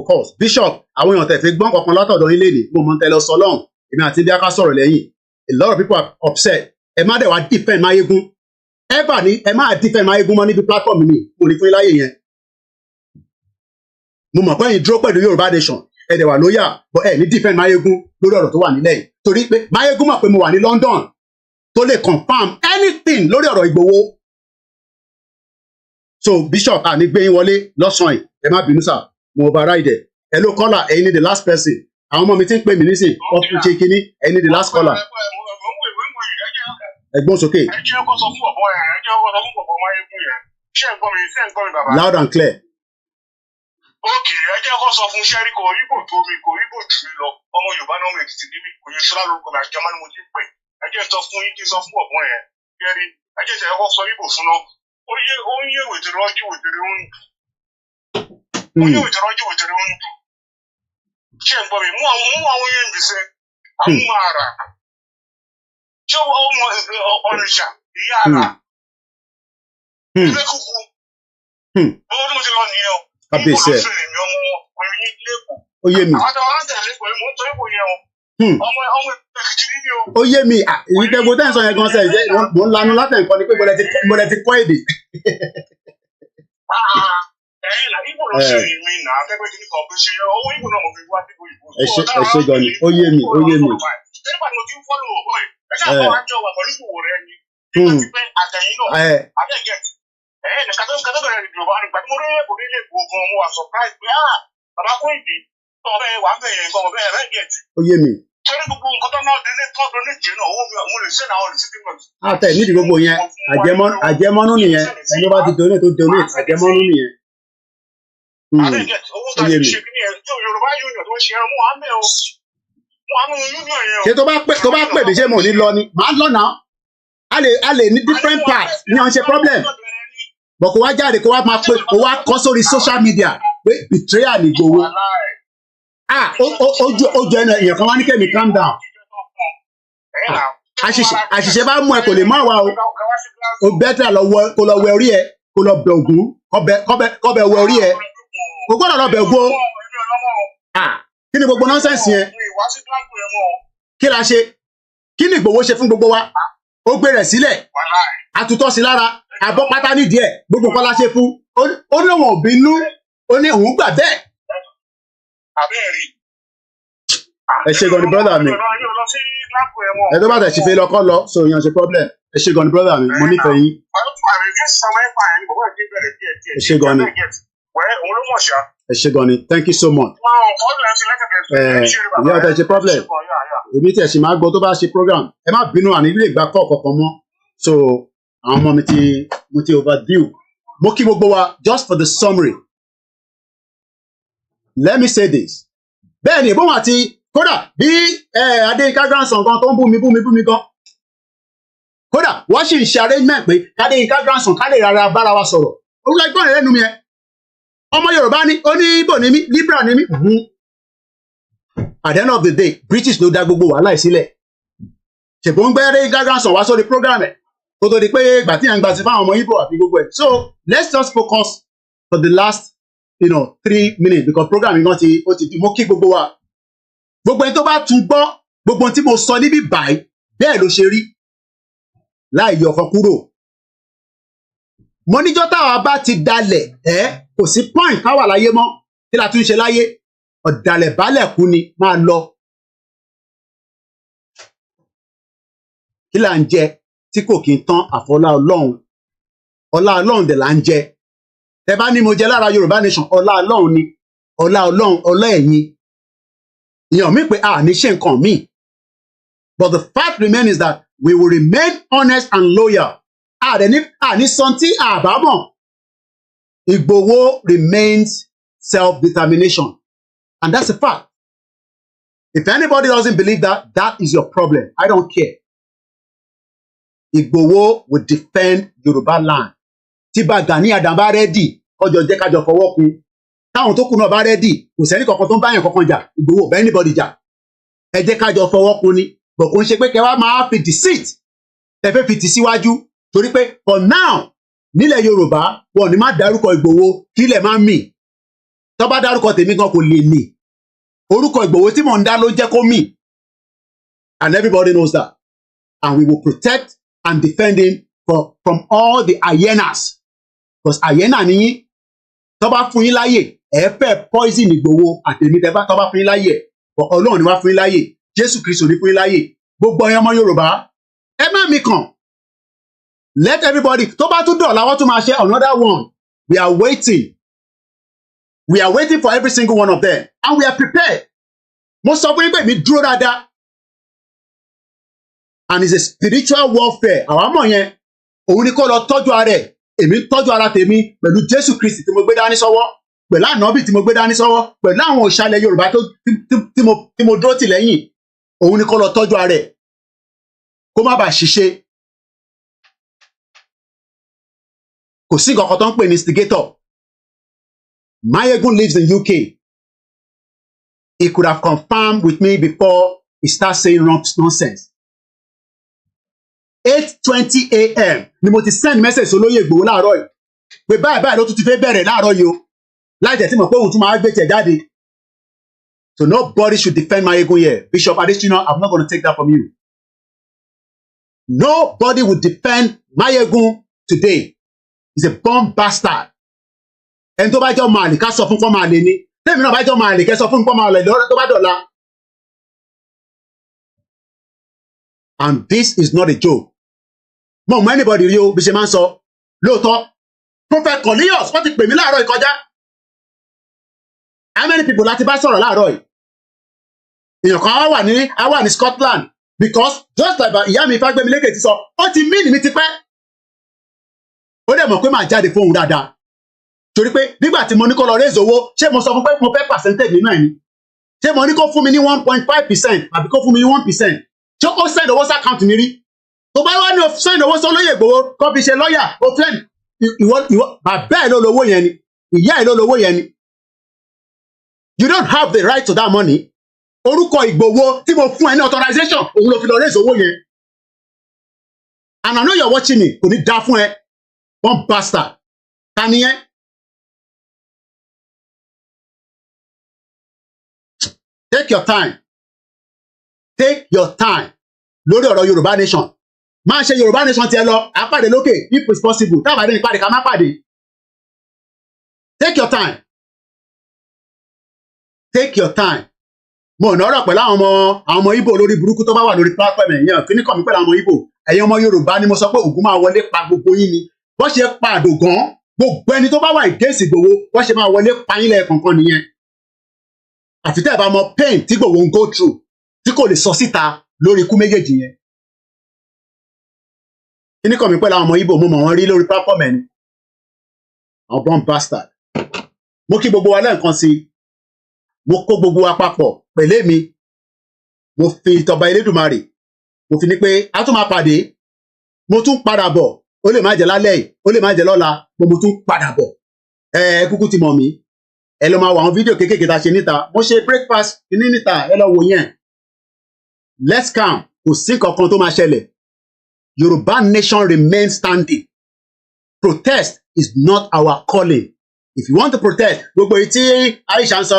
calls. Bishop àwọn èèyàn tẹ̀fẹ́ gbọ́n kankan látọ̀dọ̀ yín léde mo mọ̀ ń tẹ́lẹ̀ sọ lọ́hùn èmi àti bí aká sọ̀rọ̀ lẹ́yìn a lot of people are upset ẹ má dẹ̀ wá defend Máyégún ẹ má defend Máyégún mọ́ níbi platform mi mo ní fún yín láyè yẹn mo mọ̀ pé ẹ̀yin dúró pẹ̀lú Yorùbá nation ẹ dẹ̀ wà lóyà but ẹ ní defend Máyégún lórí ọ̀rọ̀ tó wà nílẹ̀ yìí torí pé Máyégún mọ̀ pé mo wà ní London tó lè confirm anything lórí ọ̀rọ̀ Ìgbòho so Bishop àní gbé yín wọlé lọ́sàn-án yìí ẹ má bínú sà mo override ẹ ló kọ́là ẹ̀yin ni the last person àwọn ọmọ mi ti ń pè mí nísìn ọ̀fun ṣe kínní ẹ̀yin ni the last caller. Ẹ̀gbọ́n sókè. Loud and clear. Ok, ẹ jẹ́ kó sọ fún Sẹ́rí kò Ìgbò tó mi kò Ìgbò jù mí lọ ọmọ Yorùbá náà mi Èkìtì ní mi kò yẹ ṣọlá lórúkọ mi àjọmọ́ ni mo ti ń pè ẹ jẹ́ sọ fún yín kí n sọ fún ọ̀gbọ́n yẹn Sẹ́rí ẹ jẹ́ sẹ́yìn kó sọ Ìgbò fún náà ó yé wètèrè ọjọ́ wètèrè ń ṣe ń gbọ́ mi mú àwọn yẹn gbèsè àwọn ara ṣé ọmọ Ọ̀nìṣà ìyá ara ilé kúkú owó tí mo ti lọ nìyẹn o ìbò lọ sí èmi ọmọ òyìn ilé kù àwọn tó wá ń tẹ̀lé pẹ̀lú mò ń tọ́ ìbò yẹn o ọmọ Èkìtì níbi o. Ó yé mi ìtẹ̀gbọ́ tẹ̀ ń sọ yẹn gan sẹ́yìn jẹ́ mò ń lanu látẹ̀ nǹkan ni pé mo lẹ ti kọ́ èdè. Ìbò lọ sí èmi nà á tẹ́gbẹ́ tí nìkan fi ṣe owó ìbò náà mo fi wá síbò ìbò. Ẹ ṣe gan ni ó yé mi. Nígbà tí mo ti ń fọ́lọ̀ ọ̀bọ̀ ẹ̀ ẹ ṣáà kọ́ àjọ wà pẹ̀lú ìwò rẹ ni nígbà tí pé àtẹ̀yìn náà àbẹ́gẹ̀t nìkan tó bẹ̀rẹ̀ ìdìbò nígbà tí mo rí èbò nílé ìbò gan mo wà surprise pé bàbá Koiki tó ọbẹ̀ wà ń bẹ̀yẹ̀ nǹkan ọbẹ̀ àbẹ́gẹ̀t. Ó yé mi. Torí gbogbo nǹkan tó náà délé tó délé jẹ́ náà owó mi àwọn lè ṣe náà àwọn lè ṣe payment. Àtẹ nídìí gbogbo yẹn àjẹmọ́nú nìyẹn ẹni bá ti donate tó donate àjẹmọ́nú nìyẹn. Àbẹ́gẹ̀t owó tá a ti ṣe kí ni ẹ̀ tó Yorùbá union tó ń ṣe ẹran mú wà ń bẹ̀ o. Ṣé tó bá pè mí ṣé mo ní lọ ni màá lọ náà a lè ní different parts ní ọ̀n ṣe problem bọ̀ kó wá jáde kó wá máa pè kó wá kọ́ sórí social media pé betrayal ní Ìgbòho ojú ẹnu èèyàn kan wá ní kẹ́mi calm down àṣìṣe bá mú ẹ kò lè má wá o bẹ́tẹ̀ kó lọ wẹ orí ẹ kó lọ bẹ Ògún kọ́bẹ̀ wẹ orí ẹ kò gbọ́dọ̀ lọ bẹ Ògún kí ni gbogbo nọ́nsẹ̀nsì yẹn kí la ṣe kí ni Ìgbòho ṣe fún gbogbo wa ó gbé rẹ̀ sílẹ̀ àtútọ́ sí lára abọ́ pátá nídìí ẹ̀ gbogbo nǹkan la ṣe fún ó ní òun ò bínú ó ní òun gbà bẹ́ẹ̀. ẹ ṣe gan ni brother mi ẹ tó bá tẹ̀ ṣe fẹ́ lọ́kọ́ lọ so yan ṣe problem ẹ ṣe gan ni brother mi mo nífẹ̀ẹ́ yín. ẹ ṣe gan ni ẹ ṣe gan ni thank you so much. ìyá ọ̀tẹ̀ ṣe problem èmi tí ẹ ṣì máa gbọ́ tó bá ṣe program ẹ má bínú àní ilé ìgbà kọ́ ọ̀kọ̀ọ̀kan mọ́ so àwọn ọmọ mo ti overdue mo kí gbogbo wa just for the summary let me say this bẹ́ẹ̀ ni ìbọn àti kódà bí Adéyínká grandson kan tó ń bú mi gan kódà wọ́n sì ń ṣe arrangement pé Adéyínká grandson ká lè rárá bára wa sọ̀rọ̀ orúkọ ẹgbọ́n rẹ̀ lẹ́nu mi ẹ ọmọ Yorùbá ni ó ní Ìgbò ni mí Libra ni mí at the end of the day British ló dá gbogbo wàhálà ìsílẹ̀ ṣèpò ń gbé Adéyínká grandson wá sórí program ẹ̀ kó tó di pé ìgbà tí à ń gbà sí fáwọn ọmọ Ìgbò àti gbogbo ẹ̀ so let's just focus for the last 3 minutes because program yìí gan ó ti mo kí gbogbo wa gbogbo ẹni tó bá tún gbọ́ gbogbo tí mo sọ níbí báyìí bẹ́ẹ̀ ló ṣe rí láì yọ ọkàn kúrò mo níjọ́ táwa bá ti dalẹ̀ kò sí point káwà láyé mọ́ kí la tún ṣe láyé ọ̀dàlẹ̀ balẹ̀ kú ni máa lọ kí là ń jẹ tí kò kí ń tán àfọlá Ọlọ́run dẹ̀ là ń jẹ ẹ bá ní mo jẹ lára Yorùbá nation ọlá Ọlọ́run ni ọlá Ọlọ́run ọlá ẹ̀yin ìyàn mi pé a ní ṣe nǹkan míì but the fact remains is that we will remain honest and loyal àní santi àbámọ̀ Igboho remains self-determination and that's a fact if anybody doesn't believe that that is your problem I don't care Igboho will defend Yorùbá land tí bá Gani Adams bá rẹ́dì ọjọ́ jẹ́ kájọ fọwọ́ kun táwọn tó kù náà bá rẹ́dì kò sẹ́ni kankan tó ń báyàn kankan jà Ìgbòho bá anybody jà ẹ jẹ́ kájọ fọwọ́ kun ni bọ̀ kò ń ṣe pé kẹwàá máa fi deceit ẹ fẹ́ fi tì síwájú torí pé for now nílẹ̀ Yorùbá wọn ni má dárúkọ Ìgbòho kílẹ̀ má mì tó bá dárúkọ tèmi gan kò lè mì orúkọ Ìgbòho tí mò ń dá ló jẹ́ kó mì and everybody knows that and we will protect and defend him from all the hyenas because hyena ni yín tó bá fún yín láyè ẹ fẹ́ poison Ìgbòho àtẹ̀mí tẹ́ bá tó bá fún yín láyè Ọlọ́run ni wá fún yín láyè Jésù Kristo ní fún yín láyè gbogbo ẹ̀yin ọmọ Yorùbá ẹ má mi kàn let everybody tó bá tún dọ̀la wọ́n tún máa ṣe another one we are waiting for every single one of them and we are prepared mo sọ fún yín pé mi dúró dáadáa and it's a spiritual warfare àwa mọ̀ yẹn òun ni kó lọ tọ́jú ara ẹ̀ èmi ń tọ́jú ara tèmi pẹ̀lú Jésù Kristi tí mo gbé dání sọ́wọ́ pẹ̀lú ànábì tí mo gbé dání sọ́wọ́ pẹ̀lú àwọn òṣàlẹ̀ Yorùbá tí mo dúró tì lẹ́yìn òun ni kó lọ tọ́jú ara ẹ̀ kó má bàa ṣiṣẹ́ kò sí nǹkan kan tó ń pè ní instigator Mayegun lives in UK he could have confirmed with me before he starts saying nonsense 8:20 a.m. ni mo ti send message olóyè Ìgbòho láàárọ̀ yìí pé báyìí ló tún ti fẹ́ bẹ̀rẹ̀ láàárọ̀ yìí o láì jẹ́ tí mo pé òun tún máa gbé tẹ̀ jáde so nobody should defend Mayegun here Bishop Adesina I'm not going to take that from you nobody will defend Mayegun today he's a bomb bastard ẹni tó bá jọ máa lè ká sọ fún pọ́n máa lè ní tẹ́mi náà bá jọ máa lè kẹ́ sọ fún pọ́n máa lè lọ́rọ́ tó bá dọ̀la and this is not a joke mo mọ anybody rí o bí ṣe máa ń sọ lóòótọ́ Prophet Cornelius wọ́n ti pè mí láàárọ̀ ìkọjá how many people láti bá sọ̀rọ̀ láàárọ̀ yìí èèyàn kan wà ní Scotland because just like ìyá mi Fágbémilékè ti sọ ó ti mí ní mi ti pẹ́ ó dẹ̀ mọ̀ pé màá jáde fóun dáadáa torí pé nígbà tí mo ní kó lọ raise owó ṣé mo sọ fún pé mo fẹ́ percentage nínú ẹ̀ ni ṣé mo ní kó fún mi ní 1.5% àbí kó fún mi ní 1% ṣé ó send owó sí account mi rí tó bá wá ní o send owó sí olóyè Ìgbòho kó fi ṣe lọ́ọ̀yà o friend ìwọ bàbá ẹ̀ ló lówó yẹn ni ìyá ẹ̀ ló lówó yẹn ni you don't have the right to that money orúkọ Ìgbòho tí mo fún ẹ ní authorization òun ló fi lọ raise owó yẹn and I know you're watching me kò ní dá fún ẹ one bastard ta ni ẹ. Take your time lórí ọ̀rọ̀ Yorùbá nation máa ṣe Yorùbá nation tiẹ̀ lọ àpàdé lókè if it's possible tábà dé ìpàdé ká má pàdé. Take your time. Take your time. Mo ò nọ́rọ̀ pẹ̀lú àwọn ọmọ Ìgbò lórí burúkú tó bá wà lórí platform ẹ̀yàn kí ní kàn mí pẹ̀lú àwọn Ìgbò ẹ̀yin ọmọ Yorùbá ni mo sọ pé Ògún máa wọlé pa gbogbo yín ni bọ́n ṣe pa Àdògán gbogbo ẹni tó bá wà ìgéèsì Ìgbòho bọ́n ṣe máa wọlé pa yín lẹ́ẹ̀kọ̀ọ̀kan nìyẹn. Àfi tẹ́ ẹ̀ bá mọ pain tí Ìgbòho ń go through tí kò lè sọ síta lórí ikú méjèèjì yẹn. Kí ní kàn mí pẹ̀lú àwọn ọmọ Ìgbò mo mọ̀ wọ́n rí lórí platform ẹni. Àwọn bomb bastard. Mo kí gbogbo wa lẹ́ẹ̀kan sí i. Mo kó gbogbo wa papọ̀ pẹ̀lẹ́ mi. Mo fi tọba Elédùmarè. Mo fi ní pé a tún máa pàdé. Mo tún padà bọ̀. Ó lè má jẹ́ lálẹ́ yìí. Ó lè má jẹ́ lọ́la. Mo tún padà bọ̀. Kúkú ti mọ̀ mí. Ẹ lọ máa wo àwọn fídíò kéékèèké tá a ṣe níta. Mo ṣe breakfast ní níta. Ẹ lọ wo yẹn. Let's calm. Kò sí kankan tó máa ṣẹlẹ̀. Yorùbá nation remains standing. Protest is not our calling. If you want to protest, gbogbo etí Aisha ń sọ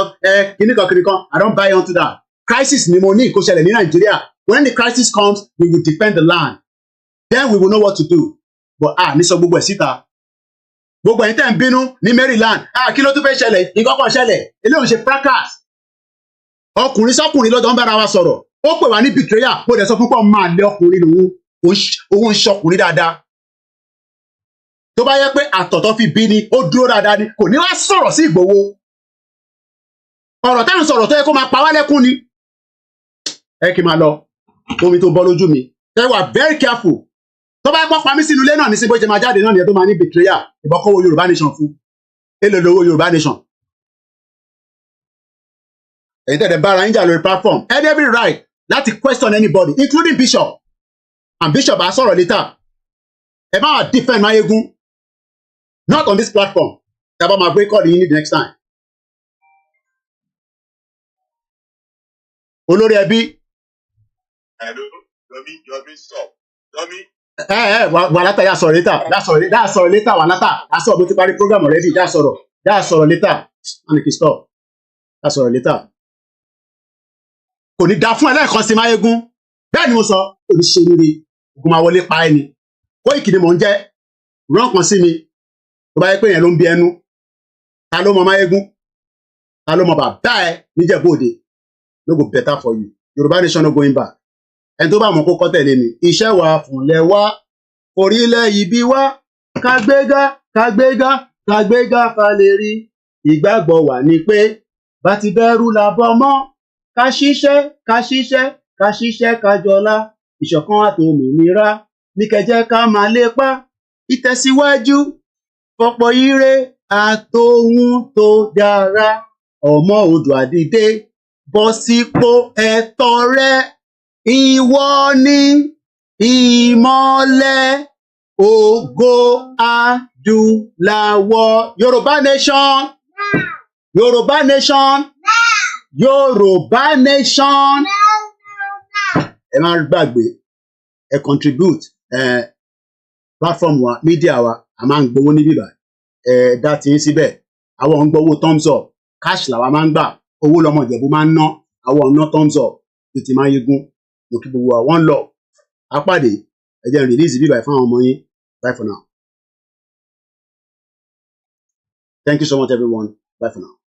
kìnnìkan, I don't buy onto that. Crisis ni mo ní kó ṣẹlẹ̀ ní Nàìjíríà. When the crisis comes, we will defend the land. Then we will know what to do. But ní sọ gbogbo ẹ̀ síta. Gbogbo ẹ̀yin tẹ́ ń bínú ní Maryland. Kí ló tún fẹ́ ṣẹlẹ̀? Nǹkan kan ṣẹlẹ̀. Eléyìí ń ṣe fracas. Ọkùnrin sọ́kùnrin lọ́jọ́ ń bára wa sọ̀rọ̀. Ó pè wá ní betrayal. Mo dẹ̀ sọ fún pọ̀ máa lé ọkùnrin lòun. Òun ń ṣọkùnrin dáadáa. Tó bá yẹ pé àtọ̀tọ̀ fi bí ni ó dúró dáadáa ni kò ní wá sọ̀rọ̀ sí Ìgbòho ọ̀rọ̀ táwọn sọ̀rọ̀ tó yẹ kó máa pa wá lẹ́kún ni kí n máa lọ omi tó bọ́ lójú mi ẹ wà very careful tó bá yẹ kó pa mí sínú ilé náà ní sí bó ṣe máa jáde náà nìyẹn tó máa ní betrayal ìbọ̀kọ́wọ́ Yorùbá nation fún èlò lówó Yorùbá nation èyí tẹ̀lé bára ń jà lórí platform every right láti question anybody including bishop and bishop á sọ̀rọ̀ later ẹ má wà defend Mayegun. Not on this platform. Taba ma break all you need next time. Olórí ẹbí. Hello, Yomi, stop. Yomi. Wàlátà yà sọ̀rọ̀ later. Dá sọ̀rọ̀ later wàlátà. Dá sọ̀rọ̀ mo ti parí program already. Dá sọ̀rọ̀ later. Aniki stop. Dá sọ̀rọ̀ later. Kò ní dá fún ẹlẹ́ẹ̀kan sí Mayegun. Bẹ́ẹ̀ ni mo sọ, kò ní ṣe rere. Ògùn máa wọlé pa ẹni. Koiki ni mò ń jẹ́. Rán kan sí mi. Tó bá yẹ pé yẹn ló ń bí ẹnu ta ló mọ Mayegun ta ló mọ bàbá ẹ níjẹ̀bú-Òde no go better for you Yorùbá nation no going back ẹni tó bá mọ kó kọ́ tẹ̀lé mi iṣẹ́ wa fúnlẹ̀ wá orílẹ̀ ibi wá kágbéga fa lè rí ìgbàgbọ́ wà ní pé bá ti bẹ̀rù làbọ̀ mọ́ ká ṣiṣẹ́ kájọlá ìṣọ̀kan àtòmìnira ní kẹjẹ́ ká máa lépa ìtẹ̀síwájú fọ́pọ̀ ire àtòhun tó dára ọmọ Oòduà dìde bọ́ sípò ẹ̀tọ́ rẹ ìwọ ni ìmọ́lẹ̀ ògo adúláwọ̀ Yorùbá nation Yorùbá nation Yorùbá nation ẹ má gbàgbé ẹ contribute platform wa media wa a máa ń gbowó ní bíbá dá tí ń síbẹ̀ àwọn ń gbowó thumbs up cash làwa máa ń gbà owó lọmọ Ìjẹ̀bú máa ń ná àwọn ọ̀nà thumbs up tó ti Mayegun mo kí gbogbo wa one love apàdé ẹ jẹ́ release bíbá fún àwọn ọmọ yín bye for now thank you so much everyone bye for now.